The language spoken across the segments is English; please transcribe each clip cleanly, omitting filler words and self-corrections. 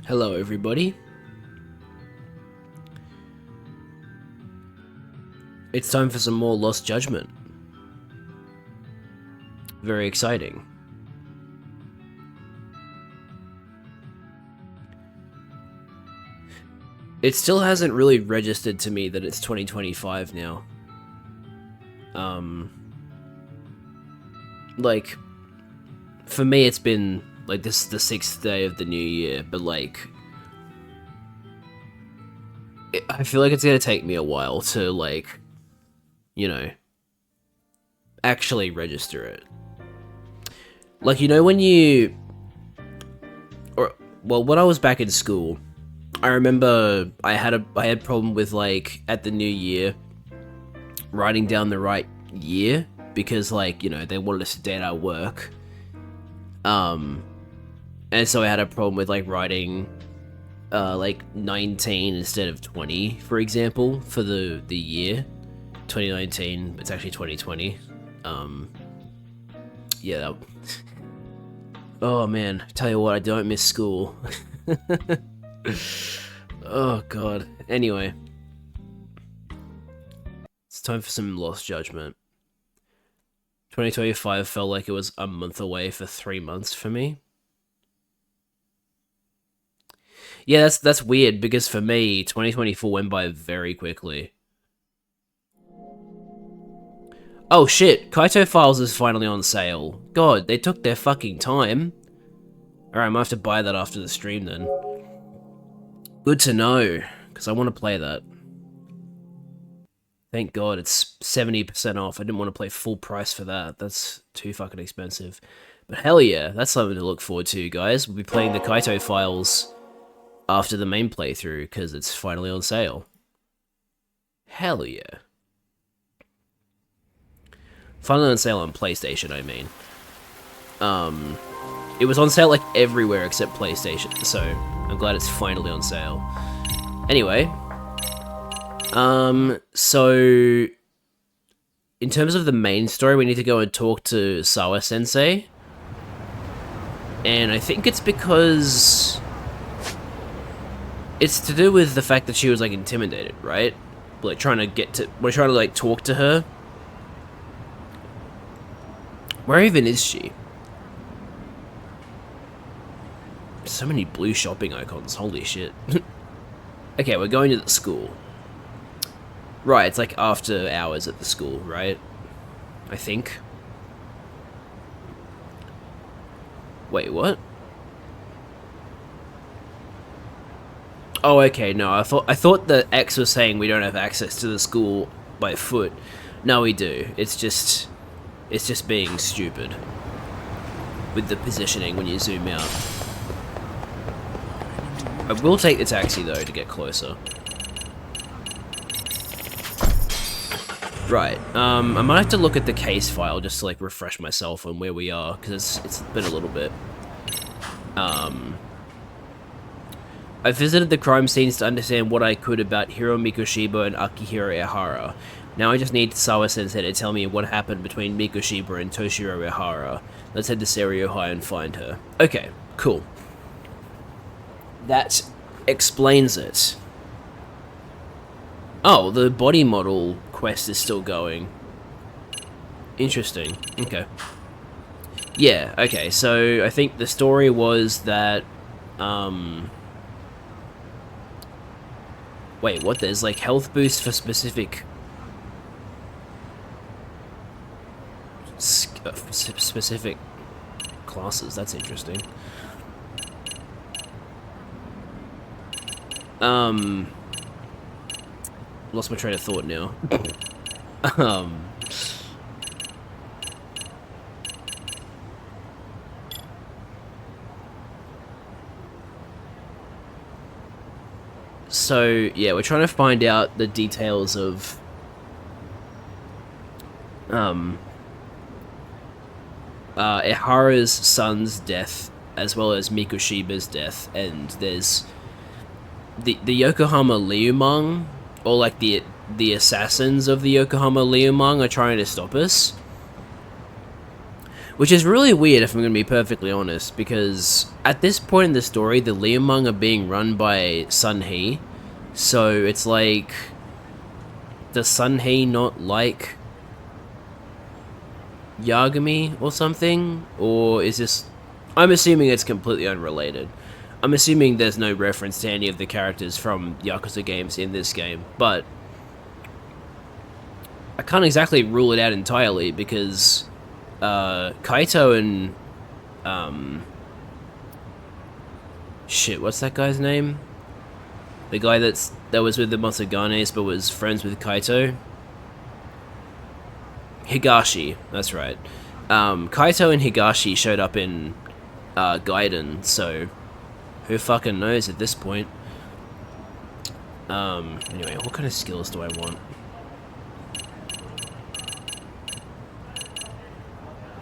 Hello, everybody. It's time for some more Lost Judgment. Very exciting. It still hasn't really registered to me that it's 2025 now. Like, for me it's been, like, this is the 6th day of the new year, but, like, I feel like it's gonna take me a while to, like, you know, actually register it. Like, you know when you... when I was back in school, I remember I had problem with, like, at the new year, writing down the right year, because, like, you know, they wanted us to date our work. And so I had a problem with, like, writing, like, 19 instead of 20, for example, for the year. 2019, it's actually 2020. Yeah, oh man, tell you what, I don't miss school. Oh god. Anyway, it's time for some Lost Judgment. 2025 felt like it was a month away for 3 months for me. Yeah, that's weird, because for me, 2024 went by very quickly. Oh shit, Kaito Files is finally on sale. God, they took their fucking time. Alright, I might have to buy that after the stream then. Good to know, because I want to play that. Thank God it's 70% off. I didn't want to play full price for that. That's too fucking expensive. But hell yeah, that's something to look forward to, guys. We'll be playing the Kaito Files after the main playthrough, because it's finally on sale. Hell yeah. Finally on sale on PlayStation, I mean. It was on sale, like, everywhere except PlayStation, so I'm glad it's finally on sale. Anyway, so in terms of the main story, we need to go and talk to Sawa-sensei. And I think it's because it's to do with the fact that she was, like, intimidated, right? Like, we're trying to, like, talk to her. Where even is she? So many blue shopping icons, holy shit. Okay, we're going to the school. Right, it's like after hours at the school, right? I think. Wait, what? Oh, okay, no, I thought the X was saying we don't have access to the school by foot. No, we do. It's just being stupid with the positioning when you zoom out. I will take the taxi, though, to get closer. Right, I might have to look at the case file just to, like, refresh myself on where we are, because it's been a little bit. I visited the crime scenes to understand what I could about Hiro Mikoshiba and Akihiro Ehara. Now I just need Sawa-sensei to tell me what happened between Mikoshiba and Toshiro Ehara. Let's head to Serio High and find her. Okay, cool. That explains it. Oh, the body model quest is still going. Interesting. Okay. Yeah, okay, so I think the story was that, wait, what? There's, like, health boosts for specific... specific classes. That's interesting. Lost my train of thought now. So, yeah, we're trying to find out the details of, Ehara's son's death, as well as Mikoshiba's death, and there's the Yokohama Liumang, or, like, the assassins of the Yokohama Liumang are trying to stop us. Which is really weird, if I'm going to be perfectly honest, because at this point in the story, the Liamung are being run by Sun He, so it's like, does Sun He not like Yagami or something? Or is this... I'm assuming it's completely unrelated. I'm assuming there's no reference to any of the characters from Yakuza games in this game, but I can't exactly rule it out entirely, because Kaito and shit, what's that guy's name? The guy that was with the Masaganes but was friends with Kaito? Higashi, that's right. Kaito and Higashi showed up in Gaiden, so who fucking knows at this point. Anyway, what kind of skills do I want?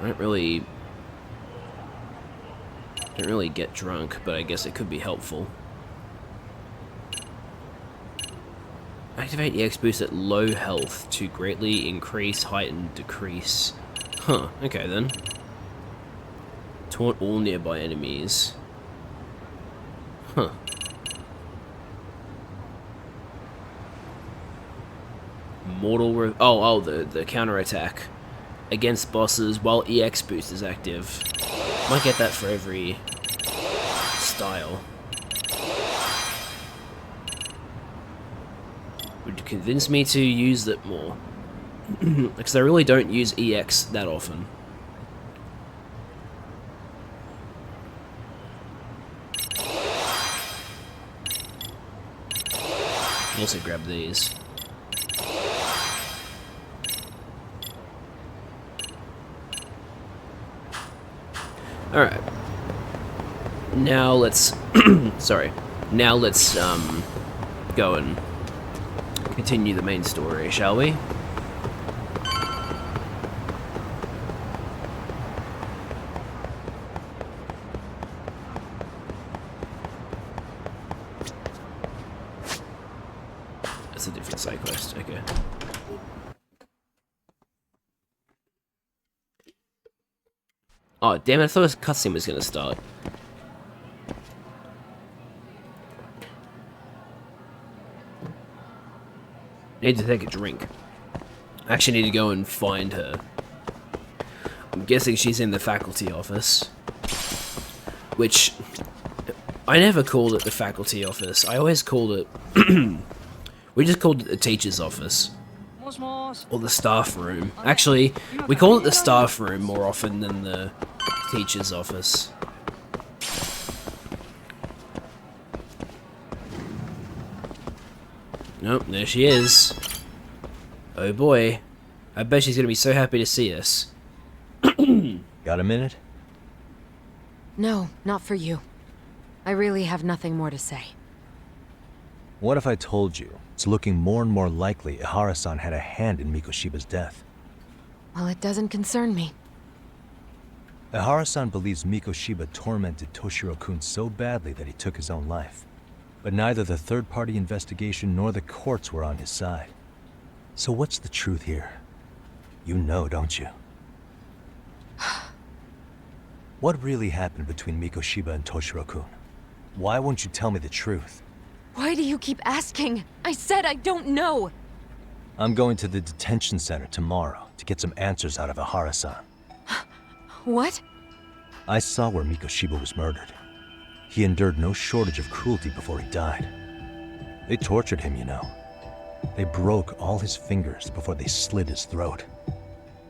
I don't really get drunk, but I guess it could be helpful. Activate EX boost at low health to greatly increase, heighten, decrease. Huh, okay then. Taunt all nearby enemies. Huh. The counterattack against bosses while EX boost is active. Might get that for every style. Would convince me to use it more. Because I really don't use EX that often. Also grab these. Alright. Now let's... sorry. Now let's, go and continue the main story, shall we? That's a different side quest, okay. Oh, damn it, I thought this cutscene was gonna start. I need to take a drink. I actually need to go and find her. I'm guessing she's in the faculty office. Which... I never called it the faculty office. I always called it... we just called it the teacher's office. Or the staff room. Actually, we call it the staff room more often than the teacher's office. Nope, there she is. Oh boy. I bet she's gonna be so happy to see us. Got a minute? No, not for you. I really have nothing more to say. What if I told you it's looking more and more likely Ihara-san had a hand in Mikoshiba's death? Well, it doesn't concern me. Ihara-san believes Mikoshiba tormented Toshiro-kun so badly that he took his own life. But neither the third-party investigation nor the courts were on his side. So what's the truth here? You know, don't you? What really happened between Mikoshiba and Toshiro-kun? Why won't you tell me the truth? Why do you keep asking? I said I don't know! I'm going to the detention center tomorrow to get some answers out of Ihara-san. What? I saw where Mikoshiba was murdered. He endured no shortage of cruelty before he died. They tortured him, you know. They broke all his fingers before they slit his throat.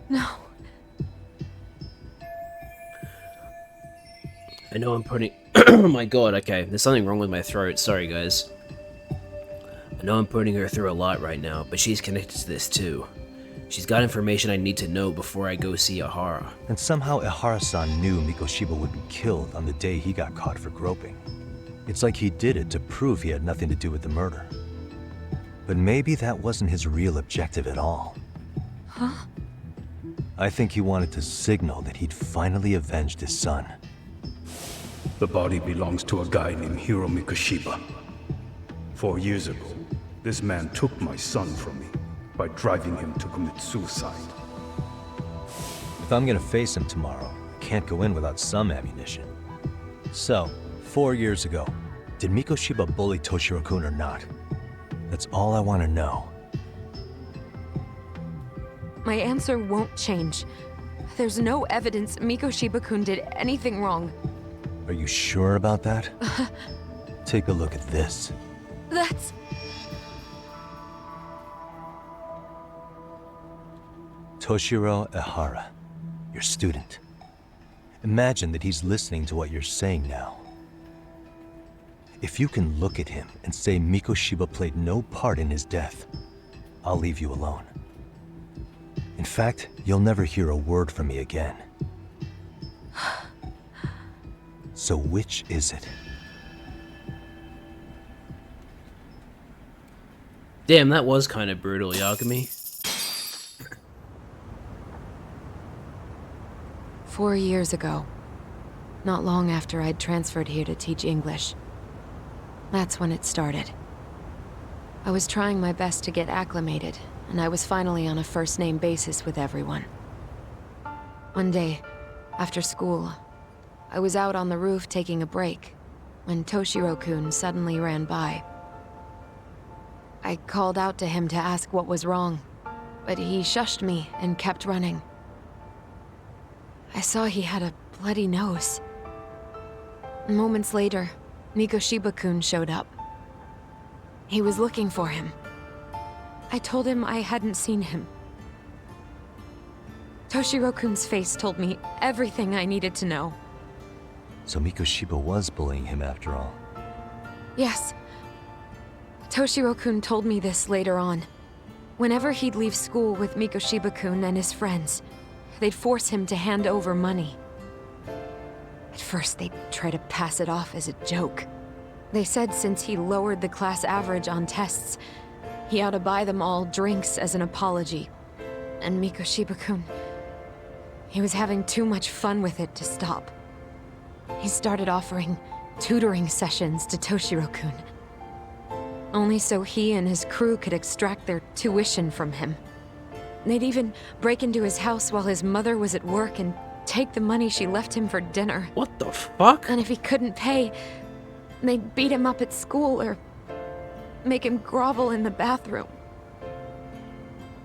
No. I know I'm putting... oh my god, okay. There's something wrong with my throat. Sorry, guys. I know I'm putting her through a lot right now, but she's connected to this too. She's got information I need to know before I go see Ihara. And somehow Ihara-san knew Mikoshiba would be killed on the day he got caught for groping. It's like he did it to prove he had nothing to do with the murder. But maybe that wasn't his real objective at all. Huh? I think he wanted to signal that he'd finally avenged his son. The body belongs to a guy named Hiro Mikoshiba. 4 years ago, this man took my son from me by driving him to commit suicide. If If I'm gonna face him tomorrow, I can't go in without some ammunition. So, 4 years ago, did Mikoshiba bully Toshiro-kun or not? That's all I want to know. My answer won't change. There's no evidence Mikoshiba-kun did anything wrong. Are you sure about that? Take a look at this. That's... Toshiro Ehara, your student. Imagine that he's listening to what you're saying now. If you can look at him and say Mikoshiba played no part in his death, I'll leave you alone. In fact, you'll never hear a word from me again. So which is it? Damn, that was kind of brutal, Yagami. 4 years ago, not long after I'd transferred here to teach English. That's when it started. I was trying my best to get acclimated, and I was finally on a first-name basis with everyone. One day, after school, I was out on the roof taking a break, when Toshiro-kun suddenly ran by. I called out to him to ask what was wrong, but he shushed me and kept running. I saw he had a bloody nose. Moments later, Mikoshiba-kun showed up. He was looking for him. I told him I hadn't seen him. Toshiro-kun's face told me everything I needed to know. So Mikoshiba was bullying him after all. Yes. Toshiro-kun told me this later on. Whenever he'd leave school with Mikoshiba-kun and his friends, they'd force him to hand over money. At first, they'd try to pass it off as a joke. They said since he lowered the class average on tests, he ought to buy them all drinks as an apology. And Mikoshiba-kun, he was having too much fun with it to stop. He started offering tutoring sessions to Toshiro-kun. Only so he and his crew could extract their tuition from him. They'd even break into his house while his mother was at work and take the money she left him for dinner. What the fuck? And if he couldn't pay, they'd beat him up at school or make him grovel in the bathroom.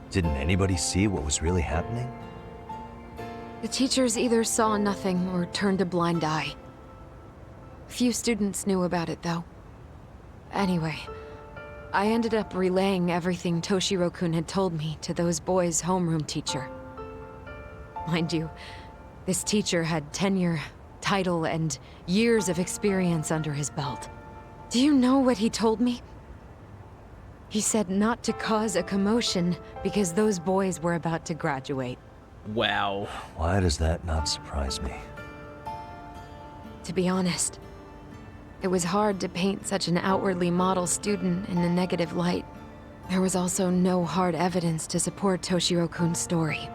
Didn't anybody see what was really happening? The teachers either saw nothing or turned a blind eye. Few students knew about it, though. Anyway, I ended up relaying everything Toshiro-kun had told me to those boys' homeroom teacher. Mind you, this teacher had tenure, title, and years of experience under his belt. Do you know what he told me? He said not to cause a commotion because those boys were about to graduate. Wow. Why does that not surprise me? To be honest, it was hard to paint such an outwardly model student in a negative light. There was also no hard evidence to support Toshiro-kun's story.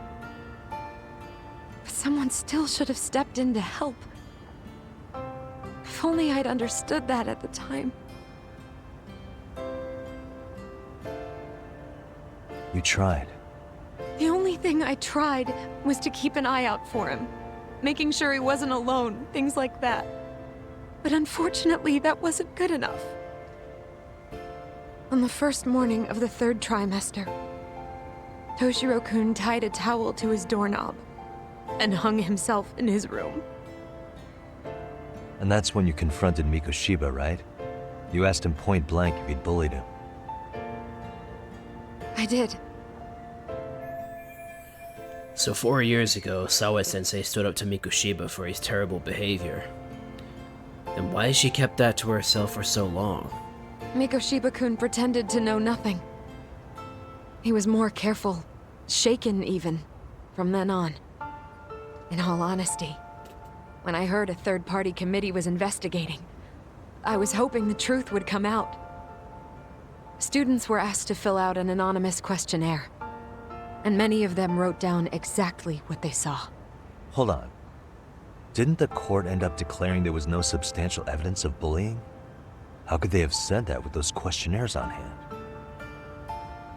But someone still should have stepped in to help. If only I'd understood that at the time. You tried. The only thing I tried was to keep an eye out for him, making sure he wasn't alone, things like that. But unfortunately, that wasn't good enough. On the first morning of the 3rd trimester, Toshiro-kun tied a towel to his doorknob and hung himself in his room. And that's when you confronted Mikoshiba, right? You asked him point blank if he'd bullied him. I did. So 4 years ago, Sawa-sensei stood up to Mikoshiba for his terrible behavior. Then why has she kept that to herself for so long? Mikoshiba-kun pretended to know nothing. He was more careful, shaken even, from then on. In all honesty, when I heard a third-party committee was investigating, I was hoping the truth would come out. Students were asked to fill out an anonymous questionnaire, and many of them wrote down exactly what they saw. Hold on. Didn't the court end up declaring there was no substantial evidence of bullying? How could they have said that with those questionnaires on hand?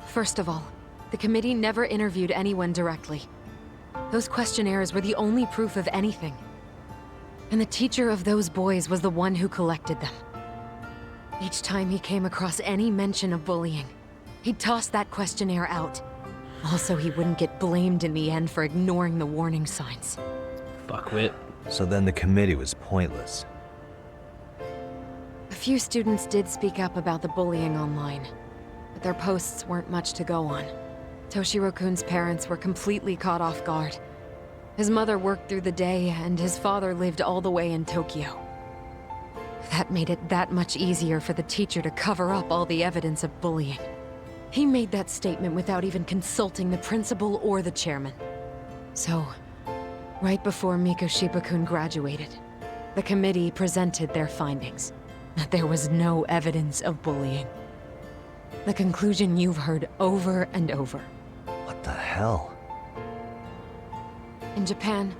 First of all, the committee never interviewed anyone directly. Those questionnaires were the only proof of anything. And the teacher of those boys was the one who collected them. Each time he came across any mention of bullying, he'd toss that questionnaire out. Also, he wouldn't get blamed in the end for ignoring the warning signs. Fuckwit. So then the committee was pointless. A few students did speak up about the bullying online, but their posts weren't much to go on. Toshiro-kun's parents were completely caught off guard. His mother worked through the day, and his father lived all the way in Tokyo. That made it that much easier for the teacher to cover up all the evidence of bullying. He made that statement without even consulting the principal or the chairman. So, right before Mikoshiba-kun graduated, the committee presented their findings, that there was no evidence of bullying. The conclusion you've heard over and over. What the hell? In Japan,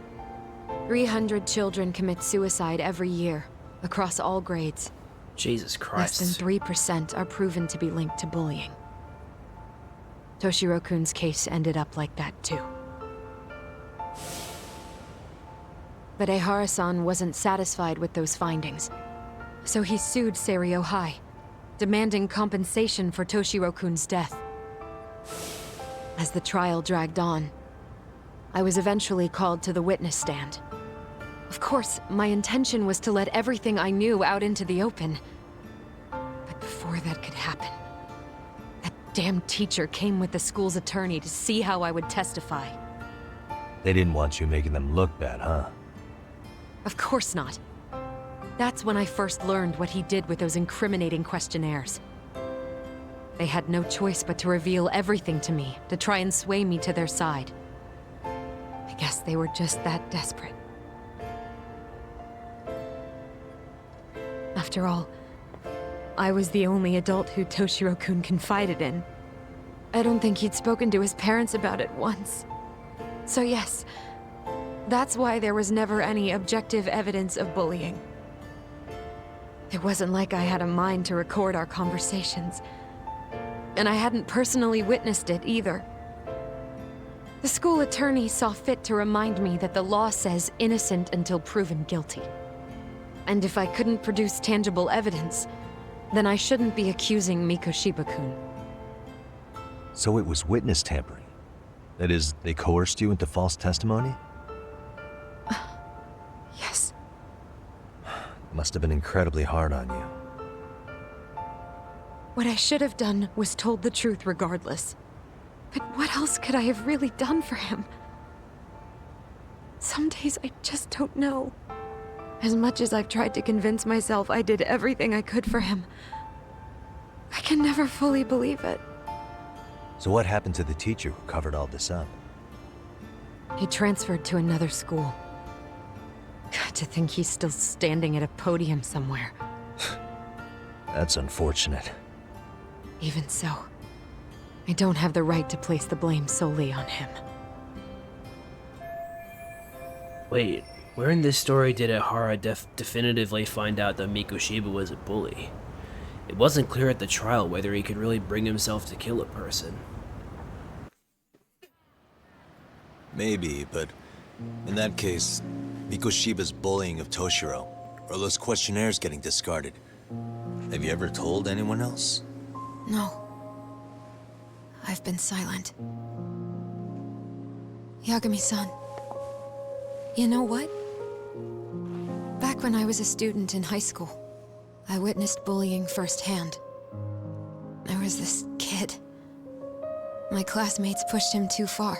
300 children commit suicide every year, across all grades. Jesus Less Christ. than 3% are proven to be linked to bullying. Toshiro-kun's case ended up like that too. But Ehara-san wasn't satisfied with those findings, so he sued Seiryo High, demanding compensation for Toshiro-kun's death. As the trial dragged on, I was eventually called to the witness stand. Of course, my intention was to let everything I knew out into the open. But before that could happen, that damn teacher came with the school's attorney to see how I would testify. They didn't want you making them look bad, huh? Of course not. That's when I first learned what he did with those incriminating questionnaires. They had no choice but to reveal everything to me, to try and sway me to their side. I guess they were just that desperate. After all, I was the only adult who Toshiro-kun confided in. I don't think he'd spoken to his parents about it once. So yes, that's why there was never any objective evidence of bullying. It wasn't like I had a mind to record our conversations. And I hadn't personally witnessed it either. The school attorney saw fit to remind me that the law says innocent until proven guilty. And if I couldn't produce tangible evidence, then I shouldn't be accusing Mikoshiba-kun. So it was witness tampering. That is, they coerced you into false testimony? Yes. Must have been incredibly hard on you. What I should have done was told the truth regardless. But what else could I have really done for him? Some days I just don't know. As much as I've tried to convince myself I did everything I could for him, I can never fully believe it. So what happened to the teacher who covered all this up? He transferred to another school. God, to think he's still standing at a podium somewhere. That's unfortunate. Even so, I don't have the right to place the blame solely on him. Wait, where in this story did Ehara definitively find out that Mikoshiba was a bully? It wasn't clear at the trial whether he could really bring himself to kill a person. Maybe, but in that case, Mikoshiba's bullying of Toshiro, or those questionnaires getting discarded. Have you ever told anyone else? No. I've been silent. Yagami-san. You know what? Back when I was a student in high school, I witnessed bullying firsthand. There was this kid. My classmates pushed him too far.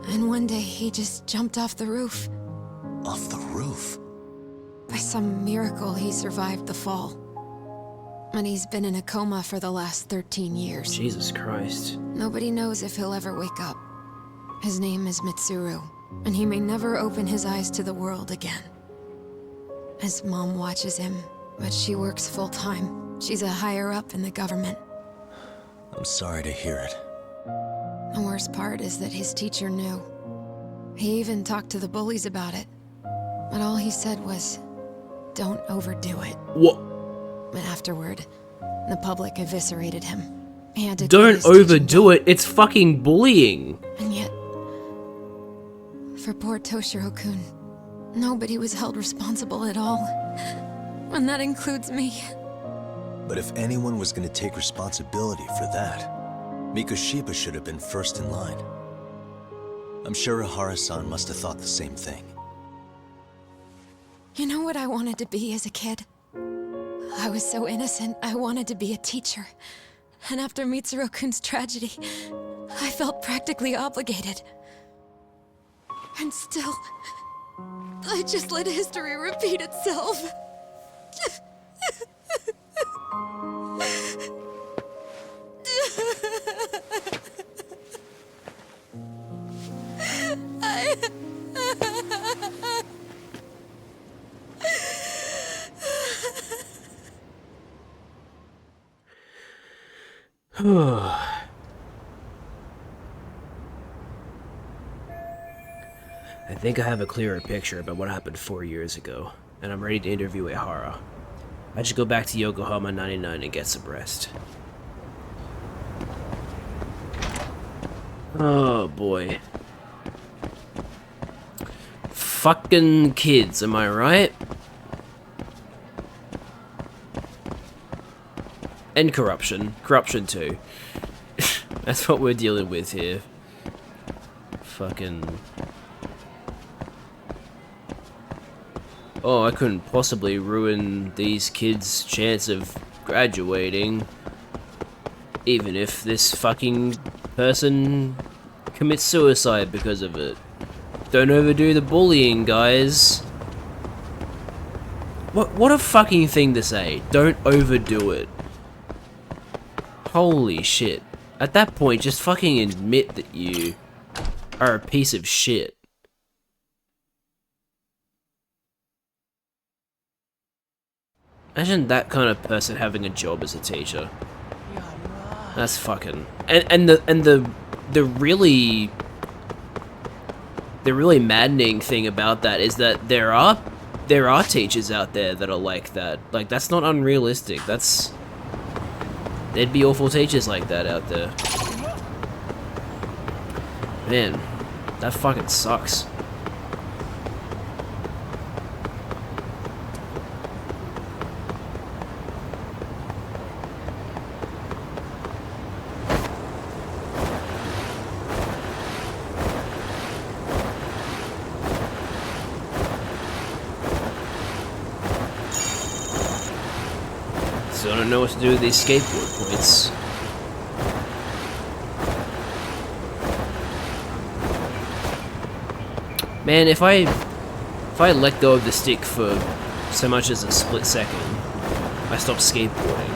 And one day he just jumped off the roof. Off the roof? By some miracle, he survived the fall. And he's been in a coma for the last 13 years. Jesus Christ. Nobody knows if he'll ever wake up. His name is Mitsuru, and he may never open his eyes to the world again. His mom watches him, but she works full-time. She's a higher-up in the government. I'm sorry to hear it. The worst part is that his teacher knew. He even talked to the bullies about it. But all he said was, don't overdo it. What? But afterward, the public eviscerated him. He had to quit Don't his teaching overdo it, it's fucking bullying. And yet, for poor Toshiro-kun. Nobody was held responsible at all. And that includes me. But if anyone was going to take responsibility for that, Mikoshiba should have been first in line. I'm sure Ihara-san must have thought the same thing. You know what I wanted to be as a kid? I was so innocent, I wanted to be a teacher. And after Mitsuru-kun's tragedy, I felt practically obligated. And still, I just let history repeat itself. I think I have a clearer picture about what happened 4 years ago, and I'm ready to interview Ihara. I should go back to Yokohama 99 and get some rest. Oh boy. Fucking kids, am I right? And corruption. Corruption too. That's what we're dealing with here. Fucking... Oh, I couldn't possibly ruin these kids' chance of graduating. Even if this fucking person commits suicide because of it. Don't overdo the bullying, guys. What a fucking thing to say. Don't overdo it. Holy shit. At that point, just fucking admit that you are a piece of shit. Imagine that kind of person having a job as a teacher. That's fucking... And the really maddening thing about that is that there are teachers out there that are like that. Like, that's not unrealistic. There'd be awful teachers like that out there. Man, that fucking sucks. So I don't know what to do with these skateboard points. Man, if I let go of the stick for so much as a split second, I stop skateboarding.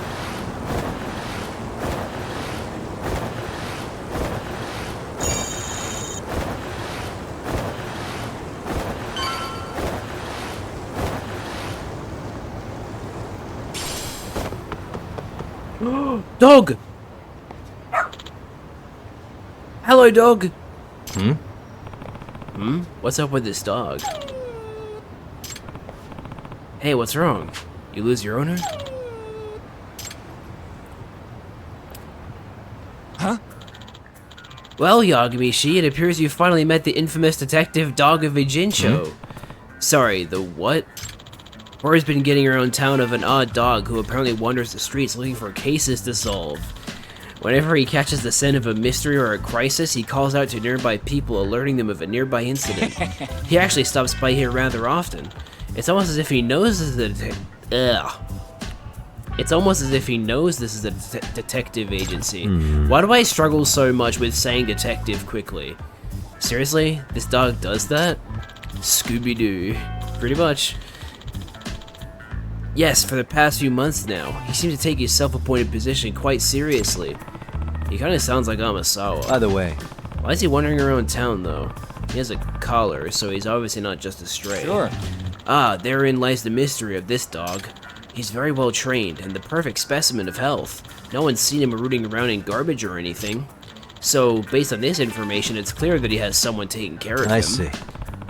Dog! Hello, dog! What's up with this dog? Hey, what's wrong? You lose your owner? Huh? Well, Yagamishi, it appears you finally met the infamous detective Dog of Ijincho. Sorry, the what? Word's been getting around town of an odd dog who apparently wanders the streets looking for cases to solve. Whenever he catches the scent of a mystery or a crisis, he calls out to nearby people, alerting them of a nearby incident. He actually stops by here rather often. It's almost as if he knows this is It's almost as if he knows this is a detective agency. Why do I struggle so much with saying detective quickly? Seriously? This dog does that? Scooby-Doo. Pretty much. Yes, for the past few months now, he seems to take his self-appointed position quite seriously. He kinda sounds like Amasawa. By the way, Why is he wandering around town, though? He has a collar, so he's obviously not just a stray. Sure. Ah, therein lies the mystery of this dog. He's very well trained, and the perfect specimen of health. No one's seen him rooting around in garbage or anything. So, based on this information, it's clear that he has someone taking care of him. I see.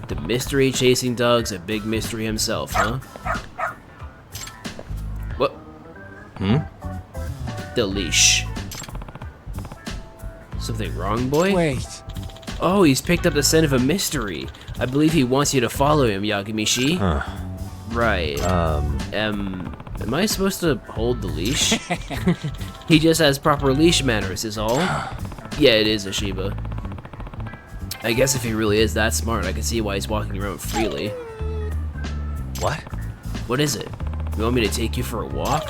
The mystery-chasing dog's a big mystery himself, huh? What? The leash. Something wrong, boy? Wait. Oh, he's picked up the scent of a mystery. I believe he wants you to follow him, Yagamishi. Huh. Right. Am I supposed to hold the leash? He just has proper leash manners, is all. Yeah, it is a Shiba. I guess if he really is that smart, I can see why he's walking around freely. What? What is it? You want me to take you for a walk?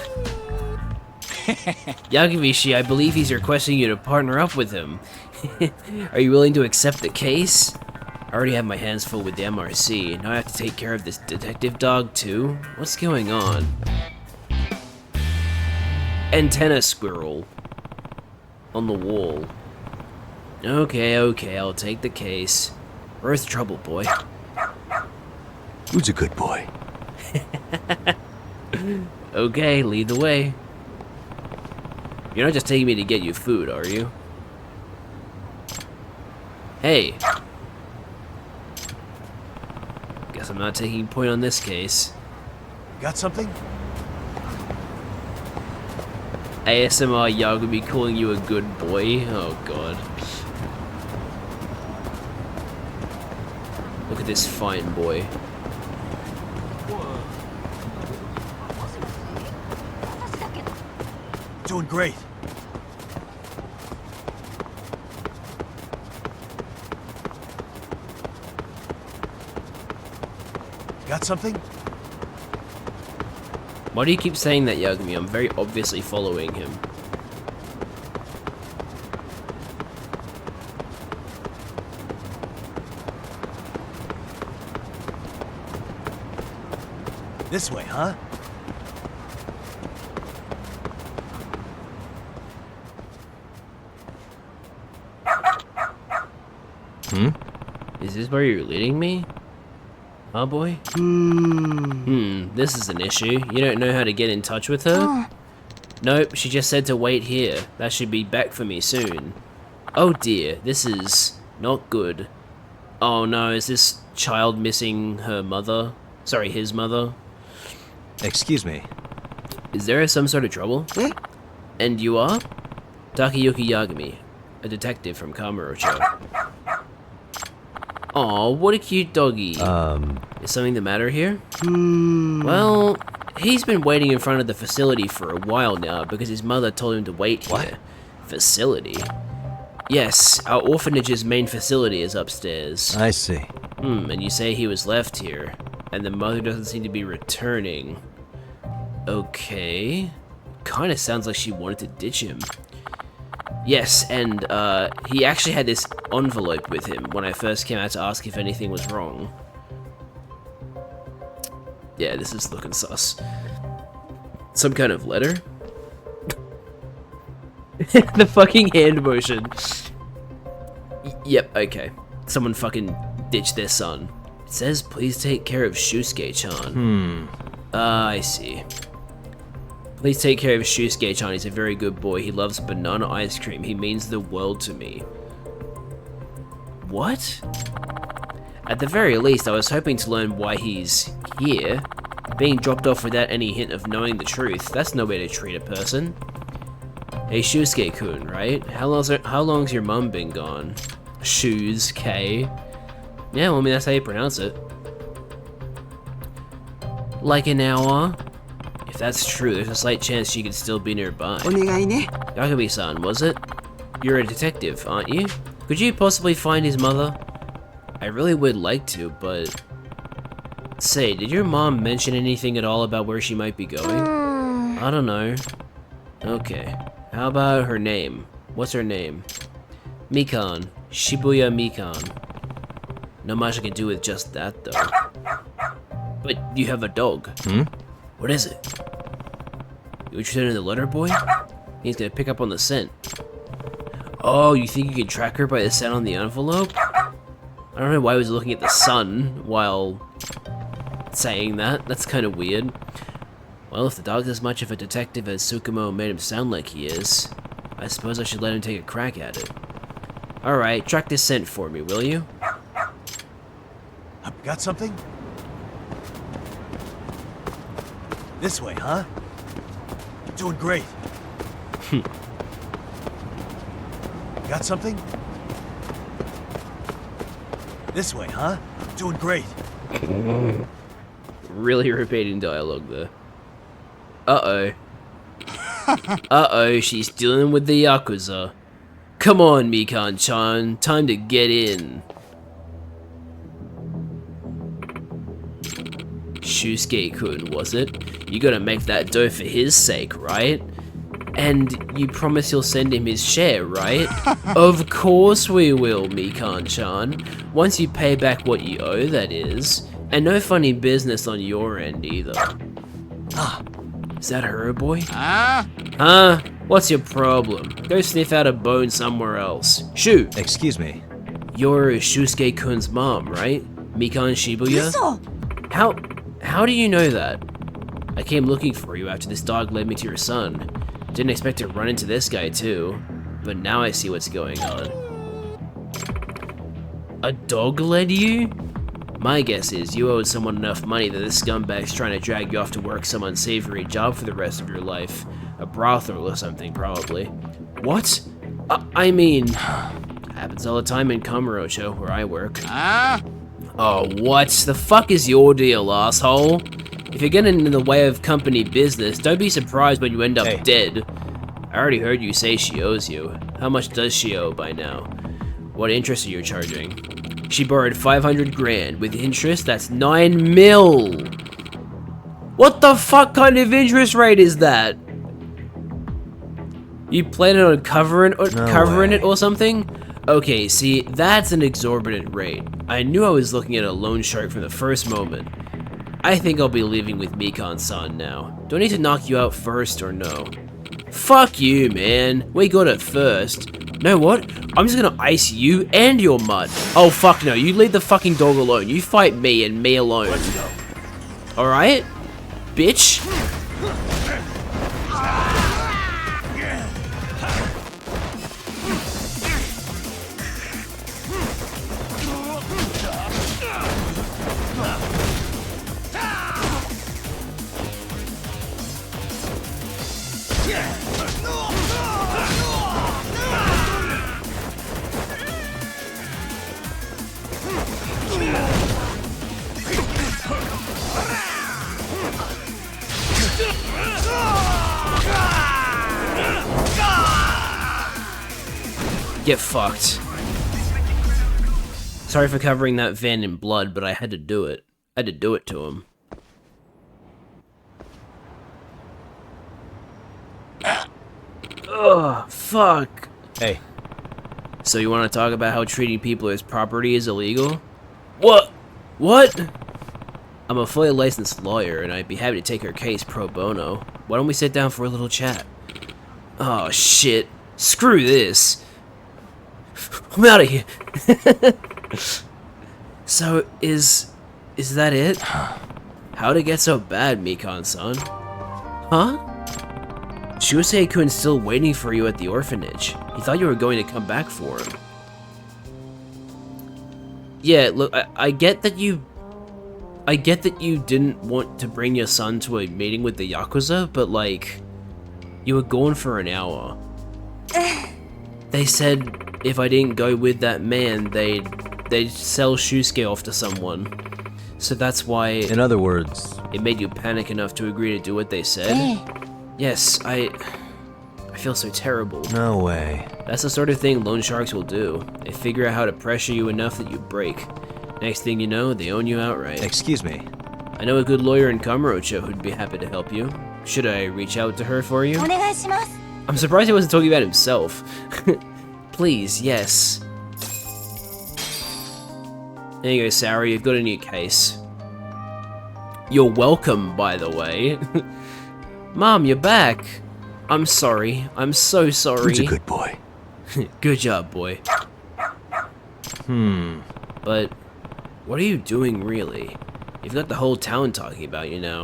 Yagamishi, I believe he's requesting you to partner up with him. Are you willing to accept the case? I already have my hands full with the MRC. Now I have to take care of this detective dog too? What's going on? Antenna squirrel. On the wall. Okay, I'll take the case. Where's trouble, boy? Who's a good boy? Okay, lead the way. You're not just taking me to get you food, are you? Hey. Guess I'm not taking point on this case. Got something? ASMR Yagami calling you a good boy? Oh god. Look at this fine boy. Doing great. Got something? Why do you keep saying that, Yagami? I'm very obviously following him. This way, huh? Is this where you're leading me? Huh, boy? This is an issue. You don't know how to get in touch with her? Nope, she just said to wait here. That should be back for me soon. Oh dear, this is not good. Oh no, is this child missing her mother? Sorry, his mother? Excuse me. Is there some sort of trouble? And you are? Takayuki Yagami, a detective from Kamurocho. Aw, what a cute doggy. Is something the matter here? Well, he's been waiting in front of the facility for a while now because his mother told him to wait here. What? Facility? Yes, our orphanage's main facility is upstairs. I see. And you say he was left here, and the mother doesn't seem to be returning. Okay. Kinda sounds like she wanted to ditch him. Yes, and he actually had this envelope with him when I first came out to ask if anything was wrong. Yeah, this is looking sus. Some kind of letter? The fucking hand motion. Yep, okay. Someone fucking ditched their son. It says, please take care of Shusuke-chan. I see. Please take care of Shusuke-chan. He's a very good boy. He loves banana ice cream. He means the world to me. What? At the very least, I was hoping to learn why he's here. Being dropped off without any hint of knowing the truth, that's no way to treat a person. Hey, Shusuke-kun, right? How long's your mum been gone? Shoes, K. Yeah, well, I mean, that's how you pronounce it. Like an hour? If that's true, there's a slight chance she could still be nearby. Yagami-san, was it? You're a detective, aren't you? Could you possibly find his mother? I really would like to, but... Say, did your mom mention anything at all about where she might be going? I don't know. Okay. How about her name? What's her name? Mikan. Shibuya Mikan. Not much I can do with just that, though. But you have a dog. What is it? You interested in the letter, boy? He's gonna pick up on the scent. Oh, you think you can track her by the scent on the envelope? I don't know why he was looking at the sun while saying that. That's kind of weird. Well, if the dog's as much of a detective as Tsukumo made him sound like he is, I suppose I should let him take a crack at it. Alright, track this scent for me, will you? Got something? This way, huh? Doing great. Got something? This way, huh? doing great. Really repeating dialogue there. Uh-oh. Uh-oh, she's dealing with the Yakuza. Come on, Mikan-chan, time to get in. Shusuke-kun, was it? You gotta make that dough for his sake, right? And you promise you'll send him his share, right? Of course we will, Mikan-chan. Once you pay back what you owe, that is. And no funny business on your end, either. Ah, is that her, boy? Huh? What's your problem? Go sniff out a bone somewhere else. Shoo! Excuse me. You're Shusuke-kun's mom, right? Mikan Shibuya? How do you know that? I came looking for you after this dog led me to your son. Didn't expect to run into this guy too, but now I see what's going on. A dog led you? My guess is you owed someone enough money that this scumbag's trying to drag you off to work some unsavory job for the rest of your life. A brothel or something, probably. What? I mean... happens all the time in Kamurocho, where I work. Oh, what the fuck is your deal, asshole? If you're getting in the way of company business, don't be surprised when you end up dead. I already heard you say she owes you. How much does she owe by now? What interest are you charging? She borrowed 500 grand. With interest, that's 9 mil. What the fuck kind of interest rate is that? You planning on covering it or something? Okay, see, that's an exorbitant rate. I knew I was looking at a loan shark from the first moment. I think I'll be leaving with Mikan-san now. Do I need to knock you out first or no? Fuck you, man. We got it first. Know what? I'm just gonna ice you and your mud. Oh, fuck no. You leave the fucking dog alone. You fight me and me alone. Alright? Bitch? Get fucked. Sorry for covering that van in blood, but I had to do it. I had to do it to him. Ugh, fuck. Hey. So you want to talk about how treating people as property is illegal? What? What? I'm a fully licensed lawyer, and I'd be happy to take her case pro bono. Why don't we sit down for a little chat? Oh, shit. Screw this. I'm out of here. So, is that it? How'd it get so bad, Mikan-san? Huh? Shusuke-kun's still waiting for you at the orphanage. He thought you were going to come back for him. Yeah, look, I get that you didn't want to bring your son to a meeting with the Yakuza, but like, you were gone for an hour. They said if I didn't go with that man, they'd sell Shusuke off to someone. So that's why... In other words... It made you panic enough to agree to do what they said? Yes, I feel so terrible. No way. That's the sort of thing loan sharks will do. They figure out how to pressure you enough that you break. Next thing you know, they own you outright. Excuse me. I know a good lawyer in Kamurocho who'd be happy to help you. Should I reach out to her for you? I'm surprised he wasn't talking about himself. Please, yes. There you go, Sarah, you've got a new case. You're welcome, by the way. Mom, you're back. I'm sorry. I'm so sorry. Who's a good boy? Good job, boy. But what are you doing, really? You've got the whole town talking about you now.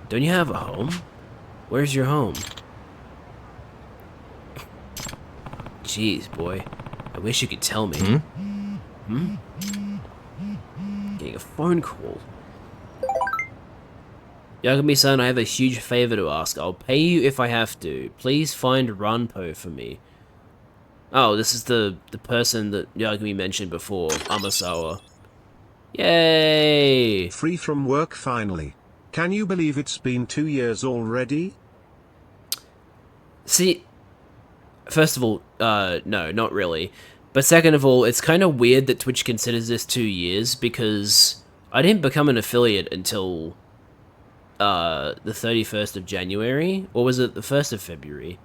Don't you have a home? Where's your home? Jeez, boy. I wish you could tell me. Getting a phone call. Yagami-san, I have a huge favor to ask. I'll pay you if I have to. Please find Ranpo for me. Oh, this is the person that Yagami mentioned before, Amasawa. Yay! Free from work finally. Can you believe it's been 2 years already? See, first of all, no, not really. But second of all, it's kind of weird that Twitch considers this 2 years, because I didn't become an affiliate until, the 31st of January, or was it the 1st of February?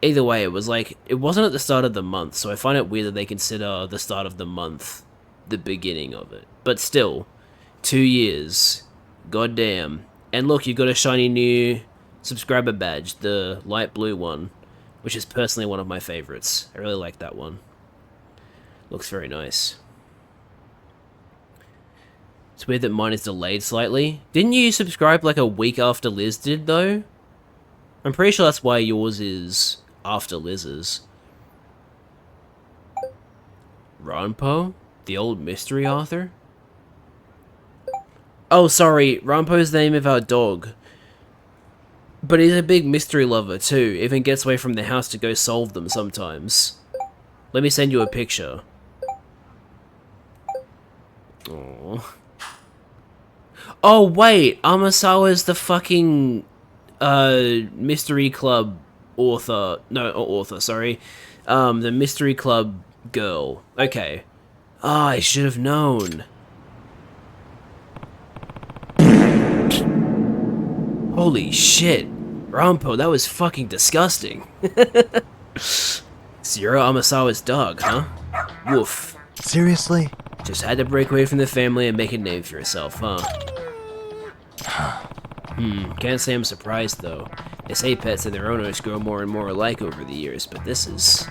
Either way, it wasn't at the start of the month, so I find it weird that they consider the start of the month the beginning of it. But still, 2 years. Goddamn. And look, you've got a shiny new subscriber badge, the light blue one, which is personally one of my favorites. I really like that one. Looks very nice. It's weird that mine is delayed slightly. Didn't you subscribe like a week after Liz did, though? I'm pretty sure that's why yours is after Liz's. Ranpo? The old mystery author? Oh, sorry, Ranpo's the name of our dog. But he's a big mystery lover, too. Even gets away from the house to go solve them sometimes. Let me send you a picture. Aww. Oh, wait! Amasawa's the fucking... Mystery Club author. No, not author, sorry. The Mystery Club girl. Okay. Ah, I should have known. Holy shit. Rampo, that was fucking disgusting. Zero Amasawa's dog, huh? Woof. Seriously? Just had to break away from the family and make a name for yourself, huh? Can't say I'm surprised, though. They say pets and their owners grow more and more alike over the years, but this is...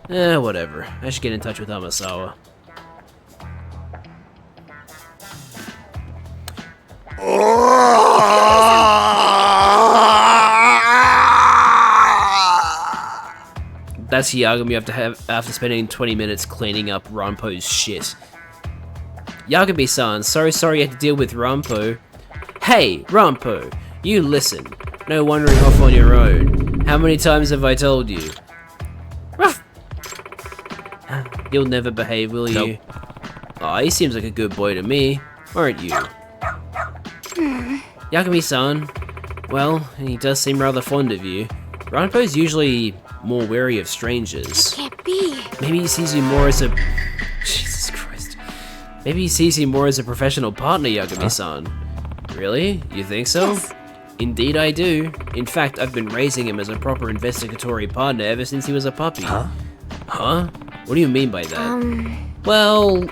whatever. I should get in touch with Amasawa. That's Yagami after spending 20 minutes cleaning up Rampo's shit. Yagami-san, sorry you had to deal with Rampo. Hey, Rampo, you listen. No wandering off on your own. How many times have I told you? Ruff. You'll never behave, will you? Nope. Aw, he seems like a good boy to me. Aren't you? Yagami-san. Well, he does seem rather fond of you. Rampo's usually more wary of strangers. Can't be. Maybe he sees you more as a... Jesus Christ. Maybe he sees you more as a professional partner, Yagami-san. Really? You think so? Yes. Indeed I do. In fact, I've been raising him as a proper investigatory partner ever since he was a puppy. Huh? Huh? What do you mean by that? Well,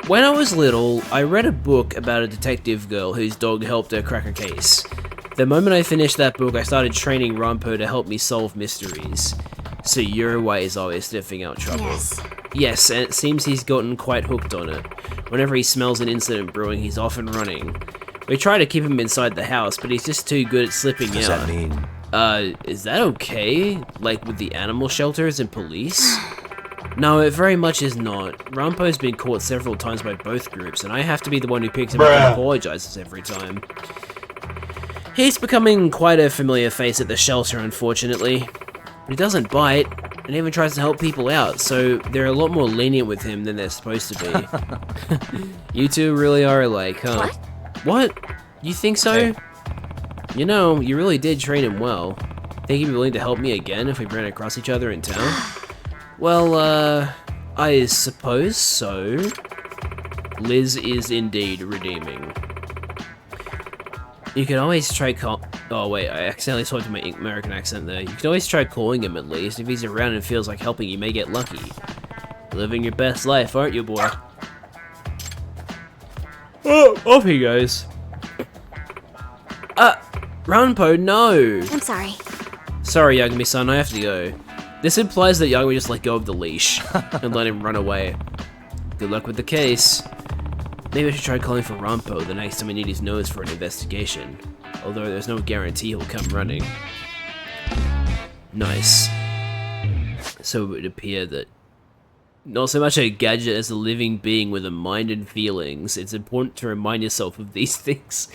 when I was little, I read a book about a detective girl whose dog helped her crack a case. The moment I finished that book, I started training Rampo to help me solve mysteries. So your way is always sniffing out trouble. Yes. Yes, and it seems he's gotten quite hooked on it. Whenever he smells an incident brewing, he's off and running. We try to keep him inside the house, but he's just too good at slipping What does out. that mean? Is that okay? Like with the animal shelters and police? No, it very much is not. Rampo's been caught several times by both groups, and I have to be the one who picks him up and apologizes every time. He's becoming quite a familiar face at the shelter, unfortunately. But he doesn't bite, and even tries to help people out, so they're a lot more lenient with him than they're supposed to be. You two really are alike, huh? What? You think so? Hey. You know, you really did train him well. Think he'd be willing to help me again if we ran across each other in town? Well, I suppose so. Liz is indeed redeeming. You can always try oh wait, I accidentally swiped my American accent there. You can always try calling him at least. If he's around and feels like helping, you may get lucky. Living your best life, aren't you, boy? Oh, off he goes. Ranpo, no! I'm sorry. Sorry, Yagami-san, I have to go. This implies that Yagami just let go of the leash and let him run away. Good luck with the case. Maybe I should try calling for Rampo the next time I need his nose for an investigation. Although there's no guarantee he'll come running. Nice. So it would appear that not so much a gadget as a living being with a mind and feelings. It's important to remind yourself of these things.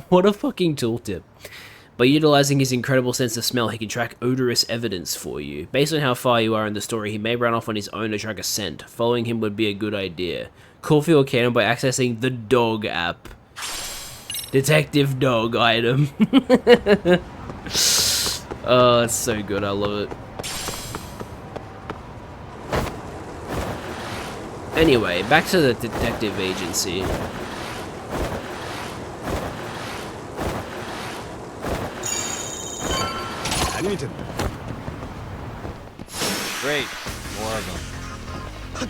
What a fucking tooltip. By utilizing his incredible sense of smell, he can track odorous evidence for you. Based on how far you are in the story, he may run off on his own to track a scent. Following him would be a good idea. Call for your cannon by accessing the dog app. Detective dog item. Oh, it's so good. I love it. Anyway, back to the detective agency. Great. More of them.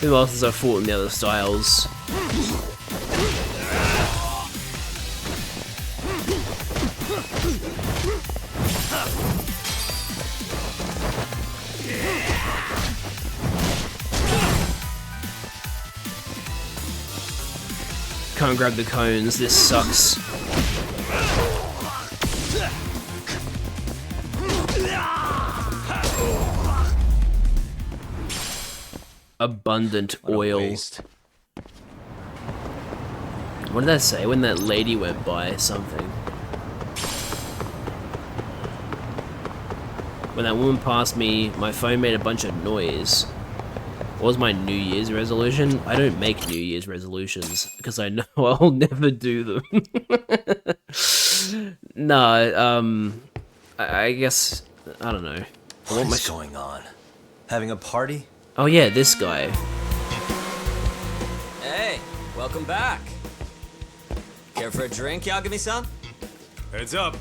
Who else has I fought in the other styles? Can't grab the cones, this sucks. Abundant oil. What did that say when that lady went by? Something. When that woman passed me, my phone made a bunch of noise. What was my New Year's resolution? I don't make New Year's resolutions because I know I'll never do them. No, I guess, I don't know. What is going on? Having a party? Oh yeah, this guy. Hey, welcome back. Care for a drink, Yagami-san? Heads up.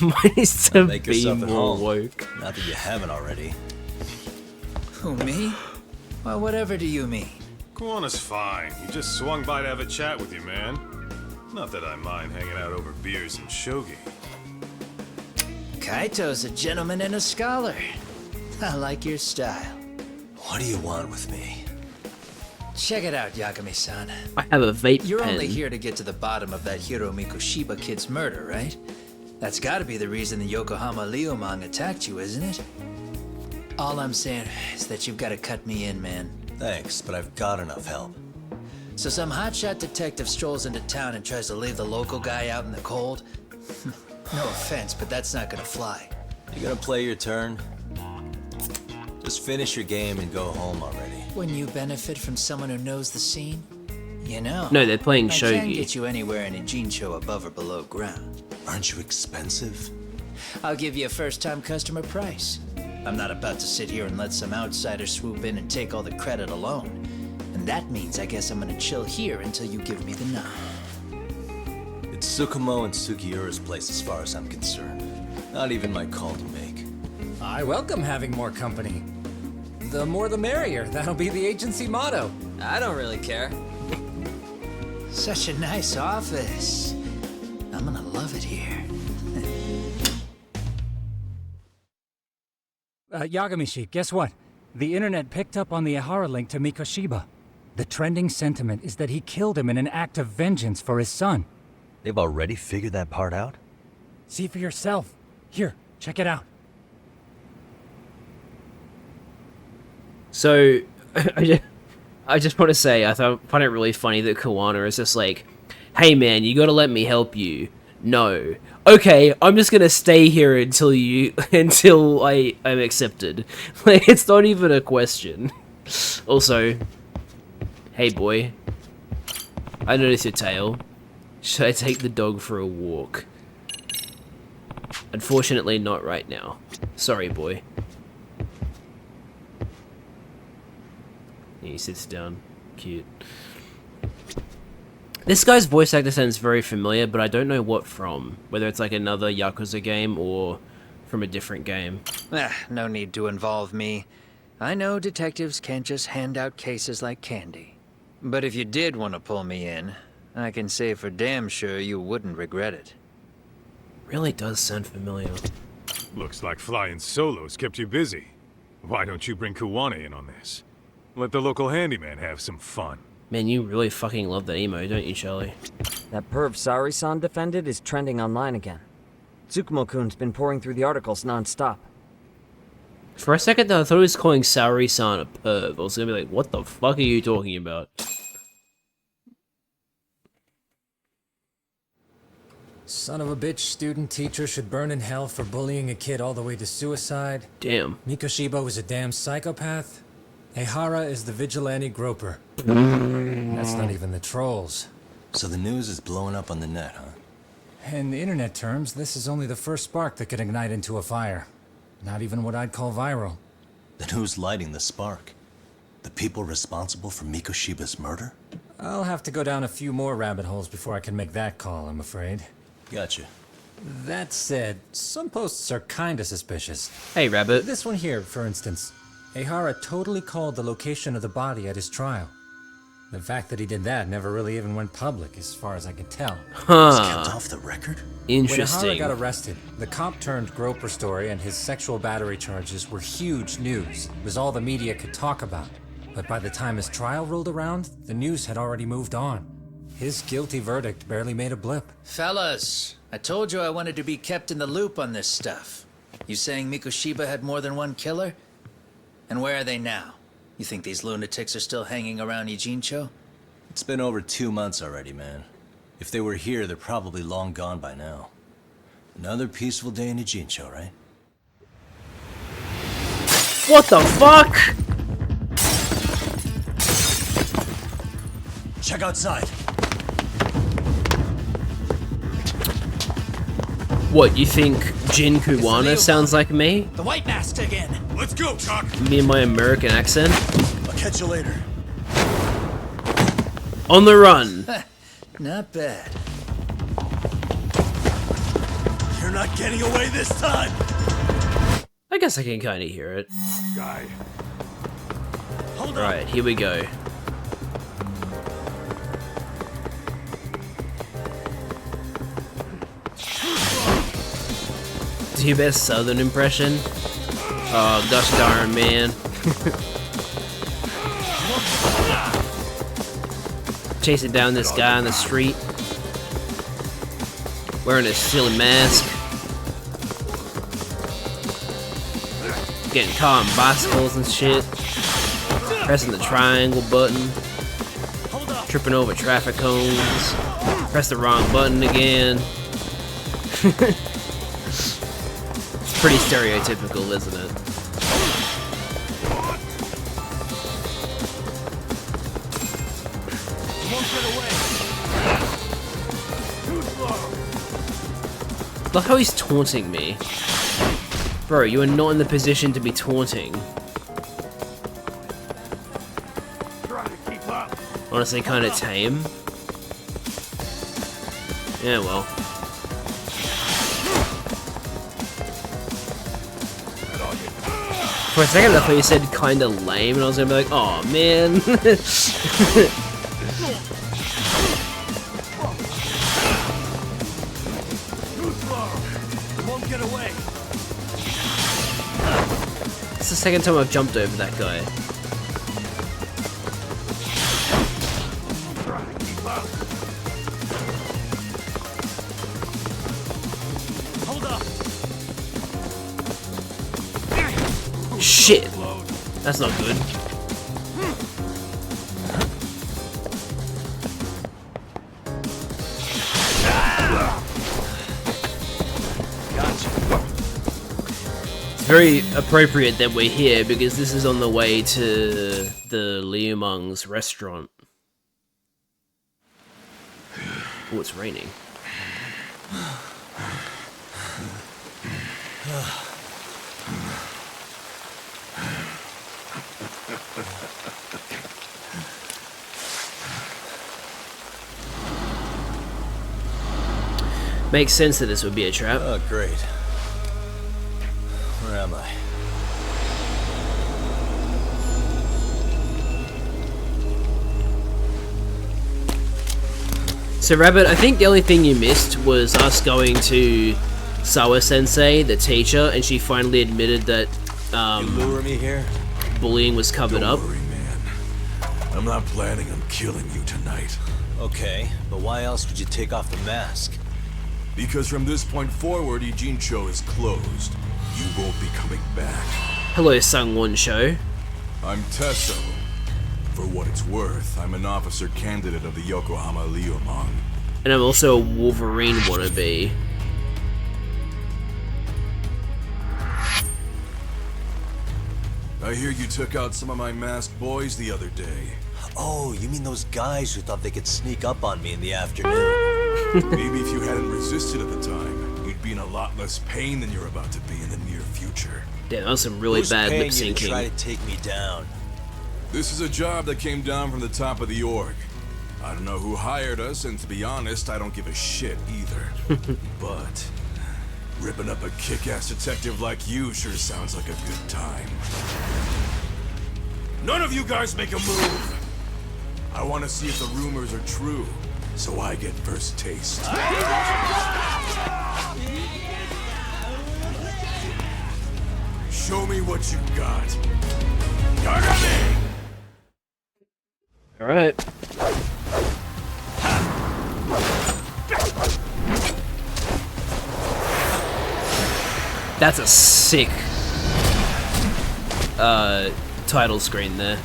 Mine is to Make be yourself at more home. woke. Not that you haven't already. Who, me? Well, whatever do you mean? Kiwana's fine. He just swung by to have a chat with you, man. Not that I mind hanging out over beers and shogi. Kaito's a gentleman and a scholar. I like your style. What do you want with me? Check it out, Yagami-san. I have a vape You're pen. only here to get to the bottom of that Hiro Mikoshiba kid's murder, right? That's gotta be the reason the Yokohama Liumang attacked you, isn't it? All I'm saying is that you've gotta cut me in, man. Thanks, but I've got enough help. So some hotshot detective strolls into town and tries to leave the local guy out in the cold? No offense, but that's not gonna fly. You gonna play your turn? Just finish your game and go home already. Wouldn't you benefit from someone who knows the scene? You know. No, they're playing I can't shogi. get you anywhere in a Jincho above or below ground. Aren't you expensive? I'll give you a first-time customer price. I'm not about to sit here and let some outsider swoop in and take all the credit alone. And that means I guess I'm gonna chill here until you give me the nod. It's Tsukumo and Sugiura's place as far as I'm concerned. Not even my call to make. I welcome having more company. The more the merrier. That'll be the agency motto. I don't really care. Such a nice office. I'm gonna love it here. Yagamishi, guess what? The internet picked up on the Ihara link to Mikoshiba. The trending sentiment is that he killed him in an act of vengeance for his son. They've already figured that part out? See for yourself. Here, check it out. So, I just want to say, I find it really funny that Kiwana is just like, hey man, you gotta let me help you. No. Okay, I'm just gonna stay here until I am accepted. Like, it's not even a question. Also, hey boy, I noticed your tail. Should I take the dog for a walk? Unfortunately, not right now. Sorry, boy. He sits down. Cute. This guy's voice actor sounds very familiar, but I don't know what from. Whether it's like another Yakuza game or from a different game. No need to involve me. I know detectives can't just hand out cases like candy. But if you did want to pull me in, I can say for damn sure you wouldn't regret it. Really does sound familiar. Looks like flying solos kept you busy. Why don't you bring Kiwana in on this? Let the local handyman have some fun. Man, you really fucking love that emo, don't you, Charlie? That perv Saori-san defended is trending online again. Tsukumo-kun's been pouring through the articles non-stop. For a second though, I thought he was calling Saori-san a perv. I was gonna be like, what the fuck are you talking about? Son of a bitch student teacher should burn in hell for bullying a kid all the way to suicide. Damn. Mikoshiba was a damn psychopath. Ehara is the vigilante groper. That's not even the trolls. So the news is blowing up on the net, huh? In internet terms, this is only the first spark that could ignite into a fire. Not even what I'd call viral. Then who's lighting the spark? The people responsible for Mikoshiba's murder? I'll have to go down a few more rabbit holes before I can make that call, I'm afraid. Gotcha. That said, some posts are kinda suspicious. Hey, Rabbit. This one here, for instance. Ehara totally called the location of the body at his trial. The fact that he did that never really even went public, as far as I can tell. Was kept off the record? Interesting. When Ehara got arrested, the cop-turned-groper story and his sexual battery charges were huge news. It was all the media could talk about. But by the time his trial rolled around, the news had already moved on. His guilty verdict barely made a blip. Fellas, I told you I wanted to be kept in the loop on this stuff. You saying Mikoshiba had more than one killer? And where are they now? You think these lunatics are still hanging around Ijincho? It's been over 2 months already, man. If they were here, they're probably long gone by now. Another peaceful day in Ijincho, right? What the fuck? Check outside. What, you think Jin Kuwana sounds like me? The white mask again! Let's go, Chuck! Me and my American accent? I'll catch you later. On the run! Not bad. You're not getting away this time! I guess I can kinda hear it. Guy. Alright, here we go. Do your best southern impression? Oh, gosh darn, man. Chasing down this guy on the street. Wearing a silly mask. Getting caught on bicycles and shit. Pressing the triangle button. Tripping over traffic cones. Press the wrong button again. It's pretty stereotypical, isn't it? Look how he's taunting me. Bro, you are not in the position to be taunting. Honestly, kinda tame. Yeah, well. For a second I thought you said kinda lame, and I was gonna be like, oh man. It's the second time I've jumped over that guy. Shit! That's not good. It's very appropriate that we're here because this is on the way to the Liu Meng's restaurant. Oh, it's raining. Makes sense that this would be a trap. Oh, great. Where am I? So, Rabbit, I think the only thing you missed was us going to Sawa-sensei, the teacher, and she finally admitted that You lure me here? bullying was covered up. Don't worry, man. I'm not planning on killing you tonight. Okay, but why else would you take off the mask? Because from this point forward, Ijincho is closed. You won't be coming back. Hello, Sungwon Show. I'm Tesso. For what it's worth, I'm an officer candidate of the Yokohama Liu Meng. And I'm also a Wolverine wannabe. I hear you took out some of my masked boys the other day. Oh, you mean those guys who thought they could sneak up on me in the afternoon? Maybe if you hadn't resisted at the time, you'd be in a lot less pain than you're about to be in the near future. Damn, that was some really bad lip Who's paying you to try syncing. to take me down? This is a job that came down from the top of the org. I don't know who hired us, and to be honest, I don't give a shit either. But ripping up a kick-ass detective like you sure sounds like a good time. None of you guys make a move! I want to see if the rumors are true, so I get first taste. Show me what you got. Kagami! Alright. That's a sick title screen there.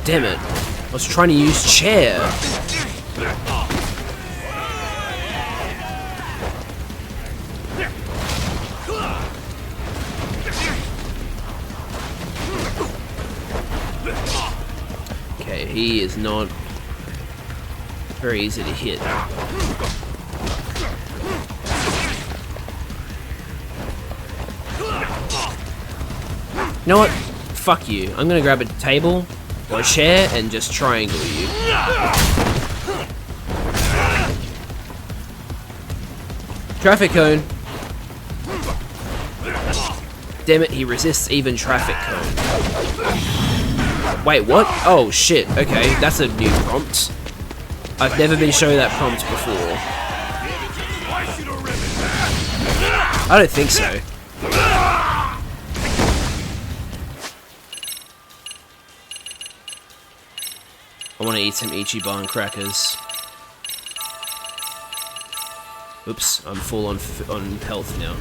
Damn it. I was trying to use chair. Okay, he is not very easy to hit. You know what? Fuck you. I'm gonna grab a table or a chair and just triangle you. Traffic cone. Damn it, he resists even traffic cone. Wait, what? Oh shit, okay, that's a new prompt. I've never been shown that prompt before. I don't think so. I want to eat some Ichiban crackers. Oops, I'm full on health now.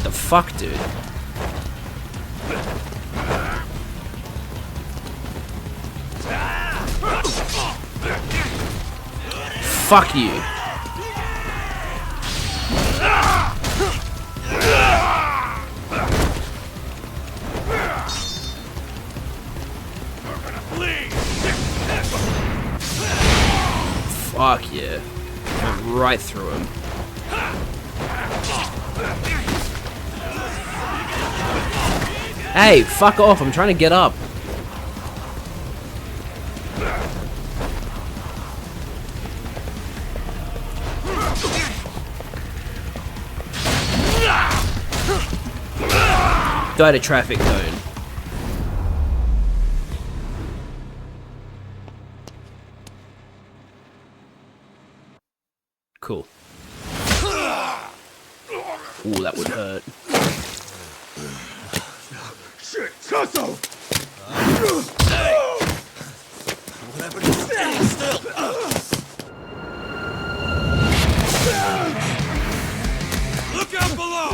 The fuck, dude? Fuck you. Fuck yeah. Went right through him. Hey, fuck off, I'm trying to get up. Died a traffic cone. Cool. Ooh, that would hurt. Shit, Kato! What happened to standing still? Look out below!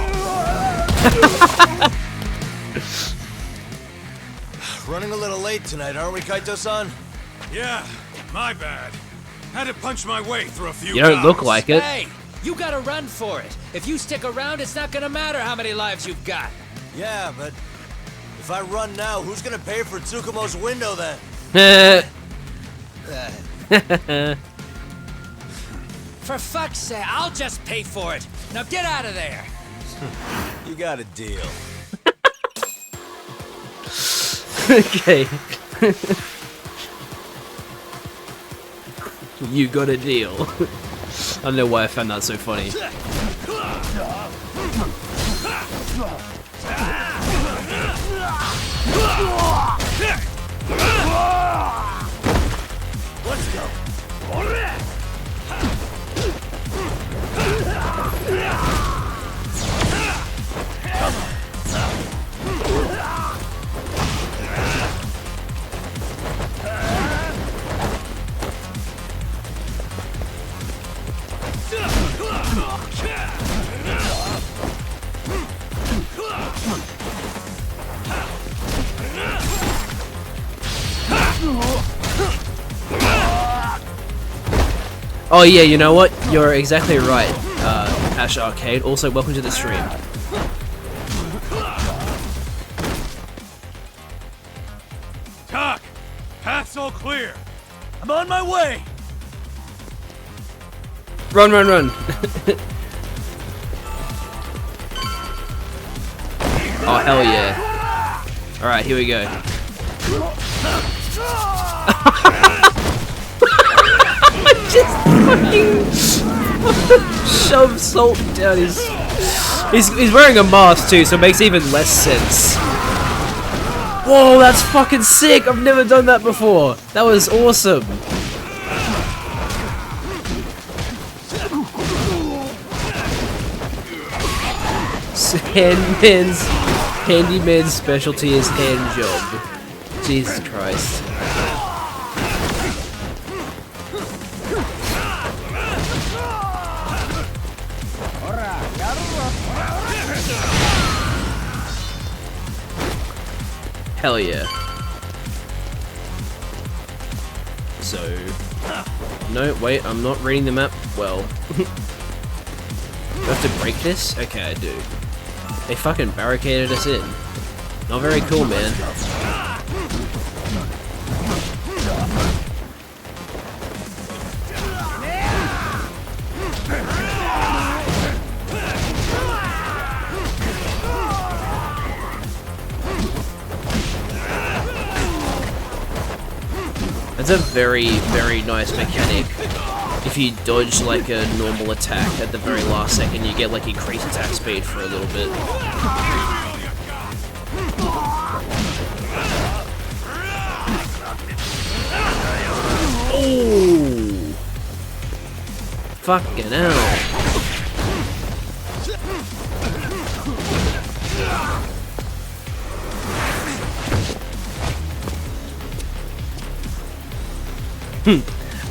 Running a little late tonight, aren't we, Kaito-san? Yeah, my bad. Had to punch my way through a few You don't look cops. like it. Hey, you gotta run for it. If you stick around, it's not gonna matter how many lives you've got. Yeah, but if I run now, who's gonna pay for Tsukumo's window then? For fuck's sake, I'll just pay for it. Now get out of there. You got a deal. Okay. You got a deal. I don't know why I found that so funny. Let's go. Oh yeah, you know what? You're exactly right, Ash Arcade. Also, welcome to the stream. Doc, path's all clear. I'm on my way. Run, run, run. Oh, hell yeah. Alright, here we go. Just fucking shove salt down his... He's wearing a mask too, so it makes even less sense. Whoa, that's fucking sick! I've never done that before. That was awesome. Handyman's specialty is hand job. Jesus Christ. Hell yeah. So... No, wait, I'm not reading the map well. Do I have to break this? Okay, I do. They fucking barricaded us in. Not very cool, man. That's a very, very nice mechanic. If you dodge like a normal attack at the very last second, you get like increased attack speed for a little bit. Oh! Fucking hell.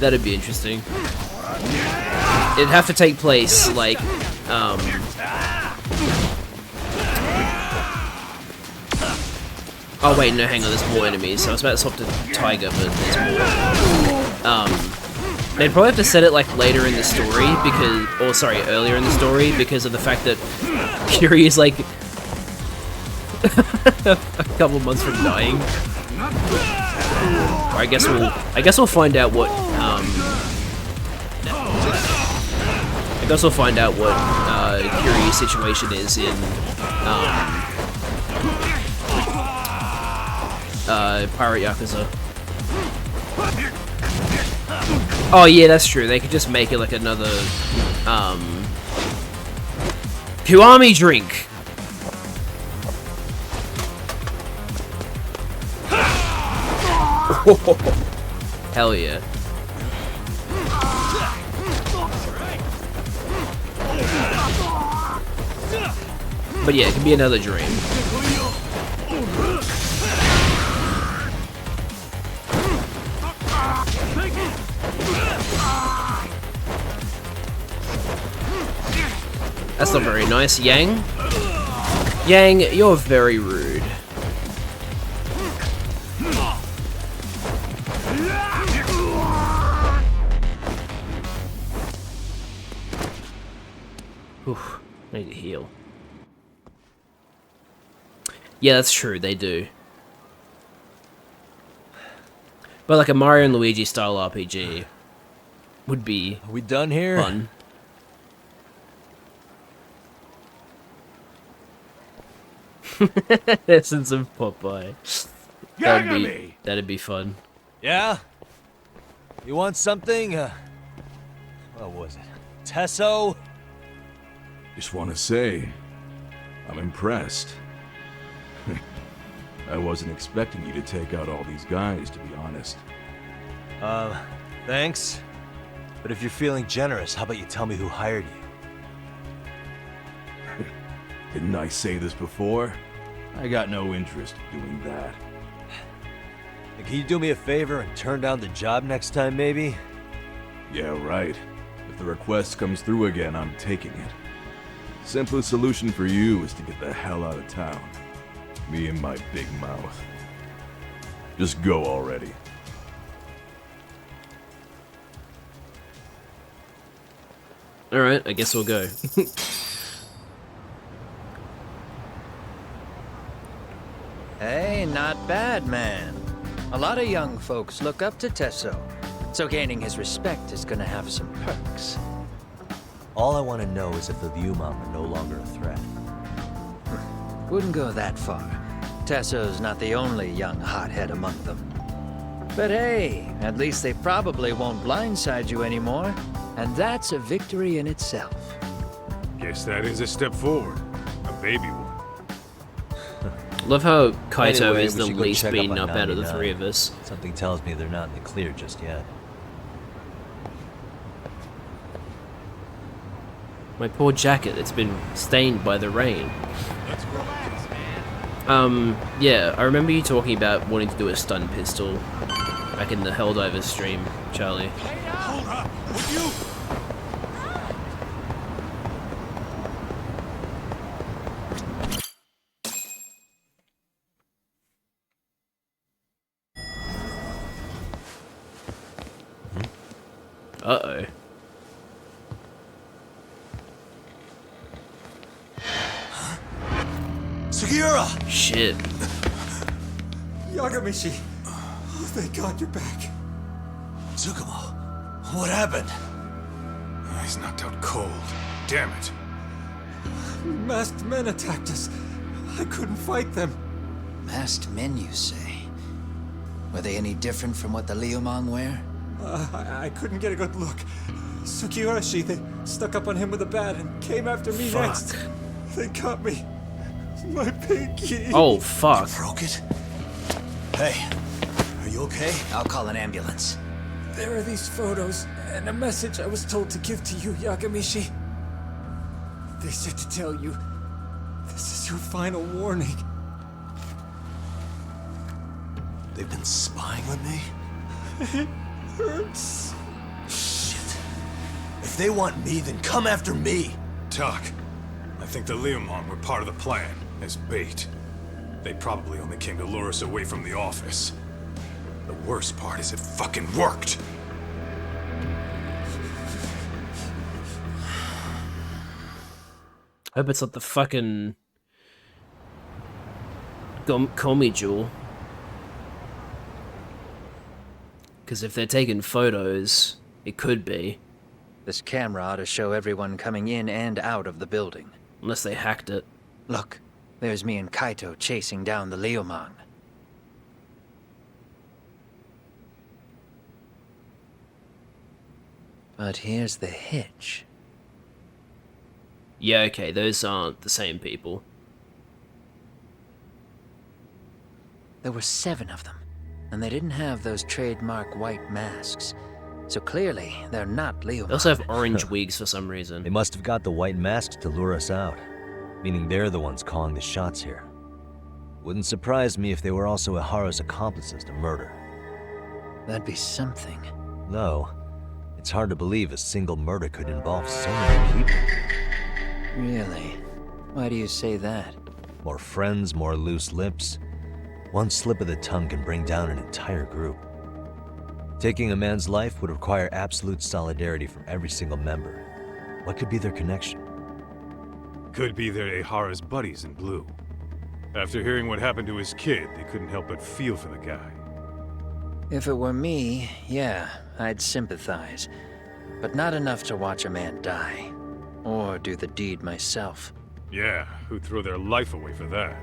That'd be interesting. It'd have to take place, like, Oh wait, no, hang on, there's more enemies. So I was about to swap to Tiger, but there's more. They'd probably have to set it, like, later in the story, because... Or, sorry, earlier in the story, because of the fact that Curie is, like... a couple months from dying. Or I guess we'll find out what, I guess we'll find out what, Curie's situation is in, Pirate Yakuza. Oh yeah, that's true. They could just make it like another, Kiwami drink! Hell yeah. But yeah, it can be another dream. That's not very nice, Yang. Yang, you're very rude. Oof, I need to heal. Yeah, that's true, they do. But like a Mario and Luigi style RPG would be Are we done here? Fun. Essence of Popeye. That'd be fun. Yeah? You want something? What was it? Tesso? Just want to say, I'm impressed. I wasn't expecting you to take out all these guys, to be honest. Thanks. But if you're feeling generous, how about you tell me who hired you? Didn't I say this before? I got no interest in doing that. And can you do me a favor and turn down the job next time, maybe? Yeah, right. If the request comes through again, I'm taking it. Simplest solution for you is to get the hell out of town. Me and my big mouth. Just go already. Alright, I guess we'll go. Hey, not bad, man. A lot of young folks look up to Tesso, so gaining his respect is gonna have some perks. All I want to know is if the Liumang are no longer a threat. Wouldn't go that far. Tesso's not the only young hothead among them. But hey, at least they probably won't blindside you anymore, and that's a victory in itself. Guess that is a step forward. A baby one. Love how Kaito Anyway, is we the should go least check up beaten on up out of the 99. three of us. Something tells me they're not in the clear just yet. My poor jacket, it's been stained by the rain. Let's relax, man. Yeah, I remember you talking about wanting to do a stun pistol back in the Helldiver stream, Charlie. Hold up. Would you? Uh-oh. Sugiura! Shit. Yagamishi! Oh, thank God you're back. Tsukumo, what happened? He's knocked out cold. Damn it. Masked men attacked us. I couldn't fight them. Masked men, you say? Were they any different from what the Liumang wear? I couldn't get a good look. Sugiurashi, they stuck up on him with a bat and came after me next. They cut me. My pinky. Oh, fuck. You broke it? Hey, are you okay? I'll call an ambulance. There are these photos and a message I was told to give to you, Yagamishi. They said to tell you, this is your final warning. They've been spying on me? It hurts. Shit. If they want me, then come after me. Talk. I think the Liumang were part of the plan, as bait. They probably only came to lure us away from the office. The worst part is it fucking worked! I hope it's not the fucking Komi jewel. Because if they're taking photos, it could be. This camera ought to show everyone coming in and out of the building. Unless they hacked it. Look, there's me and Kaito chasing down the Liumang. But here's the hitch. Yeah, okay, those aren't the same people. There were 7 of them, and they didn't have those trademark white masks. So clearly, they're not Liumang. They also have orange wigs for some reason. They must have got the white masks to lure us out, meaning they're the ones calling the shots here. Wouldn't surprise me if they were also Ihara's accomplices to murder. That'd be something. Though, it's hard to believe a single murder could involve so many people. Really? Why do you say that? More friends, more loose lips. One slip of the tongue can bring down an entire group. Taking a man's life would require absolute solidarity from every single member. What could be their connection? Could be they're Ihara's buddies in blue. After hearing what happened to his kid, they couldn't help but feel for the guy. If it were me, yeah, I'd sympathize. But not enough to watch a man die. Or do the deed myself. Yeah, who'd throw their life away for that?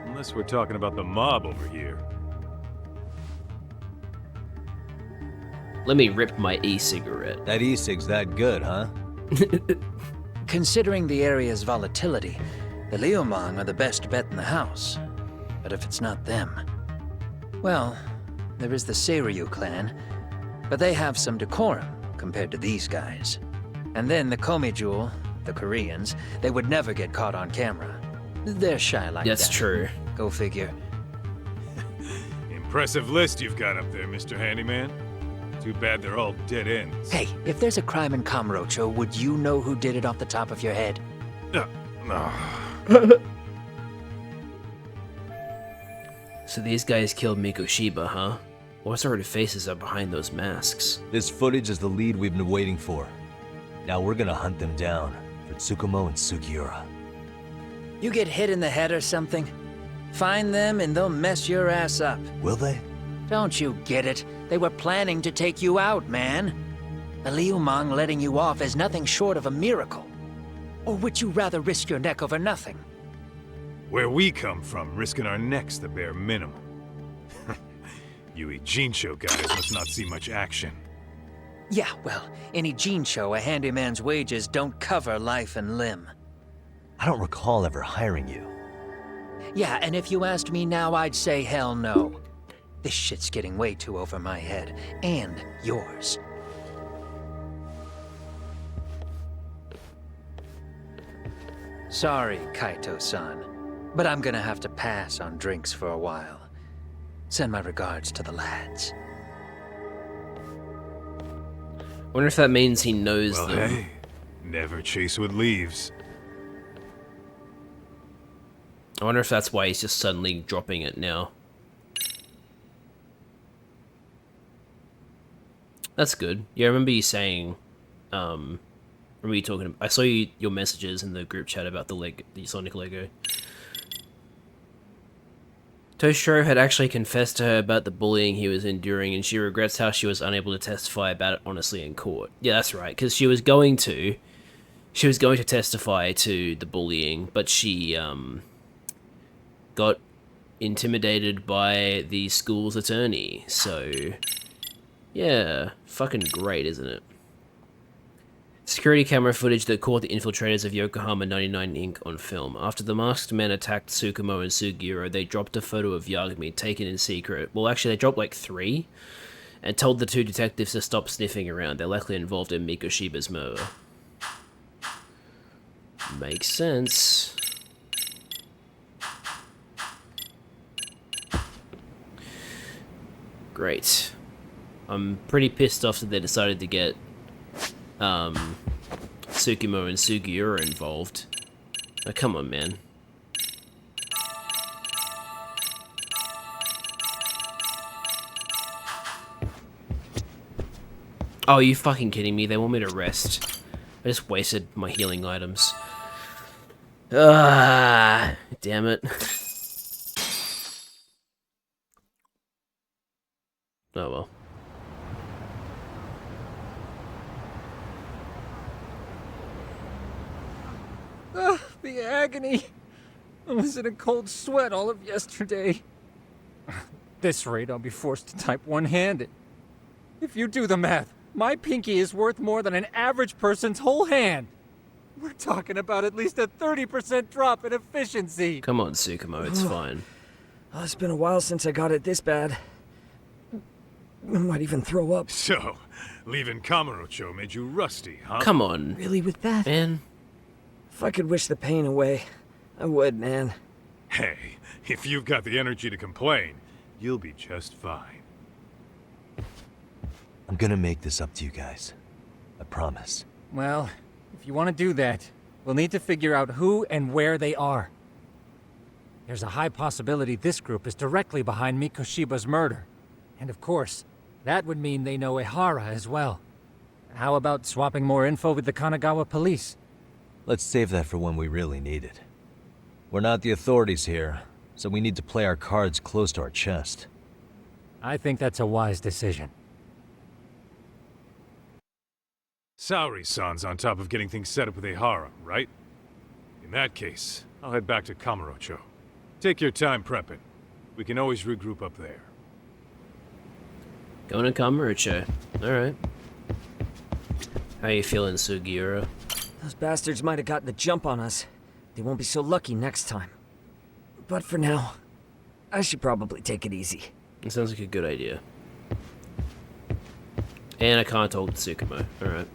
Unless we're talking about the mob over here. Let me rip my e-cigarette. That e-cig's that good, huh? Considering the area's volatility, the Liumang are the best bet in the house. But if it's not them... Well, there is the Seiryu clan, but they have some decorum compared to these guys. And then the Komi jewel, the Koreans, they would never get caught on camera. They're shy like that. That's true. Go figure. Impressive list you've got up there, Mr. Handyman. Too bad they're all dead ends. Hey, if there's a crime in Kamurocho, would you know who did it off the top of your head? No. So these guys killed Mikoshiba, huh? What sort of faces are behind those masks? This footage is the lead we've been waiting for. Now we're gonna hunt them down for Tsukumo and Sugiura. You get hit in the head or something? Find them and they'll mess your ass up. Will they? Don't you get it? They were planning to take you out, man. The Liumang letting you off is nothing short of a miracle. Or would you rather risk your neck over nothing? Where we come from, risking our necks the bare minimum. You Ijincho guys must not see much action. Yeah, well, in Ijincho, a handyman's wages don't cover life and limb. I don't recall ever hiring you. Yeah, and if you asked me now, I'd say hell no. This shit's getting way too over my head. And yours. Sorry, Kaito-san, but I'm gonna have to pass on drinks for a while. Send my regards to the lads. I wonder if that means he knows Well, them. hey, never chase what leaves. I wonder if that's why he's just suddenly dropping it now. That's good. Yeah, I remember you saying, remember you talking, I saw your messages in the group chat about the Sonic Lego. Toshiro had actually confessed to her about the bullying he was enduring, and she regrets how she was unable to testify about it honestly in court. Yeah, that's right, because she was going to testify to the bullying, but she, got intimidated by the school's attorney, so... yeah, fucking great, isn't it? Security camera footage that caught the infiltrators of Yokohama 99 Inc. on film. After the masked men attacked Tsukumo and Sugiura, they dropped a photo of Yagami, taken in secret. Well, actually, they dropped like 3, and told the 2 detectives to stop sniffing around. They're likely involved in Mikoshiba's murder. Makes sense. Great. I'm pretty pissed off that they decided to get Tsukumo and Sugiura involved. Oh, come on, man. Oh, are you fucking kidding me? They want me to rest. I just wasted my healing items. Ah, damn it. Oh well. The agony! I was in a cold sweat all of yesterday. At this rate, I'll be forced to type one-handed. If you do the math, my pinky is worth more than an average person's whole hand. We're talking about at least a 30% drop in efficiency. Come on, Tsukumo, it's fine. Oh, it's been a while since I got it this bad. I might even throw up. So, leaving Kamurocho made you rusty, huh? Come on. Really with that? Man. If I could wish the pain away, I would, man. Hey, if you've got the energy to complain, you'll be just fine. I'm gonna make this up to you guys. I promise. Well, if you want to do that, we'll need to figure out who and where they are. There's a high possibility this group is directly behind Mikoshiba's murder. And of course, that would mean they know Ehara as well. How about swapping more info with the Kanagawa police? Let's save that for when we really need it. We're not the authorities here, so we need to play our cards close to our chest. I think that's a wise decision. Saori-san's on top of getting things set up with Ehara, right? In that case, I'll head back to Kamurocho. Take your time prepping. We can always regroup up there. Going to Kamurocho. Alright. How you feeling, Sugiura? Those bastards might have gotten the jump on us. They won't be so lucky next time. But for now, I should probably take it easy. It sounds like a good idea. And I can't talk to Tsukumo. Alright.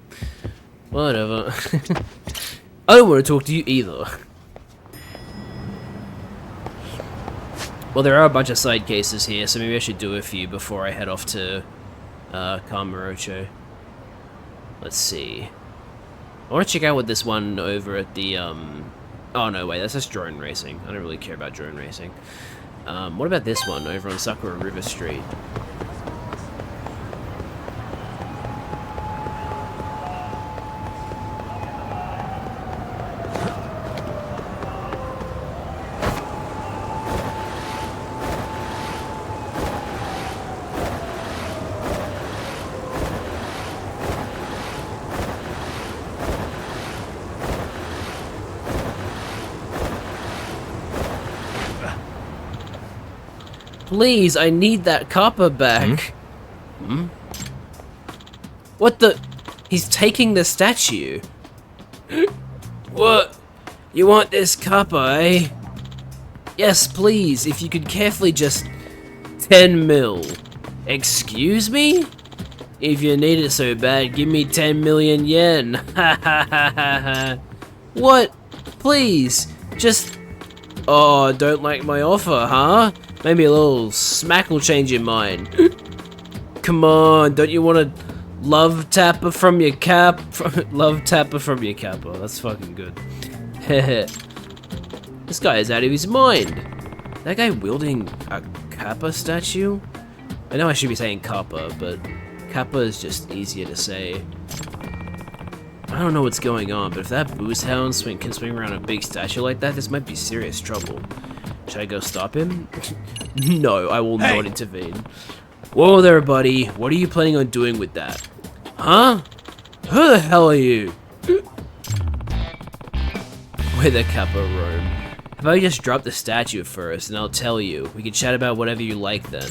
Whatever. I don't want to talk to you either. Well, there are a bunch of side cases here, so maybe I should do a few before I head off to Kamurocho. Let's see. I want to check out what this one over at the, oh no, wait, that's just drone racing. I don't really care about drone racing. What about this one over on Sakura River Street? Please, I need that copper back. Hmm? What the? He's taking the statue. What? You want this copper, eh? Yes, please, if you could carefully just... 10 mil. Excuse me? If you need it so bad, give me 10 million yen. Ha ha ha ha ha. What? Please, just... Oh, don't like my offer, huh? Maybe a little smack will change your mind. Come on, don't you want to love tapper from your cap? Love tapper from your kappa. That's fucking good. This guy is out of his mind. That guy wielding a kappa statue? I know I should be saying kappa, but kappa is just easier to say. I don't know what's going on, but if that booze hound can swing around a big statue like that, this might be serious trouble. Should I go stop him? No, I will not intervene. Whoa there, buddy. What are you planning on doing with that? Huh? Who the hell are you? Where the kappa roam. How about you just drop the statue first, and I'll tell you. We can chat about whatever you like then.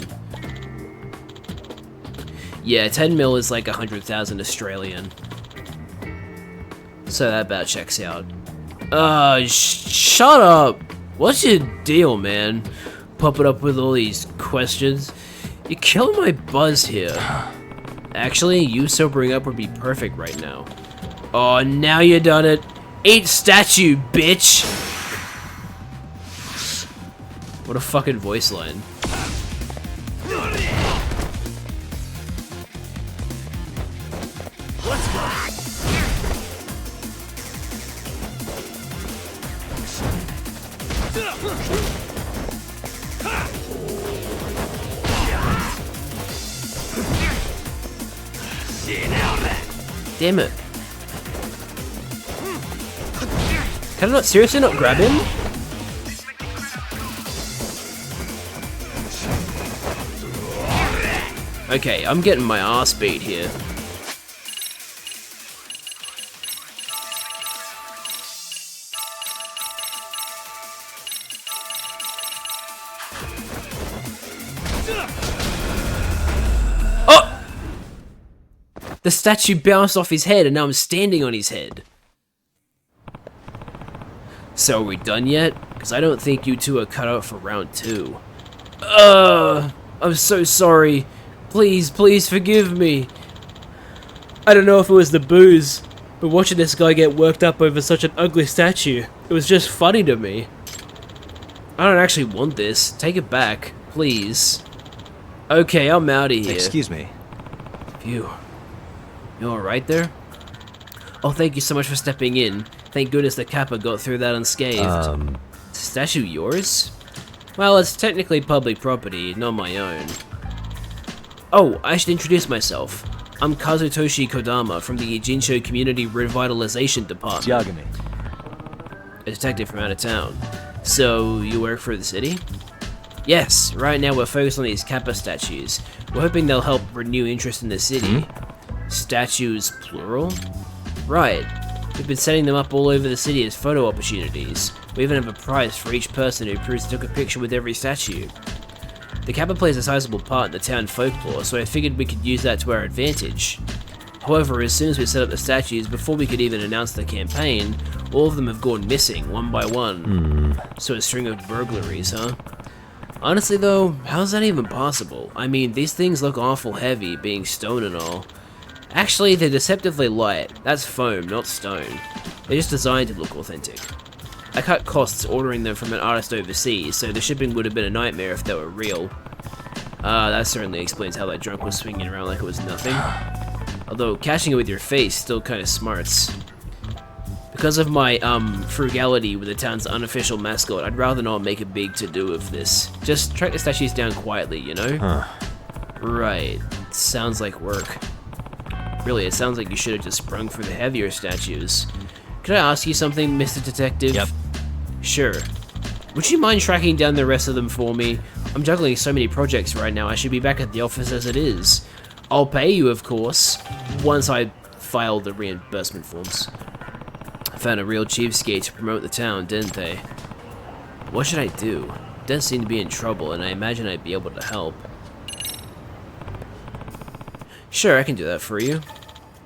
Yeah, 10 mil is like 100,000 Australian. So that about checks out. Shut up! What's your deal, man? Popping up with all these questions. You're killing my buzz here. Actually, you sobering up would be perfect right now. Oh, now you done it. Eat statue, bitch! What a fucking voice line. Let's go. Damn it. Can I not seriously not grab him? Okay, I'm getting my ass beat here. Oh! The statue bounced off his head and now I'm standing on his head. So are we done yet? Because I don't think you two are cut out for round 2. I'm so sorry. Please, please forgive me. I don't know if it was the booze, but watching this guy get worked up over such an ugly statue, it was just funny to me. I don't actually want this. Take it back, please. Okay, I'm out of here. Excuse me. Phew. You alright there? Oh, thank you so much for stepping in. Thank goodness the kappa got through that unscathed. Statue yours? Well, it's technically public property, not my own. Oh, I should introduce myself. I'm Kazutoshi Kodama from the Jinsho Community Revitalization Department. Yagami. A detective from out of town. So, you work for the city? Yes, right now we're focused on these kappa statues. We're hoping they'll help renew interest in the city. Statues, plural? Right. We've been setting them up all over the city as photo opportunities. We even have a prize for each person who proves they took a picture with every statue. The kappa plays a sizable part in the town folklore, so I figured we could use that to our advantage. However, as soon as we set up the statues, before we could even announce the campaign, all of them have gone missing, one by one. So a string of burglaries, huh? Honestly though, how's that even possible? I mean, these things look awful heavy, being stone and all. Actually, they're deceptively light. That's foam, not stone. They're just designed to look authentic. I cut costs ordering them from an artist overseas, so the shipping would have been a nightmare if they were real. That certainly explains how that drunk was swinging around like it was nothing. Although, catching it with your face still kinda smarts. Because of my, frugality with the town's unofficial mascot, I'd rather not make a big to-do of this. Just track the statues down quietly, you know? Right. Sounds like work. Really, it sounds like you should have just sprung for the heavier statues. Could I ask you something, Mr. Detective? Yep. Sure. Would you mind tracking down the rest of them for me? I'm juggling so many projects right now, I should be back at the office as it is. I'll pay you, of course, once I file the reimbursement forms. I found a real cheapskate to promote the town, didn't they? What should I do? does seem to be in trouble, and I imagine I'd be able to help. Sure, I can do that for you.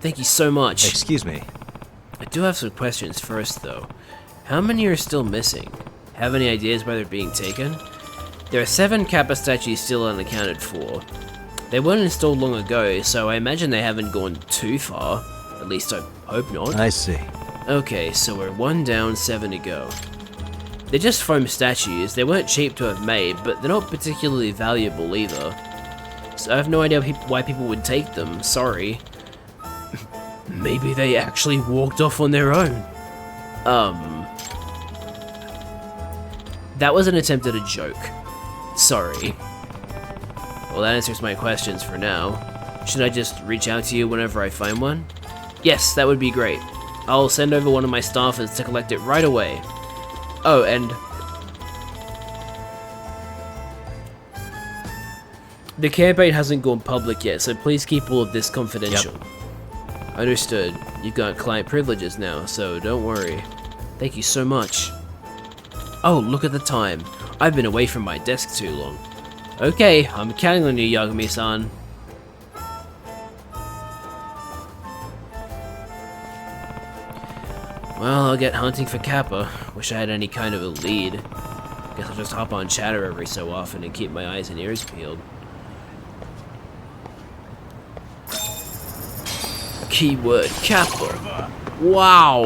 Thank you so much. Excuse me. I do have some questions first, though. How many are still missing? Have any ideas why they're being taken? There are 7 Kappa statues still unaccounted for. They weren't installed long ago, so I imagine they haven't gone too far. At least I hope not. I see. Okay, so we're 1 down, 7 to go. They're just foam statues. They weren't cheap to have made, but they're not particularly valuable either. So I have no idea why people would take them. Sorry. Maybe they actually walked off on their own. That was an attempt at a joke. Sorry. Well, that answers my questions for now. Should I just reach out to you whenever I find one? Yes, that would be great. I'll send over one of my staffers to collect it right away. Oh, and the campaign hasn't gone public yet, so please keep all of this confidential. Yep. Understood. You've got client privileges now, so don't worry. Thank you so much. Oh, look at the time. I've been away from my desk too long. Okay, I'm counting on you, Yagami-san. Well, I'll get hunting for Kappa. Wish I had any kind of a lead. Guess I'll just hop on chatter every so often and keep my eyes and ears peeled. Keyword Kappa. Wow.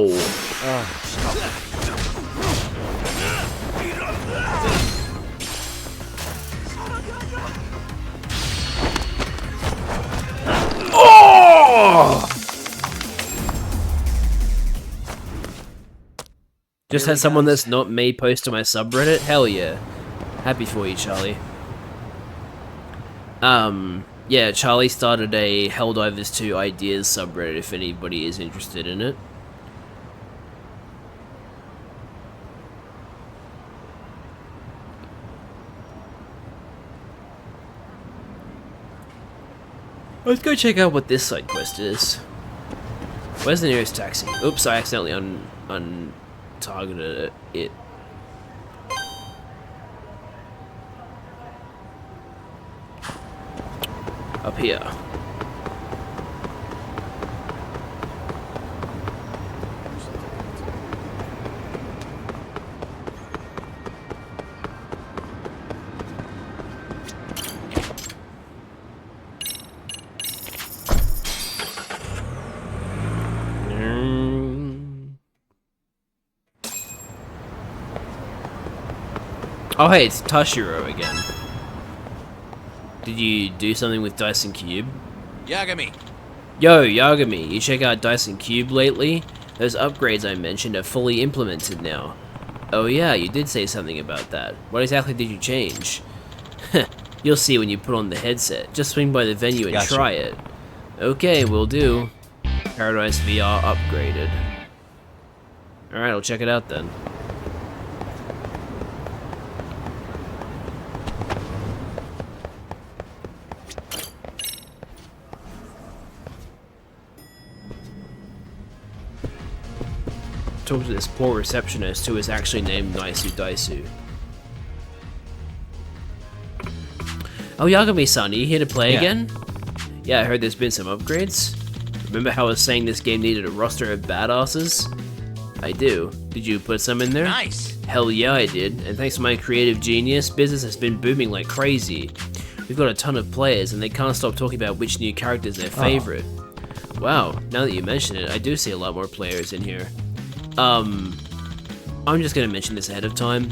Oh! Just had someone that's not me post to my subreddit? Hell yeah. Happy for you, Charlie. Yeah, Charlie started a Helldivers 2 Ideas subreddit if anybody is interested in it. Let's go check out what this side quest is. Where's the nearest taxi? Oops, I accidentally targeted it. Up here. Oh hey, it's Toshiro again. Did you do something with Dyson Cube? Yagami! Yo, Yagami, you check out Dyson Cube lately? Those upgrades I mentioned are fully implemented now. Oh yeah, you did say something about that. What exactly did you change? You'll see when you put on the headset. Just swing by the venue and try it. Okay, will do. Paradise VR upgraded. Alright, I'll check it out then. Talk to this poor receptionist who is actually named Naisu Daisu. Oh, Yagami-san, are you here to play again? Yeah, I heard there's been some upgrades. Remember how I was saying this game needed a roster of badasses? I do. Did you put some in there? Nice! Hell yeah, I did. And thanks to my creative genius, business has been booming like crazy. We've got a ton of players, and they can't stop talking about which new character's their favorite. Wow, now that you mention it, I do see a lot more players in here. I'm just gonna mention this ahead of time.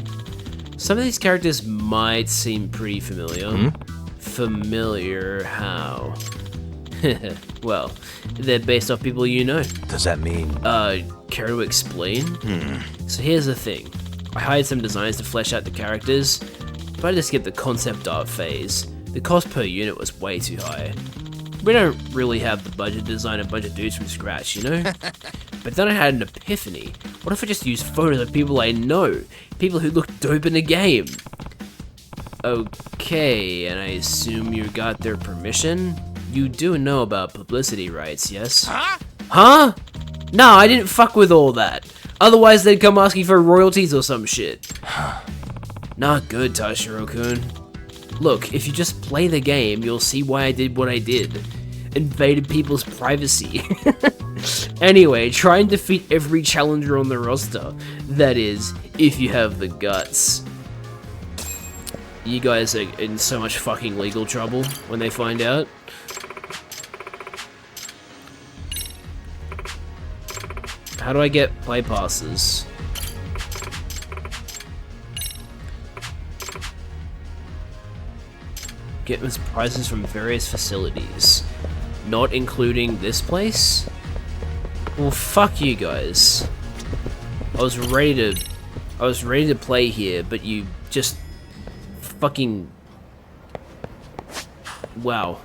Some of these characters might seem pretty familiar. Familiar how? Well, they're based off people you know. Does that mean? Care to explain? So here's the thing. I hired some designers to flesh out the characters, but I just skipped the concept art phase. The cost per unit was way too high. We don't really have the budget to design a bunch of dudes from scratch, you know? But then I had an epiphany. What if I just used photos of people I know? People who look dope in the game? Okay, and I assume you got their permission? You do know about publicity rights, yes? Huh? Huh? No, I didn't fuck with all that. Otherwise they'd come asking for royalties or some shit. Not good, Tashiro-kun. Look, if you just play the game, you'll see why I did what I did. Invaded people's privacy. Anyway, try and defeat every challenger on the roster. That is, if you have the guts. You guys are in so much fucking legal trouble when they find out. How do I get play passes? Get prizes from various facilities. Not including this place? Well, fuck you guys. I was ready to play here, but you just fucking... Wow.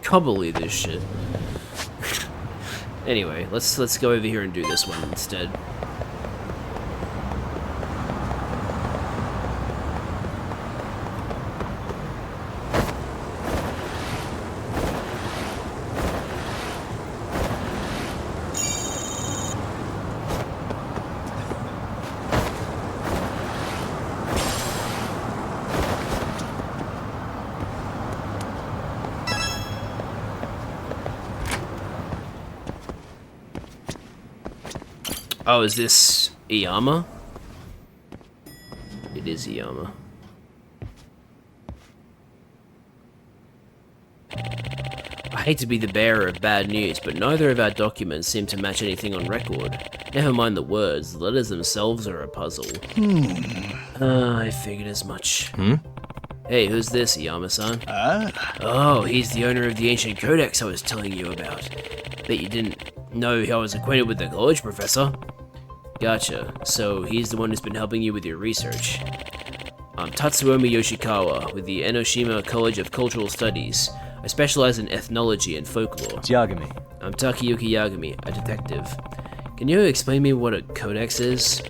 Can't believe this shit. Anyway, let's go over here and do this one instead. Oh, is this Iyama? It is Iyama. I hate to be the bearer of bad news, but neither of our documents seem to match anything on record. Never mind the words, the letters themselves are a puzzle. I figured as much. Hey, who's this, Iyama-san? Oh, he's the owner of the ancient codex I was telling you about. Bet you didn't know I was acquainted with the college professor. Gotcha. So he's the one who's been helping you with your research. I'm Tatsuomi Yoshikawa with the Enoshima College of Cultural Studies. I specialize in ethnology and folklore. Yagami. I'm Takayuki Yagami, a detective. Can you explain me what a codex is?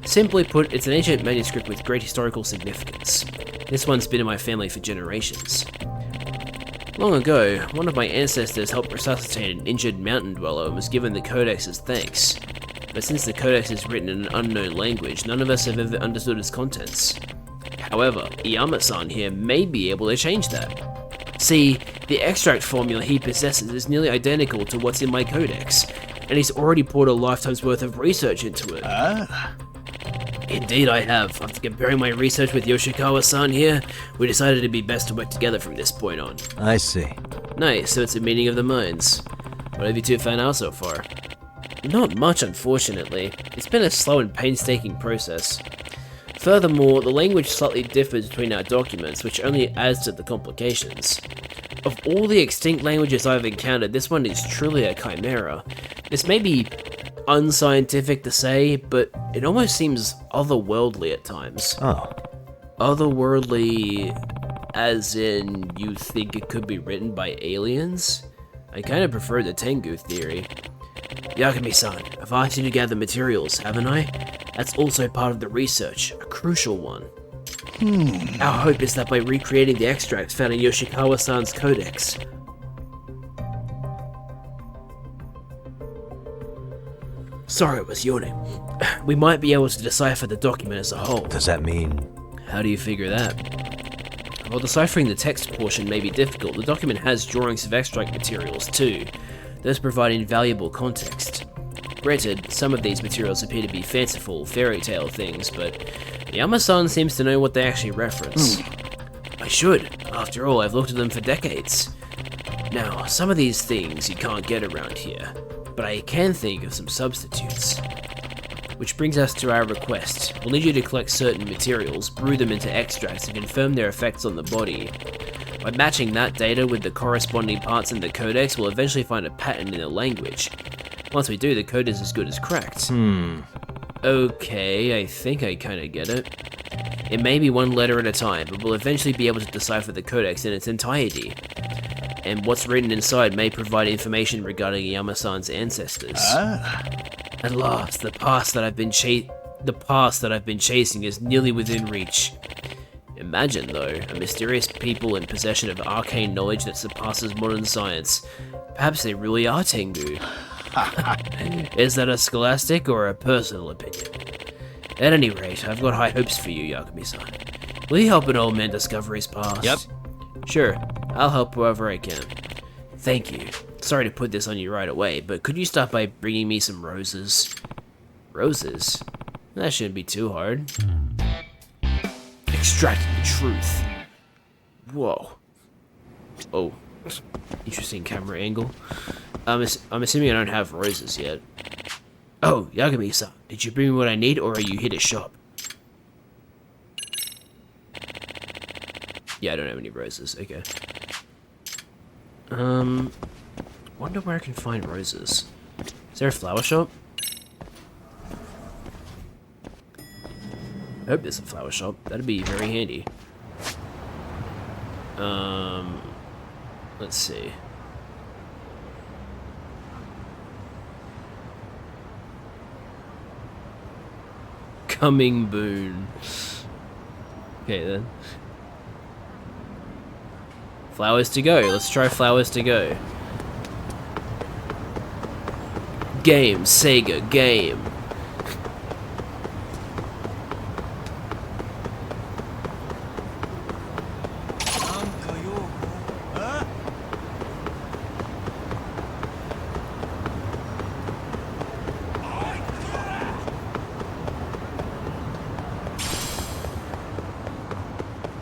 Simply put, it's an ancient manuscript with great historical significance. This one's been in my family for generations. Long ago, one of my ancestors helped resuscitate an injured mountain dweller and was given the codex as thanks. But since the codex is written in an unknown language, none of us have ever understood its contents. However, Iyama-san here may be able to change that. See, the extract formula he possesses is nearly identical to what's in my codex, and he's already poured a lifetime's worth of research into it. Indeed I have. After comparing my research with Yoshikawa-san here, we decided it'd be best to work together from this point on. I see. Nice, so it's a meeting of the minds. What have you two found out so far? Not much, unfortunately. It's been a slow and painstaking process. Furthermore, the language slightly differs between our documents, which only adds to the complications. Of all the extinct languages I've encountered, this one is truly a chimera. This may be unscientific to say, but it almost seems otherworldly at times. Oh. Otherworldly as in you think it could be written by aliens? I kinda prefer the Tengu theory. Yagami-san, I've asked you to gather materials, haven't I? That's also part of the research, a crucial one. Our hope is that by recreating the extracts found in Yoshikawa-san's codex, sorry, it was yawning. We might be able to decipher the document as a whole. Does that mean... How do you figure that? While deciphering the text portion may be difficult, the document has drawings of extract materials too, thus providing valuable context. Granted, some of these materials appear to be fanciful, fairy tale things, but Yama-san seems to know what they actually reference. I should. After all, I've looked at them for decades. Now, some of these things you can't get around here, but I can think of some substitutes. Which brings us to our request. We'll need you to collect certain materials, brew them into extracts, and confirm their effects on the body. By matching that data with the corresponding parts in the codex, we'll eventually find a pattern in the language. Once we do, the code is as good as cracked. Okay, I think I kinda get it. It may be one letter at a time, but we'll eventually be able to decipher the codex in its entirety. And what's written inside may provide information regarding Yama-san's ancestors. At last, the past that I've been chasing is nearly within reach. Imagine, though, a mysterious people in possession of arcane knowledge that surpasses modern science. Perhaps they really are Tengu. Is that a scholastic or a personal opinion? At any rate, I've got high hopes for you, Yagami-san. Will you help an old man discover his past? Yep. Sure, I'll help whoever I can. Thank you. Sorry to put this on you right away, but could you start by bringing me some roses? Roses? That shouldn't be too hard. Extracting the truth. Whoa. Oh. Interesting camera angle. I'm assuming I don't have roses yet. Oh, Yagami-san, did you bring me what I need, or are you here to shop? Yeah, I don't have any roses. Okay. Wonder where I can find roses. Is there a flower shop? I hope there's a flower shop. That'd be very handy. Let's see. Coming boon. Okay then. Flowers to go. Let's try flowers to go. Game, Sega, game.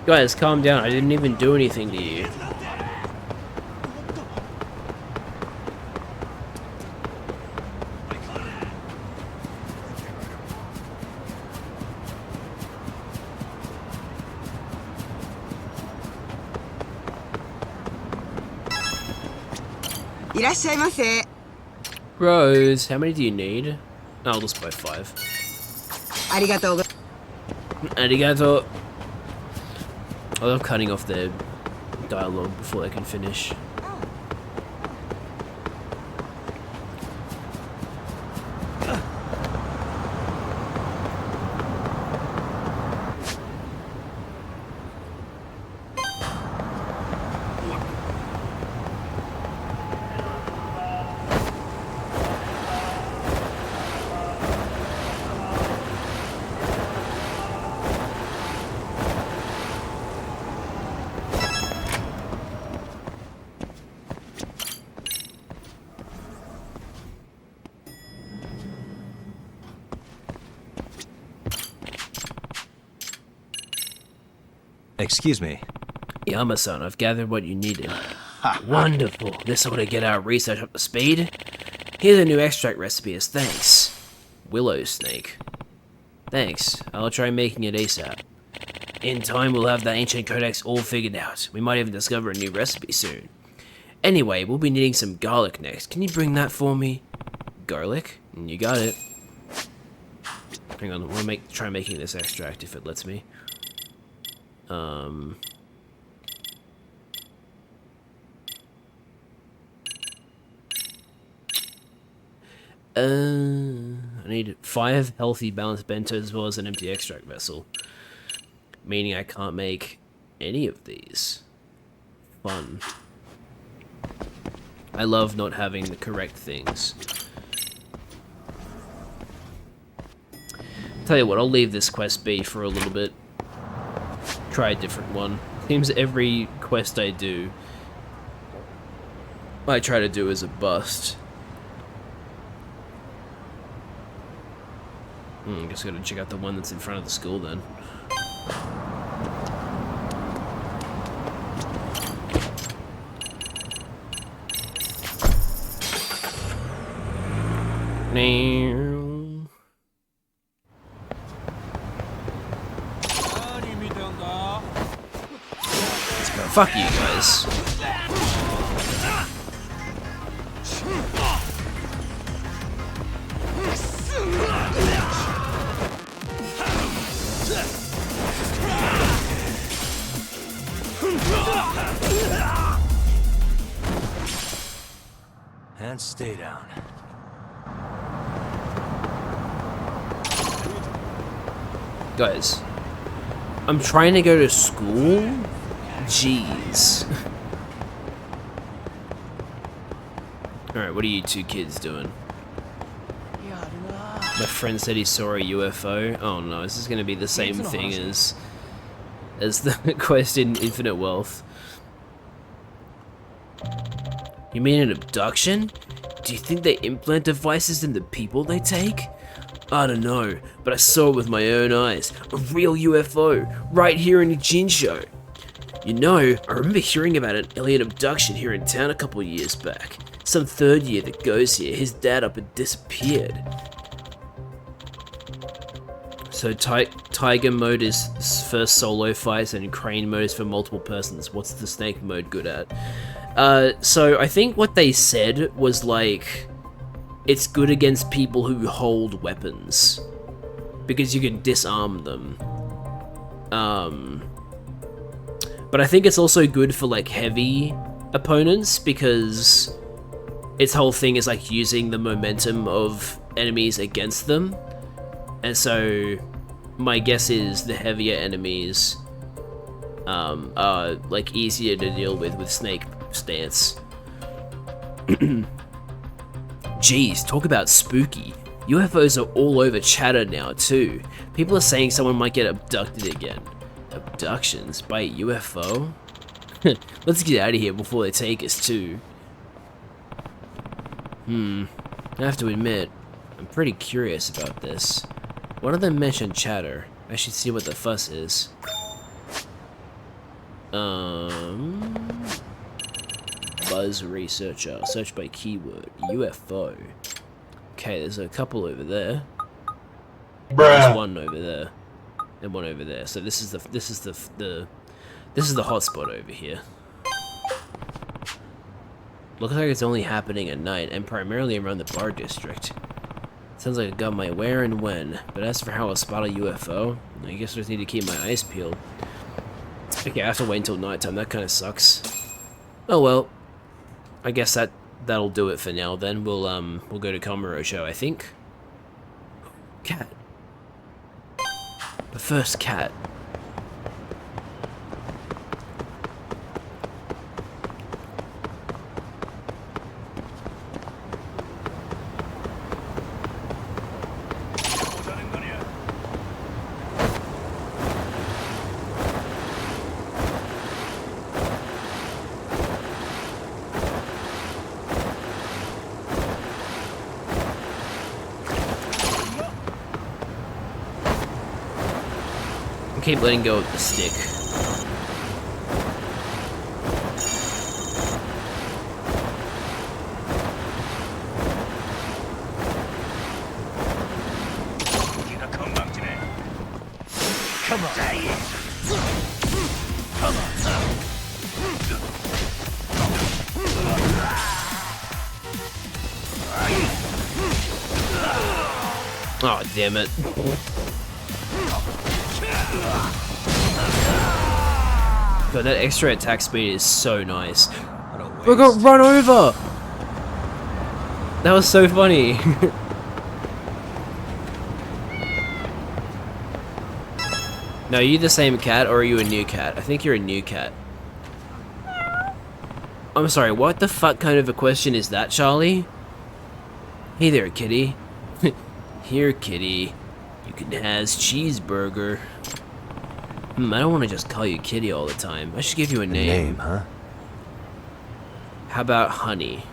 Guys, calm down. I didn't even do anything to you. Rose, how many do you need? I'll just buy 5. Arigato. Arigato. I love cutting off their dialogue before they can finish. Excuse me. Yama-san, I've gathered what you needed. Wonderful. This ought to get our research up to speed. Here's a new extract recipe as thanks. Willow snake. Thanks. I'll try making it ASAP. In time, we'll have that ancient codex all figured out. We might even discover a new recipe soon. Anyway, we'll be needing some garlic next. Can you bring that for me? Garlic? You got it. Hang on, I want to try making this extract if it lets me. I need 5 healthy balanced bentos as well as an empty extract vessel. Meaning I can't make any of these. Fun. I love not having the correct things. Tell you what, I'll leave this quest be for a little bit. Try a different one. Seems every quest I do, I try to do is a bust. Guess I gotta check out the one that's in front of the school then. Fuck you guys. And stay down. Guys, I'm trying to go to school? Jeez. Alright, what are you two kids doing? My friend said he saw a UFO. Oh no, this is gonna be the same thing as the quest in Infinite Wealth. You mean an abduction? Do you think they implant devices in the people they take? I don't know, but I saw it with my own eyes. A real UFO, right here in Jinsho. You know, I remember hearing about an alien abduction here in town a couple years back. Some third year that goes here, his dad up and disappeared. So Tiger mode is for solo fights and Crane mode is for multiple persons. What's the Snake mode good at? So I think what they said was like, it's good against people who hold weapons, because you can disarm them. But I think it's also good for like heavy opponents, because its whole thing is like using the momentum of enemies against them. And so my guess is the heavier enemies are like easier to deal with Snake stance. Jeez, talk about spooky. UFOs are all over chatter now too. People are saying someone might get abducted again. Abductions by a UFO? Let's get out of here before they take us too. I have to admit, I'm pretty curious about this. One of them mentioned chatter. I should see what the fuss is. Buzz researcher. Search by keyword. UFO. Okay, there's a couple over there. There's one over there. And one over there. So this is the hotspot over here. Looks like it's only happening at night and primarily around the bar district. Sounds like I got my where and when, but as for how I'll spot a UFO, I guess I just need to keep my eyes peeled. Okay, I have to wait until nighttime, that kinda sucks. Oh well. I guess that'll do it for now then. We'll go to Kamurocho, I think. Cat. The first cat. Keep letting go of the stick. Come on. Come on. Oh, damn it. God, that extra attack speed is so nice. We got run over! That was so funny. Now, are you the same cat or are you a new cat? I think you're a new cat. I'm sorry, what the fuck kind of a question is that, Charlie? Hey there, kitty. Here, kitty. You can has cheeseburger. I don't want to just call you Kitty all the time. I should give you a name. Name, huh? How about Honey?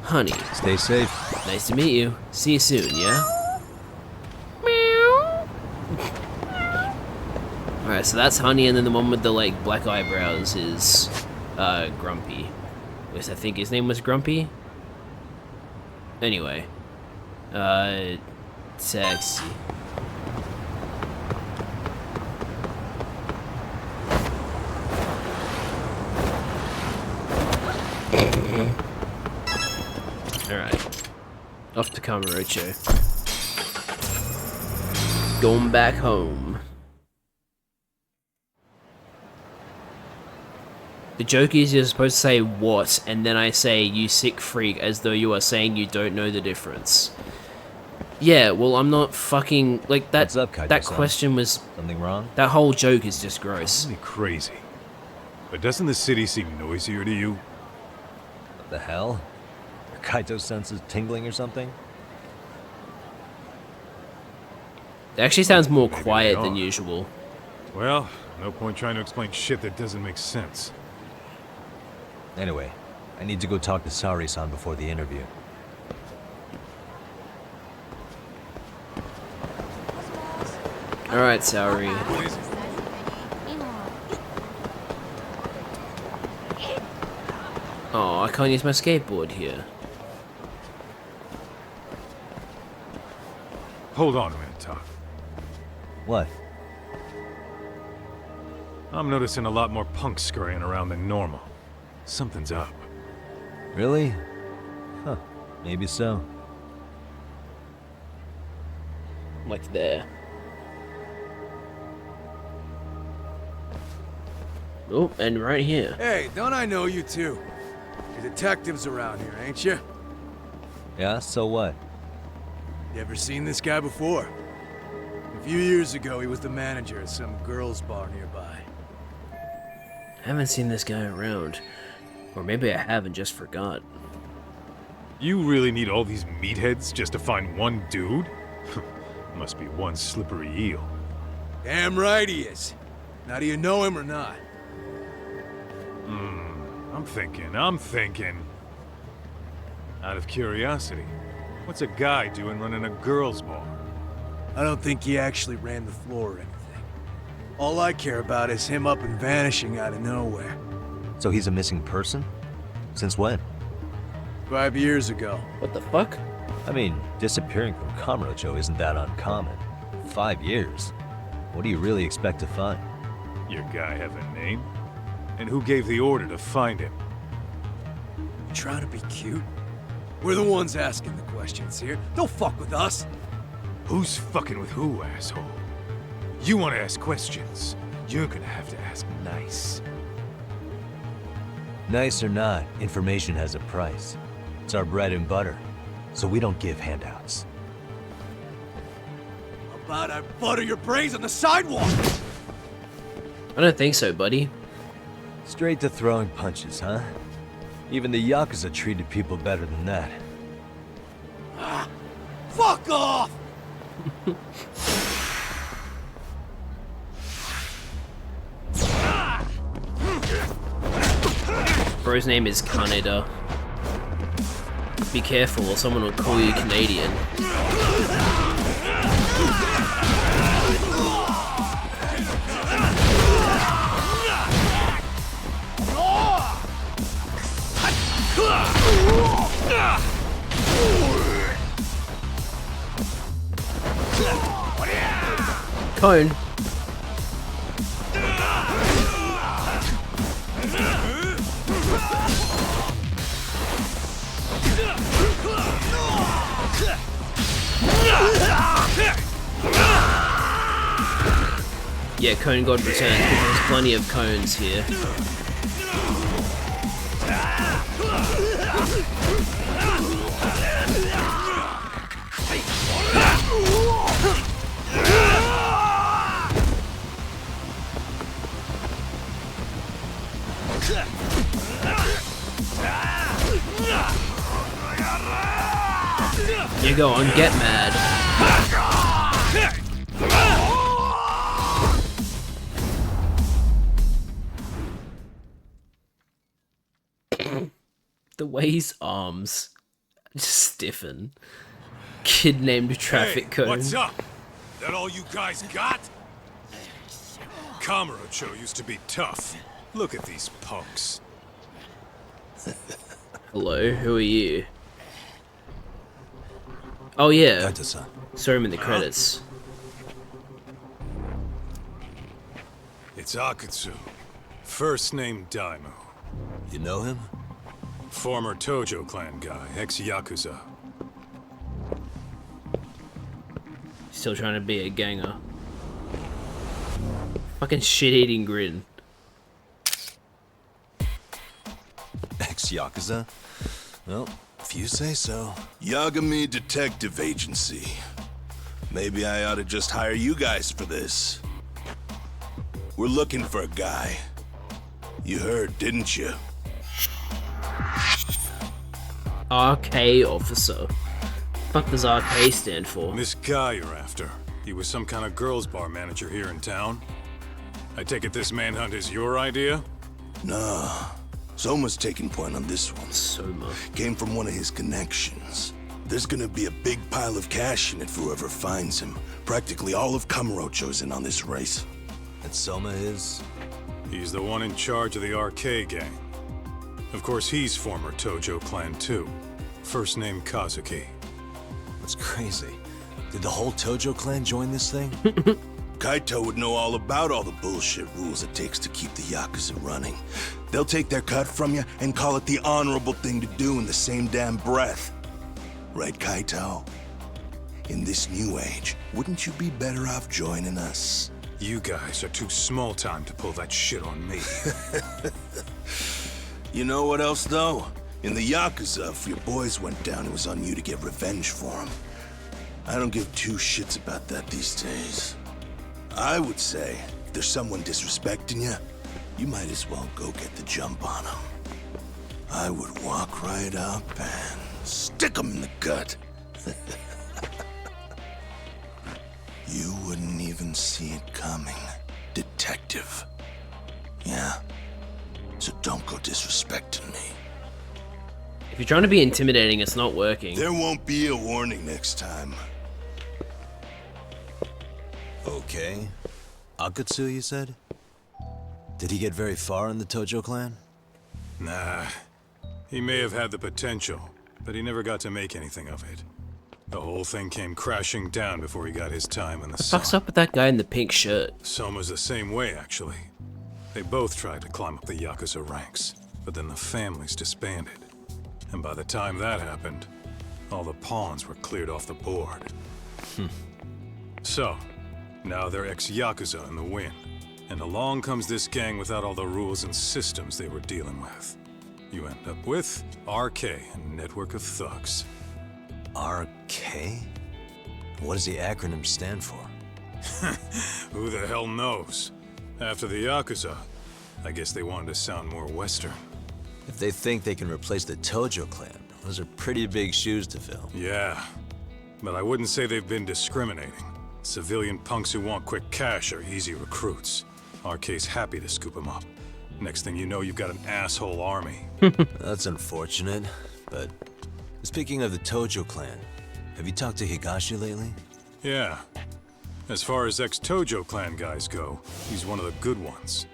Honey. Stay safe. Nice to meet you. See you soon, yeah? Alright, so that's Honey, and then the one with the, like, black eyebrows is, Grumpy. At least I think his name was Grumpy? Anyway. Taxi. Alright. Off to Kamurocho. Going back home. The joke is you're supposed to say what, and then I say you sick freak as though you are saying you don't know the difference. Yeah, well I'm not fucking like that. What's up, Kaito-san? That question was something wrong? That whole joke is just gross. Really crazy. But doesn't the city seem noisier to you? What the hell? Your Kaito senses tingling or something? It actually sounds more Maybe they quiet than are. usual. Well, no point trying to explain shit that doesn't make sense. Anyway, I need to go talk to Sari-san before the interview. Alright, Saori. Oh, I can't use my skateboard here. Hold on a minute, Todd. What? I'm noticing a lot more punks scurrying around than normal. Something's up. Really? Huh. Maybe so. Like there. Oh, and right here. Hey, don't I know you two? You're detectives around here, ain't you? Yeah, so what? You ever seen this guy before? A few years ago, he was the manager at some girls' bar nearby. I haven't seen this guy around. Or maybe I have and just forgot. You really need all these meatheads just to find one dude? Must be one slippery eel. Damn right he is. Now, do you know him or not? I'm thinking. Out of curiosity, what's a guy doing running a girls' bar? I don't think he actually ran the floor or anything. All I care about is him up and vanishing out of nowhere. So he's a missing person? Since when? 5 years ago. What the fuck? I mean, disappearing from Kamurocho isn't that uncommon. 5 years? What do you really expect to find? Your guy have a name? And who gave the order to find him? You trying to be cute? We're the ones asking the questions here. Don't fuck with us. Who's fucking with who, asshole? You want to ask questions? You're gonna have to ask nice. Nice or not, information has a price. It's our bread and butter, so we don't give handouts. How about I butter your brains on the sidewalk? I don't think so, buddy. Straight to throwing punches, huh? Even the Yakuza treated people better than that. Fuck off! Bro's name is Kaneda. Be careful or someone will call you Canadian. Cone. Yeah, Cone God returns, because there's plenty of cones here. You go on, get mad. The way his arms just stiffen. Kid named Traffic Cone. What's up? That all you guys got? Kamurocho used to be tough. Look at these punks. Hello, who are you? Oh yeah, Kaita-san. saw him in the credits. It's Akutsu. First name Daimyo. You know him? Former Tojo clan guy, ex-Yakuza. Still trying to be a ganger. Fucking shit-eating grin. Ex-Yakuza? Well, if you say so. Yagami Detective Agency. Maybe I ought to just hire you guys for this. We're looking for a guy. You heard, didn't you? RK officer. Fuck does RK stand for? This guy you're after. He was some kind of girls' bar manager here in town. I take it this manhunt is your idea? Nah. Soma's taking point on this one. Soma. Came from one of his connections. There's gonna be a big pile of cash in it for whoever finds him. Practically all of Kamurocho's in on this race. And Soma is? He's the one in charge of the RK gang. Of course, he's former Tojo clan too. First name Kazuki. That's crazy. Did the whole Tojo clan join this thing? Kaito would know all about all the bullshit rules it takes to keep the Yakuza running. They'll take their cut from you and call it the honorable thing to do in the same damn breath. Right, Kaito? In this new age, wouldn't you be better off joining us? You guys are too small time to pull that shit on me. You know what else, though? In the Yakuza, if your boys went down, it was on you to get revenge for them. I don't give two shits about that these days. I would say, if there's someone disrespecting you, you might as well go get the jump on them. I would walk right up and stick them in the gut. You wouldn't even see it coming, detective. Yeah? So don't go disrespecting me. If you're trying to be intimidating, it's not working. There won't be a warning next time. Okay. Akatsu, you said? Did he get very far in the Tojo clan? Nah. He may have had the potential, but he never got to make anything of it. The whole thing came crashing down before he got his time in the sun. What's up with that guy in the pink shirt? Soma's the same way, actually. They both tried to climb up the Yakuza ranks, but then the families disbanded. And by the time that happened, all the pawns were cleared off the board. So, now they're ex-Yakuza in the wind. And along comes this gang without all the rules and systems they were dealing with. You end up with RK, a network of thugs. RK? What does the acronym stand for? Who the hell knows? After the Yakuza, I guess they wanted to sound more Western. If they think they can replace the Tojo clan, those are pretty big shoes to fill. Yeah, but I wouldn't say they've been discriminating. Civilian punks who want quick cash are easy recruits. RK's happy to scoop them up. Next thing you know, you've got an asshole army. That's unfortunate, but speaking of the Tojo clan, have you talked to Higashi lately? Yeah. As far as ex-Tojo clan guys go, he's one of the good ones.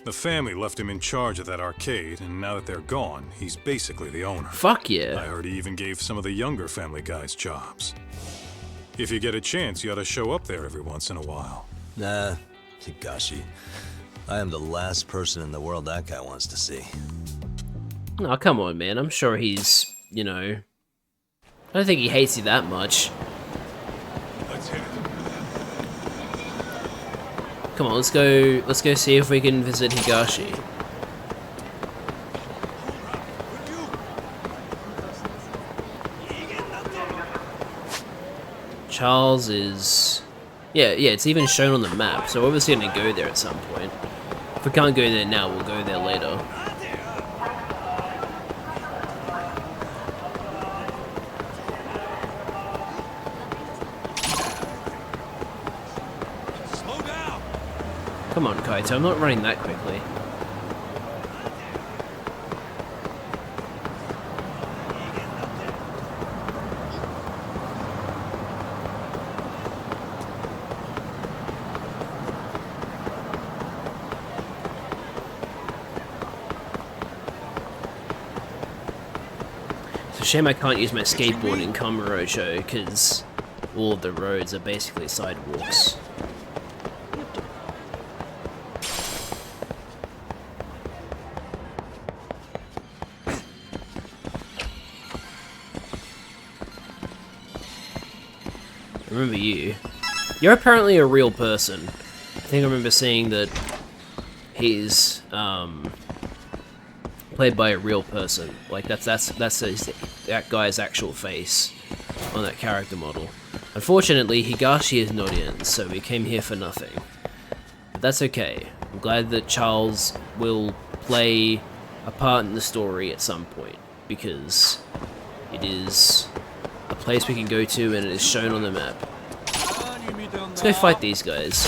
The family left him in charge of that arcade, and now that they're gone, he's basically the owner. Fuck yeah. I heard he even gave some of the younger family guys jobs. If you get a chance, you ought to show up there every once in a while. Nah, Higashi. I am the last person in the world that guy wants to see. Oh, come on, man. I'm sure he's, you know... I don't think he hates you that much. Let's hit it. Come on, let's go see if we can visit Higashi. Charles is... Yeah, it's even shown on the map, so we're obviously gonna go there at some point. If we can't go there now, we'll go there later. Come on, Kaito, I'm not running that quickly. It's a shame I can't use my skateboard in Kamurocho, because all of the roads are basically sidewalks. Remember you. You're apparently a real person. I think I remember seeing that he's played by a real person. Like that guy's actual face on that character model. Unfortunately, Higashi is not in, so we came here for nothing. But that's okay. I'm glad that Charles will play a part in the story at some point, because it is a place we can go to and it is shown on the map. Let's go fight these guys.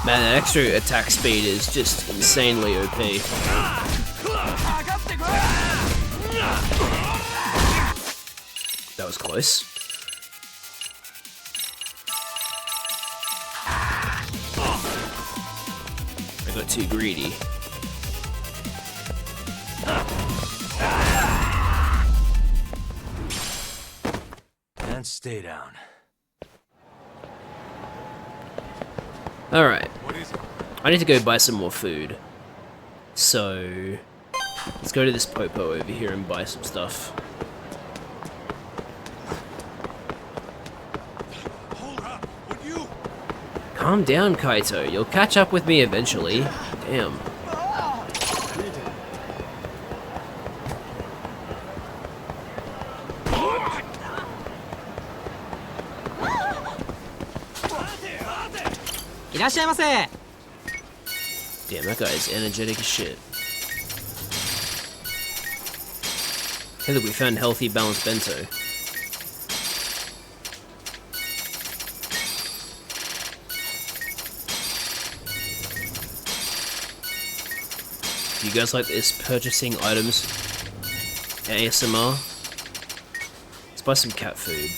Man, that extra attack speed is just insanely OP. That was close. I got too greedy. And stay down. Alright. I need to go buy some more food. So let's go to this Popo over here and buy some stuff. Calm down, Kaito. You'll catch up with me eventually. Damn. Damn, that guy is energetic as shit. Hey look, we found healthy, balanced bento. Do you guys like this purchasing items ASMR? Let's buy some cat food.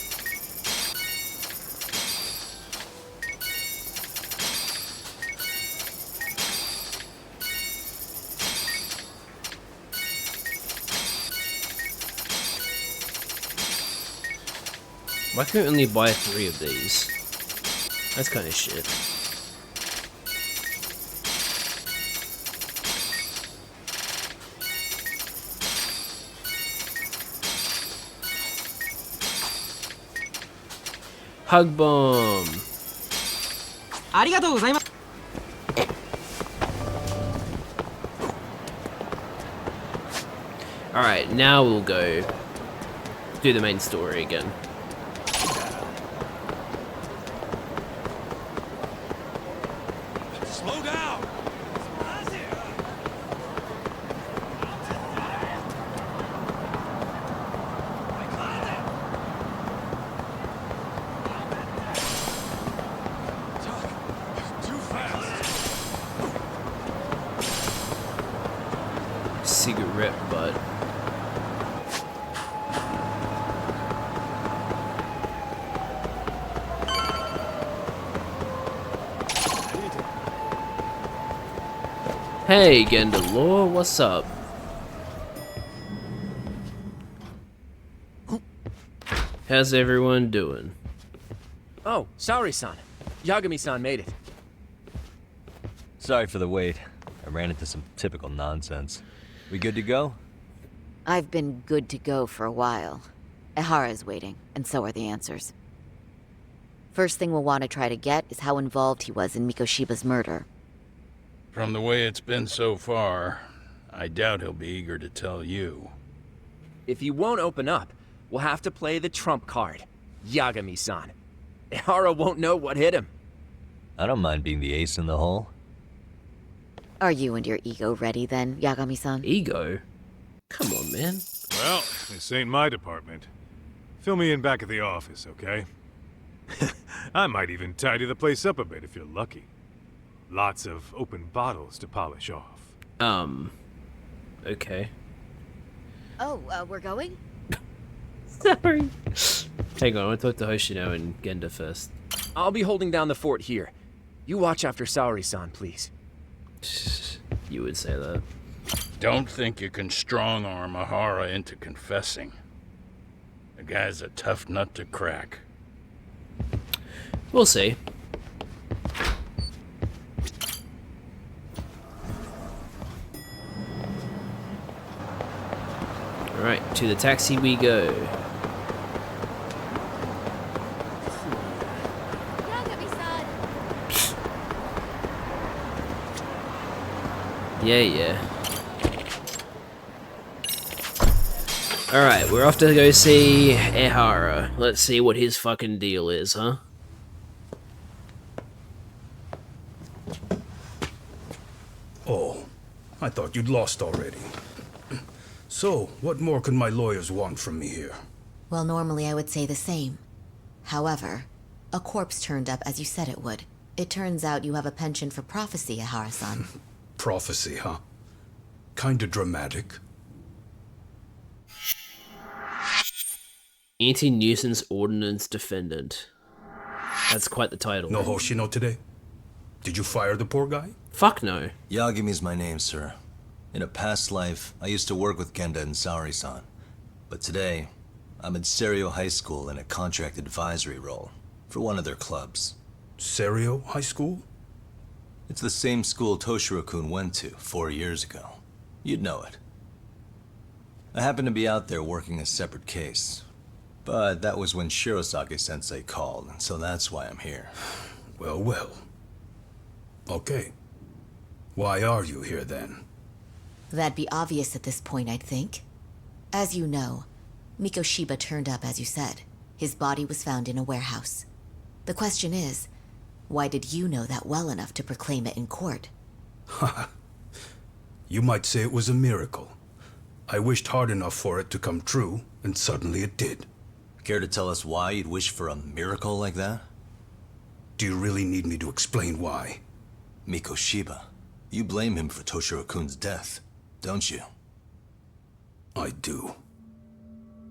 Why can we only buy 3 of these? That's kind of shit. Hug bomb. Alright, now we'll go do the main story again. Slow down! Cigarette butt. Hey, Gendalore, what's up? How's everyone doing? Oh, Saori-san. Yagami-san made it. Sorry for the wait. I ran into some typical nonsense. We good to go? I've been good to go for a while. Ehara's waiting, and so are the answers. First thing we'll want to try to get is how involved he was in Mikoshiba's murder. From the way it's been so far, I doubt he'll be eager to tell you. If he won't open up, we'll have to play the trump card. Yagami-san. Ehara won't know what hit him. I don't mind being the ace in the hole. Are you and your ego ready then, Yagami-san? Ego? Come on, man. Well, this ain't my department. Fill me in back at the office, okay? I might even tidy the place up a bit if you're lucky. Lots of open bottles to polish off. Okay. Oh, we're going? Sorry. Hang on, I want to talk to Hoshino and Genda first. I'll be holding down the fort here. You watch after Saori-san, please. You would say that. Don't think you can strong-arm Ehara into confessing. The guy's a tough nut to crack. We'll see. Alright, to the taxi we go. Yeah. Alright, we're off to go see Ehara. Let's see what his fucking deal is, huh? Oh, I thought you'd lost already. So, what more could my lawyers want from me here? Well, normally I would say the same. However, a corpse turned up as you said it would. It turns out you have a penchant for prophecy, Ehara-san. Prophecy, huh? Kinda dramatic. Anti-nuisance ordinance defendant. That's quite the title. No Hoshino today? Did you fire the poor guy? Fuck no. Yagami's my name, sir. In a past life, I used to work with Genda and Saori-san. But today, I'm at Serio High School in a contract advisory role for one of their clubs. Serio High School? It's the same school Toshiro-kun went to 4 years ago. You'd know it. I happened to be out there working a separate case. But that was when Shirosake-sensei called, so that's why I'm here. Well. Okay. Why are you here then? That'd be obvious at this point, I'd think. As you know, Mikoshiba turned up as you said. His body was found in a warehouse. The question is, why did you know that well enough to proclaim it in court? You might say it was a miracle. I wished hard enough for it to come true, and suddenly it did. Care to tell us why you'd wish for a miracle like that? Do you really need me to explain why? Mikoshiba. You blame him for Toshiro-kun's death, don't you? I do.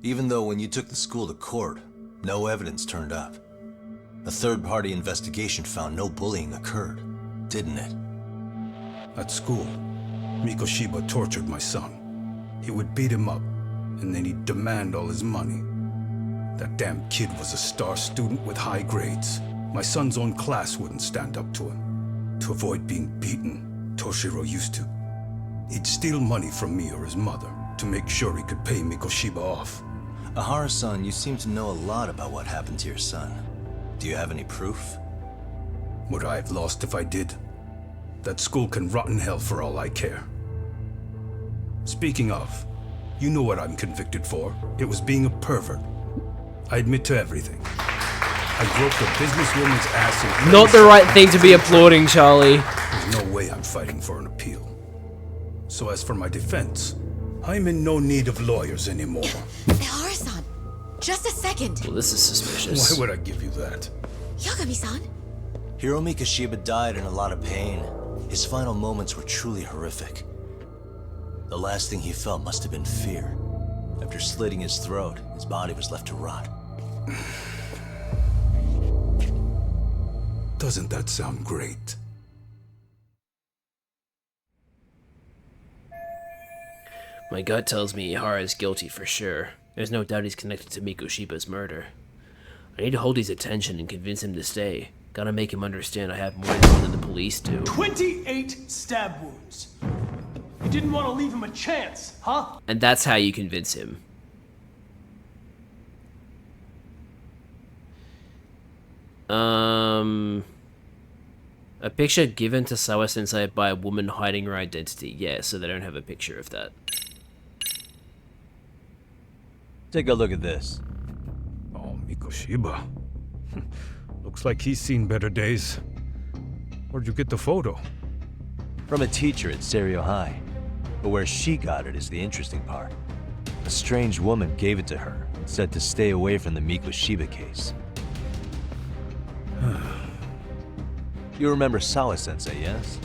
Even though when you took the school to court, no evidence turned up. A third-party investigation found no bullying occurred, didn't it? At school, Mikoshiba tortured my son. He would beat him up, and then he'd demand all his money. That damn kid was a star student with high grades. My son's own class wouldn't stand up to him. To avoid being beaten, Toshiro used to. He'd steal money from me or his mother to make sure he could pay Mikoshiba off. Ehara-san, you seem to know a lot about what happened to your son. Do you have any proof? Would I have lost if I did? That school can rot in hell for all I care. Speaking of, you know what I'm convicted for. It was being a pervert. I admit to everything. I groped a businesswoman's ass in... Not the right thing to be applauding, Charlie. There's no way I'm fighting for an appeal. So as for my defense, I'm in no need of lawyers anymore. Ehara-san, just a second. Well, this is suspicious. Why would I give you that? Yagami-san? Hiro Mikoshiba died in a lot of pain. His final moments were truly horrific. The last thing he felt must have been fear. After slitting his throat, his body was left to rot. Doesn't that sound great? My gut tells me Ihara is guilty for sure. There's no doubt he's connected to Mikoshiba's murder. I need to hold his attention and convince him to stay. Gotta make him understand I have more info than the police do. 28 stab wounds. You didn't want to leave him a chance, huh? And that's how you convince him. A picture given to Sawa-sensei by a woman hiding her identity. Yeah, so they don't have a picture of that. Take a look at this. Oh, Mikoshiba. Looks like he's seen better days. Where'd you get the photo? From a teacher at Serio High. But where she got it is the interesting part. A strange woman gave it to her and said to stay away from the Mikoshiba case. You remember Sawa-sensei, yes?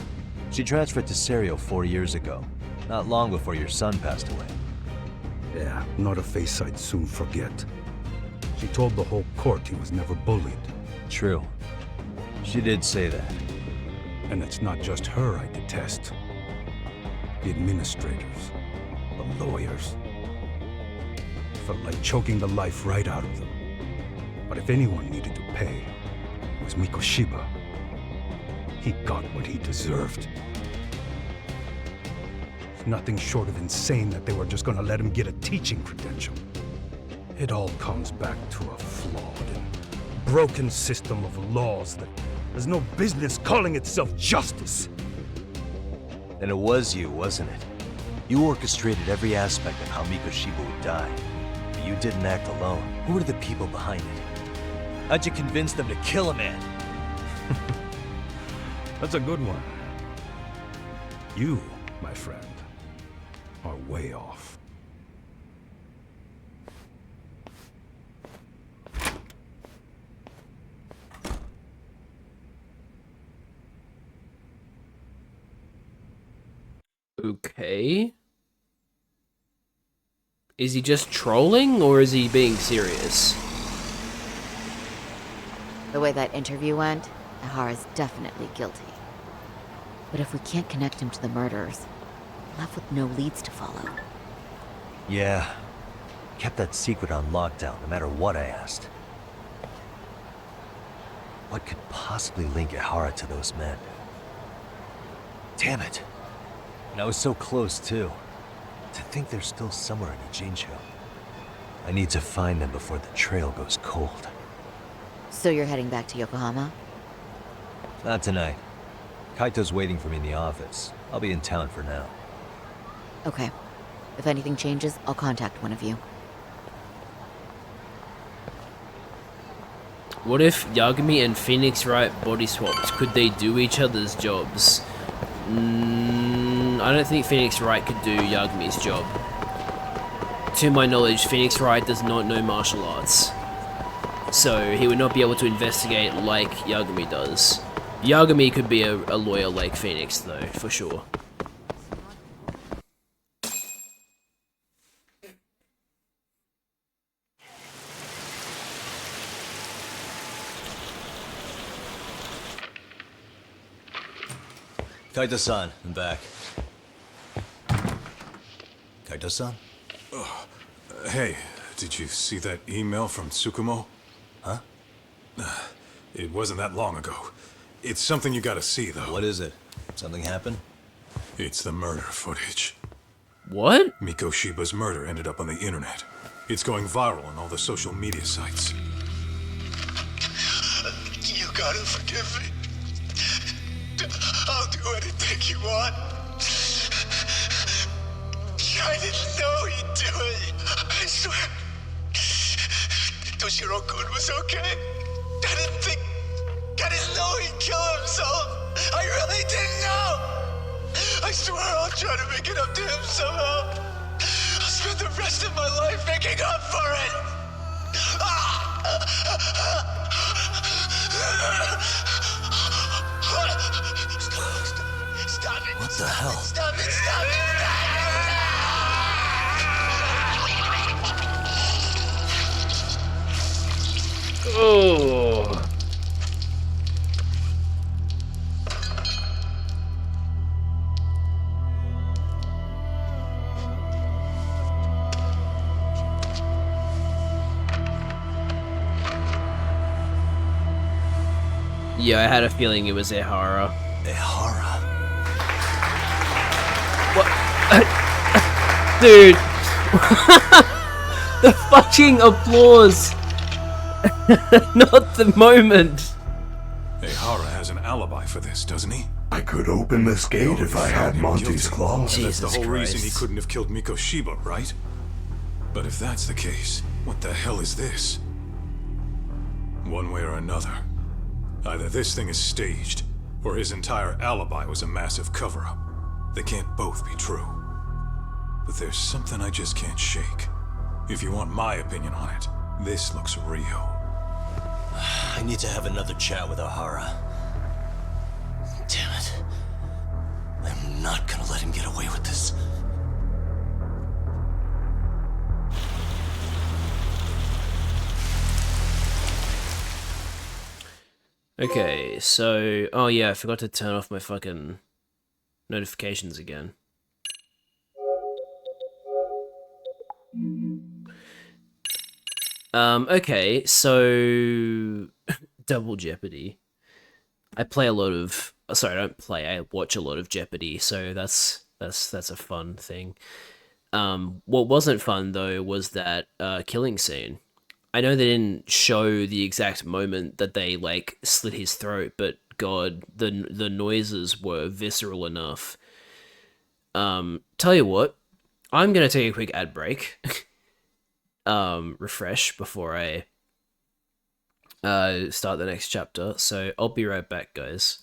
She transferred to Serio 4 years ago, not long before your son passed away. Yeah, not a face I'd soon forget. She told the whole court he was never bullied. True. She did say that. And it's not just her I detest. The administrators, the lawyers. Felt like choking the life right out of them. But if anyone needed to pay, it was Mikoshiba. He got what he deserved. It's nothing short of insane that they were just gonna let him get a teaching credential. It all comes back to a flawed and broken system of laws that has no business calling itself justice. Then it was you, wasn't it? You orchestrated every aspect of how Mikoshiba would die. But you didn't act alone. Who were the people behind it? How'd you convince them to kill a man? That's a good one. You, my friend, are way off. Okay. Is he just trolling, or is he being serious? The way that interview went, Ihara's definitely guilty. But if we can't connect him to the murderers, we're left with no leads to follow. Yeah. Kept that secret on lockdown, no matter what I asked. What could possibly link Ihara to those men? Damn it. And I was so close, too. To think they're still somewhere in Ijincho. I need to find them before the trail goes cold. So you're heading back to Yokohama? Not tonight. Kaito's waiting for me in the office. I'll be in town for now. Okay. If anything changes, I'll contact one of you. What if Yagami and Phoenix Wright body swapped? Could they do each other's jobs? I don't think Phoenix Wright could do Yagami's job. To my knowledge, Phoenix Wright does not know martial arts. So he would not be able to investigate like Yagami does. Yagami could be a lawyer like Phoenix, though, for sure. Kaito-san, I'm back. Kaito-san? Hey, did you see that email from Tsukumo? Huh? It wasn't that long ago. It's something you gotta see, though. What is it? Something happened? It's the murder footage. What? Mikoshiba's murder ended up on the internet. It's going viral on all the social media sites. You gotta forgive me. I'll do anything you want. I didn't know he'd do it. I swear. Toshiro-kun was okay. I didn't know he'd kill himself. I really didn't know. I swear I'll try to make it up to him somehow. I'll spend the rest of my life making up for it. Stop it. What the hell? Stop it. Stop it. Oh. Yeah, I had a feeling it was Ihara. Ihara? What? Dude! The fucking applause! Not the moment! Ihara has an alibi for this, doesn't he? I could open this gate if I had Monty's claw. That's the whole reason he couldn't have killed Mikoshiba, right? But if that's the case, what the hell is this? One way or another, either this thing is staged, or his entire alibi was a massive cover-up. They can't both be true. But there's something I just can't shake. If you want my opinion on it, this looks real. I need to have another chat with Ihara. Damn it. I'm not gonna let him get away with this. Okay, so... Oh yeah, I forgot to turn off my fucking notifications again. Okay, so... Double Jeopardy. I play a lot of... Sorry, I don't play, I watch a lot of Jeopardy, so that's a fun thing. What wasn't fun, though, was that killing scene. I know they didn't show the exact moment that they, like, slit his throat, but god, the noises were visceral enough. Tell you what, I'm gonna take a quick ad break. Refresh before I start the next chapter. So I'll be right back, guys.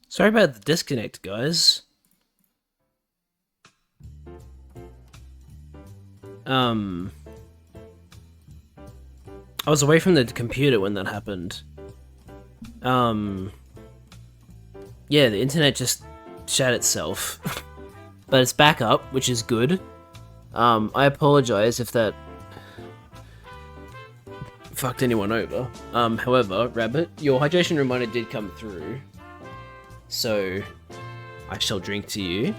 Sorry about the disconnect, guys. I was away from the computer when that happened. Yeah, the internet just shat itself. But it's back up, which is good. I apologize if that fucked anyone over. However, Rabbit, your hydration reminder did come through. So, I shall drink to you.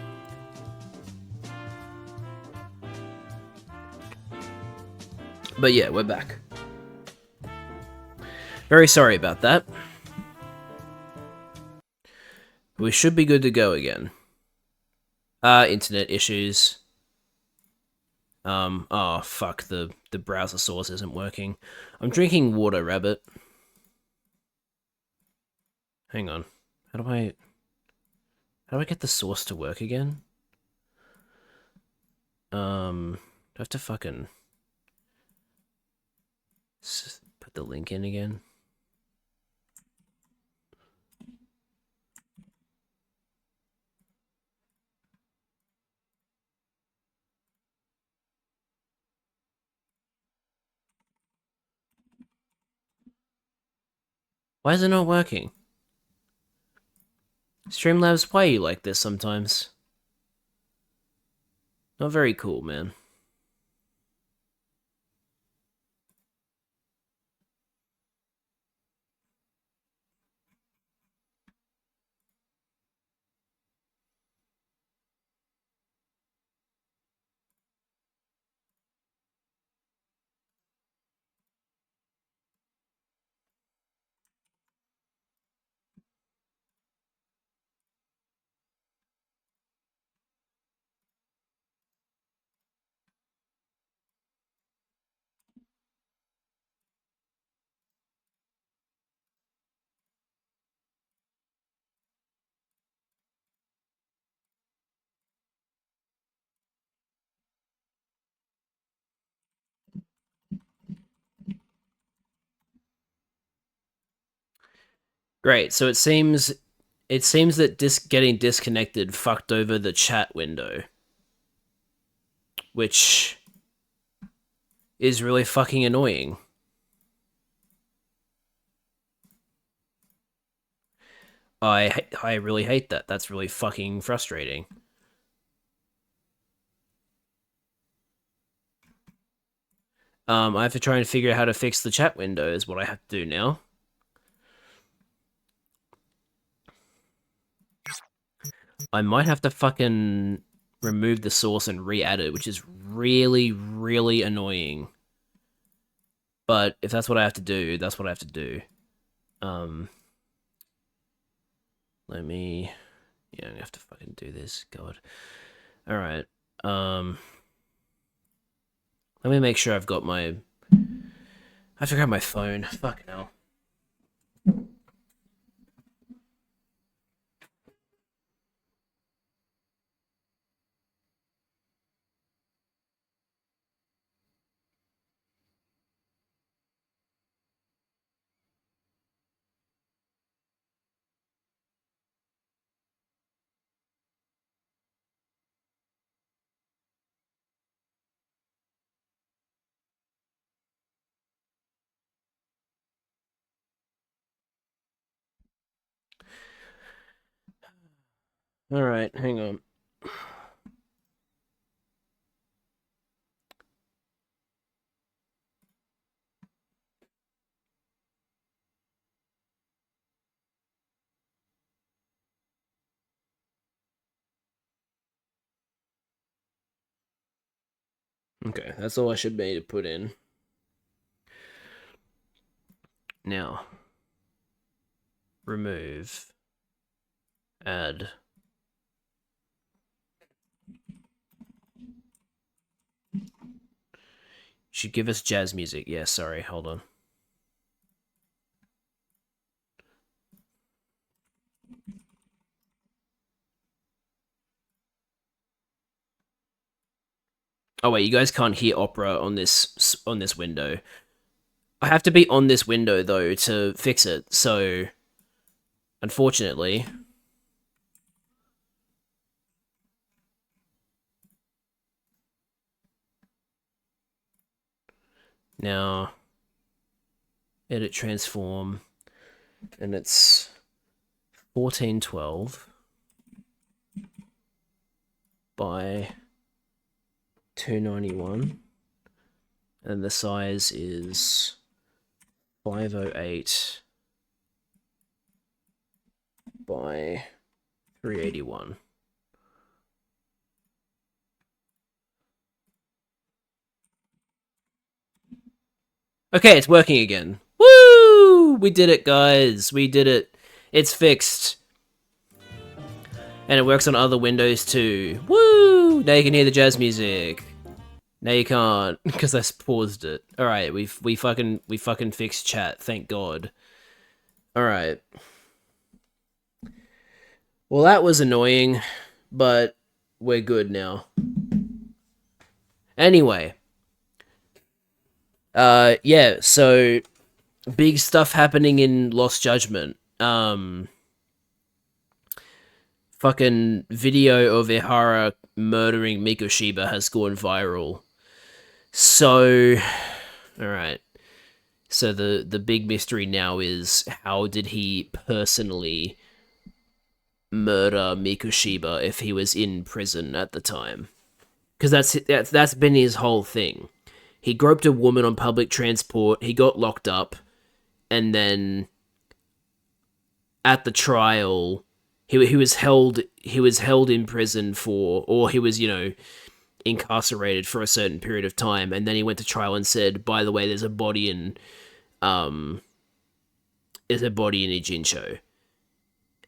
But yeah, we're back. Very sorry about that. We should be good to go again. Internet issues. Oh fuck, the browser source isn't working. I'm drinking water, Rabbit. Hang on. How do I get the source to work again? Do I have to fucking put the link in again? Why is it not working? Streamlabs, why are you like this sometimes? Not very cool, man. Great, so it seems that getting disconnected fucked over the chat window. Which is really fucking annoying. I really hate that. That's really fucking frustrating. I have to try and figure out how to fix the chat window is what I have to do now. I might have to fucking remove the source and re-add it, which is really, really annoying. But if that's what I have to do, that's what I have to do. Let me... Yeah, I'm gonna have to fucking do this. God. Alright. Let me make sure I've got my... I have to grab my phone. Fuck no. Alright, hang on. Okay, that's all I should be able to put in. Now, remove, add. Should give us jazz music. Yeah, sorry, hold on. Oh wait, you guys can't hear opera on this window. I have to be on this window though to fix it. So, unfortunately, now edit transform, and it's 1412 by 291, and the size is 508 by 381. Okay, it's working again. Woo! We did it, guys. We did it. It's fixed. And it works on other windows too. Woo! Now you can hear the jazz music. Now you can't, because I paused it. Alright, we fucking fixed chat, thank God. Alright. Well, that was annoying, but we're good now. Anyway. Yeah, so big stuff happening in Lost Judgment. Fucking video of Ihara murdering Mikoshiba has gone viral. So, alright. So the big mystery now is, how did he personally murder Mikoshiba if he was in prison at the time? Because that's been his whole thing. He groped a woman on public transport, he got locked up, and then at the trial, he was held in prison for, or he was, incarcerated for a certain period of time, and then he went to trial and said, by the way, there's a body in Ijincho.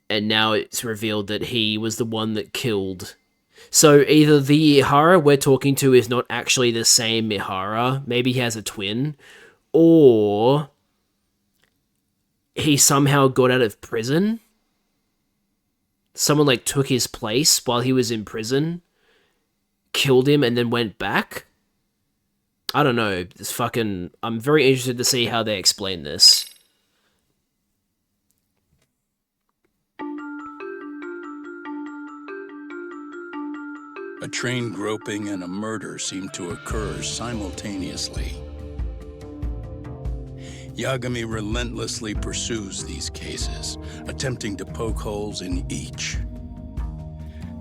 And now it's revealed that he was the one that killed. So either the Ihara we're talking to is not actually the same Ihara, maybe he has a twin, or he somehow got out of prison. Someone took his place while he was in prison, killed him, and then went back. I don't know. I'm very interested to see how they explain this. A train groping and a murder seem to occur simultaneously. Yagami relentlessly pursues these cases, attempting to poke holes in each.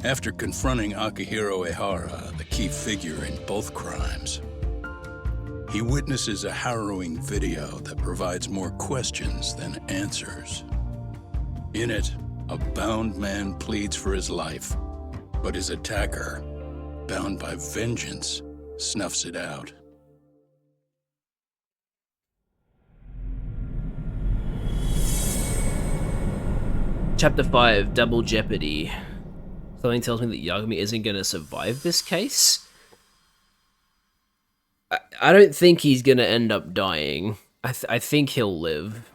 After confronting Akihiro Ehara, the key figure in both crimes, he witnesses a harrowing video that provides more questions than answers. In it, a bound man pleads for his life, but his attacker, bound by vengeance, snuffs it out. Chapter 5, Double Jeopardy. Something tells me that Yagami isn't going to survive this case. I don't think he's going to end up dying. I think he'll live.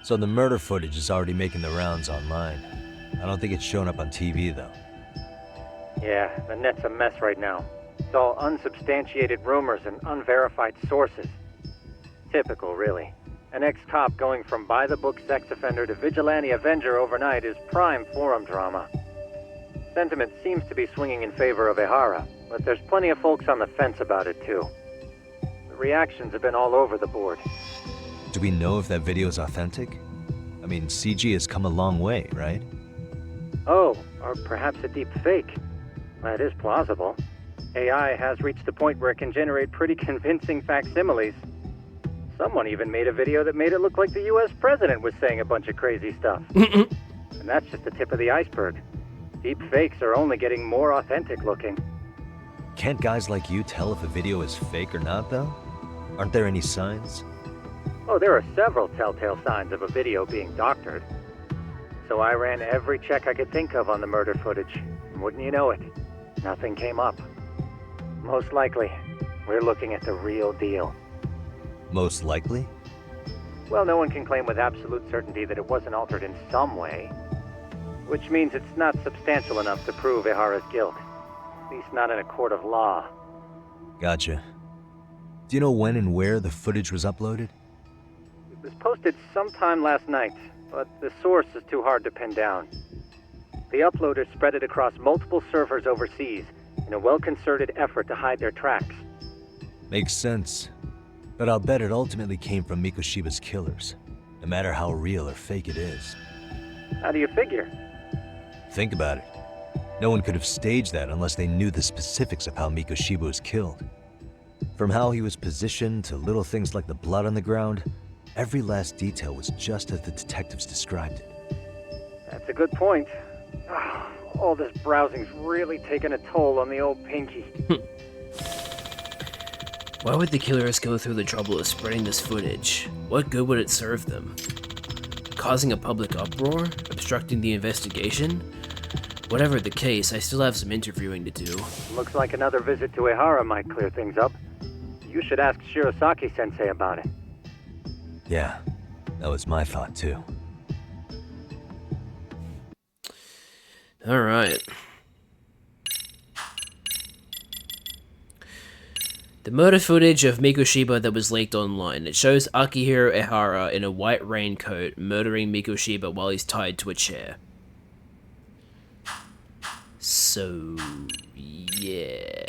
So the murder footage is already making the rounds online. I don't think it's showing up on TV, though. Yeah, the net's a mess right now. It's all unsubstantiated rumors and unverified sources. Typical, really. An ex-cop going from by-the-book sex offender to vigilante avenger overnight is prime forum drama. Sentiment seems to be swinging in favor of Ehara, but there's plenty of folks on the fence about it, too. The reactions have been all over the board. Do we know if that video is authentic? I mean, CG has come a long way, right? Oh, or perhaps a deep fake. That is plausible. AI has reached the point where it can generate pretty convincing facsimiles. Someone even made a video that made it look like the US president was saying a bunch of crazy stuff. And that's just the tip of the iceberg. Deep fakes are only getting more authentic looking. Can't guys like you tell if a video is fake or not, though? Aren't there any signs? Oh, there are several telltale signs of a video being doctored. So I ran every check I could think of on the murder footage. And wouldn't you know it, nothing came up. Most likely, we're looking at the real deal. Most likely? Well, no one can claim with absolute certainty that it wasn't altered in some way. Which means it's not substantial enough to prove Ihara's guilt. At least not in a court of law. Gotcha. Do you know when and where the footage was uploaded? It was posted sometime last night, but the source is too hard to pin down. The uploaders spread it across multiple servers overseas in a well-concerted effort to hide their tracks. Makes sense. But I'll bet it ultimately came from Mikoshiba's killers, no matter how real or fake it is. How do you figure? Think about it. No one could have staged that unless they knew the specifics of how Mikoshiba was killed. From how he was positioned to little things like the blood on the ground, every last detail was just as the detectives described it. That's a good point. All this browsing's really taken a toll on the old pinky. Why would the killers go through the trouble of spreading this footage? What good would it serve them? Causing a public uproar? Obstructing the investigation? Whatever the case, I still have some interviewing to do. Looks like another visit to Ihara might clear things up. You should ask Shirosaki-sensei about it. Yeah, that was my thought too. Alright. The murder footage of Mikoshiba that was leaked online. It shows Akihiro Ihara in a white raincoat murdering Mikoshiba while he's tied to a chair. So, yeah.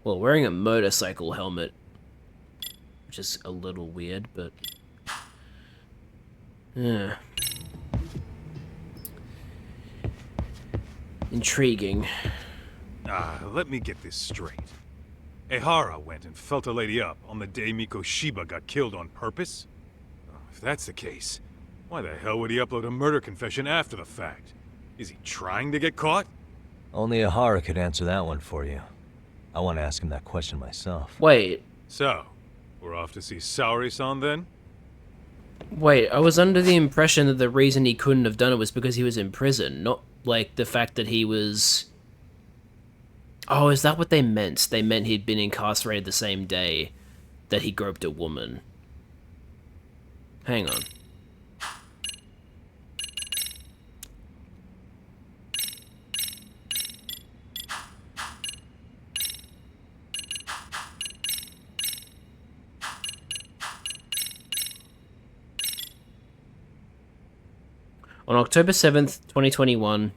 Well, wearing a motorcycle helmet, which is a little weird, but... yeah. Intriguing. Let me get this straight. Ihara went and felt a lady up on the day Mikoshiba got killed on purpose? If that's the case, why the hell would he upload a murder confession after the fact? Is he trying to get caught? Only Ihara could answer that one for you. I want to ask him that question myself. Wait. So, we're off to see Saori-san then? Wait, I was under the impression that the reason he couldn't have done it was because he was in prison, not like the fact that he was... Oh, is that what they meant? They meant he'd been incarcerated the same day that he groped a woman. Hang on. On October 7th, 2021,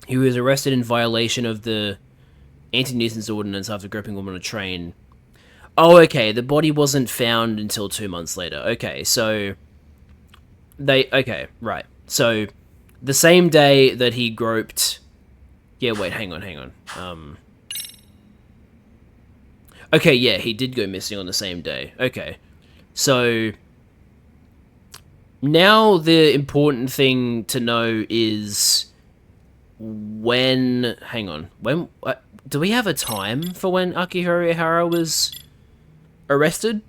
he was arrested in violation of the anti-nuisance ordinance after groping a woman on a train. Oh, okay, the body wasn't found until 2 months later. Okay, so... Okay, right. So, the same day that he groped... Yeah, wait, hang on. Okay, yeah, he did go missing on the same day. Okay. So... Now the important thing to know is when... Hang on. When... do we have a time for when Akihiro Ihara was arrested?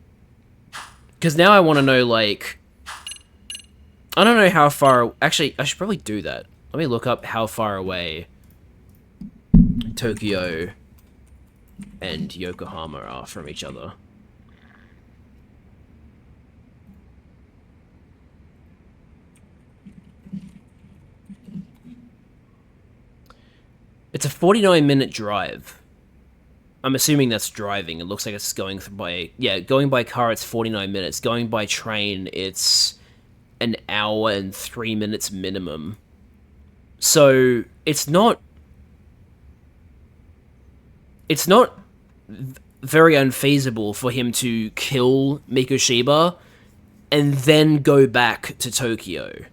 Because now I want to know, like... I don't know how far... Actually, I should probably do that. Let me look up how far away Tokyo and Yokohama are from each other. It's a 49-minute drive. I'm assuming that's driving. It looks like it's going by... Yeah, going by car, it's 49 minutes. Going by train, it's an hour and 3 minutes minimum. So, it's not... It's not very unfeasible for him to kill Mikoshiba and then go back to Tokyo.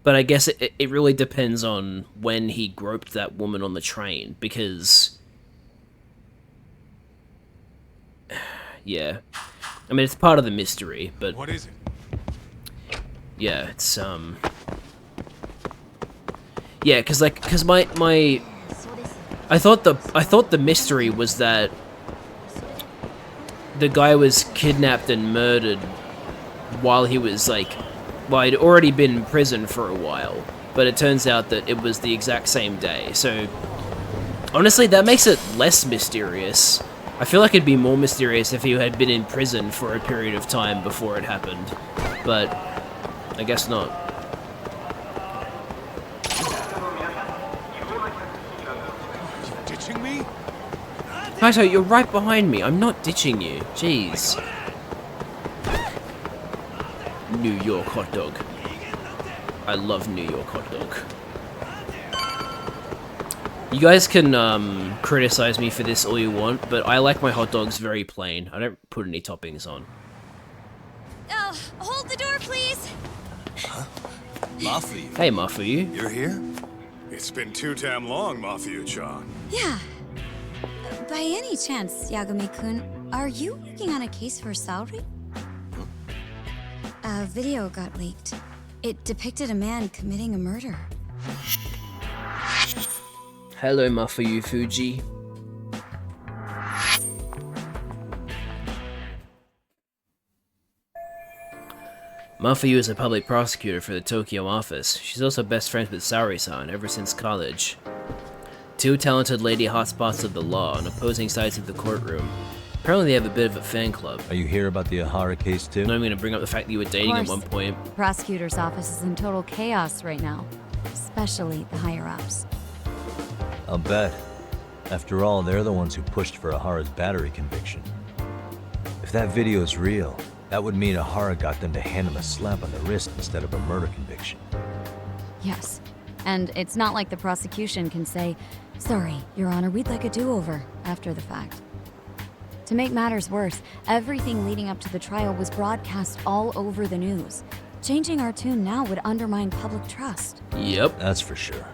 But I guess it really depends on when he groped that woman on the train, because yeah. I mean, it's part of the mystery, but... What is it? Yeah, it's, Yeah, cause my... I thought the mystery was that the guy was kidnapped and murdered while he was, like... Well, he'd already been in prison for a while, but it turns out that it was the exact same day, so... Honestly, that makes it less mysterious. I feel like it'd be more mysterious if he had been in prison for a period of time before it happened, but I guess not. Ditching me? Kaito, you're right behind me. I'm not ditching you. Jeez. New York hot dog. I love New York hot dog. You guys can criticize me for this all you want, but I like my hot dogs very plain. I don't put any toppings on. Hold the door, please. Huh? Mafuyu. Hey, Mafuyu. You're here? It's been too damn long, Mafuyu-chan. Yeah. By any chance, Yagami-kun, are you working on a case for Saori? A video got leaked. It depicted a man committing a murder. Hello, Mafuyu Fuji. Mafuyu is a public prosecutor for the Tokyo office. She's also best friends with Saori-san ever since college. Two talented lady hotspots of the law on opposing sides of the courtroom. Apparently they have a bit of a fan club. Are you here about the Ahara case too? No, I'm gonna bring up the fact that you were dating at one point. The prosecutor's office is in total chaos right now, especially the higher-ups. I'll bet. After all, they're the ones who pushed for Ahara's battery conviction. If that video is real, that would mean Ahara got them to hand him a slap on the wrist instead of a murder conviction. Yes. And it's not like the prosecution can say, "Sorry, Your Honor, we'd like a do-over," after the fact. To make matters worse, everything leading up to the trial was broadcast all over the news. Changing our tune now would undermine public trust. Yep. That's for sure.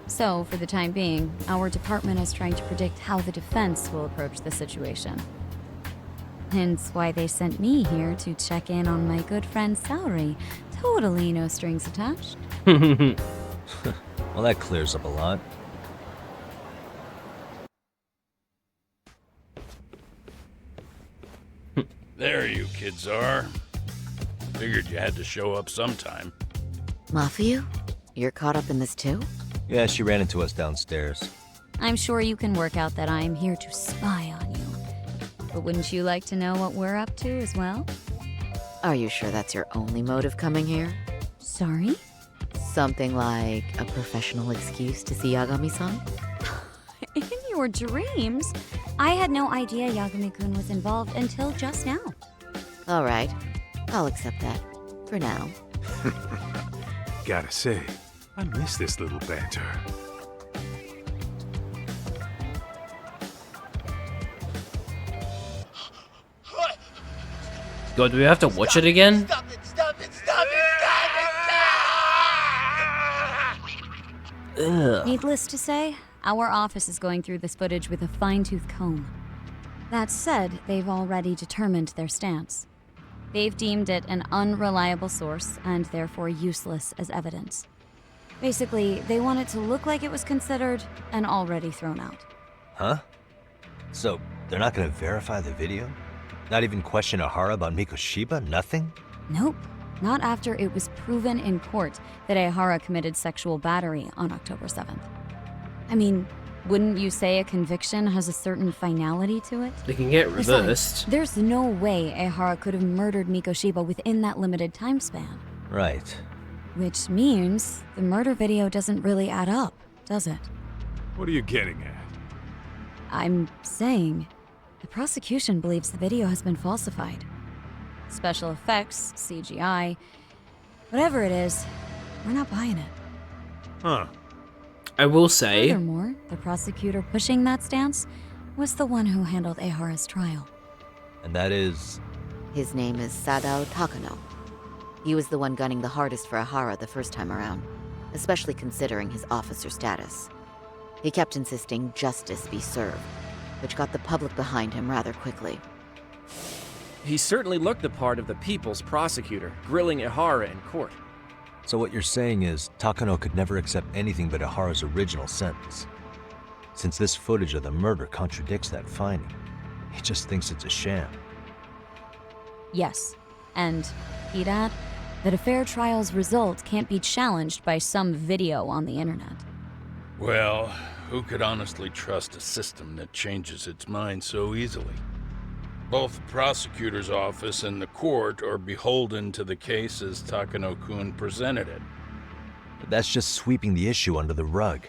So, for the time being, our department is trying to predict how the defense will approach the situation. Hence why they sent me here to check in on my good friend Saori. Totally no strings attached. Well, that clears up a lot. There you kids are. Figured you had to show up sometime. Mafuyu? You're caught up in this too? Yeah, she ran into us downstairs. I'm sure you can work out that I'm here to spy on you. But wouldn't you like to know what we're up to as well? Are you sure that's your only motive coming here? Sorry? Something like a professional excuse to see Yagami-san? In your dreams? I had no idea Yagami-kun was involved until just now. All right. I'll accept that. For now. Gotta say, I miss this little banter. God, do we have to watch it again? Stop it, stop it, stop it, stop it! Ugh. Needless to say, our office is going through this footage with a fine-tooth comb. That said, they've already determined their stance. They've deemed it an unreliable source and therefore useless as evidence. Basically, they want it to look like it was considered and already thrown out. Huh? So, they're not gonna verify the video? Not even question Ahara about Mikoshiba? Nothing? Nope. Not after it was proven in court that Ehara committed sexual battery on October 7th. I mean, wouldn't you say a conviction has a certain finality to it? They can get Besides, reversed. there's no way Ehara could have murdered Mikoshiba within that limited time span. Right. Which means the murder video doesn't really add up, does it? What are you getting at? I'm saying the prosecution believes the video has been falsified. Special effects, CGI, whatever it is, we're not buying it. Huh. I will say... Furthermore, the prosecutor pushing that stance was the one who handled Ehara's trial. And that is... His name is Sadao Takano. He was the one gunning the hardest for Ehara the first time around, especially considering his officer status. He kept insisting justice be served, which got the public behind him rather quickly. He certainly looked the part of the people's prosecutor, grilling Ihara in court. So what you're saying is, Takano could never accept anything but Ihara's original sentence. Since this footage of the murder contradicts that finding, he just thinks it's a sham. Yes, and he'd add that a fair trial's result can't be challenged by some video on the internet. Well, who could honestly trust a system that changes its mind so easily? Both the prosecutor's office and the court are beholden to the case as Takano-kun presented it. But that's just sweeping the issue under the rug.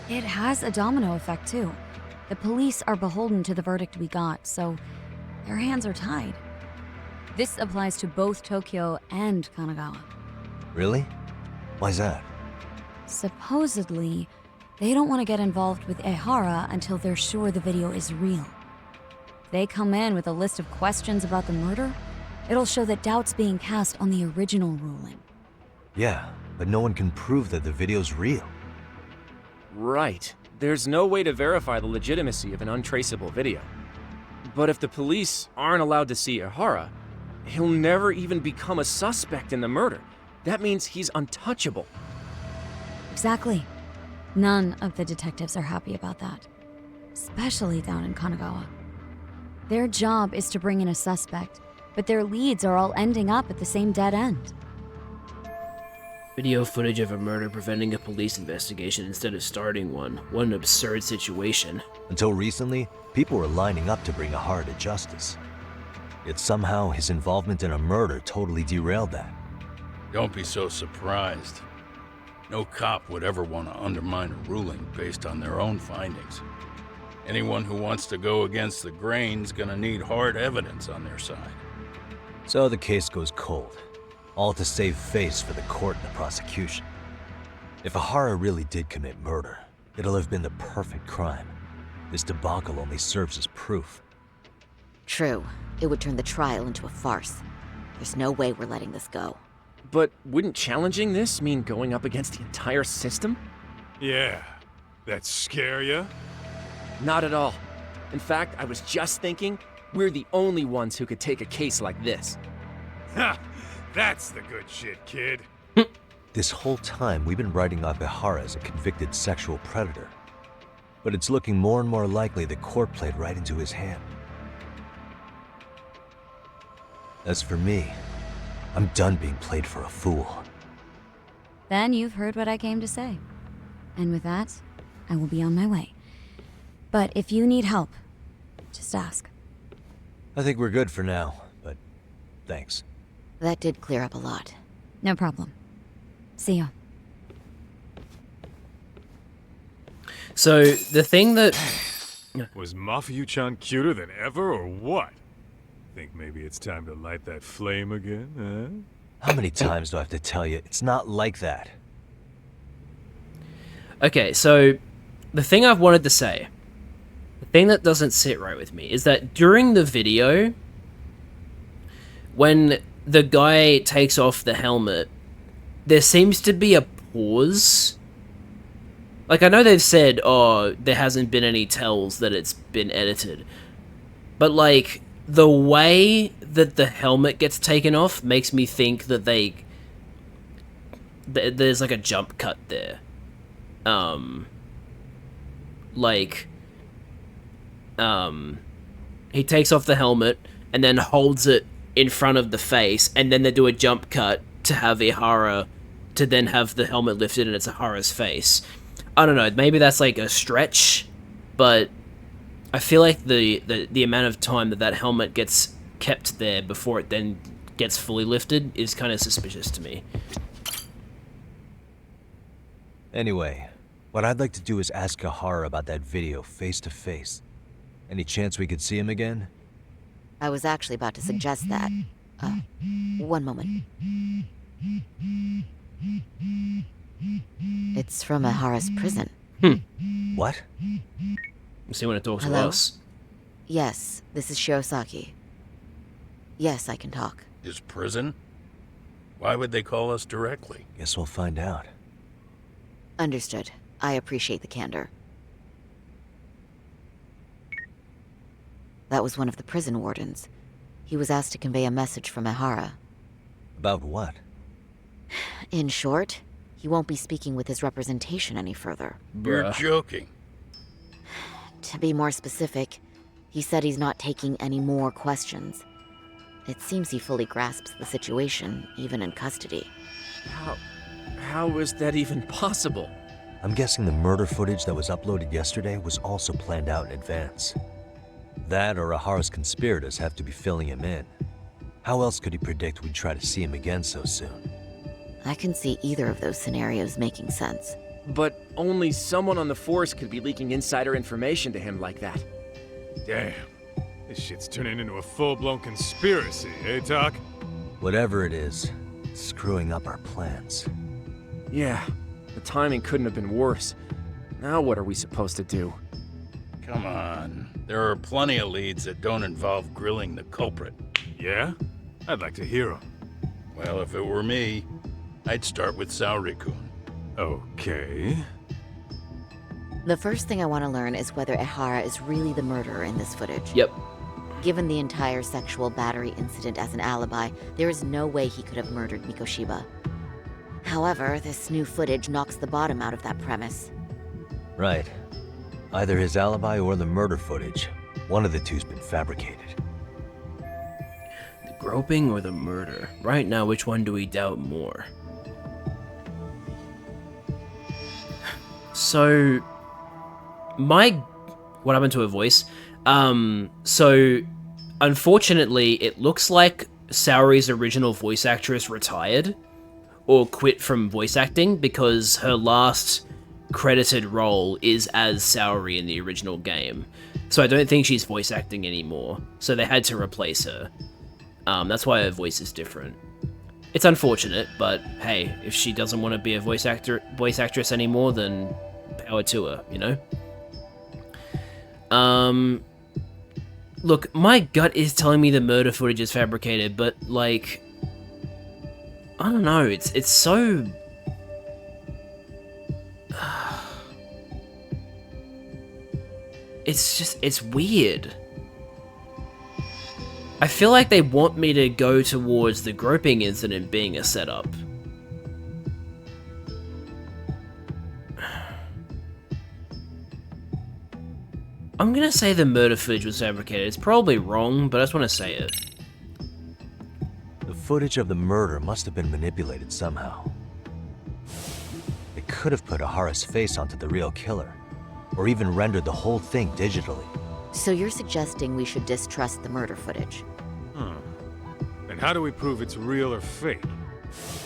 It has a domino effect, too. The police are beholden to the verdict we got, so their hands are tied. This applies to both Tokyo and Kanagawa. Really? Why's that? Supposedly, they don't want to get involved with Ihara until they're sure the video is real. They come in with a list of questions about the murder, it'll show that doubt's being cast on the original ruling. Yeah, but no one can prove that the video's real. Right. There's no way to verify the legitimacy of an untraceable video. But if the police aren't allowed to see Ihara, he'll never even become a suspect in the murder. That means he's untouchable. Exactly. None of the detectives are happy about that. Especially down in Kanagawa. Their job is to bring in a suspect, but their leads are all ending up at the same dead end. Video footage of a murder preventing a police investigation instead of starting one. What an absurd situation. Until recently, people were lining up to bring Ihara to justice. Yet somehow his involvement in a murder totally derailed that. Don't be so surprised. No cop would ever want to undermine a ruling based on their own findings. Anyone who wants to go against the grain's gonna need hard evidence on their side. So the case goes cold, all to save face for the court and the prosecution. If Ihara really did commit murder, it'll have been the perfect crime. This debacle only serves as proof. True. It would turn the trial into a farce. There's no way we're letting this go. But wouldn't challenging this mean going up against the entire system? Yeah. That scare ya? Not at all. In fact, I was just thinking, we're the only ones who could take a case like this. Ha! That's the good shit, kid. This whole time, we've been writing off Ihara as a convicted sexual predator. But it's looking more and more likely the court played right into his hand. As for me, I'm done being played for a fool. Then you've heard what I came to say. And with that, I will be on my way. But if you need help, just ask. I think we're good for now, but thanks. That did clear up a lot. No problem. See ya. So, the thing that... Was Mafuyu-chan cuter than ever, or what? Think maybe it's time to light that flame again, huh? How many times do I have to tell you, it's not like that? Okay, so, the thing I've wanted to say, the thing that doesn't sit right with me, is that during the video, when the guy takes off the helmet, there seems to be a pause. Like, I know they've said, oh, there hasn't been any tells that it's been edited. But, like, the way that the helmet gets taken off makes me think that there's, like, a jump cut there. He takes off the helmet and then holds it in front of the face, and then they do a jump cut to have Ihara, to then have the helmet lifted and it's Ihara's face. I don't know, maybe that's like a stretch, but I feel like the amount of time that helmet gets kept there before it then gets fully lifted is kind of suspicious to me. Anyway, what I'd like to do is ask Ihara about that video face to face. Any chance we could see him again? I was actually about to suggest that. One moment. It's from Ihara's prison. What? See when it talks Hello? to us. Yes, this is Shirosaki. Yes, I can talk. His prison? Why would they call us directly? Guess we'll find out. Understood. I appreciate the candor. That was one of the prison wardens. He was asked to convey a message from Ehara. About what? In short, he won't be speaking with his representation any further. You're joking. To be more specific, he said he's not taking any more questions. It seems he fully grasps the situation, even in custody. How is that even possible? I'm guessing the murder footage that was uploaded yesterday was also planned out in advance. That or Ahara's conspirators have to be filling him in. How else could he predict we'd try to see him again so soon? I can see either of those scenarios making sense. But only someone on the force could be leaking insider information to him like that. Damn. This shit's turning into a full-blown conspiracy, eh, Doc? Whatever it is, it's screwing up our plans. Yeah, the timing couldn't have been worse. Now what are we supposed to do? Come on. There are plenty of leads that don't involve grilling the culprit. Yeah? I'd like to hear them. Well, if it were me, I'd start with Saori-kun. Okay. The first thing I want to learn is whether Ehara is really the murderer in this footage. Yep. Given the entire sexual battery incident as an alibi, there is no way he could have murdered Mikoshiba. However, this new footage knocks the bottom out of that premise. Right. Either his alibi or the murder footage. One of the two's been fabricated. The groping or the murder? Right now, which one do we doubt more? So, what happened to her voice? So, unfortunately, it looks like Saori's original voice actress retired or quit from voice acting because her last credited role is as Saori in the original game. So I don't think she's voice acting anymore. So they had to replace her. That's why her voice is different. It's unfortunate, but hey, if she doesn't want to be a voice actress anymore, then power to her, you know? Look, my gut is telling me the murder footage is fabricated, but like, I don't know, it's so... it's weird. I feel like they want me to go towards the groping incident being a setup. I'm gonna say the murder footage was fabricated. It's probably wrong, but I just want to say it. The footage of the murder must have been manipulated somehow. It could have put Ahara's face onto the real killer, or even rendered the whole thing digitally. So you're suggesting we should distrust the murder footage? And how do we prove it's real or fake?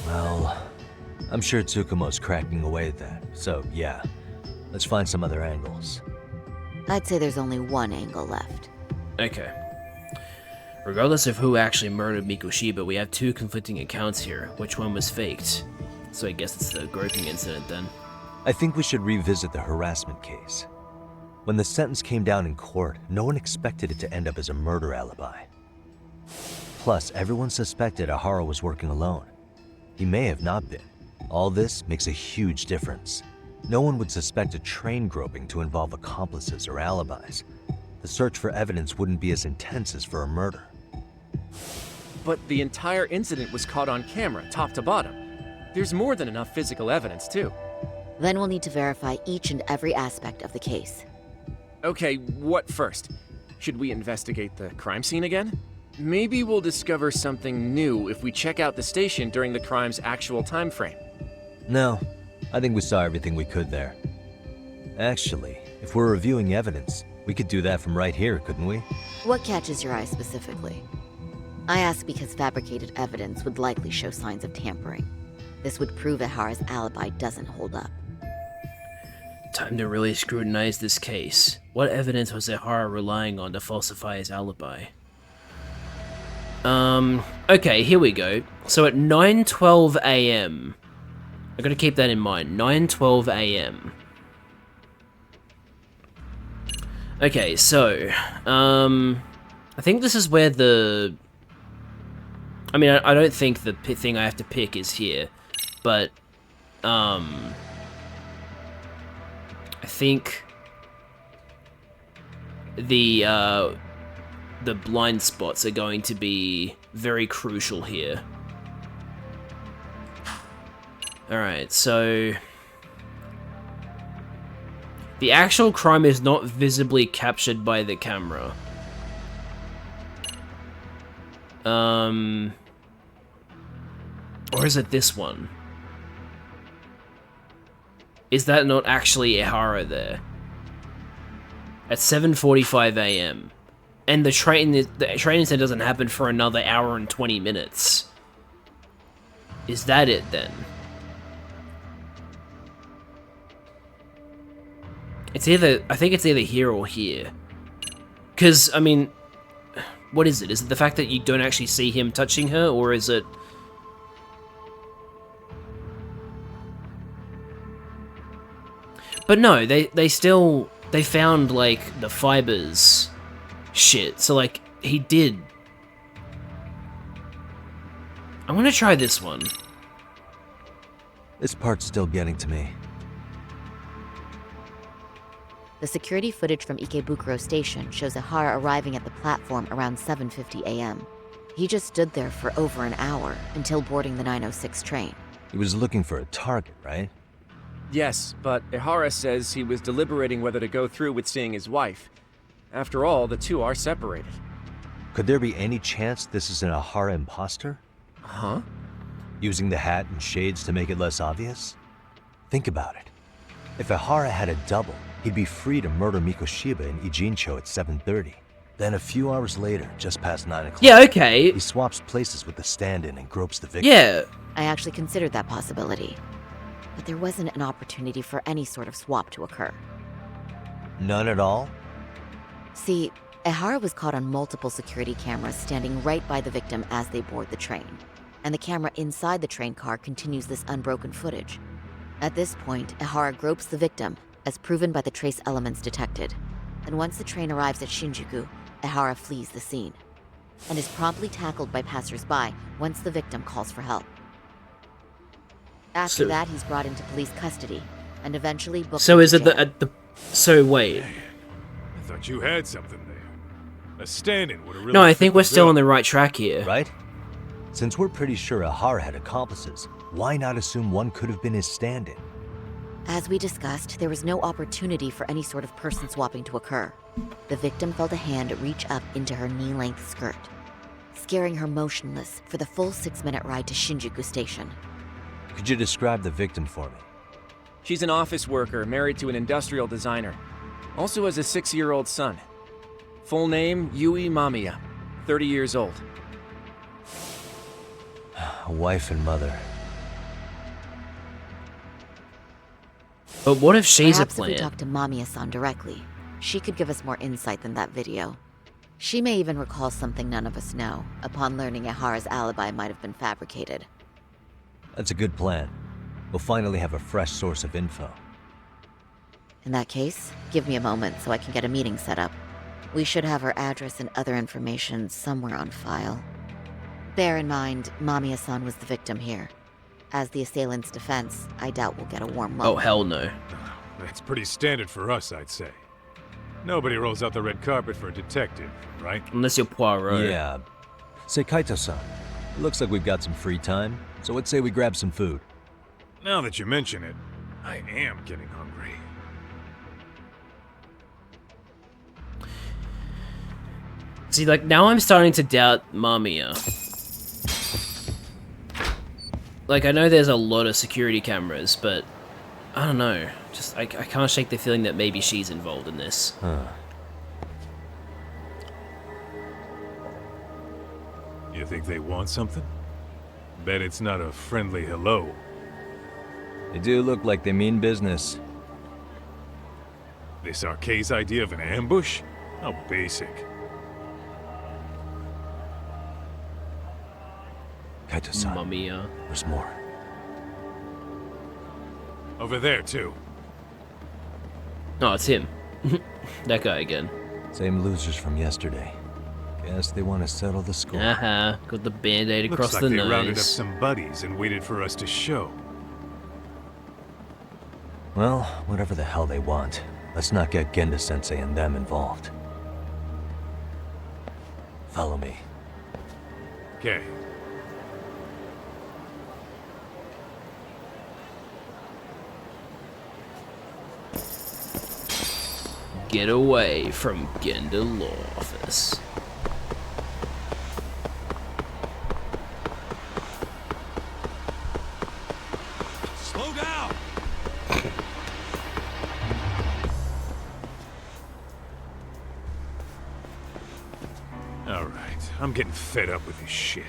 Well, I'm sure Tsukumo's cracking away at that, so yeah. Let's find some other angles. I'd say there's only one angle left. Okay. Regardless of who actually murdered Mikoshiba, we have two conflicting accounts here. Which one was faked? So I guess it's the groping incident then. I think we should revisit the harassment case. When the sentence came down in court, no one expected it to end up as a murder alibi. Plus, everyone suspected Ahara was working alone. He may have not been. All this makes a huge difference. No one would suspect a train groping to involve accomplices or alibis. The search for evidence wouldn't be as intense as for a murder. But the entire incident was caught on camera, top to bottom. There's more than enough physical evidence, too. Then we'll need to verify each and every aspect of the case. Okay, what first? Should we investigate the crime scene again? Maybe we'll discover something new if we check out the station during the crime's actual time frame. No, I think we saw everything we could there. Actually, if we're reviewing evidence, we could do that from right here, couldn't we? What catches your eye specifically? I ask because fabricated evidence would likely show signs of tampering. This would prove Ehara's alibi doesn't hold up. Time to really scrutinize this case. What evidence was Ehara relying on to falsify his alibi? Okay, here we go. So at 9:12 AM, I gotta keep that in mind, 9:12 AM. Okay, so, I think this is where the... I mean, I don't think the thing I have to pick is here, but, I think the, the blind spots are going to be very crucial here. Alright, so... the actual crime is not visibly captured by the camera. Or is it this one? Is that not actually Ihara there? At 7:45 a.m. And the train incident doesn't happen for another hour and 20 minutes. Is that it then? It's either, I think it's either here or here. Because, I mean, what is it? Is it the fact that you don't actually see him touching her, or is it... But no, they found, like, the fibers shit, so, like, he did. I'm gonna try this one. This part's still getting to me. The security footage from Ikebukuro Station shows Ihara arriving at the platform around 7:50 a.m. He just stood there for over an hour until boarding the 906 train. He was looking for a target, right? Yes, but Ihara says he was deliberating whether to go through with seeing his wife. After all, the two are separated. Could there be any chance this is an Ihara imposter? Huh? Using the hat and shades to make it less obvious? Think about it. If Ihara had a double, he'd be free to murder Mikoshiba in Ijincho at 7:30. Then a few hours later, just past 9 o'clock... Yeah, okay. He swaps places with the stand-in and gropes the victim. Yeah. I actually considered that possibility. But there wasn't an opportunity for any sort of swap to occur. None at all? See, Ihara was caught on multiple security cameras standing right by the victim as they board the train. And the camera inside the train car continues this unbroken footage. At this point, Ihara gropes the victim, as proven by the trace elements detected. Then once the train arrives at Shinjuku, Ihara flees the scene, and is promptly tackled by passersby once the victim calls for help. After that, he's brought into police custody, and eventually booked. So is it the so wait. I thought you had something there. A stand-in would have really... No, I think fit we're the still bill. on the right track here. Right? Since we're pretty sure Ihara had accomplices, why not assume one could have been his stand-in? As we discussed, there was no opportunity for any sort of person swapping to occur. The victim felt a hand reach up into her knee-length skirt, scaring her motionless for the full 6-minute ride to Shinjuku Station. Could you describe the victim for me? She's an office worker married to an industrial designer. Also has a 6-year-old son. Full name, Yui Mamiya, 30 years old. A wife and mother. But what if she's Perhaps a plan? if we talk to Mamiya-san directly, she could give us more insight than that video. She may even recall something none of us know, upon learning Ihara's alibi might have been fabricated. That's a good plan. We'll finally have a fresh source of info. In that case, give me a moment so I can get a meeting set up. We should have her address and other information somewhere on file. Bear in mind, Mamiya-san was the victim here. As the assailant's defense, I doubt we'll get a warm welcome. Oh, hell no. That's pretty standard for us, I'd say. Nobody rolls out the red carpet for a detective, right? Unless you're Poirot. Yeah. Say, Kaito-san, it looks like we've got some free time, so let's say we grab some food. Now that you mention it, I am getting hungry. See, like, now I'm starting to doubt Mamiya. Like, I know there's a lot of security cameras, but I don't know. Just, I can't shake the feeling that maybe she's involved in this. Huh. You think they want something? Bet it's not a friendly hello. They do look like they mean business. This Arcade's idea of an ambush? How basic. Kaito-san, Mamiya. there's more. Over there, too. No, it's him. That guy again. Same losers from yesterday. Guess they want to settle the score. Got the band-aid across Looks the like they rounded up nose. some buddies and waited for us to show. Well, whatever the hell they want, let's not get Genda-sensei and them involved. Follow me. Okay. Get away from Gender Law Office. Slow down! Alright, I'm getting fed up with this shit.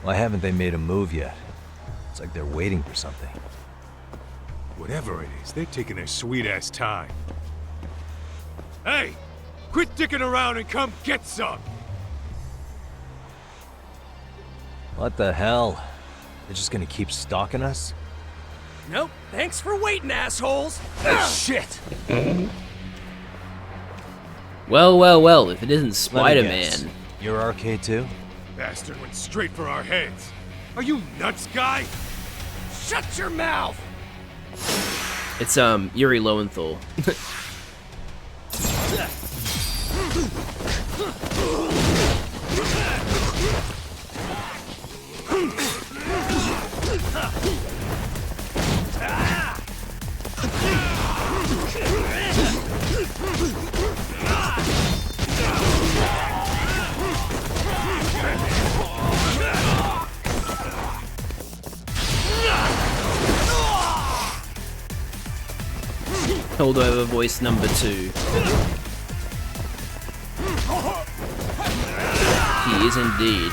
Why haven't they made a move yet? It's like they're waiting for something. Whatever it is, they're taking their sweet-ass time. Hey! Quit dicking around and come get some! What the hell? They're just gonna keep stalking us? Nope. Thanks for waiting, assholes. Shit! Well, well, well, if it isn't Let me Spider-Man. guess. You're RK too? Bastard went straight for our heads. Are you nuts, guy? Shut your mouth! It's, Yuri Lowenthal. Holdover voice number 2. He is indeed.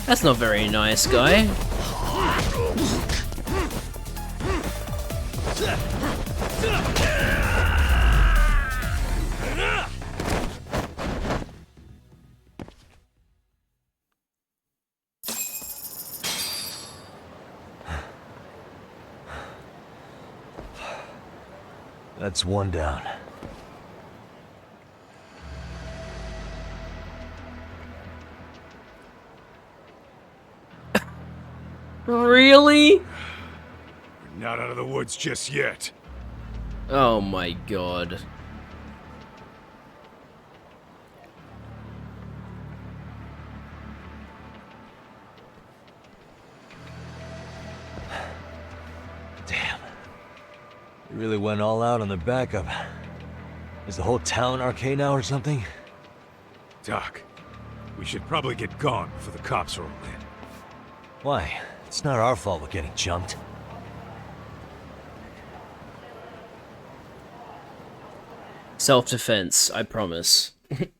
That's not very nice, guy. That's one down. Really? We're not out of the woods just yet. Oh my god. They really went all out on their backup. Is the whole town RK now or something? Doc, we should probably get gone before the cops roll in. Why? It's not our fault we're getting jumped. Self-defense, I promise. It's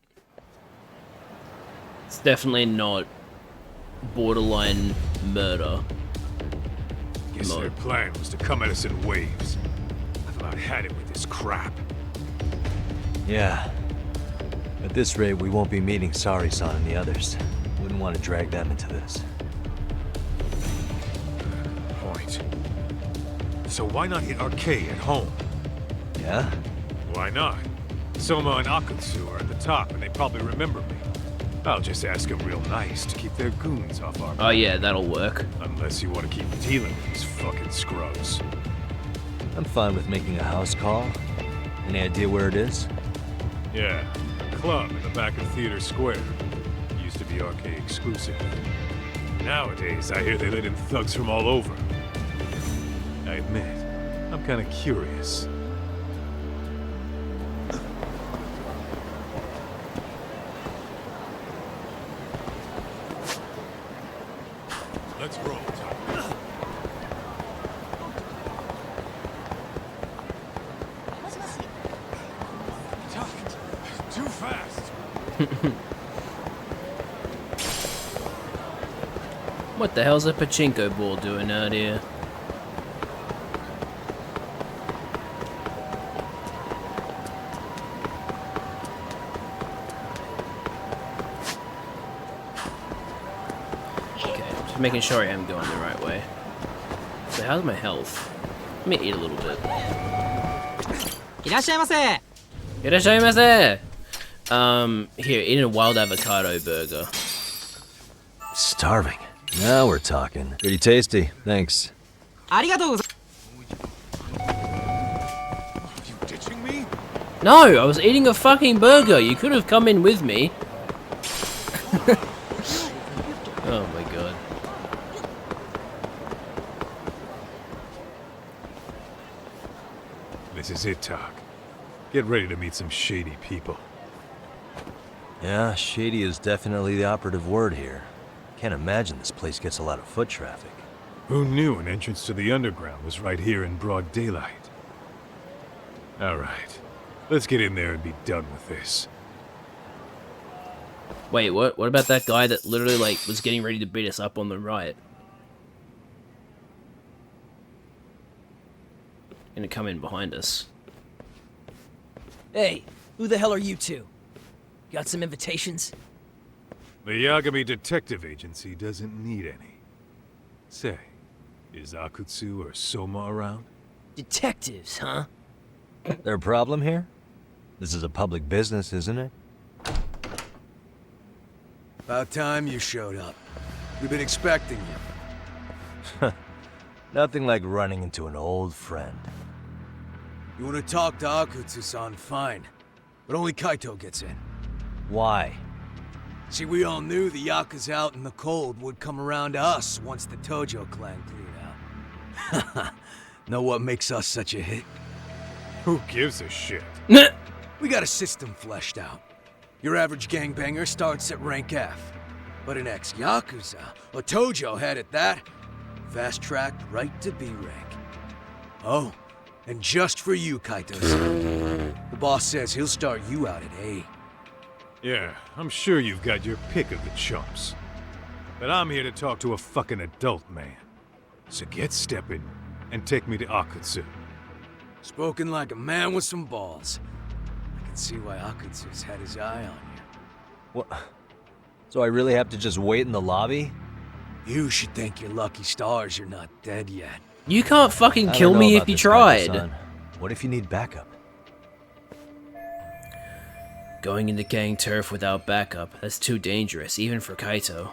definitely not borderline murder. Guess their plan was to come at us in waves. I've about had it with this crap. Yeah. At this rate, we won't be meeting Sari-san and the others. Wouldn't want to drag them into this. Point. So why not hit RK at home? Yeah? Why not? Soma and Akutsu are at the top, and they probably remember me. I'll just ask them real nice to keep their goons off our back. Oh yeah, that'll work. Unless you want to keep dealing with these fucking scrubs. I'm fine with making a house call. Any idea where it is? Yeah, club in the back of Theater Square. Used to be RK exclusive. Nowadays, I hear they let in thugs from all over. I admit, I'm kind of curious. Let's roll, Tom. Doc, too fast. What the hell's a pachinko ball doing out here? Making sure I am going the right way. So how's my health? Let me eat a little bit. Irashaimase! Here, eating a wild avocado burger. Starving. Now we're talking. Pretty tasty, thanks. You did No, I was eating a fucking burger. You could have come in with me. Oh my god. This is it, Talk. Get ready to meet some shady people. Yeah, shady is definitely the operative word here. Can't imagine this place gets a lot of foot traffic. Who knew an entrance to the underground was right here in broad daylight? Alright, let's get in there and be done with this. Wait, what? What about that guy that literally, like, was getting ready to beat us up on the right? Gonna come in behind us. Hey, who the hell are you two? Got some invitations? The Yagami Detective Agency doesn't need any. Say, is Akutsu or Soma around? Detectives, huh? There a problem here? This is a public business, isn't it? About time you showed up. We've been expecting you. Nothing like running into an old friend. You want to talk to Akutsu-san, fine. But only Kaito gets in. Why? See, we all knew the Yakuza out in the cold would come around to us once the Tojo clan cleared out. Know what makes us such a hit? Who gives a shit? We got a system fleshed out. Your average gangbanger starts at rank F. But an ex-Yakuza, a Tojo head at that, fast-tracked right to B rank. Oh, and just for you, Kaito-san. The boss says he'll start you out at A. Yeah, I'm sure you've got your pick of the chumps. But I'm here to talk to a fucking adult man. So get stepping and take me to Akutsu. Spoken like a man with some balls. I can see why Akutsu's had his eye on you. What? So I really have to just wait in the lobby? You should thank your lucky stars you're not dead yet. You can't fucking I kill don't know me about if you this, tried. Kaito-san. What if you need backup? Going into gang turf without backup, that's too dangerous, even for Kaito.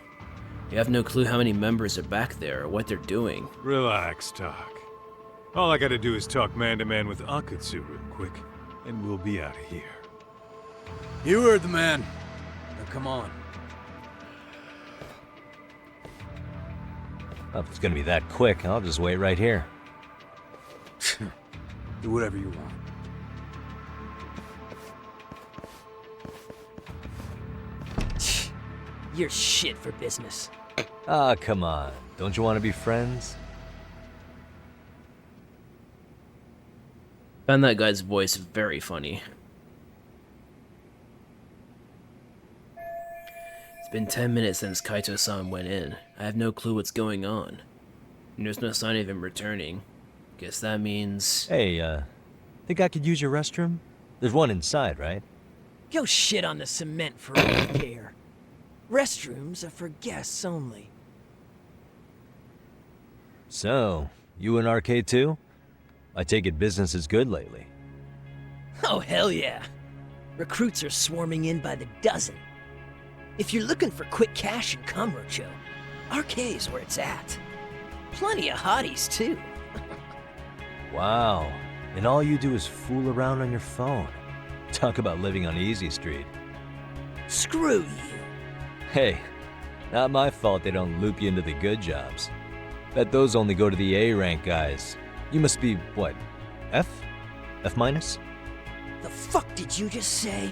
You have no clue how many members are back there or what they're doing. Relax, Talk. All I gotta do is talk man-to-man with Akutsu real quick, and we'll be out of here. You heard the man. Now come on. Well, if it's gonna be that quick, I'll just wait right here. Do whatever you want. You're shit for business. Ah, come on. Don't you want to be friends? Found that guy's voice very funny. It's been 10 minutes since Kaito-san went in. I have no clue what's going on. And there's no sign of him returning. Guess that means... Hey, think I could use your restroom? There's one inside, right? Go shit on the cement for all I care. Restrooms are for guests only. So, you in arcade too? I take it business is good lately. Oh, hell yeah. Recruits are swarming in by the dozen. If you're looking for quick cash and Kamurocho, arcade's where it's at. Plenty of hotties, too. Wow. And all you do is fool around on your phone. Talk about living on Easy Street. Screw you. Hey, not my fault they don't loop you into the good jobs. Bet those only go to the A-rank guys. You must be, what, F? F minus? The fuck did you just say?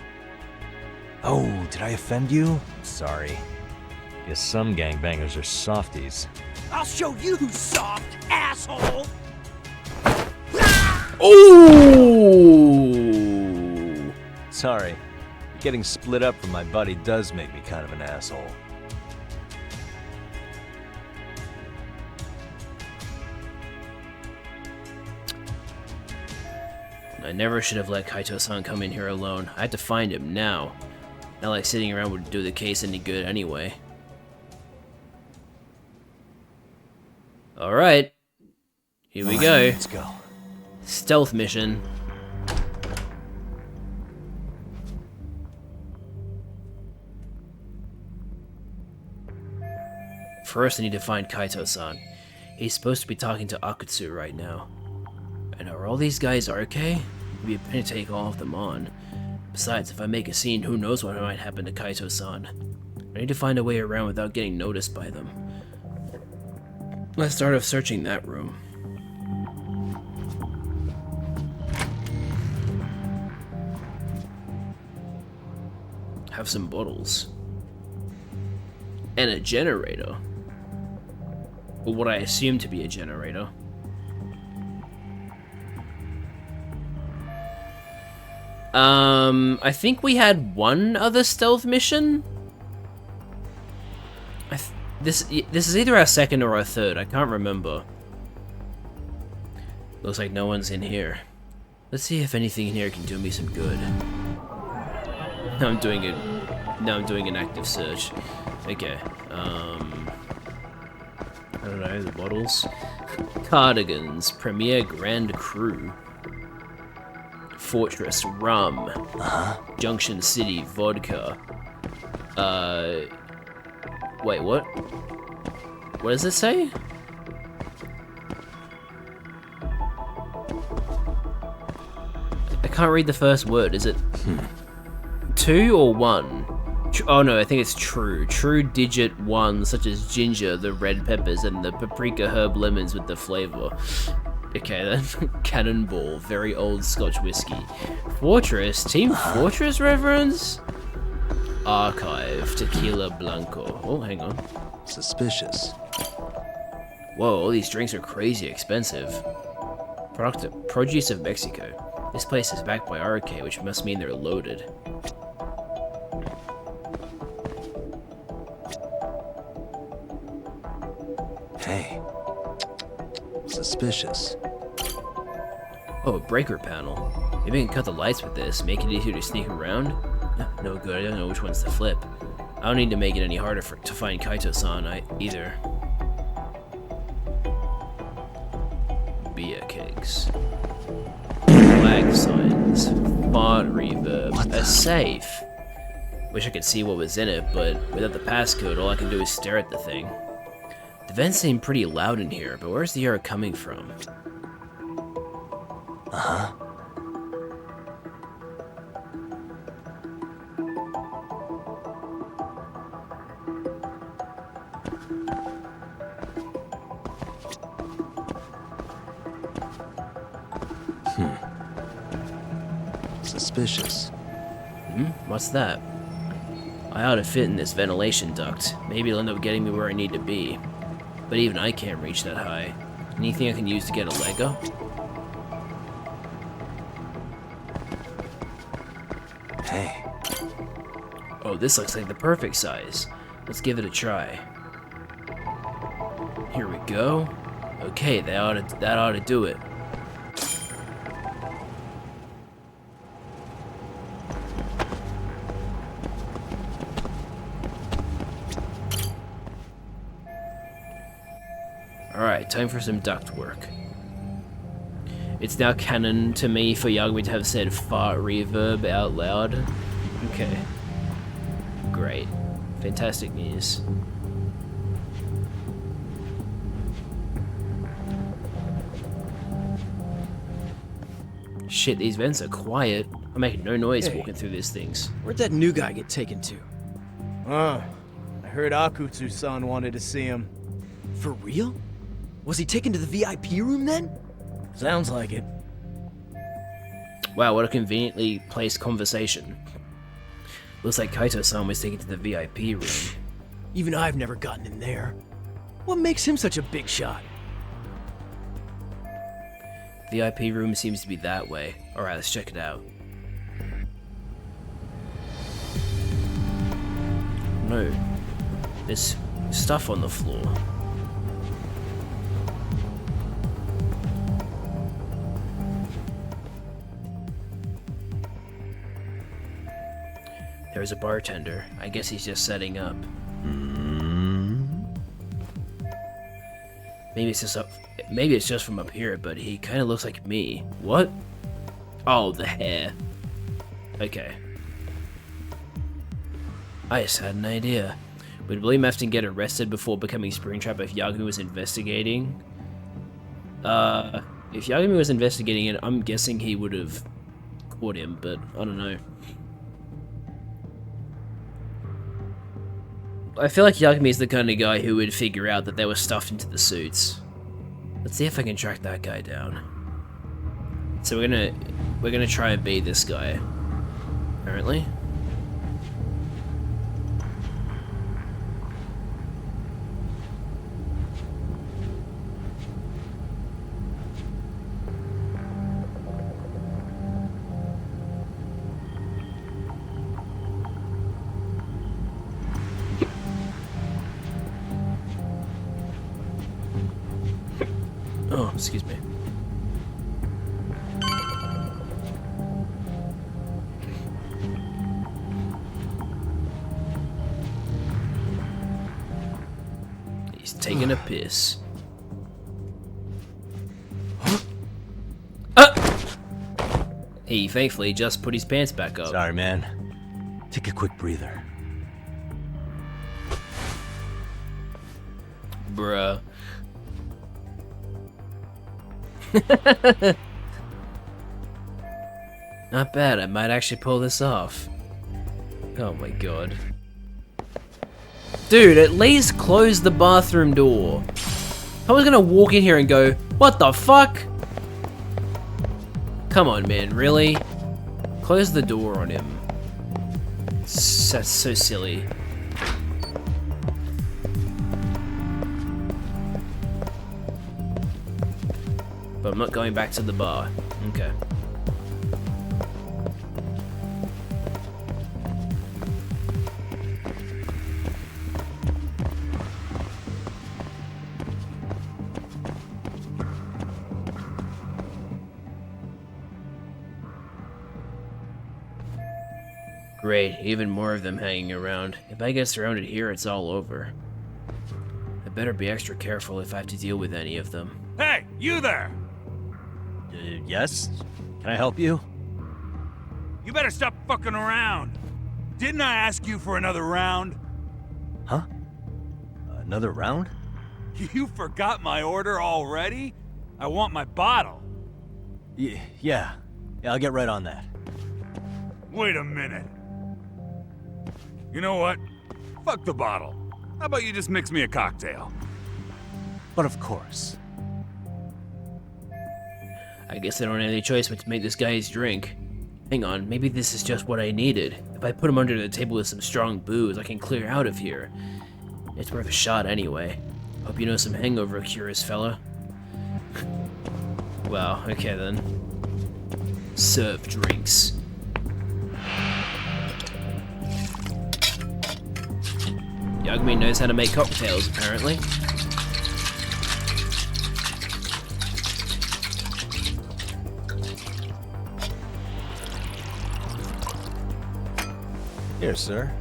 Oh, did I offend you? Sorry. Guess some gangbangers are softies. I'll show you who's soft, asshole! Ooh! Sorry. Getting split up from my buddy does make me kind of an asshole. I never should have let Kaito-san come in here alone. I had to find him now. Not like sitting around would do the case any good anyway. Alright. Here we go. Let's go. Stealth mission. First I need to find Kaito-san. He's supposed to be talking to Akutsu right now. And are all these guys RK? It'd be a pain to take all of them on. Besides, if I make a scene, who knows what might happen to Kaito-san. I need to find a way around without getting noticed by them. Let's start off searching that room. Have some bottles. And a generator. Or what I assume to be a generator. I think we had one other stealth mission? This is either our second or our third, I can't remember. Looks like no one's in here. Let's see if anything in here can do me some good. Now I'm doing an active search. Okay, I don't know, the bottles. Cardigans, Premier Grand Cru. Fortress, rum. Junction City, vodka. Wait, what? What does it say? I can't read the first word. Is it 2 or 1? Oh no, I think it's true. True digit 1, such as ginger, the red peppers, and the paprika herb lemons with the flavor. Okay then. Cannonball, very old Scotch whiskey. Fortress, Team Fortress reference? Archive, Tequila Blanco. Oh, hang on. Suspicious. Whoa, all these drinks are crazy expensive. Produce of Mexico. This place is backed by RK, which must mean they're loaded. Hey. Suspicious. Oh, a breaker panel. Maybe I can cut the lights with this, make it easier to sneak around? No good, I don't know which ones to flip. I don't need to make it any harder to find Kaito-san either. Beer kegs. Flag signs. Fart reverb. A safe. Wish I could see what was in it, but without the passcode, all I can do is stare at the thing. The vents seem pretty loud in here, but where's the air coming from? Suspicious. What's that? I ought to fit in this ventilation duct. Maybe it'll end up getting me where I need to be. But even I can't reach that high. Anything I can use to get a leg up? Hey. Oh, this looks like the perfect size. Let's give it a try. Here we go. Okay, that ought to do it. Alright, time for some duct work. It's now canon to me for Yagami to have said fart reverb out loud. Okay. Great. Fantastic news. Shit, these vents are quiet. I'm making no noise walking through these things. Where'd that new guy get taken to? I heard Akutsu-san wanted to see him. For real? Was he taken to the VIP room then? Sounds like it. Wow, what a conveniently placed conversation. Looks like Kaito-san was taken to the VIP room. Even I've never gotten in there. What makes him such a big shot? VIP room seems to be that way. Alright, let's check it out. No. There's stuff on the floor. There's a bartender. I guess he's just setting up. Maybe it's just from up here, but he kind of looks like me. What? Oh, the hair. Okay. I just had an idea. Would William Afton get arrested before becoming Springtrap if Yagami was investigating? If Yagami was investigating it, I'm guessing he would have caught him, but I don't know. I feel like Yagami is the kind of guy who would figure out that they were stuffed into the suits. Let's see if I can track that guy down. So we're gonna try and be this guy, apparently. Oh, excuse me. He's taking a piss. He thankfully just put his pants back up. Sorry, man. Take a quick breather. Bruh. Not bad, I might actually pull this off. Oh my god. Dude, at least close the bathroom door. I was gonna walk in here and go, what the fuck? Come on, man, really? Close the door on him. That's so silly. But I'm not going back to the bar. Okay. Great, even more of them hanging around. If I get surrounded here, it's all over. I better be extra careful if I have to deal with any of them. Hey, you there! Yes? Can I help you? You better stop fucking around. Didn't I ask you for another round? Huh? Another round? You forgot my order already? I want my bottle. Yeah, I'll get right on that. Wait a minute. You know what? Fuck the bottle. How about you just mix me a cocktail? But of course. I guess I don't have any choice but to make this guy his drink. Hang on, maybe this is just what I needed. If I put him under the table with some strong booze, I can clear out of here. It's worth a shot anyway. Hope you know some hangover cures, fella. Well, okay then. Serve drinks. Yagami knows how to make cocktails, apparently. Here, sir.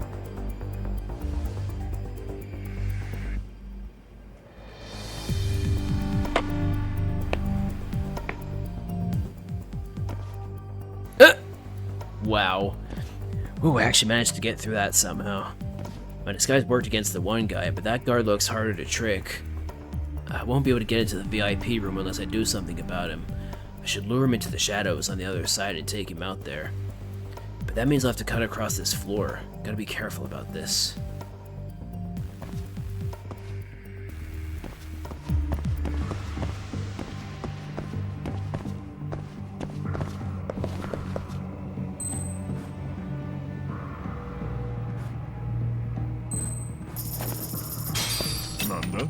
Wow. Ooh, I actually managed to get through that somehow. My disguise worked against the one guy, but that guard looks harder to trick. I won't be able to get into the VIP room unless I do something about him. I should lure him into the shadows on the other side and take him out there. But that means I'll have to cut across this floor. Gotta be careful about this. Nanda?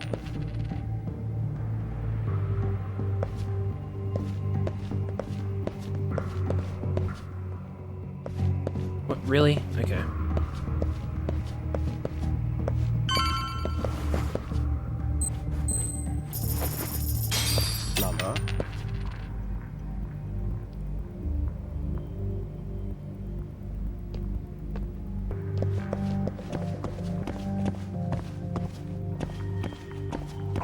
What, really? Okay. Nanda?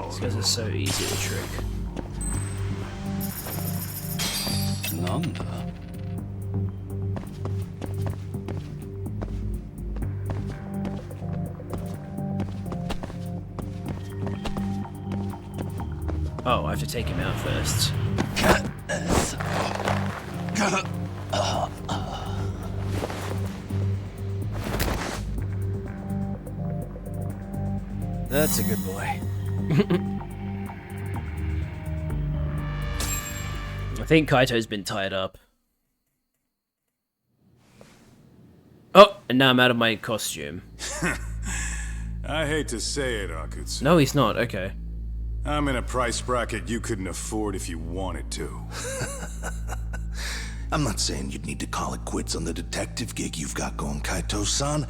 These guys are so easy to trick. Nanda? Oh, I have to take him out first. That's a good boy. I think Kaito's been tied up. Oh, and now I'm out of my costume. I hate to say it, Akutsu. No, he's not. Okay. I'm in a price bracket you couldn't afford if you wanted to. I'm not saying you'd need to call it quits on the detective gig you've got going, Kaito-san.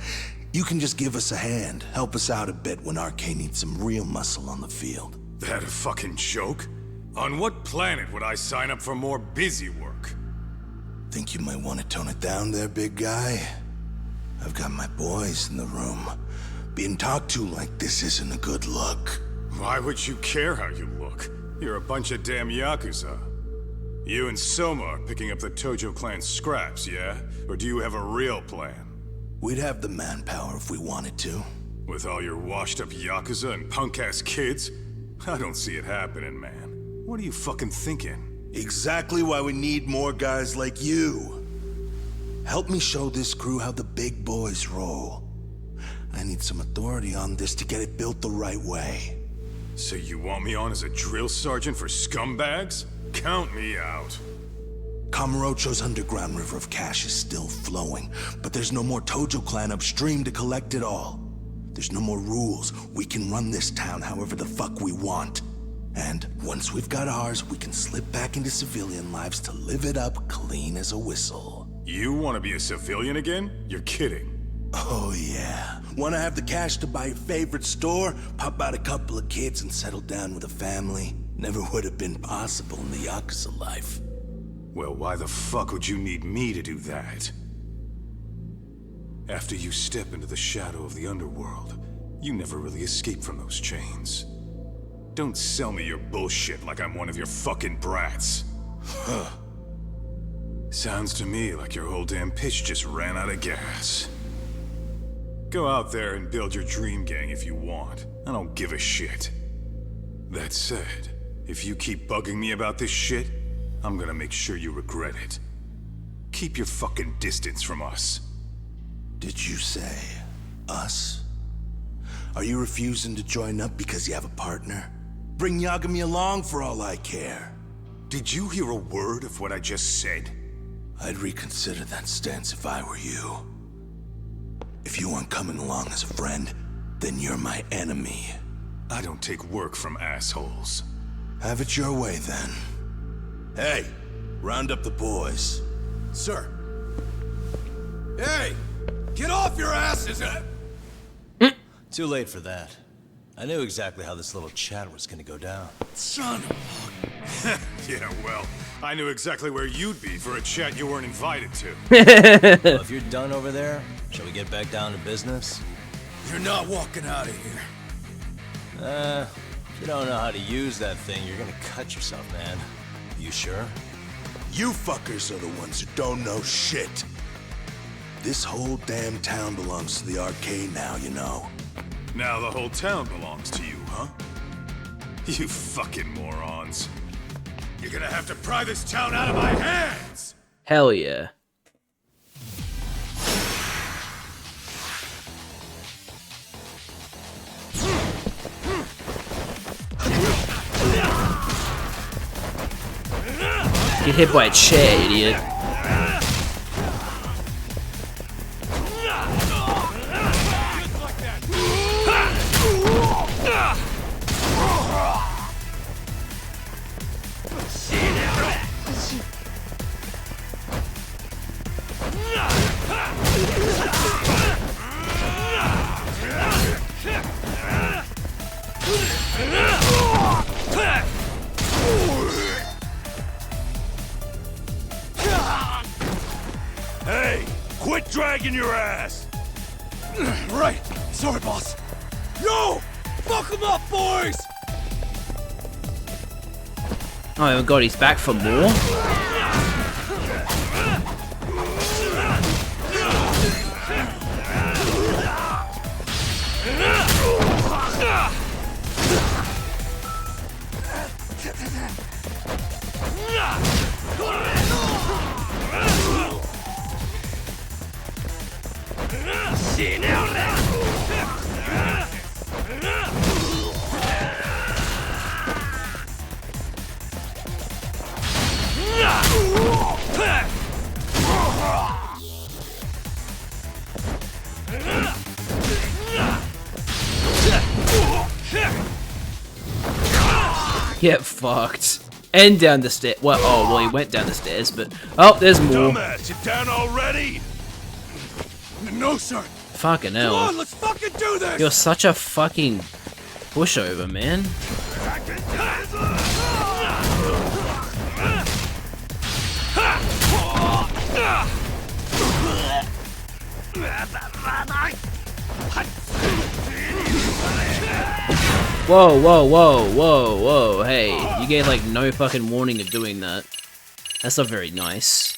You can just give us a hand, help us out a bit when RK needs some real muscle on the field. That a fucking joke? On what planet would I sign up for more busy work? Think you might want to tone it down there, big guy? I've got my boys in the room. Being talked to like this isn't a good look. Why would you care how you look? You're a bunch of damn Yakuza. You and Soma are picking up the Tojo clan scraps, yeah? Or do you have a real plan? We'd have the manpower if we wanted to. With all your washed-up Yakuza and punk-ass kids? I don't see it happening, man. What are you fucking thinking? Exactly why we need more guys like you. Help me show this crew how the big boys roll. I need some authority on this to get it built the right way. So you want me on as a drill sergeant for scumbags? Count me out. Kamurocho's underground river of cash is still flowing, but there's no more Tojo clan upstream to collect it all. There's no more rules. We can run this town however the fuck we want. And once we've got ours, we can slip back into civilian lives to live it up clean as a whistle. You want to be a civilian again? You're kidding. Oh yeah. Want to have the cash to buy your favorite store, pop out a couple of kids and settle down with a family? Never would have been possible in the Yakuza life. Well, why the fuck would you need me to do that? After you step into the shadow of the underworld, you never really escape from those chains. Don't sell me your bullshit like I'm one of your fucking brats. Huh. Sounds to me like your whole damn pitch just ran out of gas. Go out there and build your dream gang if you want. I don't give a shit. That said, if you keep bugging me about this shit, I'm gonna make sure you regret it. Keep your fucking distance from us. Did you say us? Are you refusing to join up because you have a partner? Bring Yagami along for all I care. Did you hear a word of what I just said? I'd reconsider that stance if I were you. If you aren't coming along as a friend, then you're my enemy. I don't take work from assholes. Have it your way, then. Hey, round up the boys. Sir. Hey! Get off your asses! Too late for that. I knew exactly how this little chat was gonna go down. Son of Yeah, well, I knew exactly where you'd be for a chat you weren't invited to. Well, if you're done over there, shall we get back down to business? You're not walking out of here. If you don't know how to use that thing, you're gonna cut yourself, man. You sure? You fuckers are the ones who don't know shit. This whole damn town belongs to the arcade now, you know. Now the whole town belongs to you, huh? You fucking morons. You're gonna have to pry this town out of my hands! Hell yeah. Get hit by a chair, idiot. Hey, quit dragging your ass! Right. Sorry, boss. No! Fuck them up, boys! Oh my god, he's back for more? Get fucked. And down the stairs. Well, oh, well, he went down the stairs, but oh, there's more. Dumbass, you down already? No, sir. Fucking hell. Come on, let's fucking do this. You're such a fucking pushover, man. Whoa, whoa, whoa, whoa, whoa, hey, you gave like no fucking warning of doing that. That's not very nice.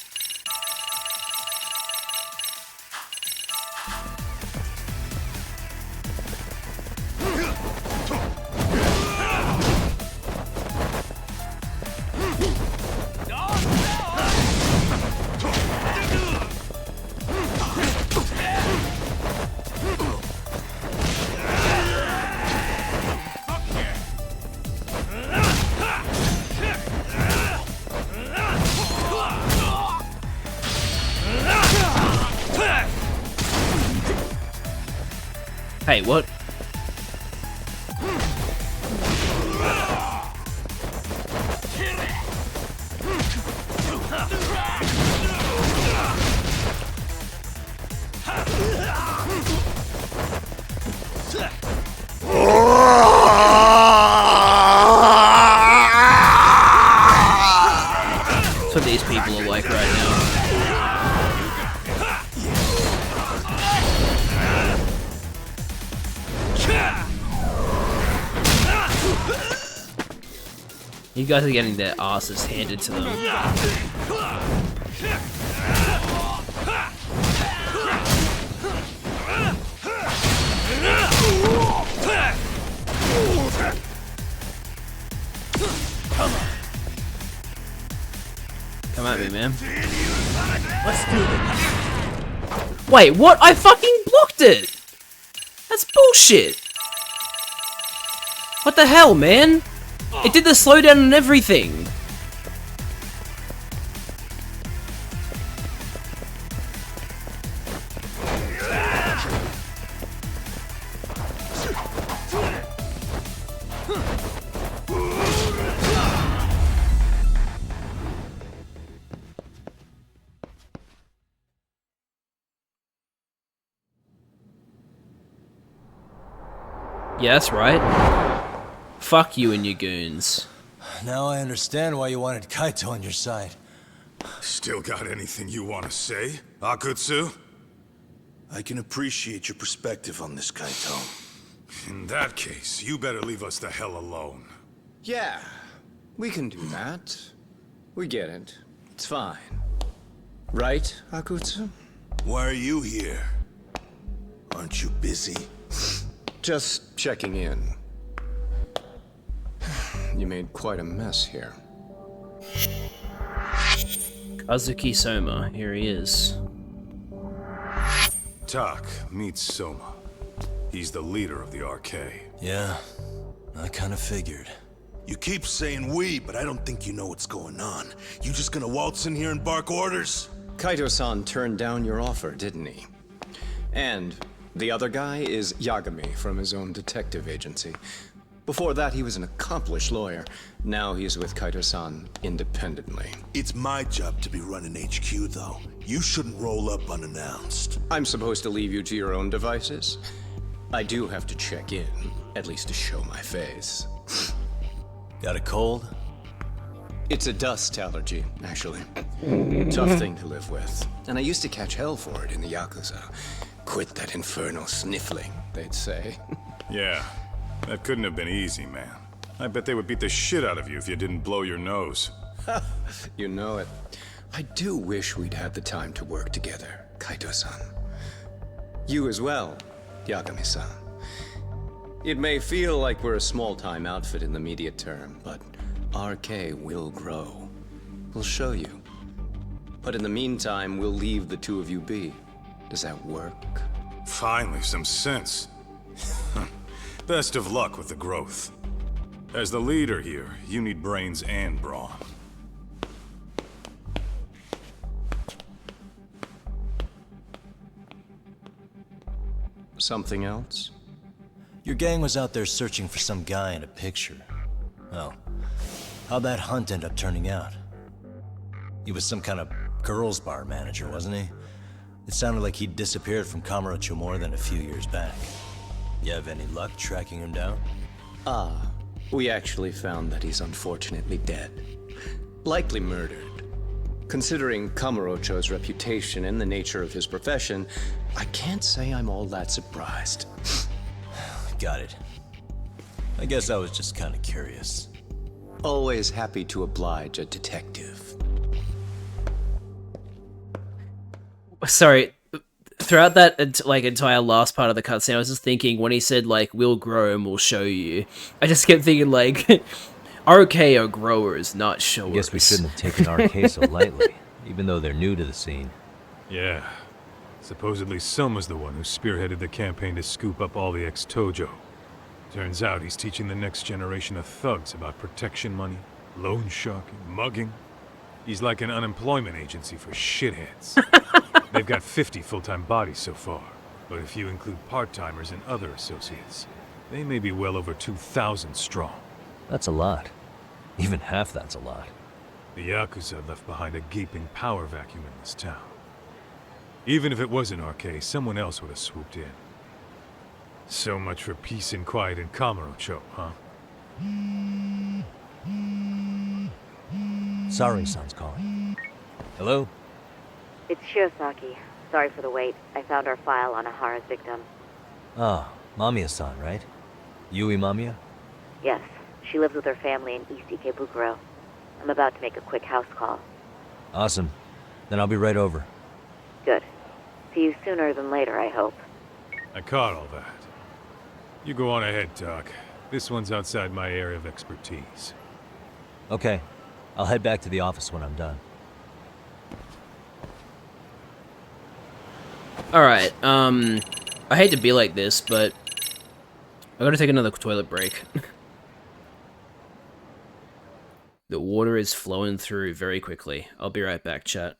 Hey, what? That's what these people are like right now. You guys are getting their asses handed to them. Come at me, man. Let's do it. Wait, what? I fucking blocked it! That's bullshit! What the hell, man? It did the slowdown and everything! Yeah, that's right. Fuck you and your goons. Now I understand why you wanted Kaito on your side. Still got anything you want to say, Akutsu? I can appreciate your perspective on this, Kaito. In that case, you better leave us the hell alone. Yeah, we can do that. We get it. It's fine. Right, Akutsu? Why are you here? Aren't you busy? Just checking in. You made quite a mess here. Kazuki Soma, here he is. Tak meets Soma. He's the leader of the RK. Yeah, I kinda figured. You keep saying we, but I don't think you know what's going on. You just gonna waltz in here and bark orders? Kaito-san turned down your offer, didn't he? And the other guy is Yagami from his own detective agency. Before that, he was an accomplished lawyer. Now he's with Kaito-san independently. It's my job to be running HQ, though. You shouldn't roll up unannounced. I'm supposed to leave you to your own devices? I do have to check in, at least to show my face. Got a cold? It's a dust allergy, actually. Tough thing to live with. And I used to catch hell for it in the Yakuza. Quit that infernal sniffling, they'd say. Yeah, that couldn't have been easy, man. I bet they would beat the shit out of you if you didn't blow your nose. You know it. I do wish we'd had the time to work together, Kaito-san. You as well, Yagami-san. It may feel like we're a small-time outfit in the immediate term, but RK will grow. We'll show you. But in the meantime, we'll leave the two of you be. Does that work? Finally, some sense. Best of luck with the growth. As the leader here, you need brains and brawn. Something else? Your gang was out there searching for some guy in a picture. Oh, How'd that hunt end up turning out? He was some kind of girls' bar manager, wasn't he? It sounded like he'd disappeared from Kamurocho more than a few years back. You have any luck tracking him down? We actually found that he's unfortunately dead. Likely murdered. Considering Kamurocho's reputation and the nature of his profession, I can't say I'm all that surprised. Got it. I guess I was just kind of curious. Always happy to oblige a detective. Sorry, throughout that like entire last part of the cutscene, I was just thinking when he said like we'll grow and we'll show you. I just kept thinking like, RK are growers, not showers. I guess we shouldn't have taken RK so lightly, even though they're new to the scene. Yeah. Supposedly Soma's the one who spearheaded the campaign to scoop up all the ex-Tojo. Turns out he's teaching the next generation of thugs about protection money, loan sharking, mugging. He's like an unemployment agency for shitheads. They've got 50 full-time bodies so far, but if you include part-timers and other associates, they may be well over 2,000 strong. That's a lot. Even half that's a lot. The Yakuza left behind a gaping power vacuum in this town. Even if it wasn't RK, someone else would have swooped in. So much for peace and quiet in Kamurocho, huh? Sorry-san's calling. Hello? It's Shirosaki. Sorry for the wait. I found our file on Ahara's victim. Ah, Mamiya-san, right? Yui Mamiya? Yes, she lives with her family in East Ikebukuro. I'm about to make a quick house call. Awesome. Then I'll be right over. Good. See you sooner than later, I hope. I caught all that. You go on ahead, Doc. This one's outside my area of expertise. Okay. I'll head back to the office when I'm done. Alright, I hate to be like this, but I gotta take another toilet break. The water is flowing through very quickly. I'll be right back, chat.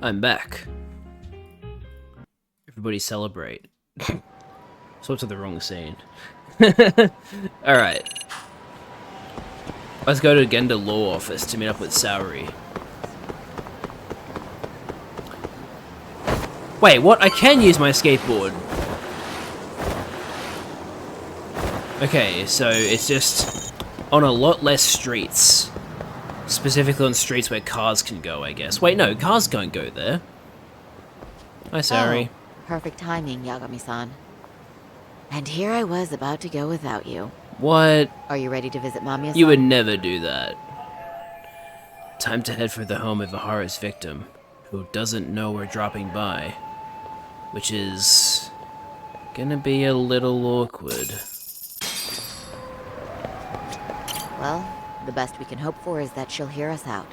I'm back. Everybody celebrate. Sort to the wrong scene. Alright. Let's go to Genda Law Office to meet up with Saori. Wait, what? I can use my skateboard. Okay, so it's just on a lot less streets. Specifically on streets where cars can go, I guess. Wait, no, cars can't go there. Hi, Saori. Oh, perfect timing, Yagami-san. And here I was about to go without you. What? Are you ready to visit Mamiya-san? You would never do that. Time to head for the home of Ihara's victim, who doesn't know we're dropping by. Which is gonna be a little awkward. Well, the best we can hope for is that she'll hear us out.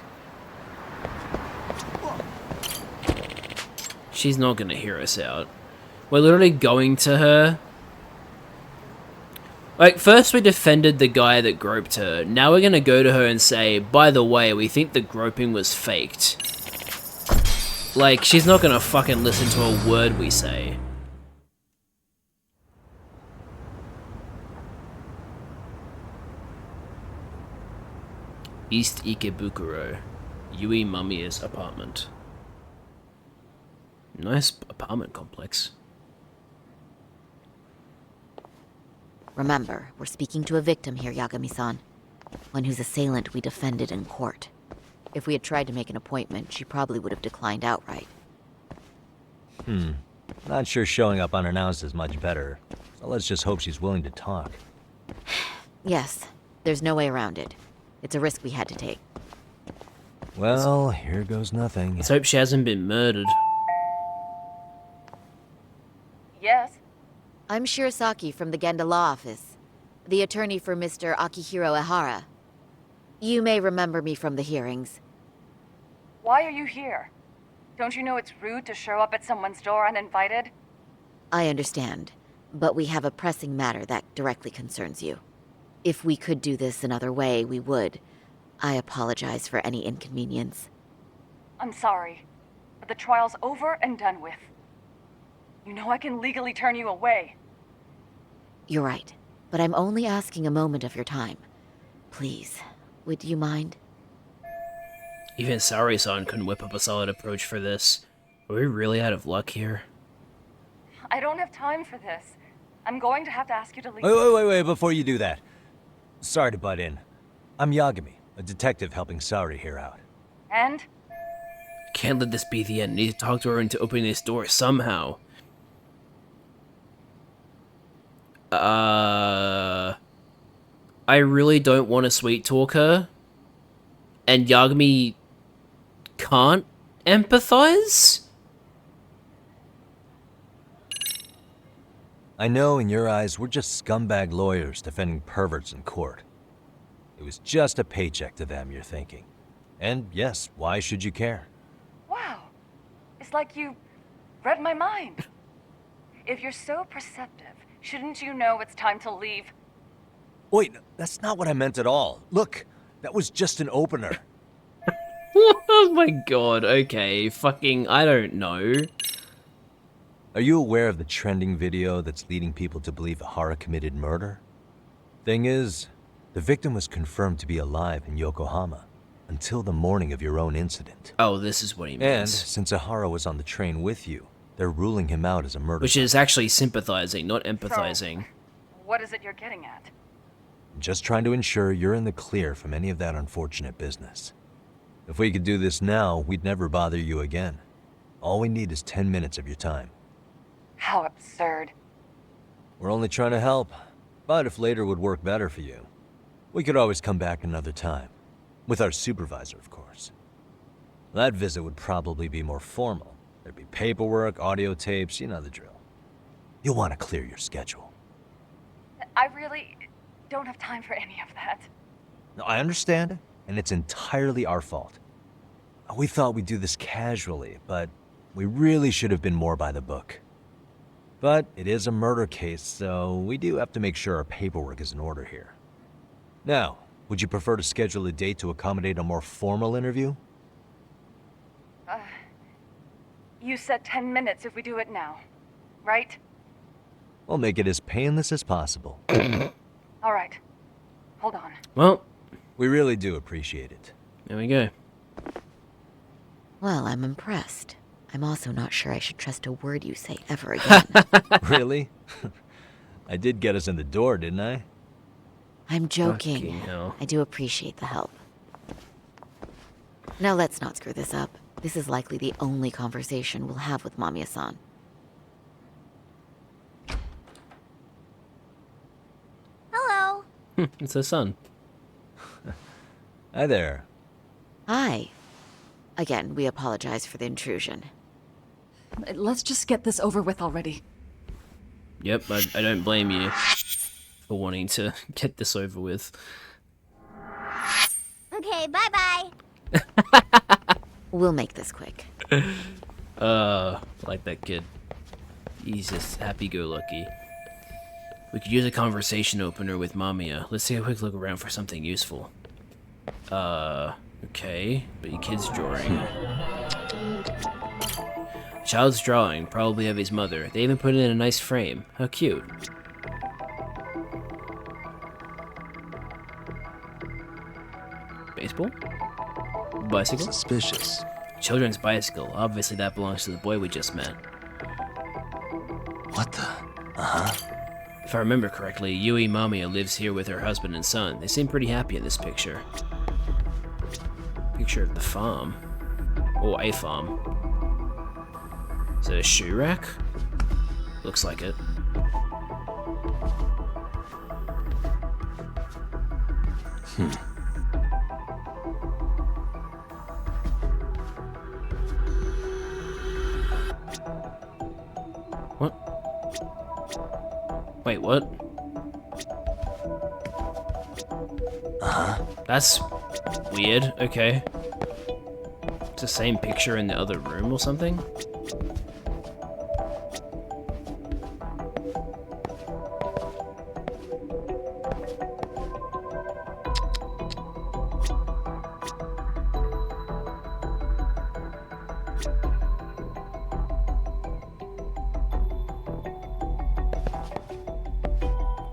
She's not gonna hear us out. We're literally going to her. Like, first we defended the guy that groped her. Now we're gonna go to her and say, by the way, we think the groping was faked. Like, she's not gonna fucking listen to a word we say. East Ikebukuro, Yui Mamiya's apartment. Nice apartment complex. Remember, we're speaking to a victim here, Yagami-san. One whose assailant we defended in court. If we had tried to make an appointment, she probably would have declined outright. Not sure showing up unannounced is much better. So let's just hope she's willing to talk. Yes, there's no way around it. It's a risk we had to take. Well, here goes nothing. Let's hope she hasn't been murdered. Yes? I'm Shirasaki from the Genda Law Office, the attorney for Mr. Akihiro Ihara. You may remember me from the hearings. Why are you here? Don't you know it's rude to show up at someone's door uninvited? I understand, but we have a pressing matter that directly concerns you. If we could do this another way, we would. I apologize for any inconvenience. I'm sorry, but the trial's over and done with. You know I can legally turn you away. You're right, but I'm only asking a moment of your time. Please, would you mind? Even Saori-san couldn't whip up a solid approach for this. Are we really out of luck here? I don't have time for this. I'm going to have to ask you to leave. Wait, before you do that. Sorry to butt in. I'm Yagami, a detective helping Saori here out. And? Can't let this be the end. Need to talk to her into opening this door somehow. I really don't want to sweet talk her. And Yagami can't empathize? I know in your eyes we're just scumbag lawyers defending perverts in court. It was just a paycheck to them, you're thinking. And yes, why should you care? Wow. It's like you read my mind. If you're so perceptive, shouldn't you know it's time to leave? Wait, that's not what I meant at all. Look, that was just an opener. Oh my god, okay, fucking, I don't know. Are you aware of the trending video that's leading people to believe Ihara committed murder? Thing is, the victim was confirmed to be alive in Yokohama until the morning of your own incident. Oh, this is what he means. And since Ihara was on the train with you, they're ruling him out as a murderer. Which is actually sympathizing, not empathizing. So, what is it you're getting at? Just trying to ensure you're in the clear from any of that unfortunate business. If we could do this now, we'd never bother you again. All we need is 10 minutes of your time. How absurd. We're only trying to help, but if later would work better for you, we could always come back another time. With our supervisor, of course. That visit would probably be more formal. There'd be paperwork, audio tapes, you know the drill. You'll want to clear your schedule. I really don't have time for any of that. No, I understand, and it's entirely our fault. We thought we'd do this casually, but we really should have been more by the book. But it is a murder case, so we do have to make sure our paperwork is in order here. Now, would you prefer to schedule a date to accommodate a more formal interview? You said 10 minutes if we do it now, right? We'll make it as painless as possible. All right. Hold on. Well, we really do appreciate it. There we go. Well, I'm impressed. I'm also not sure I should trust a word you say ever again. Really? I did get us in the door, didn't I? I'm joking. Fucking hell. I do appreciate the help. Now let's not screw this up. This is likely the only conversation we'll have with Mamiya-san. Hello. It's her son. Hi there. Hi. Again, we apologize for the intrusion. Let's just get this over with already. Yep, I don't blame you for wanting to get this over with. Okay, bye-bye. We'll make this quick. Like that kid. He's just happy-go-lucky. We could use a conversation opener with Mamiya. Let's take a quick look around for something useful. Okay, but your kid's drawing. Child's drawing, probably of his mother. They even put it in a nice frame. How cute. Baseball? Bicycle? Suspicious. Children's bicycle. Obviously that belongs to the boy we just met. What the? Uh-huh. If I remember correctly, Yui Mamiya lives here with her husband and son. They seem pretty happy in this picture. Picture of the farm. Oh, a farm. Is it a shoe rack? Looks like it. What? Wait, what? Uh-huh. That's weird, okay. It's the same picture in the other room or something?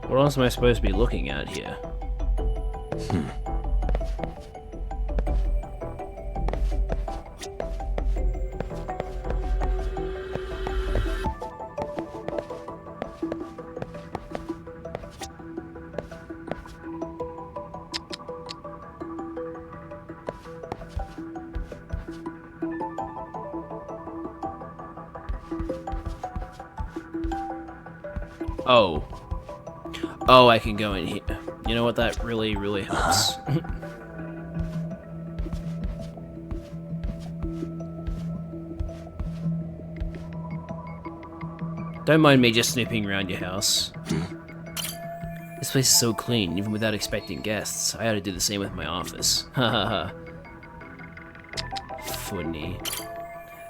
What else am I supposed to be looking at here? Oh. Oh, I can go in here. You know what? That really, really helps. Don't mind me just snooping around your house. This place is so clean, even without expecting guests. I ought to do the same with my office. Ha ha ha. Funny.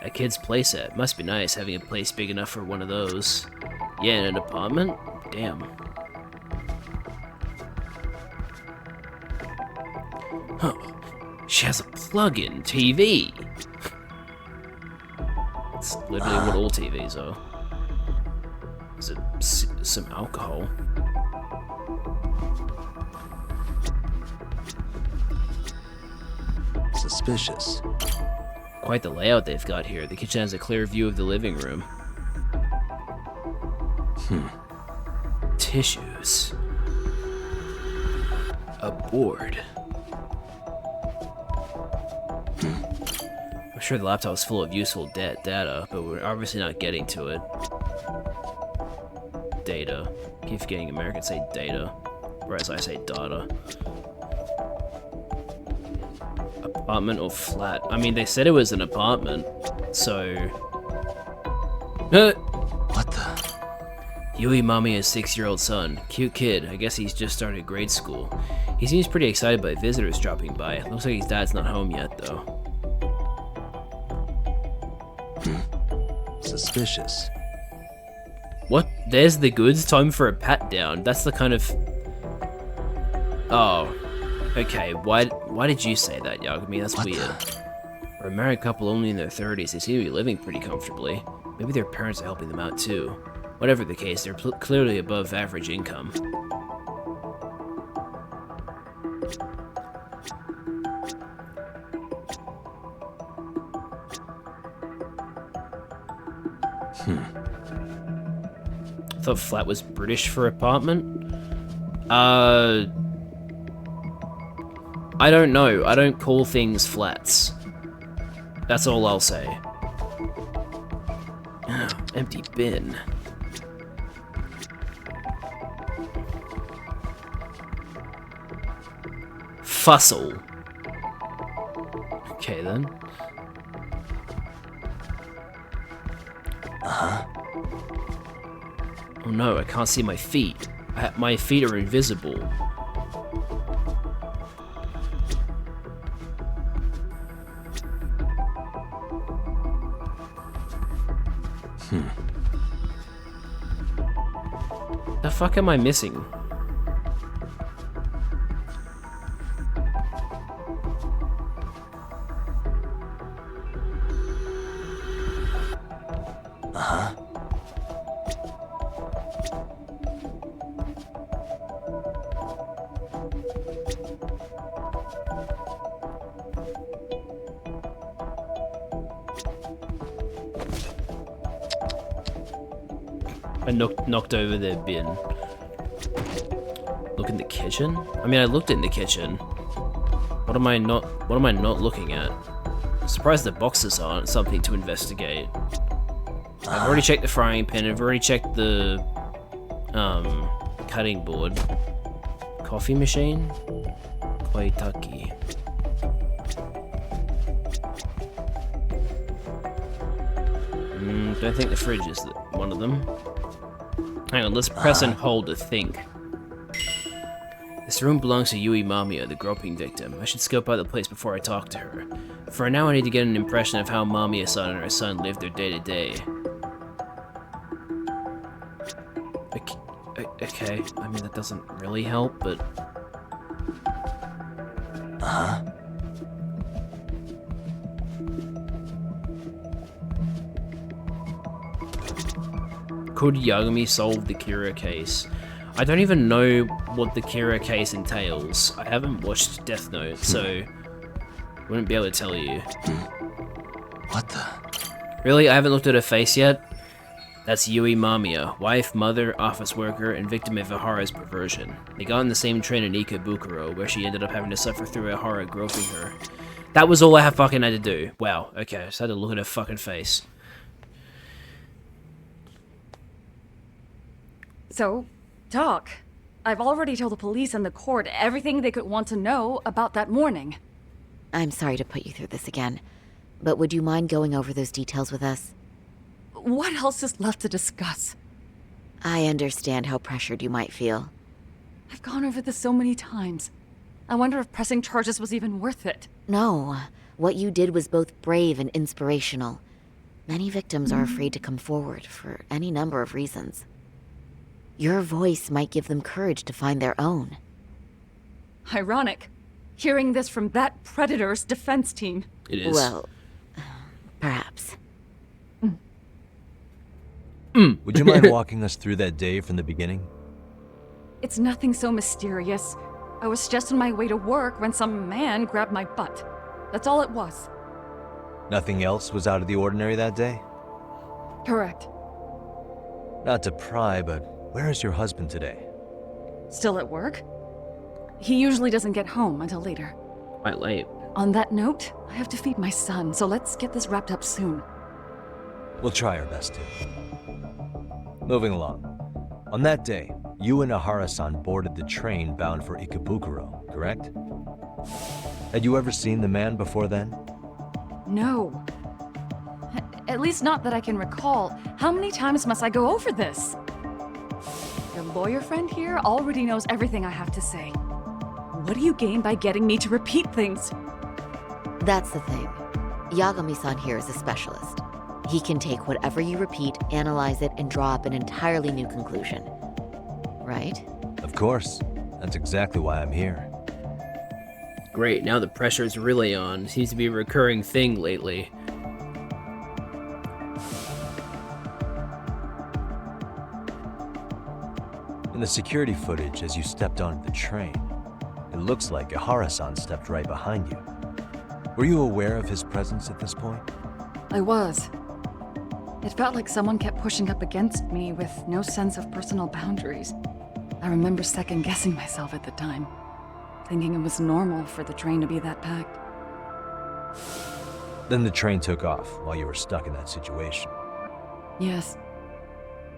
A kid's playset. Must be nice having a place big enough for one of those. Yeah, in an apartment? Damn. Huh. She has a plug-in TV. It's literally what all TVs are. Is it some alcohol? Suspicious. Quite the layout they've got here. The kitchen has a clear view of the living room. Tissues. A board. I'm sure the laptop is full of useful data, but we're obviously not getting to it. Data. Keep forgetting Americans say data, whereas I say data. Apartment or flat? I mean, they said it was an apartment, so... What the? Yui Mamiya's 6-year-old son. Cute kid. I guess he's just started grade school. He seems pretty excited by visitors dropping by. Looks like his dad's not home yet, though. Suspicious. What? There's the goods? Time for a pat down. That's the kind of... Oh. Okay, why did you say that, Yagami? That's weird. For a married couple only in their 30s, they seem to be living pretty comfortably. Maybe their parents are helping them out too. Whatever the case, they're clearly above average income. I thought flat was British for apartment. I don't know. I don't call things flats. That's all I'll say. Empty bin. Fussel. Okay then. Oh no, I can't see my feet. My feet are invisible. The fuck am I missing? I knocked over their bin. Look in the kitchen? I mean, I looked in the kitchen. What am I not looking at? I'm surprised the boxes aren't something to investigate. I've already checked the frying pan. I've already checked the cutting board. Coffee machine? Koitaki. Don't think the fridge is one of them. Hang on, let's press and hold to think. This room belongs to Yui Mamiya, the groping victim. I should scope out the place before I talk to her. For now, I need to get an impression of how Mamiya-san and her son live their day-to-day. Okay, I mean, that doesn't really help, but... Could Yagami solve the Kira case? I don't even know what the Kira case entails. I haven't watched Death Note, so wouldn't be able to tell you. What the? Really? I haven't looked at her face yet? That's Yui Mamiya, wife, mother, office worker, and victim of Ihara's perversion. They got on the same train in Ikebukuro, where she ended up having to suffer through Ihara groping her. That was all I fucking had to do. Wow, okay, I just had to look at her fucking face. So, talk. I've already told the police and the court everything they could want to know about that morning. I'm sorry to put you through this again, but would you mind going over those details with us? What else is left to discuss? I understand how pressured you might feel. I've gone over this so many times. I wonder if pressing charges was even worth it. No, what you did was both brave and inspirational. Many victims are afraid to come forward for any number of reasons. Your voice might give them courage to find their own. Ironic. Hearing this from that predator's defense team. It is. Well, perhaps. Would you mind walking us through that day from the beginning? It's nothing so mysterious. I was just on my way to work when some man grabbed my butt. That's all it was. Nothing else was out of the ordinary that day? Correct. Not to pry, but where is your husband today? Still at work? He usually doesn't get home until later. Quite late. On that note, I have to feed my son, so let's get this wrapped up soon. We'll try our best to. Moving along. On that day, you and Ihara-san boarded the train bound for Ikebukuro, correct? Had you ever seen the man before then? No. At least not that I can recall. How many times must I go over this? Your lawyer friend here already knows everything I have to say. What do you gain by getting me to repeat things? That's the thing. Yagami-san here is a specialist. He can take whatever you repeat, analyze it, and draw up an entirely new conclusion. Right? Of course. That's exactly why I'm here. Great, now the pressure is really on. Seems to be a recurring thing lately. In the security footage as you stepped onto the train, it looks like Ihara-san stepped right behind you. Were you aware of his presence at this point? I was. It felt like someone kept pushing up against me with no sense of personal boundaries. I remember second-guessing myself at the time, thinking it was normal for the train to be that packed. Then the train took off while you were stuck in that situation. Yes.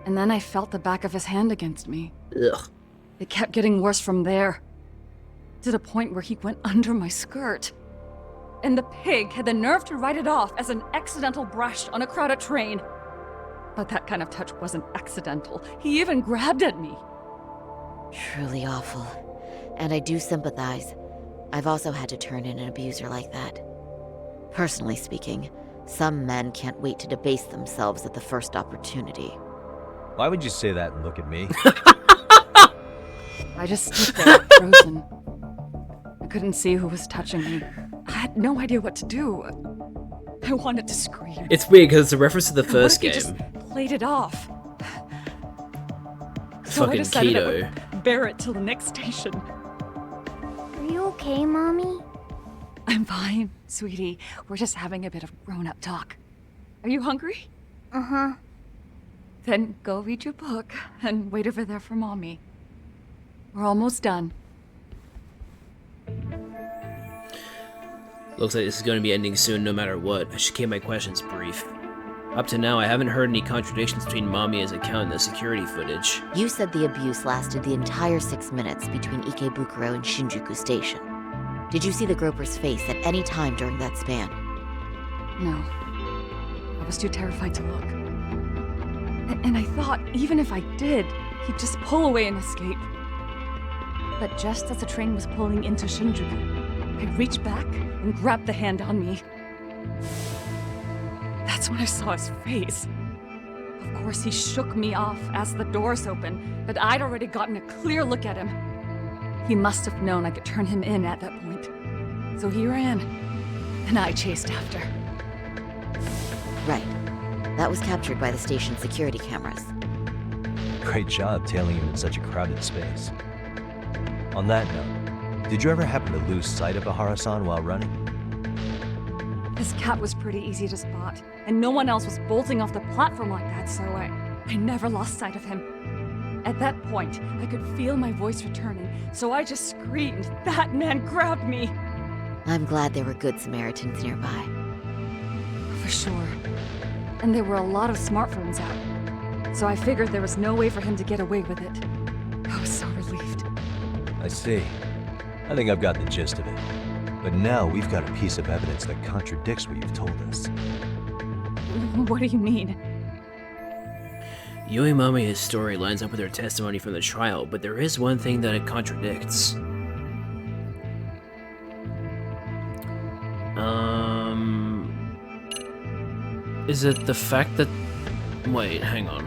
And then I felt the back of his hand against me. Ugh. It kept getting worse from there, to the point where he went under my skirt. And the pig had the nerve to write it off as an accidental brush on a crowded train. But that kind of touch wasn't accidental. He even grabbed at me. Truly awful. And I do sympathize. I've also had to turn in an abuser like that. Personally speaking, some men can't wait to debase themselves at the first opportunity. Why would you say that and look at me? I just stood there, frozen. I couldn't see who was touching me. I had no idea what to do. I wanted to scream. It's weird because it's a reference to the first game. What if he just played it off? So I Fucking decided I keto. would bear it till the next station. Are you okay, Mommy? I'm fine, sweetie. We're just having a bit of grown-up talk. Are you hungry? Uh-huh. Then go read your book and wait over there for Mommy. We're almost done. Looks like this is going to be ending soon no matter what. I should keep my questions brief. Up to now, I haven't heard any contradictions between Mamiya's account and the security footage. You said the abuse lasted the entire 6 minutes between Ikebukuro and Shinjuku Station. Did you see the groper's face at any time during that span? No. I was too terrified to look. And I thought, even if I did, he'd just pull away and escape. But just as the train was pulling into Shinjuku, I reached back and grabbed the hand on me. That's when I saw his face. Of course, he shook me off as the doors opened, but I'd already gotten a clear look at him. He must have known I could turn him in at that point. So he ran, and I chased after. Right. That was captured by the station's security cameras. Great job tailing him in such a crowded space. On that note, did you ever happen to lose sight of Ihara-san while running? His cat was pretty easy to spot, and no one else was bolting off the platform like that, so I never lost sight of him. At that point, I could feel my voice returning, so I just screamed, "That man grabbed me!" I'm glad there were good Samaritans nearby. For sure. And there were a lot of smartphones out, so I figured there was no way for him to get away with it. I was so relieved. I see. I think I've got the gist of it. But now we've got a piece of evidence that contradicts what you've told us. What do you mean? Yui Mamiya's story lines up with her testimony from the trial, but there is one thing that it contradicts. Is it the fact that... Wait, hang on.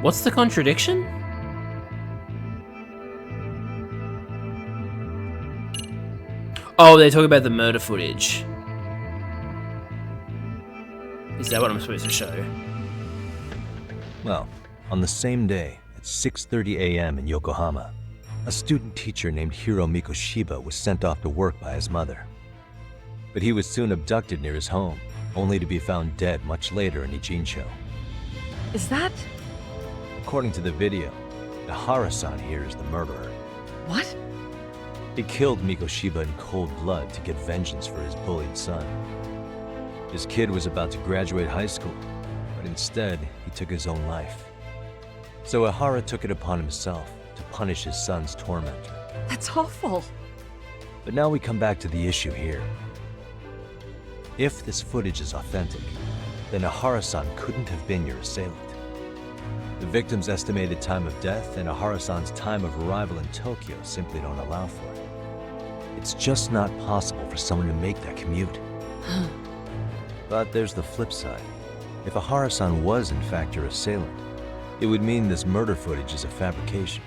What's the contradiction? Oh, they talk about the murder footage. Is that what I'm supposed to show? Well, on the same day, at 6:30 a.m. in Yokohama, a student teacher named Hiro Mikoshiba was sent off to work by his mother. But he was soon abducted near his home, only to be found dead much later in Ijincho. Is that... According to the video, Ihara-san here is the murderer. What? He killed Mikoshiba in cold blood to get vengeance for his bullied son. His kid was about to graduate high school, but instead, he took his own life. So Ihara took it upon himself to punish his son's tormentor. That's awful. But now we come back to the issue here. If this footage is authentic, then Ihara-san couldn't have been your assailant. The victim's estimated time of death and Ihara-san's time of arrival in Tokyo simply don't allow for it. It's just not possible for someone to make that commute. But there's the flip side. If Ihara-san was in fact your assailant, it would mean this murder footage is a fabrication.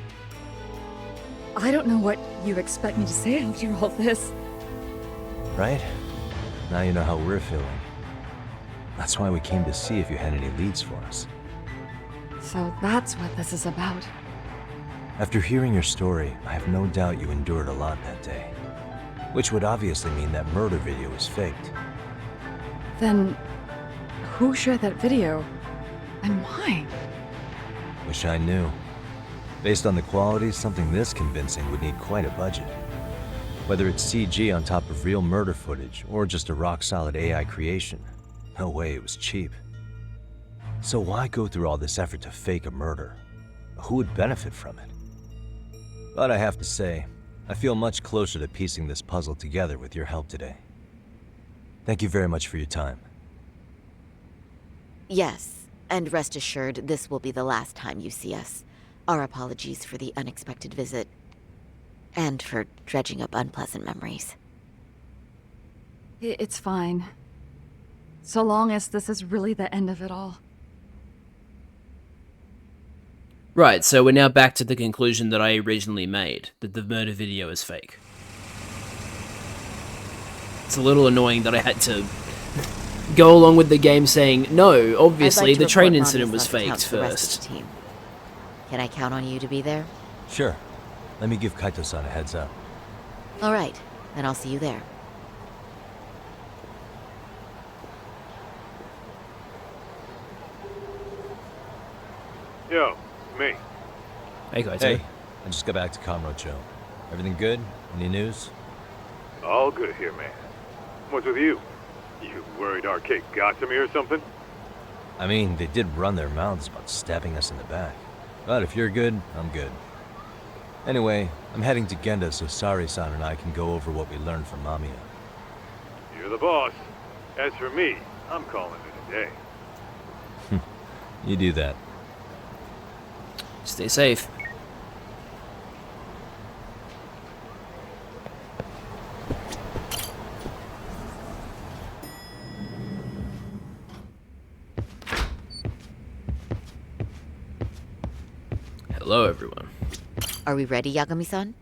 I don't know what you expect me to say after all this. Right? Now you know how we're feeling. That's why we came to see if you had any leads for us. So that's what this is about. After hearing your story, I have no doubt you endured a lot that day. Which would obviously mean that murder video was faked. Then, who shared that video? And why? Wish I knew. Based on the quality, something this convincing would need quite a budget. Whether it's CG on top of real murder footage, or just a rock-solid AI creation, no way it was cheap. So why go through all this effort to fake a murder? Who would benefit from it? But I have to say, I feel much closer to piecing this puzzle together with your help today. Thank you very much for your time. Yes, and rest assured, this will be the last time you see us. Our apologies for the unexpected visit, and for dredging up unpleasant memories. It's fine. So long as this is really the end of it all. Right, so we're now back to the conclusion that I originally made, that the murder video is fake. It's a little annoying that I had to go along with the game saying, no, obviously the train incident was faked first. Can I count on you to be there? Sure. Let me give Kaito-san a heads up. All right, then I'll see you there. Yo, me. Hey, Kaito. Hey, I just got back to Kamurocho. Everything good? Any news? All good here, man. What's with you? You worried Arcade got to me or something? I mean, they did run their mouths about stabbing us in the back. But if you're good, I'm good. Anyway, I'm heading to Genda so Sari-san and I can go over what we learned from Mamiya. You're the boss. As for me, I'm calling it a day. You do that. Stay safe. Hello, everyone. Are we ready, Yagami-san?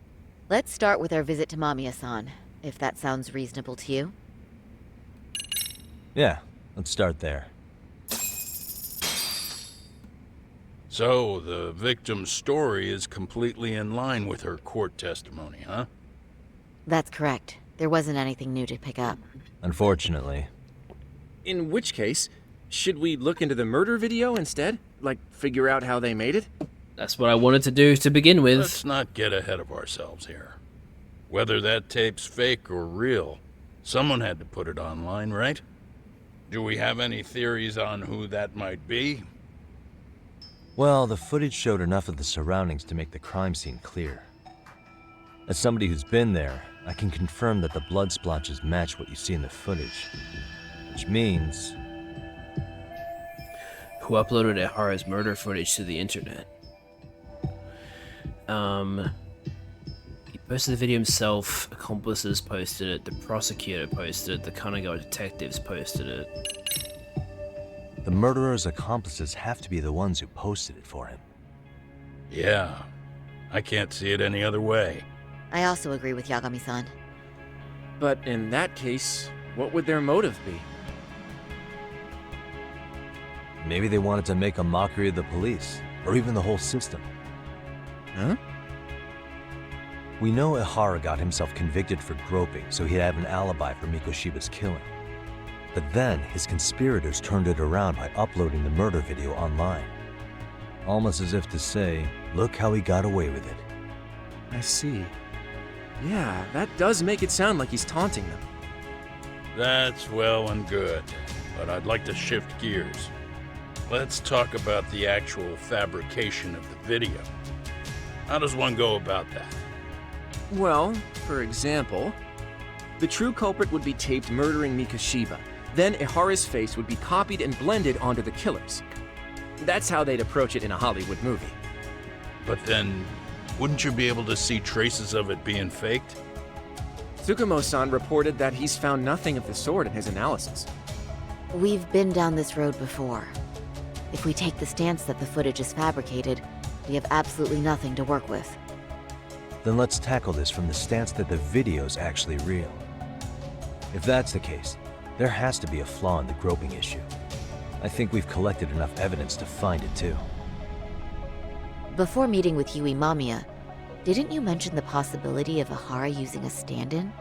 Let's start with our visit to Mamiya-san, if that sounds reasonable to you. Yeah, let's start there. So, the victim's story is completely in line with her court testimony, huh? That's correct. There wasn't anything new to pick up. Unfortunately. In which case, should we look into the murder video instead? Like, figure out how they made it? That's what I wanted to do to begin with. Let's not get ahead of ourselves here. Whether that tape's fake or real, someone had to put it online, right? Do we have any theories on who that might be? Well, the footage showed enough of the surroundings to make the crime scene clear. As somebody who's been there, I can confirm that the blood splotches match what you see in the footage. Which means... Who uploaded Ihara's murder footage to the internet? He posted the video himself, accomplices posted it, the prosecutor posted it, the Kanagawa detectives posted it. The murderer's accomplices have to be the ones who posted it for him. Yeah, I can't see it any other way. I also agree with Yagami-san. But in that case, what would their motive be? Maybe they wanted to make a mockery of the police, or even the whole system. Huh? We know Ihara got himself convicted for groping, so he'd have an alibi for Mikoshiba's killing. But then, his conspirators turned it around by uploading the murder video online. Almost as if to say, look how he got away with it. I see. Yeah, that does make it sound like he's taunting them. That's well and good, but I'd like to shift gears. Let's talk about the actual fabrication of the video. How does one go about that? Well, for example, the true culprit would be taped murdering Mikoshiba. Then Ihara's face would be copied and blended onto the killers. That's how they'd approach it in a Hollywood movie. But then, wouldn't you be able to see traces of it being faked? Tsukumo-san reported that he's found nothing of the sort in his analysis. We've been down this road before. If we take the stance that the footage is fabricated, we have absolutely nothing to work with. Then let's tackle this from the stance that the video's actually real. If that's the case, there has to be a flaw in the groping issue. I think we've collected enough evidence to find it too. Before meeting with Yui Mamiya, didn't you mention the possibility of Ihara using a stand-in?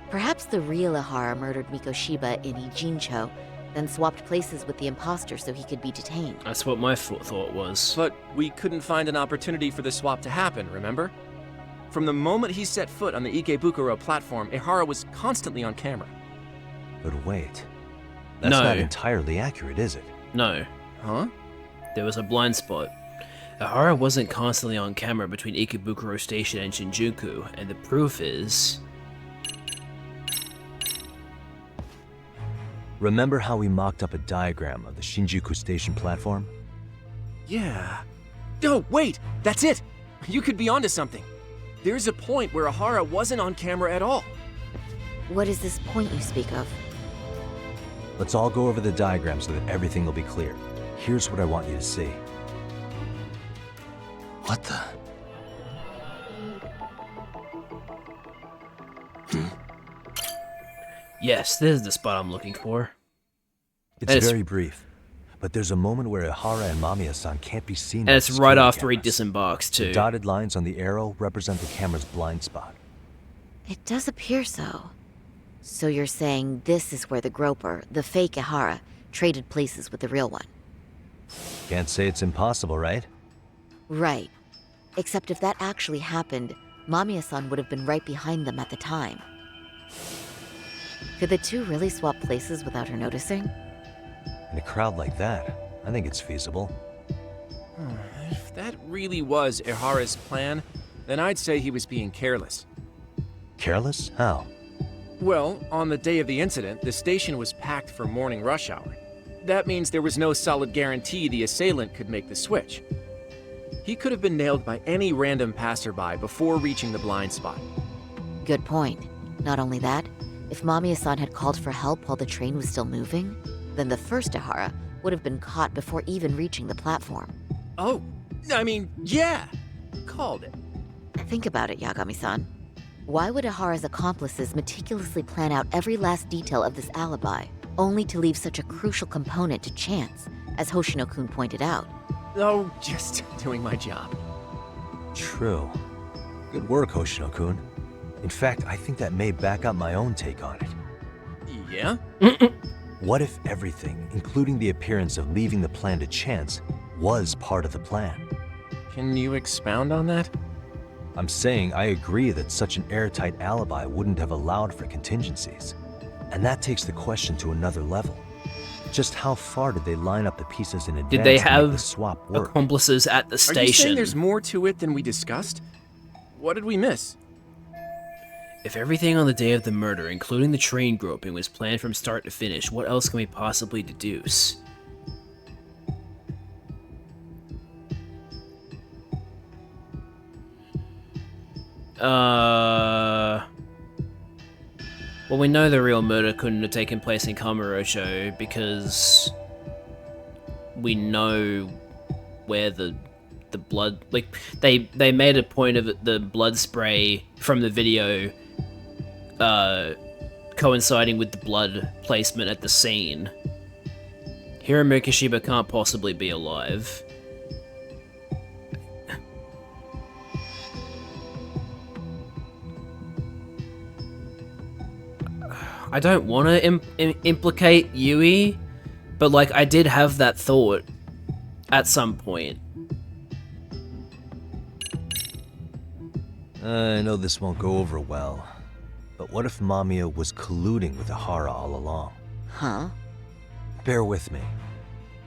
Perhaps the real Ihara murdered Mikoshiba in Ijincho, then swapped places with the imposter so he could be detained. That's what my thought was. But we couldn't find an opportunity for the swap to happen, remember? From the moment he set foot on the Ikebukuro platform, Ihara was constantly on camera. But wait, that's not entirely accurate, is it? No. Huh? There was a blind spot. Ihara wasn't constantly on camera between Ikebukuro Station and Shinjuku, and the proof is... Remember how we mocked up a diagram of the Shinjuku Station platform? Yeah. Oh, wait! That's it! You could be onto something. There's a point where Ihara wasn't on camera at all. What is this point you speak of? Let's all go over the diagram so that everything will be clear. Here's what I want you to see. What the? Yes, this is the spot I'm looking for. It's very brief, but there's a moment where Ihara and Mamiya-san can't be seen. And it's right after he disembarks, too. The dotted lines on the arrow represent the camera's blind spot. It does appear so. So you're saying this is where the groper, the fake Ihara, traded places with the real one? Can't say it's impossible, right? Right. Except if that actually happened, Mamiya-san would have been right behind them at the time. Could the two really swap places without her noticing? In a crowd like that, I think it's feasible. If that really was Ihara's plan, then I'd say he was being careless. Careless? How? Well, on the day of the incident, the station was packed for morning rush hour. That means there was no solid guarantee the assailant could make the switch. He could have been nailed by any random passerby before reaching the blind spot. Good point. Not only that, if Mamiya-san had called for help while the train was still moving, then the first Ihara would have been caught before even reaching the platform. Oh, I mean, yeah! Called it. Think about it, Yagami-san. Why would Ihara's accomplices meticulously plan out every last detail of this alibi, only to leave such a crucial component to chance, as Hoshino-kun pointed out? Oh, just doing my job. True. Good work, Hoshino-kun. In fact, I think that may back up my own take on it. Yeah? What if everything, including the appearance of leaving the plan to chance, was part of the plan? Can you expound on that? I'm saying I agree that such an airtight alibi wouldn't have allowed for contingencies. And that takes the question to another level. Just how far did they line up the pieces in advance Did they to make have the swap work? accomplices at the station? Are you saying there's more to it than we discussed? What did we miss? If everything on the day of the murder, including the train groping, was planned from start to finish, what else can we possibly deduce? Well, we know the real murder couldn't have taken place in Kamurocho because we know where the blood, like, they made a point of the blood spray from the video coinciding with the blood placement at the scene. Hiro Mikoshiba can't possibly be alive. I don't want to implicate Yui, but like I did have that thought at some point. I know this won't go over well, but what if Mamiya was colluding with Ihara all along? Huh? Bear with me.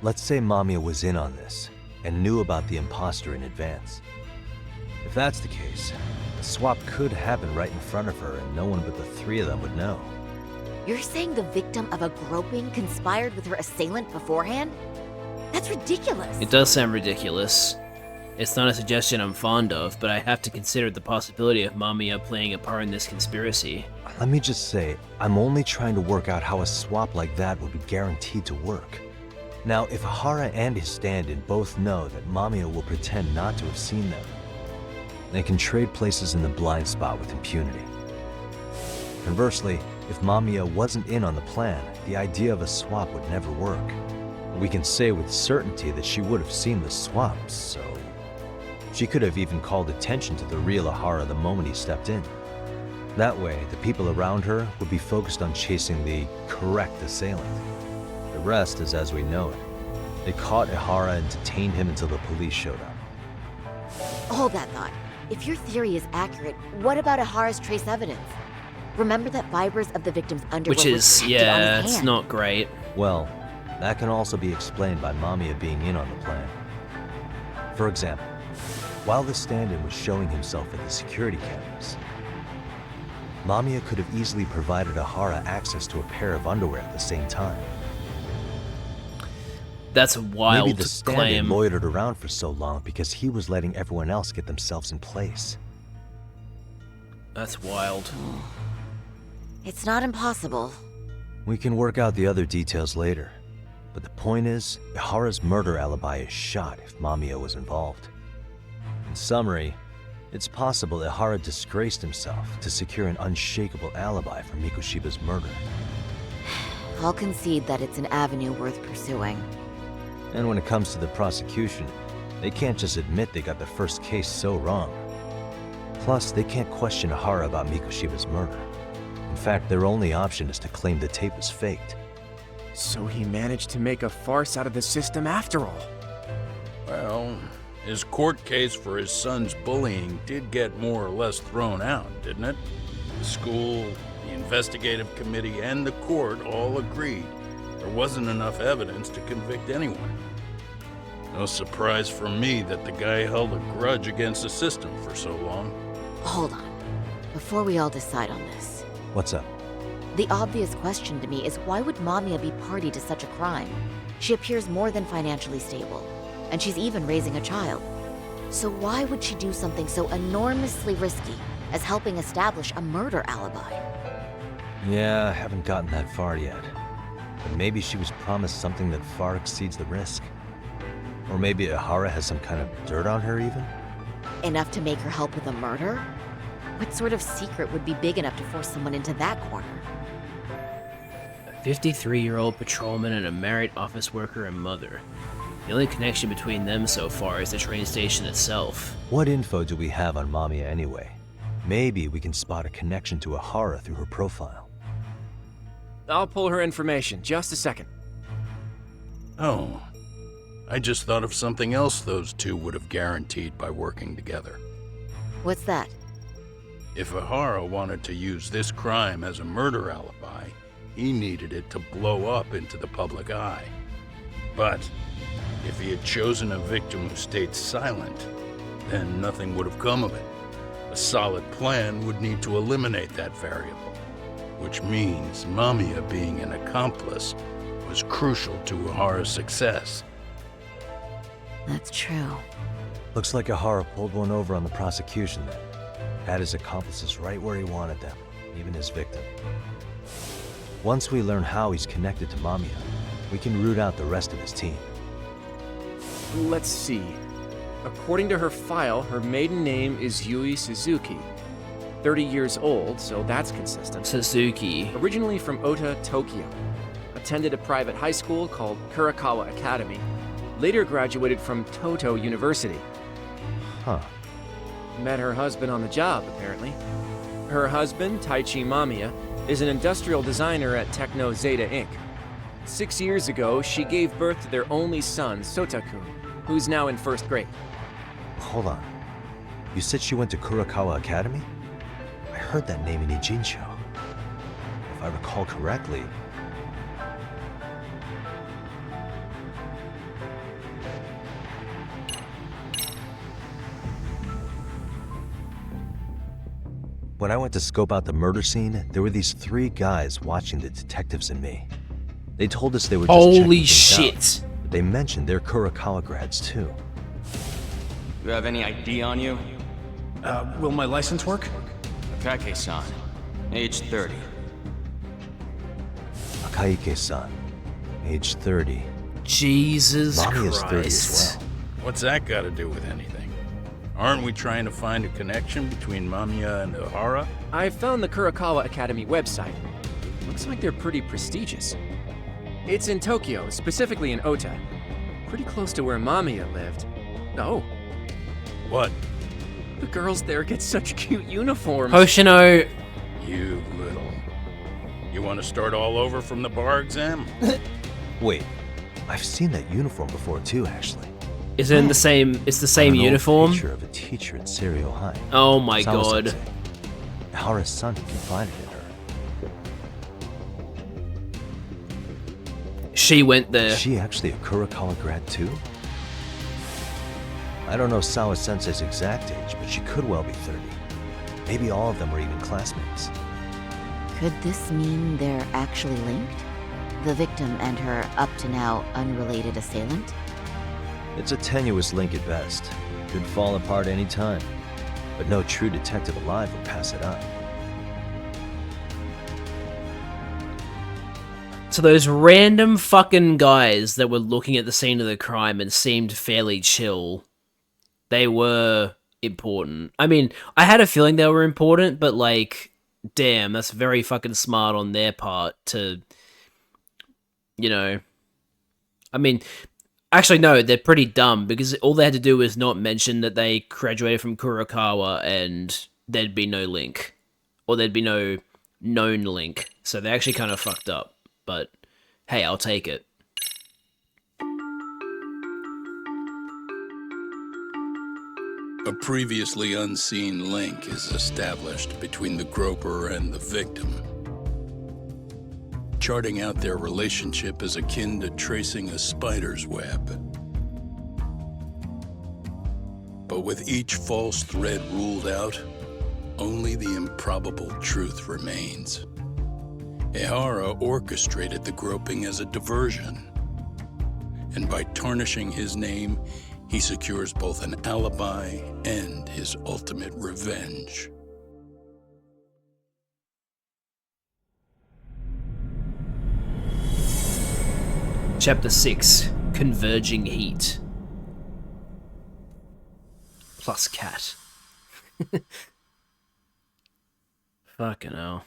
Let's say Mamiya was in on this, and knew about the imposter in advance. If that's the case, the swap could happen right in front of her and no one but the three of them would know. You're saying the victim of a groping conspired with her assailant beforehand? That's ridiculous. It does sound ridiculous. It's not a suggestion I'm fond of, but I have to consider the possibility of Mamiya playing a part in this conspiracy. Let me just say, I'm only trying to work out how a swap like that would be guaranteed to work. Now, if Ihara and his stand-in both know that Mamiya will pretend not to have seen them, they can trade places in the blind spot with impunity. Conversely, if Mamiya wasn't in on the plan, the idea of a swap would never work. We can say with certainty that she would have seen the swap, so... She could have even called attention to the real Ihara the moment he stepped in. That way, the people around her would be focused on chasing the correct assailant. The rest is as we know it. They caught Ihara and detained him until the police showed up. Hold that thought. If your theory is accurate, what about Ihara's trace evidence? Remember that fibers of the victim's underwear Which is, yeah, it's not great. Well, that can also be explained by Mamiya being in on the plan. For example, while the stand-in was showing himself at the security cameras, Mamiya could have easily provided Ihara access to a pair of underwear at the same time. That's a wild Maybe the stand-in claim. loitered around for so long because he was letting everyone else get themselves in place. That's wild. It's not impossible. We can work out the other details later, but the point is, Ihara's murder alibi is shot if Mamiya was involved. In summary, it's possible Ihara disgraced himself to secure an unshakable alibi for Mikoshiba's murder. I'll concede that it's an avenue worth pursuing. And when it comes to the prosecution, they can't just admit they got the first case so wrong. Plus, they can't question Ihara about Mikoshiba's murder. In fact, their only option is to claim the tape was faked. So he managed to make a farce out of the system after all. Well, his court case for his son's bullying did get more or less thrown out, didn't it? The school, the investigative committee, and the court all agreed there wasn't enough evidence to convict anyone. No surprise for me that the guy held a grudge against the system for so long. Hold on. Before we all decide on this. What's up? The obvious question to me is why would Mamiya be party to such a crime? She appears more than financially stable, and she's even raising a child. So why would she do something so enormously risky as helping establish a murder alibi? Yeah, I haven't gotten that far yet. But maybe she was promised something that far exceeds the risk. Or maybe Ihara has some kind of dirt on her even? Enough to make her help with a murder? What sort of secret would be big enough to force someone into that corner? A 53-year-old patrolman and a married office worker and mother. The only connection between them so far is the train station itself. What info do we have on Mamiya anyway? Maybe we can spot a connection to Ihara through her profile. I'll pull her information. Just a second. Oh, I just thought of something else those two would have guaranteed by working together. What's that? If Ihara wanted to use this crime as a murder alibi, he needed it to blow up into the public eye. But if he had chosen a victim who stayed silent, then nothing would have come of it. A solid plan would need to eliminate that variable, which means Mamiya being an accomplice was crucial to Ihara's success. That's true. Looks like Ihara pulled one over on the prosecution then. Had his accomplices right where he wanted them, even his victim. Once we learn how he's connected to Mamiya, we can root out the rest of his team. Let's see. According to her file, her maiden name is Yui Suzuki. 30 years old, so that's consistent. Suzuki. Originally from Ota, Tokyo. Attended a private high school called Kurakawa Academy. Later graduated from Toto University. Huh. Met her husband on the job, apparently. Her husband, Taichi Mamiya, is an industrial designer at Techno Zeta Inc. 6 years ago, she gave birth to their only son, Sotakun, who's now in first grade. Hold on. You said she went to Kurakawa Academy? I heard that name in Ijincho. If I recall correctly... When I went to scope out the murder scene, there were these 3 guys watching the detectives and me. They told us they were just Holy checking things shit. out, but they mentioned they're Kurakawa grads too. You have any ID on you? Will my license work? Akake-san, age 30. Akaike-san, age 30. Jesus Mommy is 30 Christ. as well. What's that got to do with anything? Aren't we trying to find a connection between Mamiya and Ihara? I found the Kurakawa Academy website. Looks like they're pretty prestigious. It's in Tokyo, specifically in Ota. Pretty close to where Mamiya lived. Oh. What? The girls there get such cute uniforms. Hoshino. You little... You want to start all over from the bar exam? Wait, I've seen that uniform before too, actually. Is it in the same? It's the same uniform. Picture of a teacher at Serio High. Oh my god. Ihara's son confided in her. She went there. Is she actually a Kurakawa grad too? I don't know Sawa Sensei's exact age, but she could well be 30. Maybe all of them were even classmates. Could this mean they're actually linked? The victim and her up-to-now unrelated assailant? It's a tenuous link at best. Could fall apart any time. But no true detective alive would pass it up. So those random fucking guys that were looking at the scene of the crime and seemed fairly chill, they were important. I mean, I had a feeling they were important, but like, damn, that's very fucking smart on their part to, you know... I mean... Actually, no, they're pretty dumb, because all they had to do was not mention that they graduated from Kurakawa, and there'd be no link. Or there'd be no known link. So they actually kind of fucked up. But, hey, I'll take it. A previously unseen link is established between the groper and the victim. Charting out their relationship is akin to tracing a spider's web. But with each false thread ruled out, only the improbable truth remains. Ihara orchestrated the groping as a diversion, and by tarnishing his name, he secures both an alibi and his ultimate revenge. Chapter 6, Converging Heat. Plus cat. Fucking hell.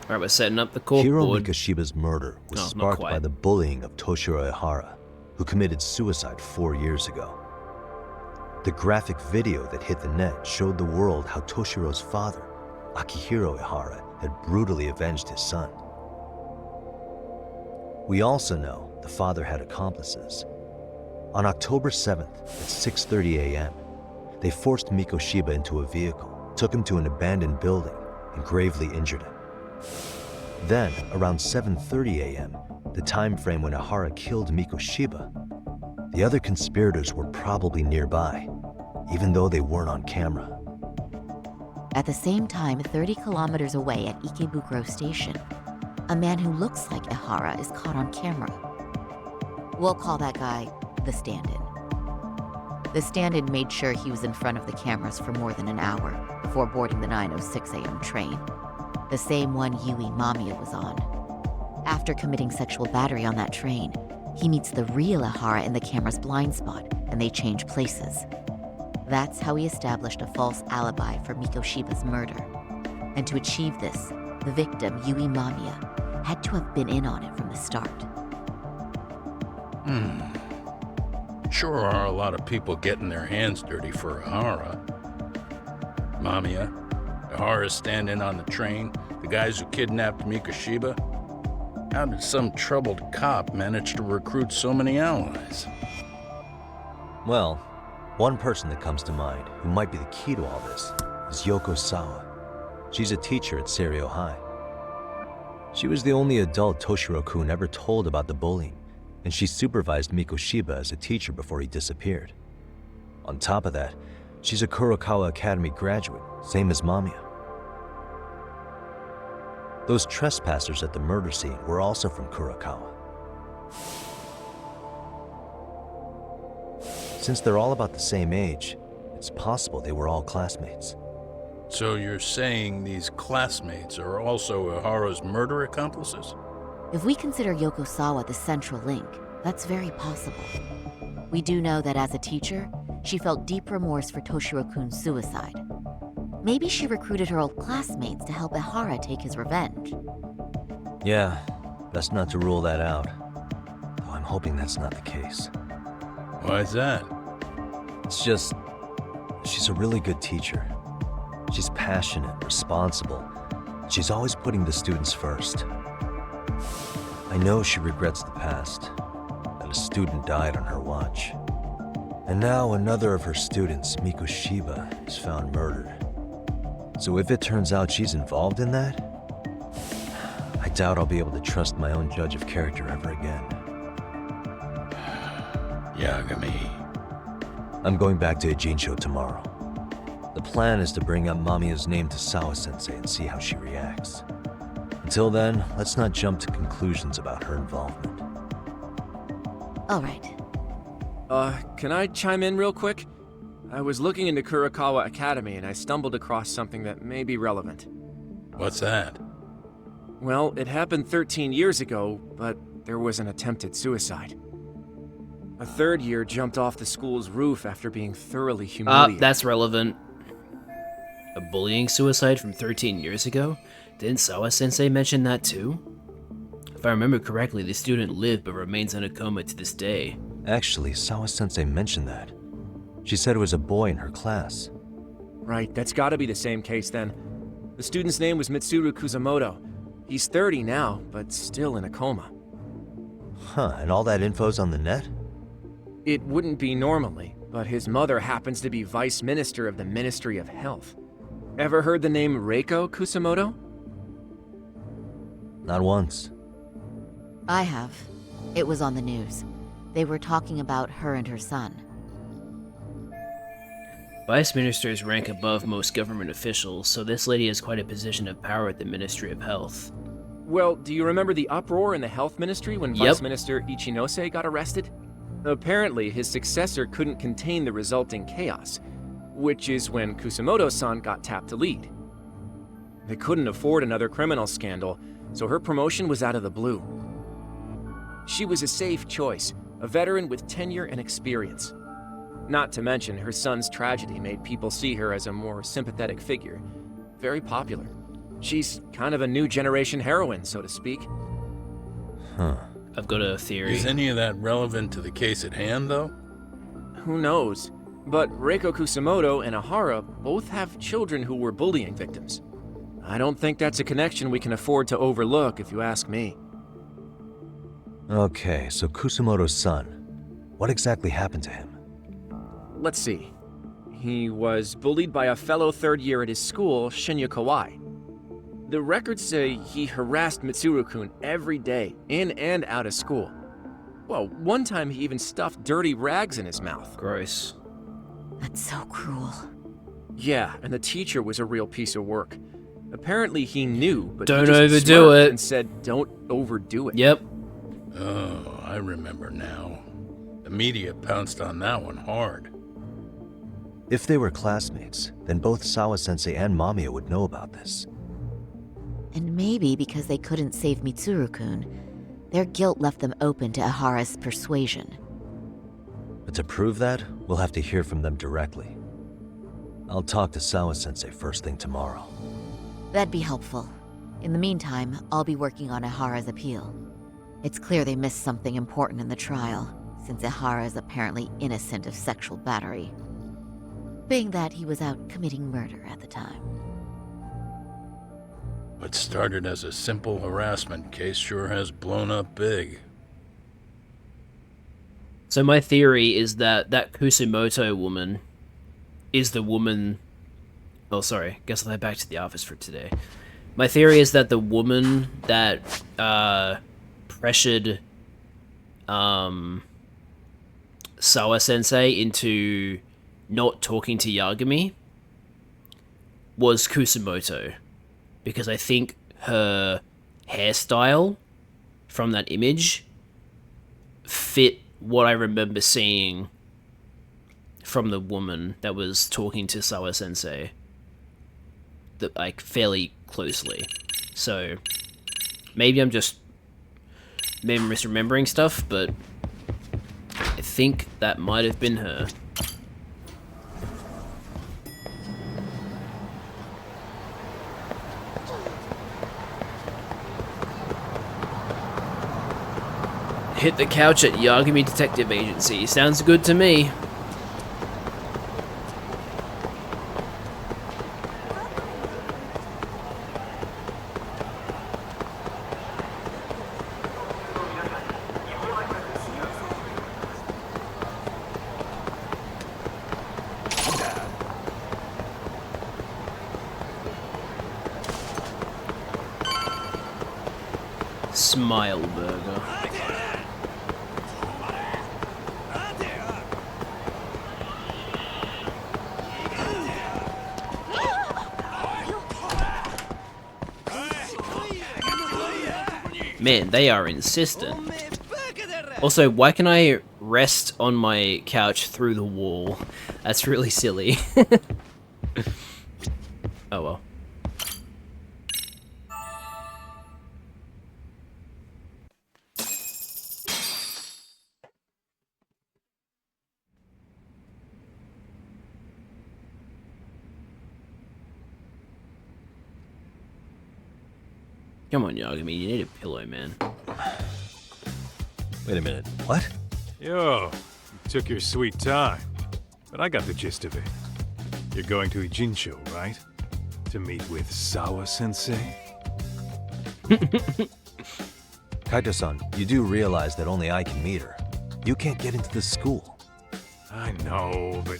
Alright, we're setting up the Hiro corkboard. Mikoshiba's murder was not sparked quite. by the bullying of Toshiro Ihara, who committed suicide 4 years ago. The graphic video that hit the net showed the world how Toshiro's father, Akihiro Ihara, had brutally avenged his son. We also know the father had accomplices. On October 7th at 6:30 a.m., they forced Mikoshiba into a vehicle, took him to an abandoned building, and gravely injured him. Then, around 7:30 a.m., the time frame when Ihara killed Mikoshiba, the other conspirators were probably nearby, even though they weren't on camera. At the same time, 30 kilometers away at Ikebukuro Station, a man who looks like Ihara is caught on camera. We'll call that guy the stand-in. The stand-in made sure he was in front of the cameras for more than an hour before boarding the 9:06 a.m. train, the same one Yui Mamiya was on. After committing sexual battery on that train, he meets the real Ihara in the camera's blind spot, and they change places. That's how he established a false alibi for Mikoshiba's murder. And to achieve this, the victim, Yui Mamiya, had to have been in on it from the start. Sure are a lot of people getting their hands dirty for Ihara. Mamiya, Ihara's stand-in on the train, the guys who kidnapped Mikoshiba. How did some troubled cop manage to recruit so many allies? Well, one person that comes to mind who might be the key to all this is Yoko Sawa. She's a teacher at Seiryo High. She was the only adult Toshiro-kun ever told about the bullying, and she supervised Mikoshiba as a teacher before he disappeared. On top of that, she's a Kurokawa Academy graduate, same as Mamiya. Those trespassers at the murder scene were also from Kurokawa. Since they're all about the same age, it's possible they were all classmates. So you're saying these classmates are also Ihara's murder accomplices? If we consider Yoko Sawa the central link, that's very possible. We do know that as a teacher, she felt deep remorse for Toshiro-kun's suicide. Maybe she recruited her old classmates to help Ihara take his revenge. Yeah, best not to rule that out. Though I'm hoping that's not the case. Why is that? It's just, she's a really good teacher. She's passionate, responsible. She's always putting the students first. I know she regrets the past, that a student died on her watch. And now another of her students, Mikoshiba, is found murdered. So if it turns out she's involved in that, I doubt I'll be able to trust my own judge of character ever again. Yagami. I'm going back to Ijincho tomorrow. The plan is to bring up Mamiya's name to Sawa-sensei and see how she reacts. Until then, let's not jump to conclusions about her involvement. All right. Can I chime in real quick? I was looking into Kurokawa Academy and I stumbled across something that may be relevant. What's that? Well, it happened 13 years ago, but there was an attempted suicide. A third year jumped off the school's roof after being thoroughly humiliated. That's relevant. A bullying suicide from 13 years ago? Didn't Sawa-sensei mention that too? If I remember correctly, the student lived but remains in a coma to this day. Actually, Sawa-sensei mentioned that. She said it was a boy in her class. Right, that's gotta be the same case then. The student's name was Mitsuru Kusamoto. He's 30 now, but still in a coma. Huh, and all that info's on the net? It wouldn't be normally, but his mother happens to be Vice Minister of the Ministry of Health. Ever heard the name Reiko Kusamoto? Not once. I have. It was on the news. They were talking about her and her son. Vice ministers rank above most government officials, so this lady has quite a position of power at the Ministry of Health. Well, do you remember the uproar in the Health Ministry when Vice Minister Ichinose got arrested? Apparently, his successor couldn't contain the resulting chaos, which is when Kusamoto-san got tapped to lead. They couldn't afford another criminal scandal, so her promotion was out of the blue. She was a safe choice, a veteran with tenure and experience. Not to mention, her son's tragedy made people see her as a more sympathetic figure. Very popular. She's kind of a new generation heroine, so to speak. Huh. I've got a theory. Is any of that relevant to the case at hand, though? Who knows? But Reiko Kusamoto and Ihara both have children who were bullying victims. I don't think that's a connection we can afford to overlook, if you ask me. Okay, so Kusamoto's son. What exactly happened to him? Let's see. He was bullied by a fellow third year at his school, Shinya Kawai. The records say he harassed Mitsuru-kun every day, in and out of school. Well, one time he even stuffed dirty rags in his mouth. Gross. That's so cruel. Yeah, and the teacher was a real piece of work. Apparently he knew, but don't he just overdo smirked it and said, "Don't overdo it." Yep. Oh, I remember now. The media pounced on that one hard. If they were classmates, then both Sawa-sensei and Mamiya would know about this. And maybe because they couldn't save Mitsuru-kun, their guilt left them open to Ihara's persuasion. But to prove that, we'll have to hear from them directly. I'll talk to Sawa-sensei first thing tomorrow. That'd be helpful. In the meantime, I'll be working on Ihara's appeal. It's clear they missed something important in the trial, since Ihara is apparently innocent of sexual battery, being that he was out committing murder at the time. What started as a simple harassment case sure has blown up big. So my theory is that that Kusumoto woman is the woman... Oh, sorry. Guess I'll head back to the office for today. My theory is that the woman that pressured Sawa-sensei into not talking to Yagami was Kusumoto. Because I think her hairstyle from that image fit what I remember seeing from the woman that was talking to Sawa-sensei, like, fairly closely. So, maybe I'm just misremembering stuff, but I think that might have been her. Hit the couch at Yagami Detective Agency. Sounds good to me. Smile burger. Man, they are insistent. Also, why can I rest on my couch through the wall? That's really silly. Oh well. Come on, Yagami, you need a pillow, man. Wait a minute, what? Yo, you took your sweet time, but I got the gist of it. You're going to Ijincho, right? To meet with Sawa-sensei? Kaito-san, you do realize that only I can meet her. You can't get into the school. I know, but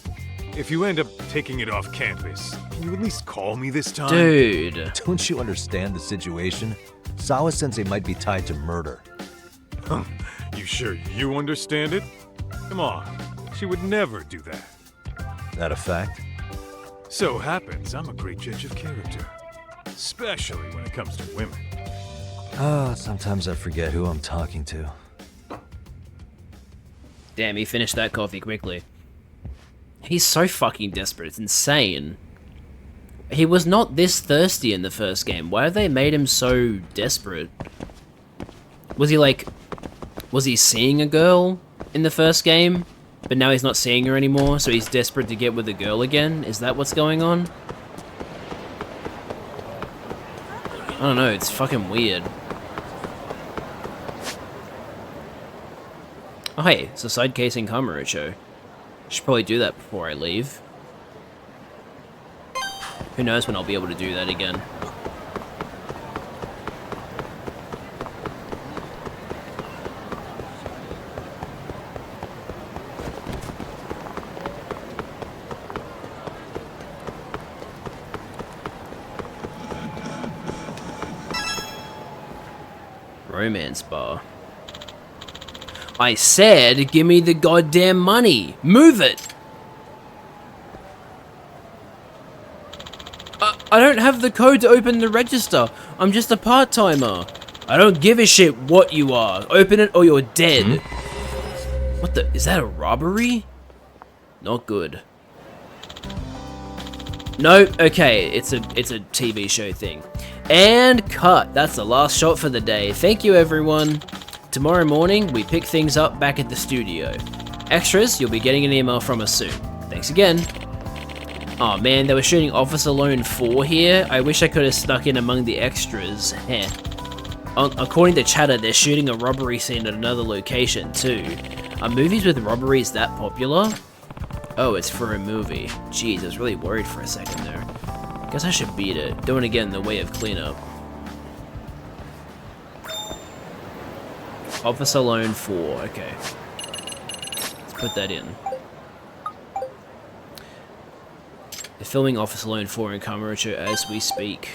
if you end up taking it off campus, can you at least call me this time? Dude. Don't you understand the situation? Sawa-sensei might be tied to murder. You sure you understand it? Come on, she would never do that. That a fact? So happens I'm a great judge of character, especially when it comes to women. Sometimes I forget who I'm talking to. Damn, he finished that coffee quickly. He's so fucking desperate, it's insane. He was not this thirsty in the first game. Why have they made him so desperate? Was he seeing a girl in the first game, but now he's not seeing her anymore, so he's desperate to get with a girl again? Is that what's going on? I don't know, it's fucking weird. Oh hey, it's a side case in Kamurocho. Should probably do that before I leave. Who knows when I'll be able to do that again. Romance bar. I said, give me the goddamn money. Move it. I don't have the code to open the register. I'm just a part-timer. I don't give a shit what you are. Open it or you're dead. What the? Is that a robbery? Not good. No, okay, it's a TV show thing. And cut. That's the last shot for the day. Thank you, everyone. Tomorrow morning, we pick things up back at the studio. Extras, you'll be getting an email from us soon. Thanks again. Oh man, they were shooting Office Alone 4 here. I wish I could have snuck in among the extras. Heh. According to Chatter, they're shooting a robbery scene at another location too. Are movies with robberies that popular? Oh, it's for a movie. Jeez, I was really worried for a second there. Guess I should beat it. Doing again in the way of cleanup. Officer Alone 4, okay. Let's put that in. They're filming Officer Alone 4 in Kamurocho as we speak.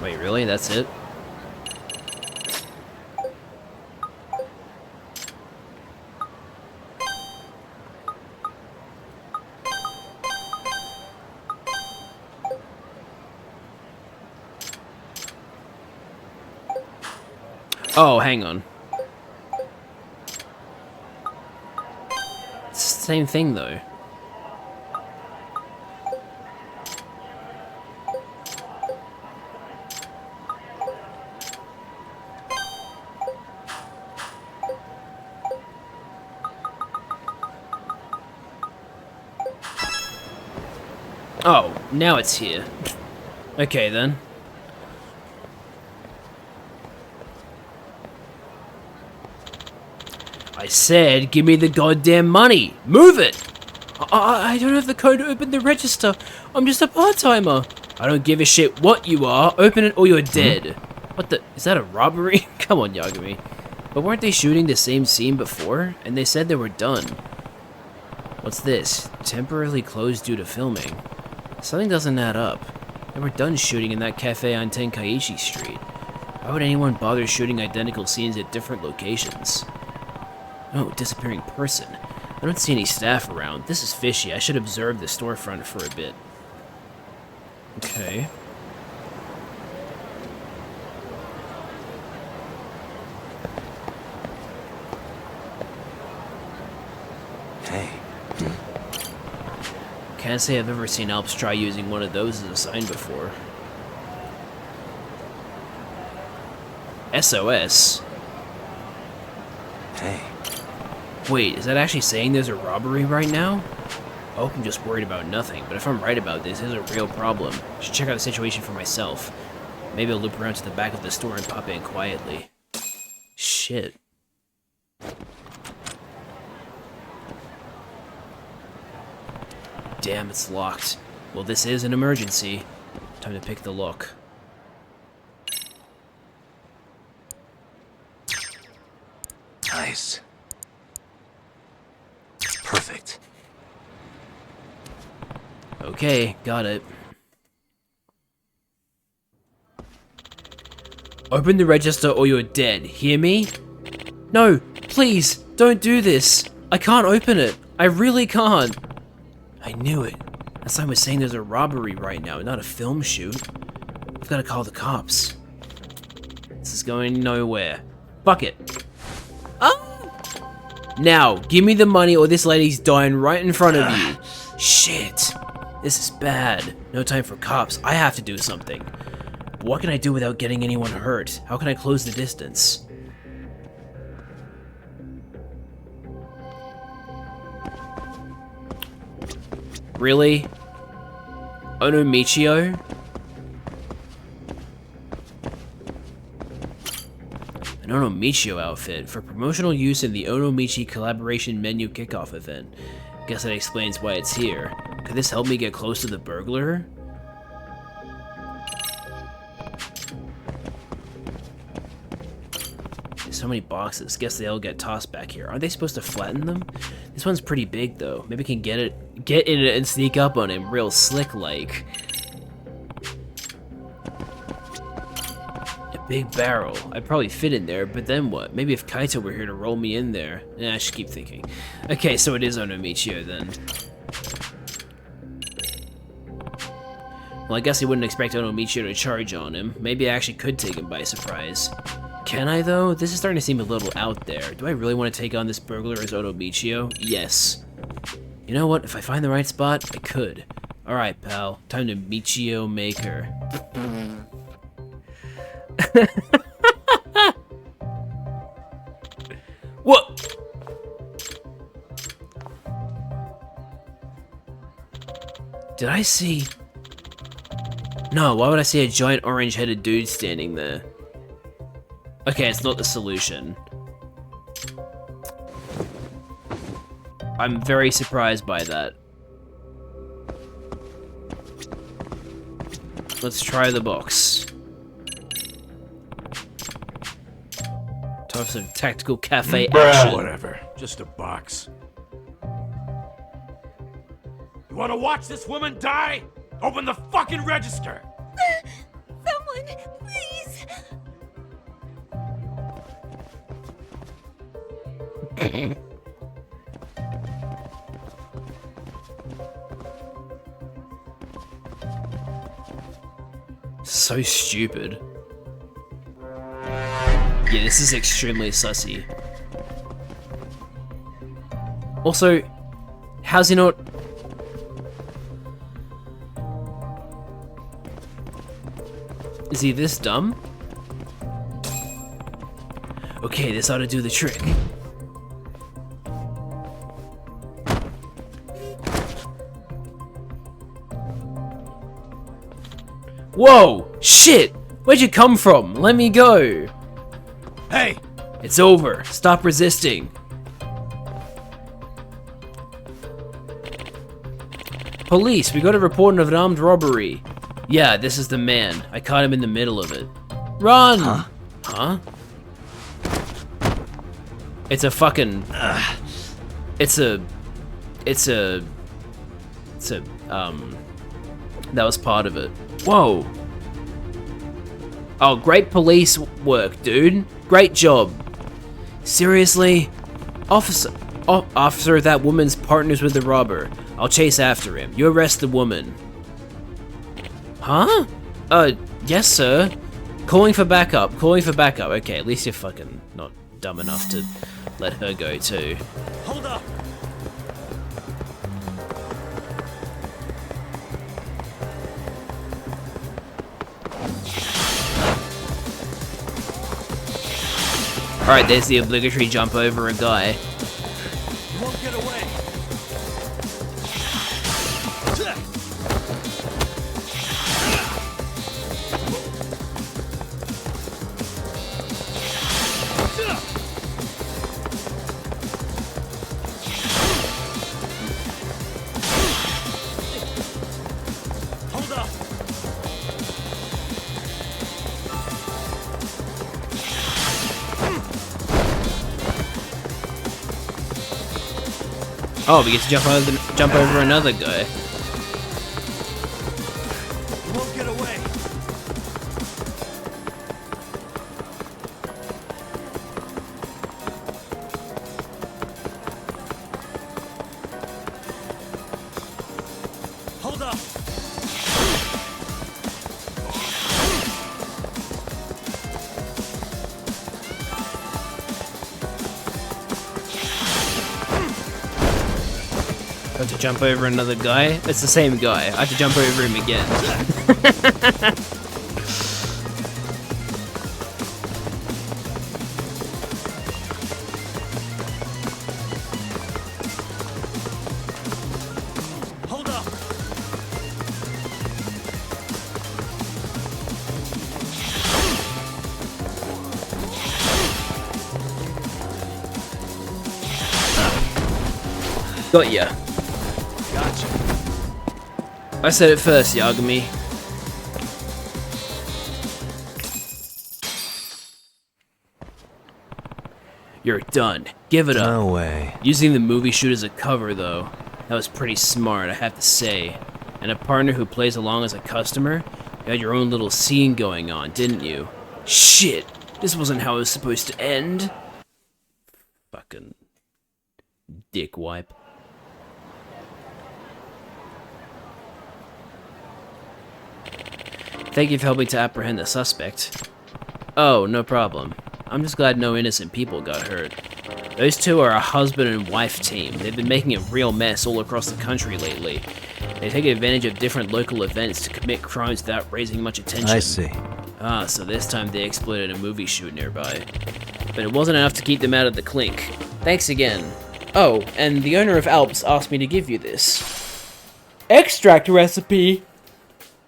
Wait, really? That's it? Oh, hang on. It's the same thing, though. Oh, now it's here. Okay, then. I said, give me the goddamn money! Move it! I don't have the code to open the register. I'm just a part-timer. I don't give a shit what you are. Open it or you're dead. What the? Is that a robbery? Come on, Yagami. But weren't they shooting the same scene before? And they said they were done. What's this? Temporarily closed due to filming. Something doesn't add up. They were done shooting in that cafe on Tenkaichi Street. Why would anyone bother shooting identical scenes at different locations? Oh, disappearing person. I don't see any staff around. This is fishy. I should observe the storefront for a bit. Okay. Hey. Can't say I've ever seen Alps try using one of those as a sign before. SOS? Hey. Wait, is that actually saying there's a robbery right now? I hope I'm just worried about nothing, but if I'm right about this, there's a real problem. I should check out the situation for myself. Maybe I'll loop around to the back of the store and pop in quietly. Shit. Damn, it's locked. Well, this is an emergency. Time to pick the lock. Nice. Perfect. Okay, got it. Open the register or you're dead. Hear me? No, please, don't do this. I can't open it. I really can't. I knew it. That sign was saying there's a robbery right now, not a film shoot. I've got to call the cops. This is going nowhere. Fuck it. Oh! Now, give me the money or this lady's dying right in front of you. Shit. This is bad. No time for cops. I have to do something. But what can I do without getting anyone hurt? How can I close the distance? Really? Ono Michio? An Ono Michio outfit for promotional use in the Ono Michi collaboration menu kickoff event. Guess that explains why it's here. Could this help me get close to the burglar? There's so many boxes. Guess they all get tossed back here. Aren't they supposed to flatten them? This one's pretty big though. Maybe I can get in it and sneak up on him real slick like. A big barrel. I'd probably fit in there, but then what? Maybe if Kaito were here to roll me in there. I should keep thinking. Okay, so it is Ono Michio then. Well, I guess he wouldn't expect Ono Michio to charge on him. Maybe I actually could take him by surprise. Can I, though? This is starting to seem a little out there. Do I really want to take on this burglar as Ono Michio? Yes. You know what? If I find the right spot, I could. Alright, pal. Time to Michio make her. What? Did I see... No, why would I see a giant orange-headed dude standing there? Okay, it's not the solution. I'm very surprised by that. Let's try the box. Time for some tactical cafe action. Whatever, just a box. You wanna watch this woman die? Open the fucking register! Someone, please! So stupid. Yeah, this is extremely sussy. Also, how's he not... Is he this dumb? Okay, this ought to do the trick. Whoa! Shit! Where'd you come from? Let me go! Hey! It's over. Stop resisting. Police, we got a report of an armed robbery. Yeah, this is the man. I caught him in the middle of it. Run! Huh? Huh? It's a fucking... That was part of it. Whoa. Oh, great police work, dude. Great job. Seriously? Officer, that woman's partners with the robber. I'll chase after him. You arrest the woman. Huh? Yes, sir. Calling for backup. Calling for backup. Okay, at least you're fucking not dumb enough to let her go, too. Hold up! Alright, there's the obligatory jump over a guy. You won't get away! Hold up! Oh, we get to jump over another guy. You won't get away! Hold up! I have to jump over another guy? It's the same guy. I have to jump over him again. Hold up! Got ya. Gotcha. I said it first, Yagami. You're done. Give it up. No way. Using the movie shoot as a cover, though, that was pretty smart, I have to say. And a partner who plays along as a customer? You had your own little scene going on, didn't you? Shit! This wasn't how it was supposed to end. Fucking dick wipe. Thank you for helping to apprehend the suspect. Oh, no problem. I'm just glad no innocent people got hurt. Those two are a husband and wife team. They've been making a real mess all across the country lately. They take advantage of different local events to commit crimes without raising much attention. I see. Ah, so this time they exploited a movie shoot nearby. But it wasn't enough to keep them out of the clink. Thanks again. Oh, and the owner of Alps asked me to give you this. Extract recipe!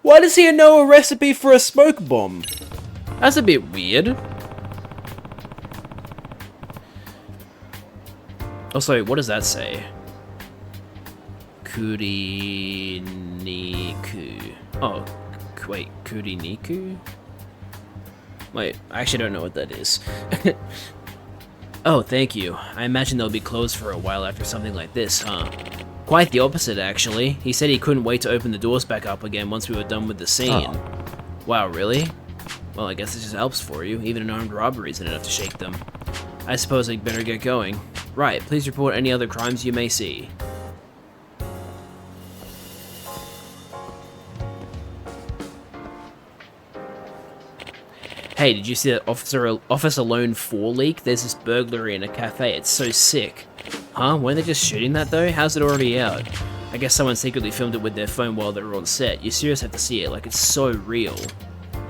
Why does he know a recipe for a smoke bomb? That's a bit weird. Also, what does that say? Kuriniku. Oh, wait, Kuriniku? Wait, I actually don't know what that is. Oh, thank you. I imagine they'll be closed for a while after something like this, huh? Quite the opposite, actually. He said he couldn't wait to open the doors back up again once we were done with the scene. Oh. Wow, really? Well, I guess it just helps for you. Even an armed robbery isn't enough to shake them. I suppose I'd better get going. Right, please report any other crimes you may see. Hey, did you see that Office Alone 4 leak? There's this burglary in a cafe. It's so sick. Huh? Weren't they just shooting that though? How's it already out? I guess someone secretly filmed it with their phone while they were on set. You seriously have to see it. Like, it's so real.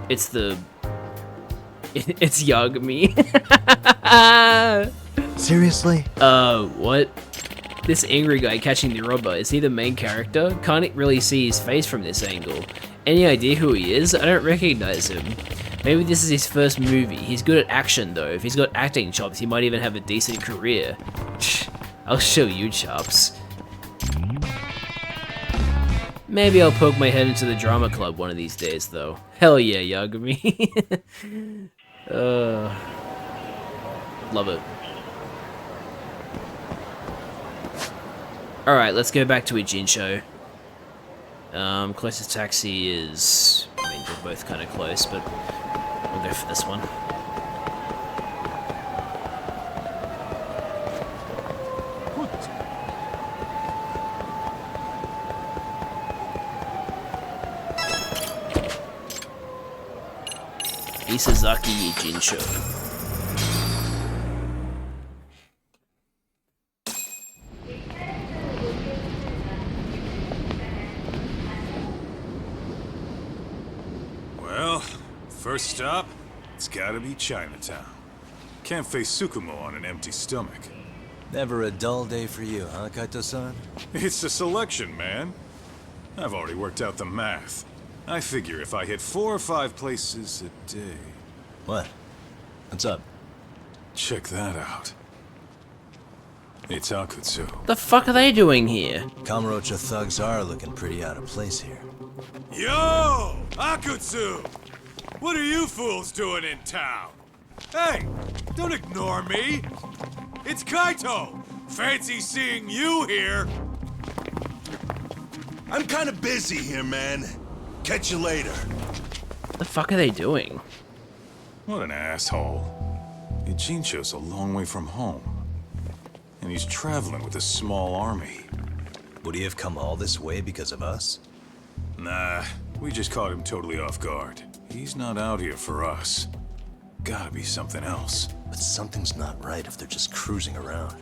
It's the... It's Yagami. Seriously? What? This angry guy catching the robber, is he the main character? Can't really see his face from this angle. Any idea who he is? I don't recognize him. Maybe this is his first movie. He's good at action though. If he's got acting chops, he might even have a decent career. I'll show you chops. Maybe I'll poke my head into the drama club one of these days though. Hell yeah, Yagami. Love it. Alright, let's go back to Ijincho. Closest taxi is... I mean, they're both kind of close, but we'll go for this one. Isazaki Ijincho. First stop, it's gotta be Chinatown. Can't face Tsukumo on an empty stomach. Never a dull day for you, huh, Kaito-san? It's a selection, man. I've already worked out the math. I figure if I hit 4 or 5 places a day... What? What's up? Check that out. It's Akutsu. The fuck are they doing here? Kamurocho thugs are looking pretty out of place here. Yo! Akutsu! What are you fools doing in town? Hey, don't ignore me. It's Kaito. Fancy seeing you here. I'm kind of busy here, man. Catch you later. What the fuck are they doing? What an asshole. Ijincho's a long way from home. And he's traveling with a small army. Would he have come all this way because of us? Nah, we just caught him totally off guard. He's not out here for us. Gotta be something else. But something's not right if they're just cruising around.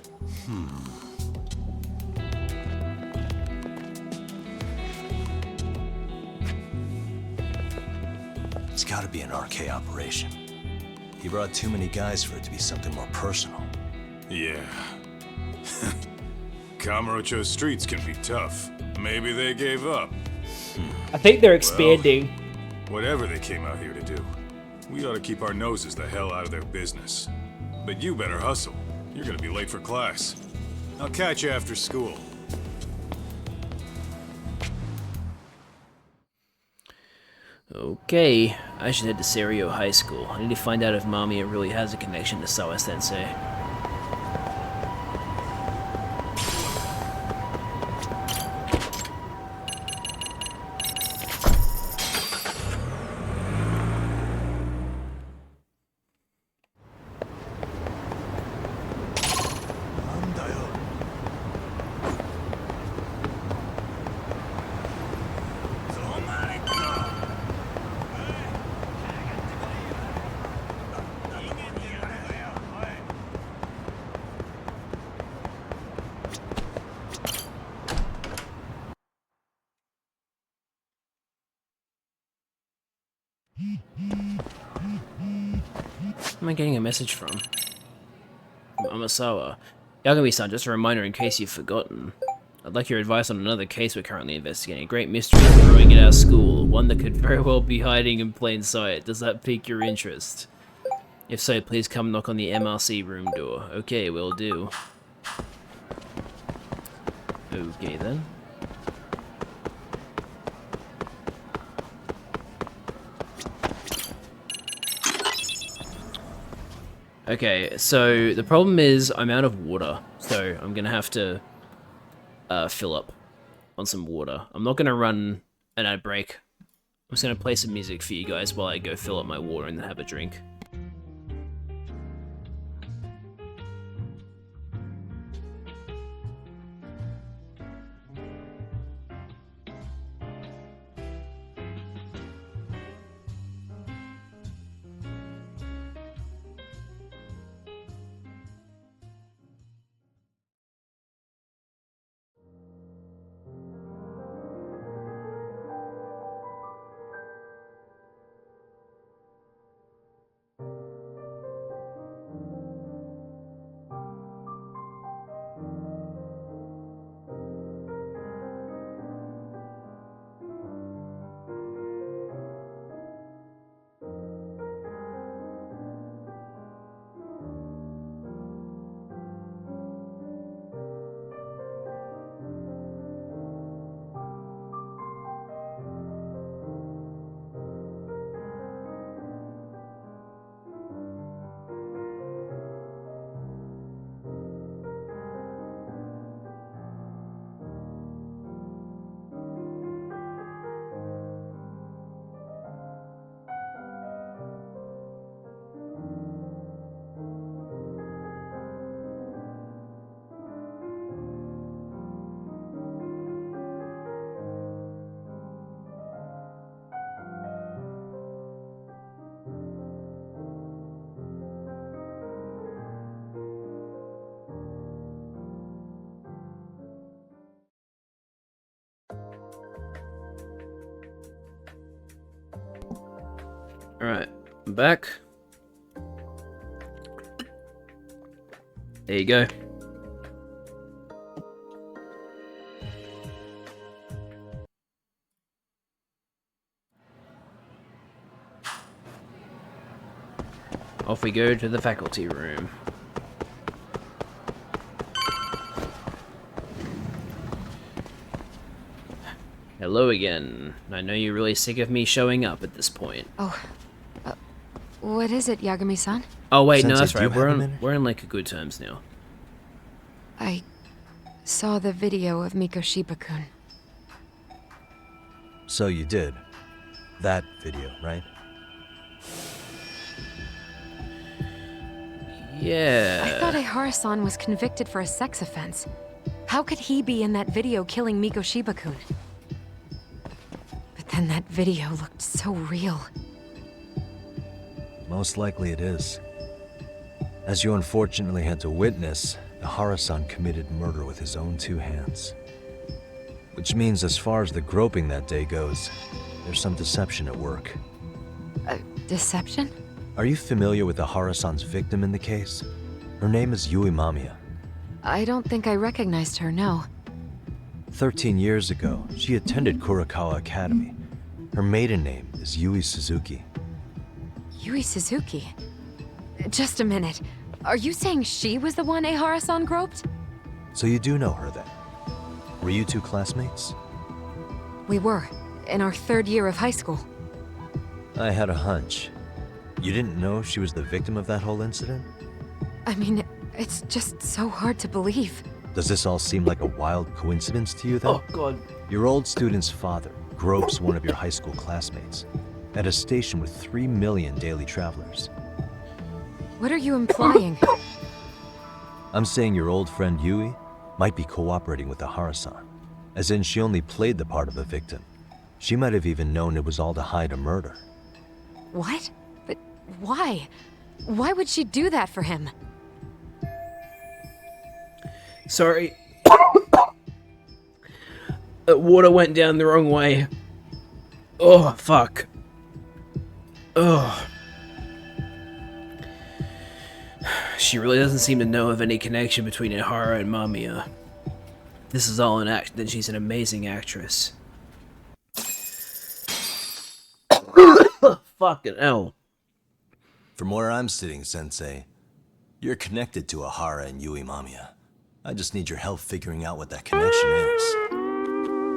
It's gotta be an RK operation. He brought too many guys for it to be something more personal. Yeah. Kamurocho streets can be tough. Maybe they gave up. I think they're expanding. Well, whatever they came out here to do, we ought to keep our noses the hell out of their business. But you better hustle. You're gonna be late for class. I'll catch you after school. Okay, I should head to Serio High School. I need to find out if Mamiya really has a connection to Sawa-sensei. Who am I getting a message from? From Amasawa. Yagami-san, just a reminder in case you've forgotten. I'd like your advice on another case we're currently investigating. A great mystery is brewing at our school. One that could very well be hiding in plain sight. Does that pique your interest? If so, please come knock on the MRC room door. Okay, will do. Okay then. Okay, so the problem is I'm out of water, so I'm gonna have to fill up on some water. I'm not gonna run an ad break. I'm just gonna play some music for you guys while I go fill up my water and then have a drink. Alright, I'm back. There you go. Off we go to the faculty room. Hello again. I know you're really sick of me showing up at this point. Oh, what is it, Yagami-san? Oh wait, no, Sensei, that's do you right. have a minute? We're in like good terms now. I saw the video of Mikoshiba-kun. So you did. That video, right? Yeah. I thought Ehara-san was convicted for a sex offense. How could he be in that video killing Mikoshiba-kun? But then that video looked so real. Most likely it is. As you unfortunately had to witness, Ehara-san committed murder with his own two hands. Which means as far as the groping that day goes, there's some deception at work. Deception? Are you familiar with Ehara-san's victim in the case? Her name is Yui Mamiya. I don't think I recognized her, no. 13 years ago, she attended Kurakawa Academy. Her maiden name is Yui Suzuki. Yui Suzuki? Just a minute. Are you saying she was the one Ehara-san groped? So you do know her then? Were you two classmates? We were, in our third year of high school. I had a hunch. You didn't know she was the victim of that whole incident? I mean, it's just so hard to believe. Does this all seem like a wild coincidence to you then? Oh god. Your old student's father gropes one of your high school classmates at a station with 3 million daily travelers. What are you implying? I'm saying your old friend Yui might be cooperating with Ehara-san, as in she only played the part of the victim. She might have even known it was all to hide a murder. What? But why? Why would she do that for him? Sorry. The water went down the wrong way. Oh, fuck. Oh. She really doesn't seem to know of any connection between Ehara and Mamiya. this is all an act, then she's an amazing actress. Fucking hell. From where I'm sitting, Sensei, you're connected to Ahara and Yui Mamiya. I just need your help figuring out what that connection is.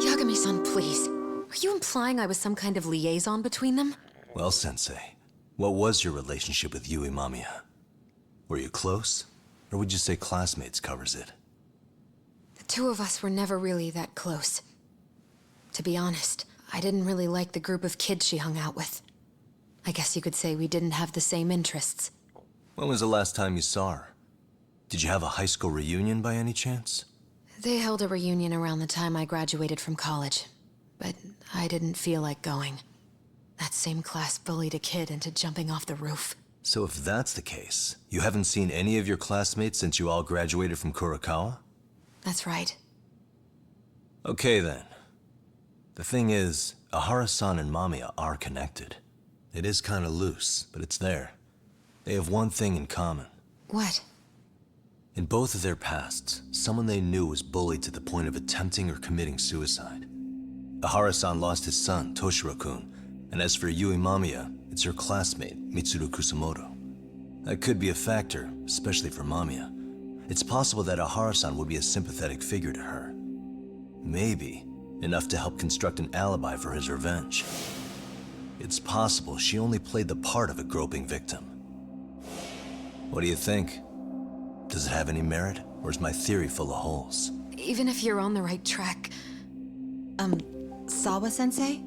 Yagami-san, please. Are you implying I was some kind of liaison between them? Well, Sensei, what was your relationship with Yui Mamiya? Were you close? Or would you say classmates covers it? The two of us were never really that close. To be honest, I didn't really like the group of kids she hung out with. I guess you could say we didn't have the same interests. When was the last time you saw her? Did you have a high school reunion by any chance? They held a reunion around the time I graduated from college, but I didn't feel like going. That same class bullied a kid into jumping off the roof. So if that's the case, you haven't seen any of your classmates since you all graduated from Kurokawa? That's right. Okay then. The thing is, Ahara-san and Mamiya are connected. It is kinda loose, but it's there. They have one thing in common. What? In both of their pasts, someone they knew was bullied to the point of attempting or committing suicide. Ahara-san lost his son, Toshiro-kun, and as for Yui Mamiya, it's her classmate, Mitsuru Kusamoto. That could be a factor, especially for Mamiya. It's possible that Ahara-san would be a sympathetic figure to her. Maybe enough to help construct an alibi for his revenge. It's possible she only played the part of a groping victim. What do you think? Does it have any merit, or is my theory full of holes? Even if you're on the right track... Sawa-sensei?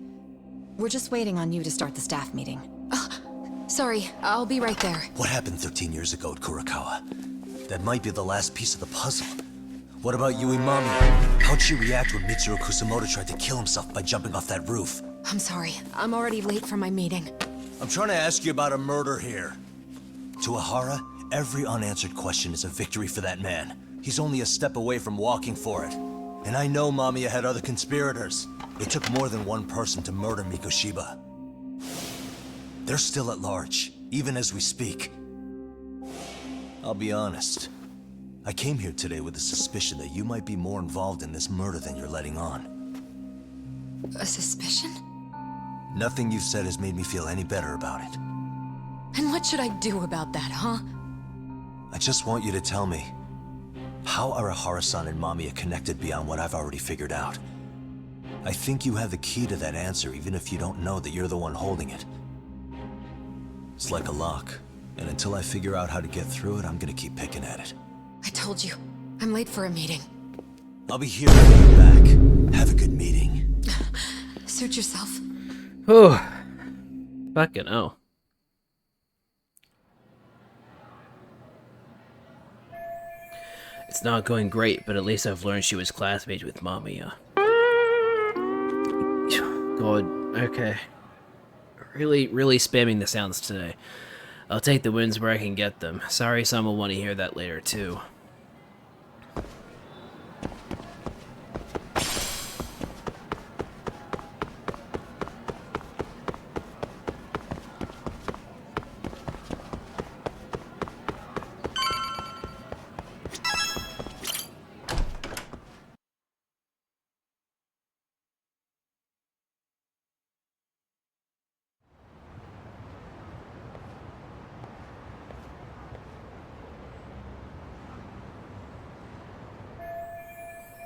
We're just waiting on you to start the staff meeting. Sorry, I'll be right there. What happened 13 years ago at Kurokawa? That might be the last piece of the puzzle. What about Yui Mamiya? How'd she react when Mitsuru Kusamoto tried to kill himself by jumping off that roof? I'm sorry, I'm already late for my meeting. I'm trying to ask you about a murder here. To Ahara, every unanswered question is a victory for that man. He's only a step away from walking for it. And I know Mamiya had other conspirators. It took more than one person to murder Mikoshiba. They're still at large, even as we speak. I'll be honest. I came here today with a suspicion that you might be more involved in this murder than you're letting on. A suspicion? Nothing you've said has made me feel any better about it. And what should I do about that, huh? I just want you to tell me, how are Ahara-san and Mamiya connected beyond what I've already figured out? I think you have the key to that answer, even if you don't know that you're the one holding it. It's like a lock, and until I figure out how to get through it, I'm gonna keep picking at it. I told you, I'm late for a meeting. I'll be here when you're back. Have a good meeting. Suit yourself. Oh, fucking hell. It's not going great, but at least I've learned she was classmates with Mamiya. God, okay. Really spamming the sounds today. I'll take the wins where I can get them. Sorry, some will want to hear that later too.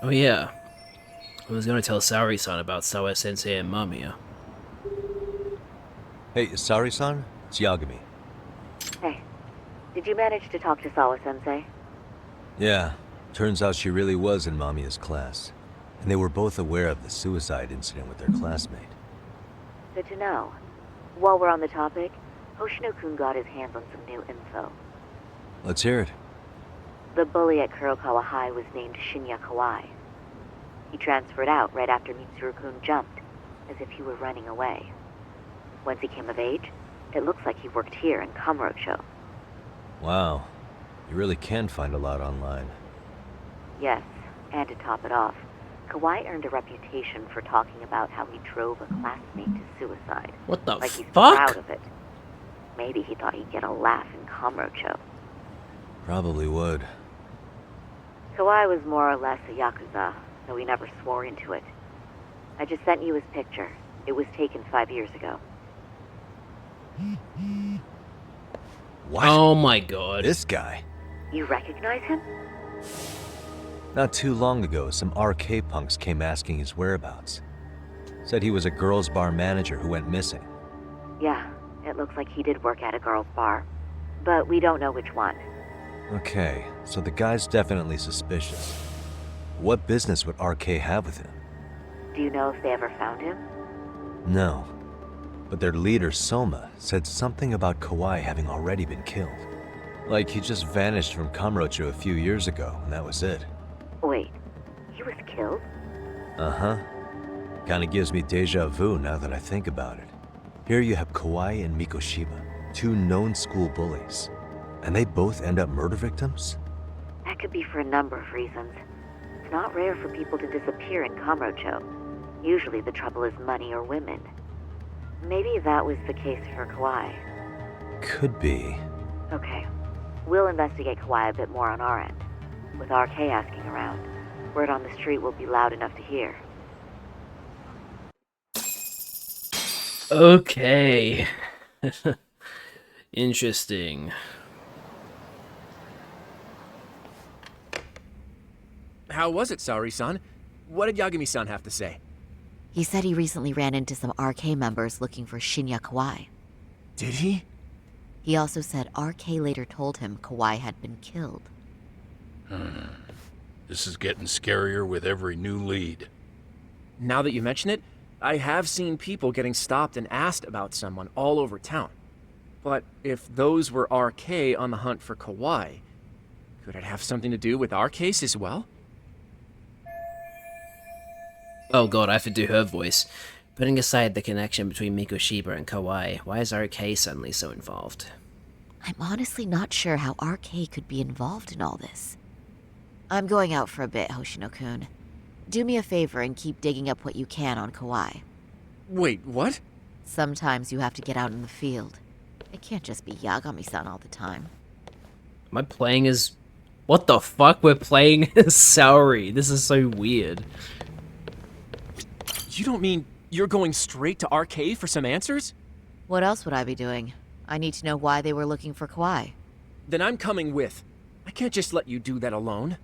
Oh yeah, I was gonna tell Saori-san about Sawa-sensei and Mamiya. Hey, Saori-san? It's Yagami. Hey, did you manage to talk to Sawa-sensei? Yeah, turns out she really was in Mamiya's class. And they were both aware of the suicide incident with their classmate. Good to know. While we're on the topic, Hoshino-kun got his hands on some new info. Let's hear it. The bully at Kurokawa High was named Shinya Kawai. He transferred out right after Mitsuru-kun jumped, as if he were running away. Once he came of age, it looks like he worked here in Kamurocho. Wow, you really can find a lot online. Yes, and to top it off, Kawai earned a reputation for talking about how he drove a classmate to suicide. What the like he's fuck? proud of it. Maybe he thought he'd get a laugh in Kamurocho. Probably would. Kawai was more or less a Yakuza, so he never swore into it. I just sent you his picture. It was taken 5 years ago. What? Oh my god. This guy? You recognize him? Not too long ago, some RK punks came asking his whereabouts. Said he was a girls' bar manager who went missing. Yeah, it looks like he did work at a girls' bar. But we don't know which one. Okay, so the guy's definitely suspicious. What business would RK have with him? Do you know if they ever found him? No. But their leader, Soma, said something about Kawai having already been killed. Like he just vanished from Kamurocho a few years ago, and that was it. Wait, he was killed? Uh-huh. Kinda gives me deja vu now that I think about it. Here you have Kawai and Mikoshiba, two known school bullies. And they both end up murder victims? That could be for a number of reasons. It's not rare for people to disappear in Kamurocho. Usually the trouble is money or women. Maybe that was the case for Kawai. Could be. Okay. We'll investigate Kawai a bit more on our end. With RK asking around, word on the street will be loud enough to hear. Okay. Interesting. How was it, Saori-san? What did Yagami-san have to say? He said he recently ran into some RK members looking for Shinya Kawai. Did he? He also said RK later told him Kawai had been killed. This is getting scarier with every new lead. Now that you mention it, I have seen people getting stopped and asked about someone all over town. But if those were RK on the hunt for Kawai, could it have something to do with our case as well? Oh god, I have to do her voice. Putting aside the connection between Mikoshiba and Kawai, why is RK suddenly so involved? I'm honestly not sure how RK could be involved in all this. I'm going out for a bit, Hoshino-kun. Do me a favor and keep digging up what you can on Kawai. Wait, what? Sometimes you have to get out in the field. It can't just be Yagami-san all the time. Am I playing as... What the fuck? We're playing as Saori. This is so weird. You don't mean you're going straight to RK for some answers? What else would I be doing? I need to know why they were looking for Kawai. Then I'm coming with. I can't just let you do that alone.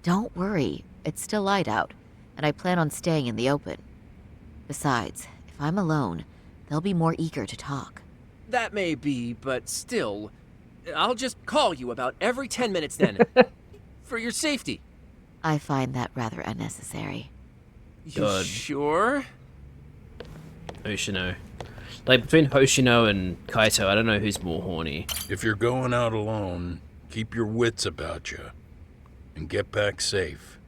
Don't worry. It's still light out, and I plan on staying in the open. Besides, if I'm alone, they'll be more eager to talk. That may be, but still, I'll just call you about every 10 minutes then. For your safety. I find that rather unnecessary. You sure? Hoshino. Like, between Hoshino and Kaito, I don't know who's more horny. If you're going out alone, keep your wits about you. And get back safe.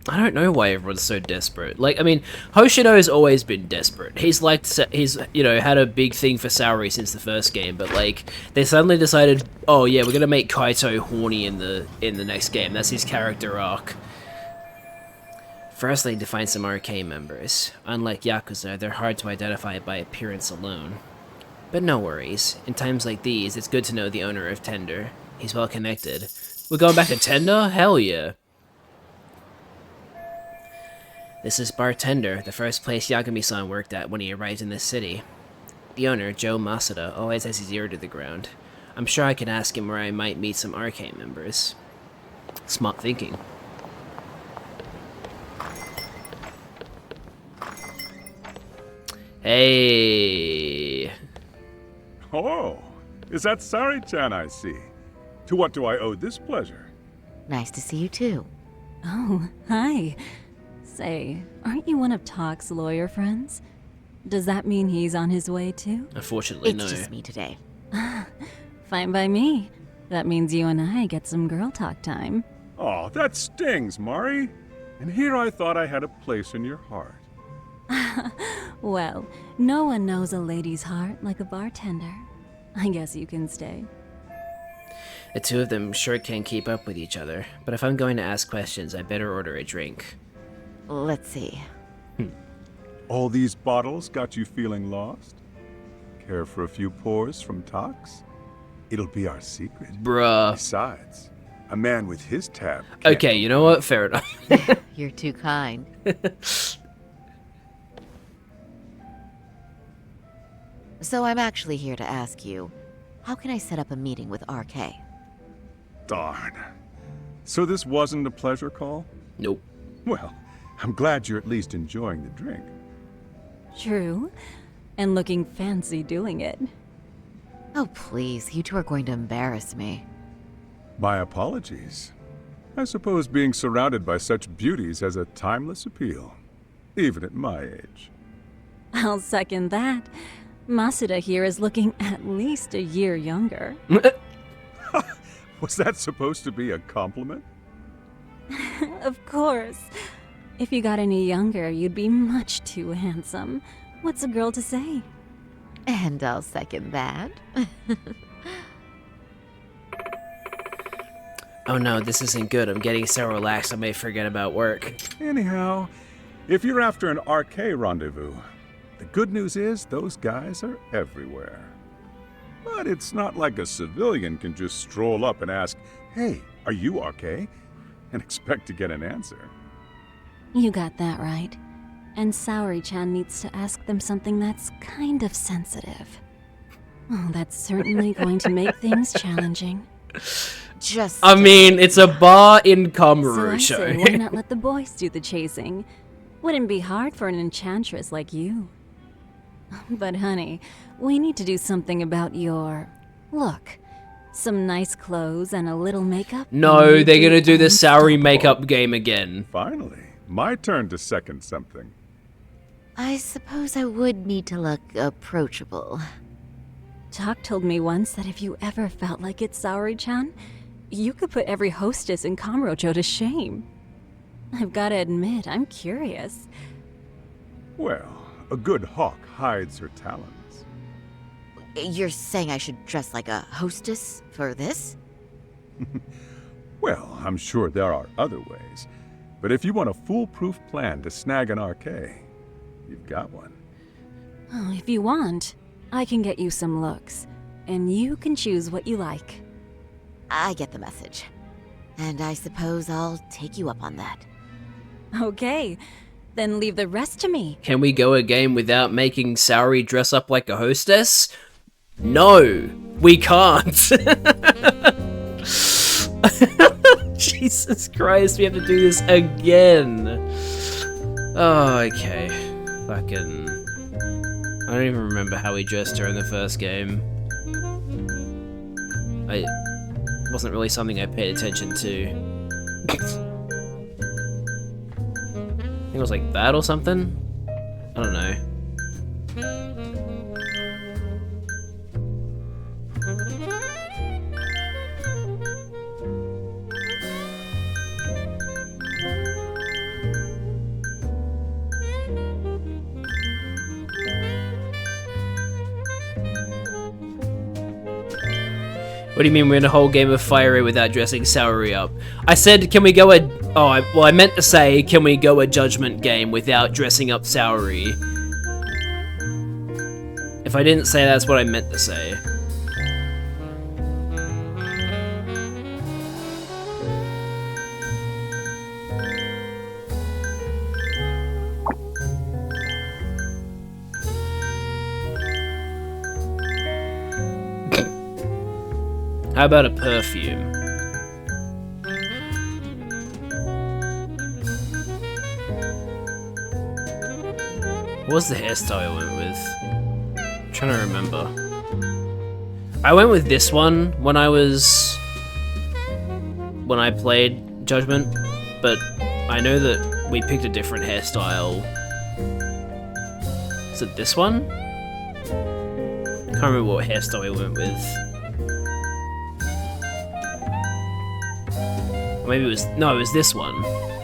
I don't know why everyone's so desperate. Like, I mean, Hoshino has always been desperate. He's you know, had a big thing for Saori since the first game, but like, they suddenly decided, oh yeah, we're gonna make Kaito horny in the next game. That's his character arc. First, I need to find some RK members. Unlike Yakuza, they're hard to identify by appearance alone. But no worries. In times like these, it's good to know the owner of Tender. He's well connected. We're going back to Tender? Hell yeah. This is Bartender, the first place Yagami-san worked at when he arrived in this city. The owner, Joe Masada, always has his ear to the ground. I'm sure I can ask him where I might meet some RK members. Smart thinking. Hey. Oh, is that Sari-chan I see? To what do I owe this pleasure? Nice to see you too. Oh, hi. Say, aren't you one of Talk's lawyer friends? Does that mean he's on his way too? Unfortunately, no. It's just me today. Fine by me. That means you and I get some girl talk time. Oh, that stings, Mari. And here I thought I had a place in your heart. Well, no one knows a lady's heart like a bartender. I guess you can stay. The two of them sure can keep up with each other, but if I'm going to ask questions, I better order a drink. Let's see. All these bottles got you feeling lost? Care for a few pours from Tox? It'll be our secret. Bruh. Besides, A man with his tab. can't- Okay, you know what? Fair enough. You're too kind. So I'm actually here to ask you, how can I set up a meeting with RK? Darn. So this wasn't a pleasure call? Nope. Well, I'm glad you're at least enjoying the drink. True. And looking fancy doing it. Oh, please, you two are going to embarrass me. My apologies. I suppose being surrounded by such beauties has a timeless appeal, even at my age. I'll second that. Masuda here is looking at least a year younger. Was that supposed to be a compliment? Of course. If you got any younger, you'd be much too handsome. What's a girl to say? And I'll second that. Oh no, this isn't good. I'm getting so relaxed I may forget about work. Anyhow, if you're after an RK rendezvous, the good news is those guys are everywhere. But it's not like a civilian can just stroll up and ask, "Hey, are you RK?" and expect to get an answer. You got that right. And Saori-chan needs to ask them something that's kind of sensitive. Oh, that's certainly going to make things challenging. I mean, it's a bar in So I Komuro say, why not let the boys do the chasing? Wouldn't be hard for an enchantress like you. But honey, we need to do something about your look. Some nice clothes and a little makeup. No, they're gonna do the Saori makeup game again. Finally, my turn to second something. I suppose I would need to look approachable. Talk told me once that if you ever felt like it, Saori-chan, you could put every hostess in Kamurocho to shame. I've gotta admit, I'm curious. Well, a good hawk hides her talons. You're saying I should dress like a hostess for this? Well, I'm sure there are other ways. But if you want a foolproof plan to snag an RK, you've got one. Oh, if you want, I can get you some looks, and you can choose what you like. I get the message. And I suppose I'll take you up on that. Okay, then leave the rest to me. Can we go a game without making Saori dress up like a hostess? No, we can't. Jesus Christ, we have to do this again. Oh, okay. Fucking... I don't even remember how we dressed her in the first game. It wasn't really something I paid attention to. I think it was like that or something? I don't know. What do you mean we're in a whole game of Fire Ray without dressing Saori up? I said, can we go a... Oh, I meant to say, can we go a Judgment game without dressing up Saori? If I didn't say that's what I meant to say. How about a perfume? What was the hairstyle I went with? I'm trying to remember. I went with this one when I played Judgment, but I know that we picked a different hairstyle. Is it this one? I can't remember what hairstyle we went with. Or maybe it was... No, it was this one.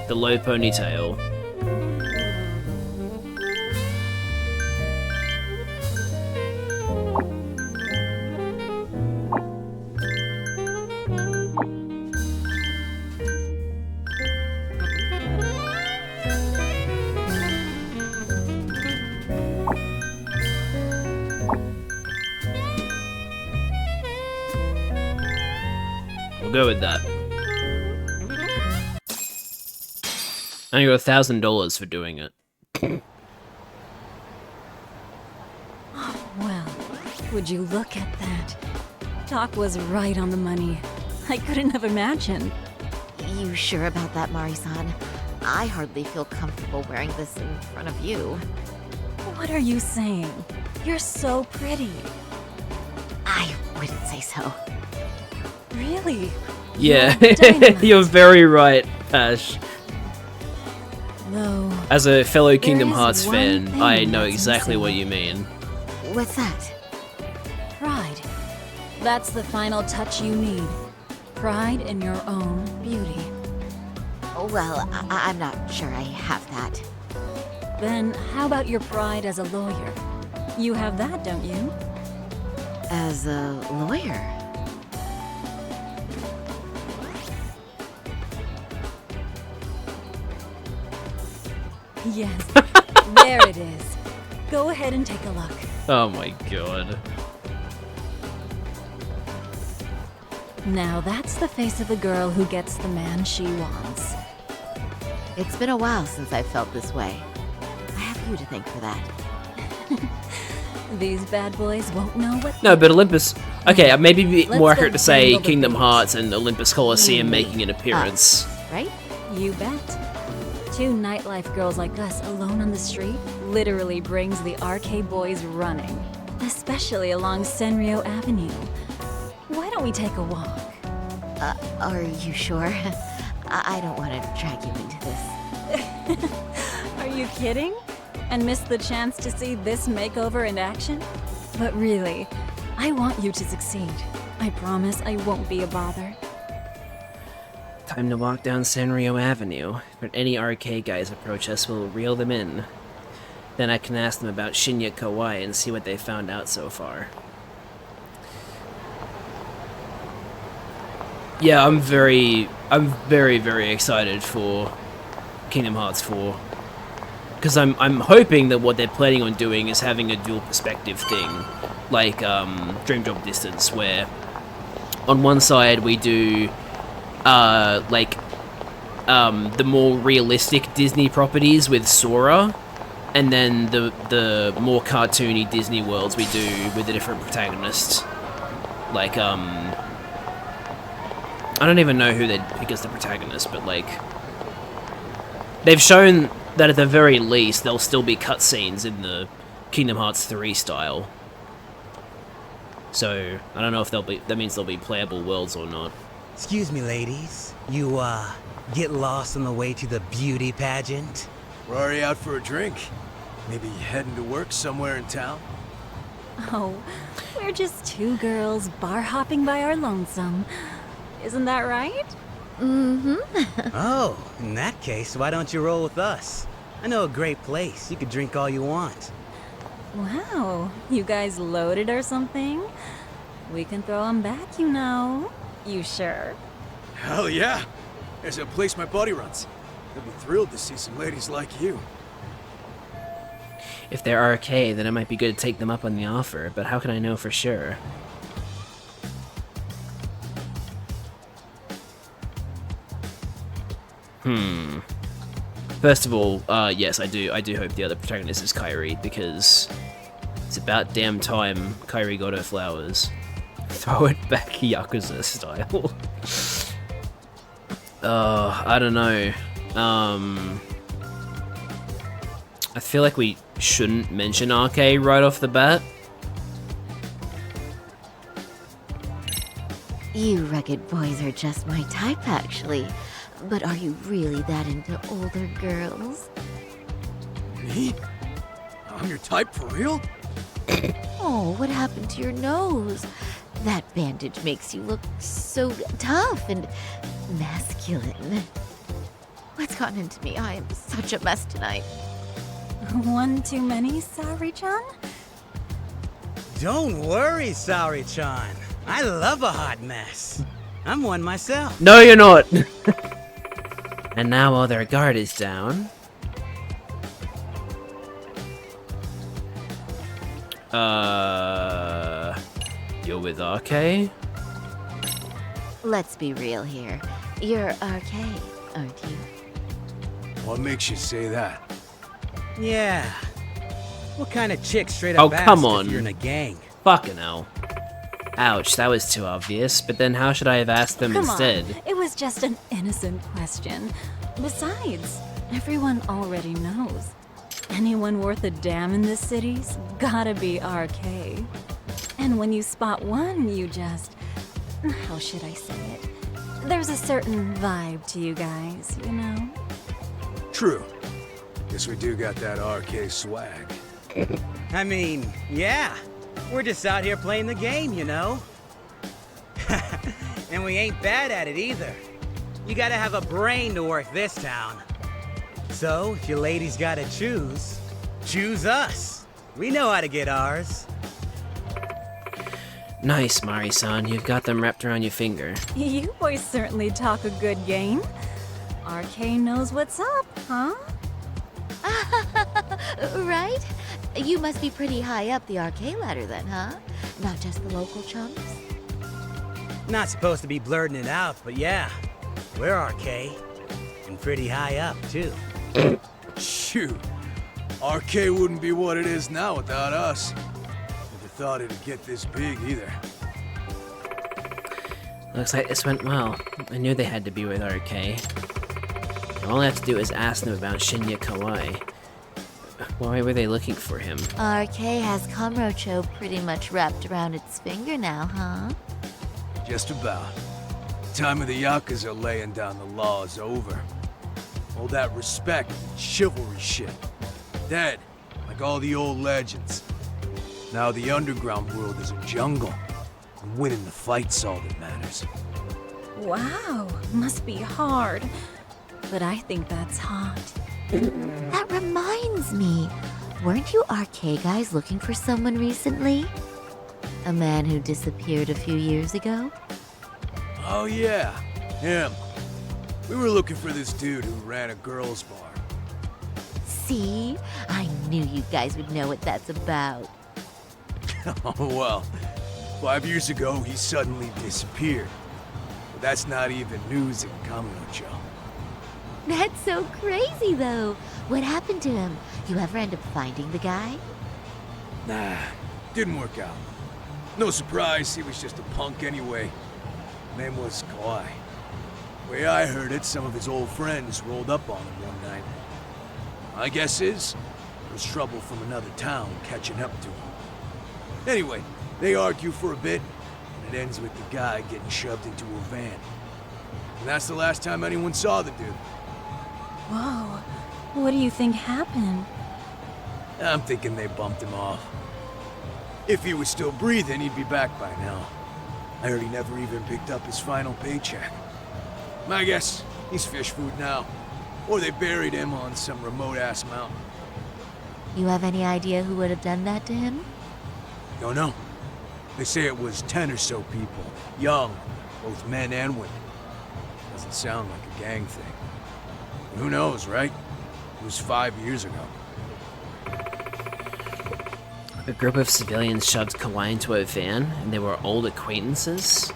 The low ponytail. We'll go with that. And you got $1,000 for doing it. Well, would you look at that? Doc was right on the money. I couldn't have imagined. You sure about that, Mari-san? I hardly feel comfortable wearing this in front of you. What are you saying? You're so pretty. I wouldn't say so. Really? Yeah, you're very right, Ash. No. As a fellow Kingdom is Hearts one fan, thing I know that's exactly missing. what you mean. What's that? Pride. That's the final touch you need. Pride in your own beauty. Well, I'm not sure I have that. Then how about your pride as a lawyer? You have that, don't you? As a lawyer? Yes. There it is. Go ahead and take a look. Oh my god. Now that's the face of the girl who gets the man she wants. It's been a while since I felt this way. I have you to thank for that. These bad boys won't know what. No, but Olympus... Okay, maybe Let's more go accurate to say handle the Kingdom beat. Hearts and Olympus Coliseum making an appearance. Right? You bet. Two nightlife girls like us alone on the street literally brings the arcade boys running. Especially along Senryo Avenue. Why don't we take a walk? Are you sure? I don't want to drag you into this. Are you kidding? And miss the chance to see this makeover in action? But really, I want you to succeed. I promise I won't be a bother. Time to walk down Sanrio Avenue. If any arcade guys approach us, we'll reel them in. Then I can ask them about Shinya Kawai and see what they found out so far. Yeah, I'm very, very excited for Kingdom Hearts 4. Because I'm hoping that what they're planning on doing is having a dual perspective thing. Like, Dream Drop Distance, where on one side we do, the more realistic Disney properties with Sora, and then the more cartoony Disney worlds we do with the different protagonists. Like, I don't even know who they'd pick as the protagonist, but like, they've shown that at the very least there'll still be cutscenes in the Kingdom Hearts 3 style. So, I don't know if that means there'll be playable worlds or not. Excuse me, ladies. You, get lost on the way to the beauty pageant? We're already out for a drink. Maybe heading to work somewhere in town? Oh, we're just two girls bar hopping by our lonesome. Isn't that right? Mm-hmm. Oh, in that case, why don't you roll with us? I know a great place. You could drink all you want. Wow, you guys loaded or something? We can throw them back, you know. You sure? Hell yeah! There's a place my buddy runs. He'll be thrilled to see some ladies like you. If they're RK, then it might be good to take them up on the offer, but how can I know for sure? First of all, yes, I do hope the other protagonist is Kairi, because it's about damn time Kairi got her flowers. Throw it back Yakuza style. I don't know. I feel like we shouldn't mention RK right off the bat. You rugged boys are just my type, actually. But are you really that into older girls? Me? I'm your type for real? Oh, what happened to your nose? That bandage makes you look so tough and masculine. What's gotten into me? I am such a mess tonight. One too many, Saori-chan? Don't worry, Saori-chan. I love a hot mess. I'm one myself. No, you're not! And now all their guard is down. You're with RK? Let's be real here. You're RK, aren't you? What makes you say that? Yeah. What kind of chick straight up Oh, come asks on. if you're in a gang? Fucking hell. Ouch, that was too obvious. But then how should I have asked them Come instead? on, it was just an innocent question. Besides, everyone already knows. Anyone worth a damn in this city's gotta be RK. And when you spot one, you just... how should I say it? There's a certain vibe to you guys, you know? True. Guess we do got that RK swag. I mean, yeah. We're just out here playing the game, you know? And we ain't bad at it either. You gotta have a brain to work this town. So, if your ladies gotta choose us. We know how to get ours. Nice, Mari-san. You've got them wrapped around your finger. You boys certainly talk a good game. RK knows what's up, huh? Right? You must be pretty high up the RK ladder then, huh? Not just the local chumps? Not supposed to be blurting it out, but yeah. We're RK. And pretty high up, too. Shoot. RK wouldn't be what it is now without us. Never thought it'd get this big either. Looks like this went well. I knew they had to be with RK. All I have to do is ask them about Shinya Kawai. Why were they looking for him? RK has Kamurocho pretty much wrapped around its finger now, huh? Just about. The time of the Yakuza laying down the law is over. All that respect and chivalry shit. Dead, like all the old legends. Now the underground world is a jungle. And winning the fight's all that matters. Wow, must be hard. But I think that's hot. That reminds me. Weren't you RK guys looking for someone recently? A man who disappeared a few years ago? Oh yeah, him. We were looking for this dude who ran a girls' bar. See? I knew you guys would know what that's about. Oh well, 5 years ago he suddenly disappeared. But that's not even news in Kamurocho. That's so crazy, though. What happened to him? You ever end up finding the guy? Nah, didn't work out. No surprise, he was just a punk anyway. Name was Kawhi. Way I heard it, some of his old friends rolled up on him one night. My guess is, it was trouble from another town catching up to him. Anyway, they argue for a bit, and it ends with the guy getting shoved into a van. And that's the last time anyone saw the dude. Whoa, what do you think happened? I'm thinking they bumped him off. If he was still breathing, he'd be back by now. I heard he never even picked up his final paycheck. My guess, he's fish food now. Or they buried him on some remote-ass mountain. You have any idea who would have done that to him? Don't know. They say it was 10 or so people. Young, both men and women. Doesn't sound like a gang thing. Who knows, right? It was 5 years ago. A group of civilians shoved Kawai into a van, and they were old acquaintances?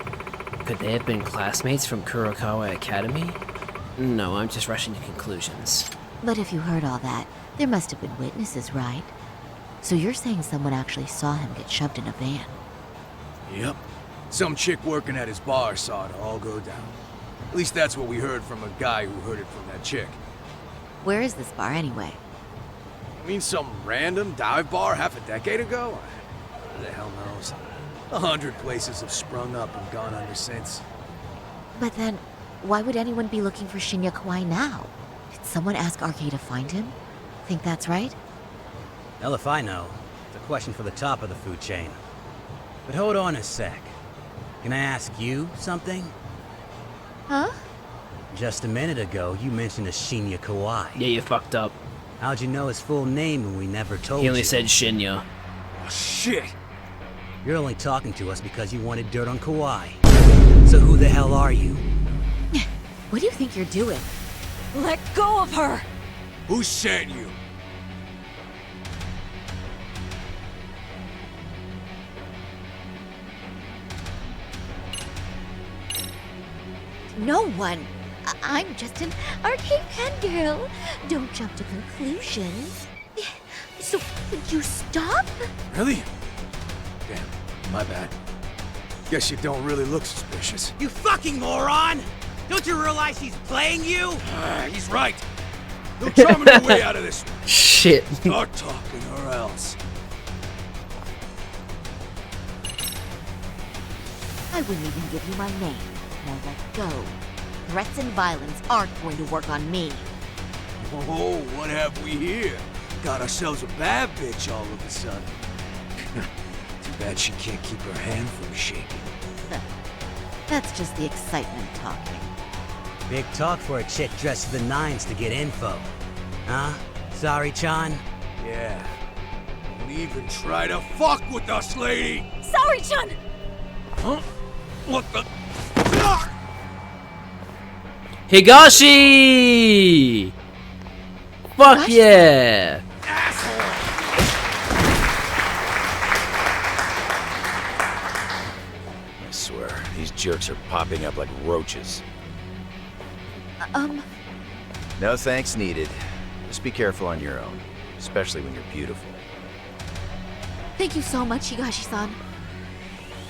Could they have been classmates from Kurokawa Academy? No, I'm just rushing to conclusions. But if you heard all that, there must have been witnesses, right? So you're saying someone actually saw him get shoved in a van? Yep. Some chick working at his bar saw it all go down. At least that's what we heard from a guy who heard it from that chick. Where is this bar anyway? You mean some random dive bar half a decade ago? Who the hell knows? 100 places have sprung up and gone under since. But then, why would anyone be looking for Shinya Kawai now? Did someone ask RK to find him? Think that's right? Hell if I know. It's a question for the top of the food chain. But hold on a sec. Can I ask you something? Huh? Just a minute ago, you mentioned a Shinya Kawai. Yeah, you fucked up. How'd you know his full name when we never told you? He only said Shinya. Oh, shit! You're only talking to us because you wanted dirt on Kawai. So who the hell are you? What do you think you're doing? Let go of her! Who sent you? No one. I'm just an arcade fangirl. Don't jump to conclusions. So, would you stop? Really? Damn, my bad. Guess you don't really look suspicious. You fucking moron! Don't you realize he's playing you? He's right. No charming your way out of this one. Shit. Start talking or else. I wouldn't even give you my name. Now let go. Threats and violence aren't going to work on me. Oh, what have we here? Got ourselves a bad bitch all of a sudden. Too bad she can't keep her hand from shaking. That's just the excitement talking. Big talk for a chick dressed to the nines to get info. Huh? Sorry, Chan? Yeah. Don't even try to fuck with us, lady! Sorry, Chun! Huh? What the? Higashi! Fuck yeah! I swear, these jerks are popping up like roaches. No thanks needed. Just be careful on your own, especially when you're beautiful. Thank you so much, Higashi-san.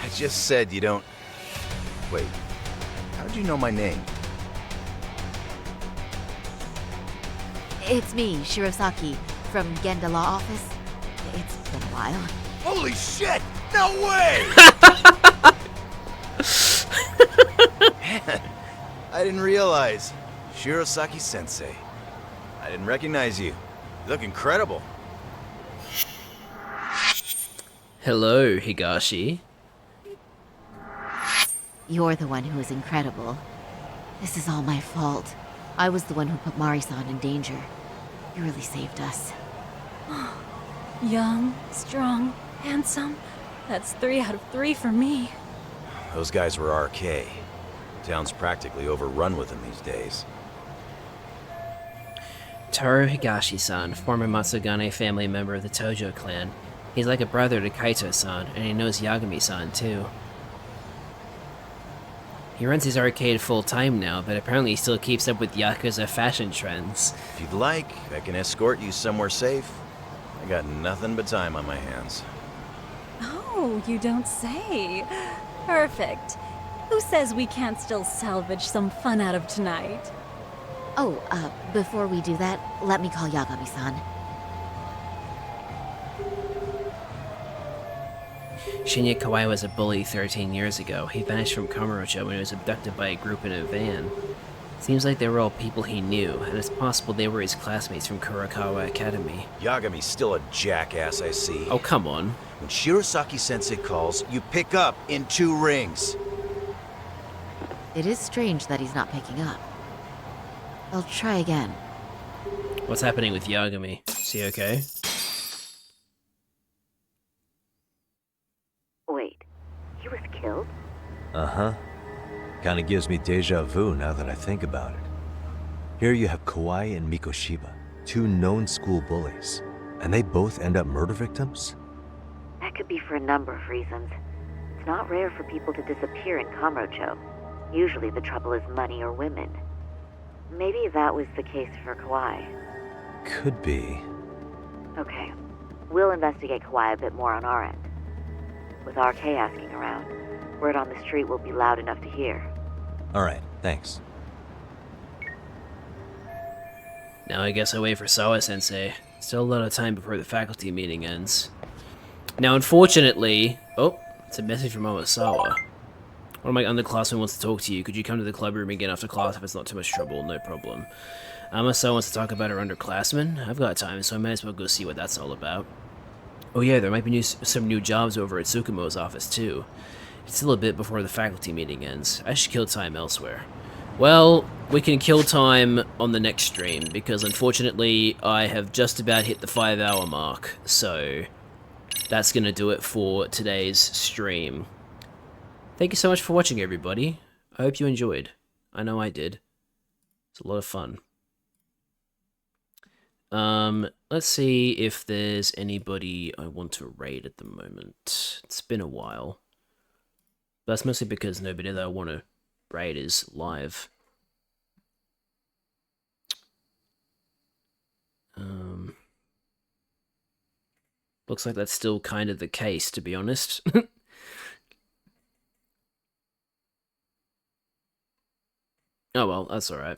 I just said you don't... Wait, how'd you know my name? It's me, Shirosaki, from Genda Law Office. It's been a while. Holy shit! No way! Man, I didn't realize. Shirosaki-sensei. I didn't recognize you. You look incredible. Hello, Higashi. You're the one who is incredible. This is all my fault. I was the one who put Mari-san in danger. You really saved us. Young, strong, handsome. That's 3 out of 3 for me. Those guys were RK. Town's practically overrun with them these days. Toru Higashi-san, former Matsugane family member of the Tojo clan. He's like a brother to Kaito-san, and he knows Yagami-san too. He runs his arcade full-time now, but apparently he still keeps up with Yakuza fashion trends. If you'd like, I can escort you somewhere safe. I got nothing but time on my hands. Oh, you don't say. Perfect. Who says we can't still salvage some fun out of tonight? Oh, before we do that, let me call Yagami-san. Shinya Kawai was a bully 13 years ago. He vanished from Kamurocho when he was abducted by a group in a van. Seems like they were all people he knew, and it's possible they were his classmates from Kurokawa Academy. Yagami's still a jackass, I see. Oh, come on. When Shirosaki-sensei calls, you pick up in 2 rings. It is strange that he's not picking up. I'll try again. What's happening with Yagami? Is he okay? Wait, he was killed? Uh-huh. Kinda gives me deja vu now that I think about it. Here you have Kawai and Mikoshiba, 2 known school bullies, and they both end up murder victims? That could be for a number of reasons. It's not rare for people to disappear in Kamurocho. Usually the trouble is money or women. Maybe that was the case for Kawai. Could be. Okay, we'll investigate Kawai a bit more on our end. With RK asking around, word on the street will be loud enough to hear. Alright, thanks. Now I guess I wait for Sawa-sensei. Still a lot of time before the faculty meeting ends. Now unfortunately... Oh, it's a message from Omasawa. One of my underclassmen wants to talk to you. Could you come to the club room again after class if it's not too much trouble? No problem. Omasawa wants to talk about her underclassmen. I've got time, so I might as well go see what that's all about. Oh yeah, there might be some new jobs over at Tsukumo's office too. It's still a bit before the faculty meeting ends. I should kill time elsewhere. Well, we can kill time on the next stream, because unfortunately I have just about hit the 5-hour mark, so that's gonna do it for today's stream. Thank you so much for watching, everybody. I hope you enjoyed. I know I did. It's a lot of fun. Let's see if there's anybody I want to raid at the moment. It's been a while. That's mostly because nobody that I want to raid is live. Looks like that's still kind of the case, to be honest. Oh well, that's alright.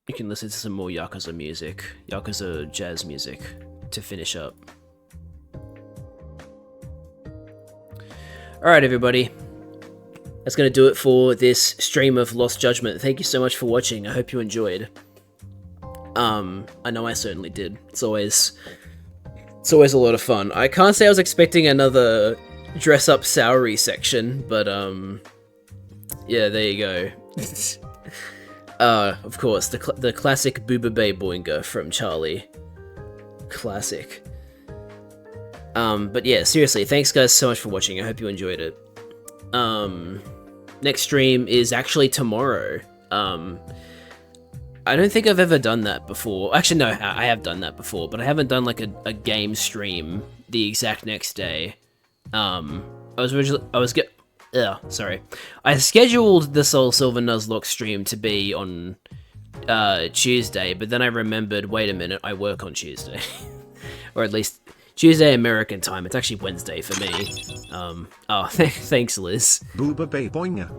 You can listen to some more Yakuza music, Yakuza jazz music, to finish up. Alright everybody, that's going to do it for this stream of Lost Judgment. Thank you so much for watching, I hope you enjoyed. I know I certainly did. It's always a lot of fun. I can't say I was expecting another dress up Saori section, but yeah, there you go. Of course, the classic Booba Bay Boinga from Charlie. Classic. But yeah, seriously, thanks guys so much for watching, I hope you enjoyed it. Next stream is actually tomorrow. I don't think I've ever done that before. Actually, no, I have done that before, but I haven't done like a game stream the exact next day. I scheduled the Soul Silver Nuzlocke stream to be on Tuesday, but then I remembered, wait a minute, I work on Tuesday. Or at least Tuesday American time. It's actually Wednesday for me. Thanks Liz. Booba Bay Boinga.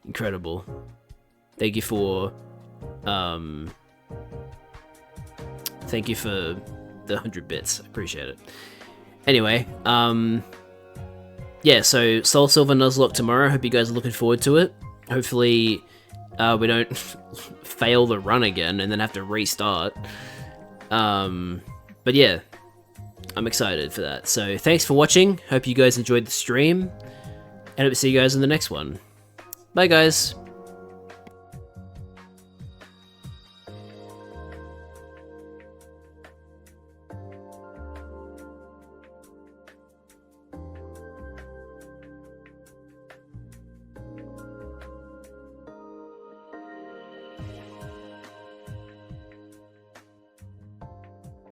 Incredible. Thank you for thank you for the 100 bits. I appreciate it. Anyway, yeah, so Soul Silver Nuzlocke tomorrow. Hope you guys are looking forward to it. Hopefully, we don't fail the run again and then have to restart. But yeah, I'm excited for that. So thanks for watching. Hope you guys enjoyed the stream, and hope to see you guys in the next one. Bye, guys.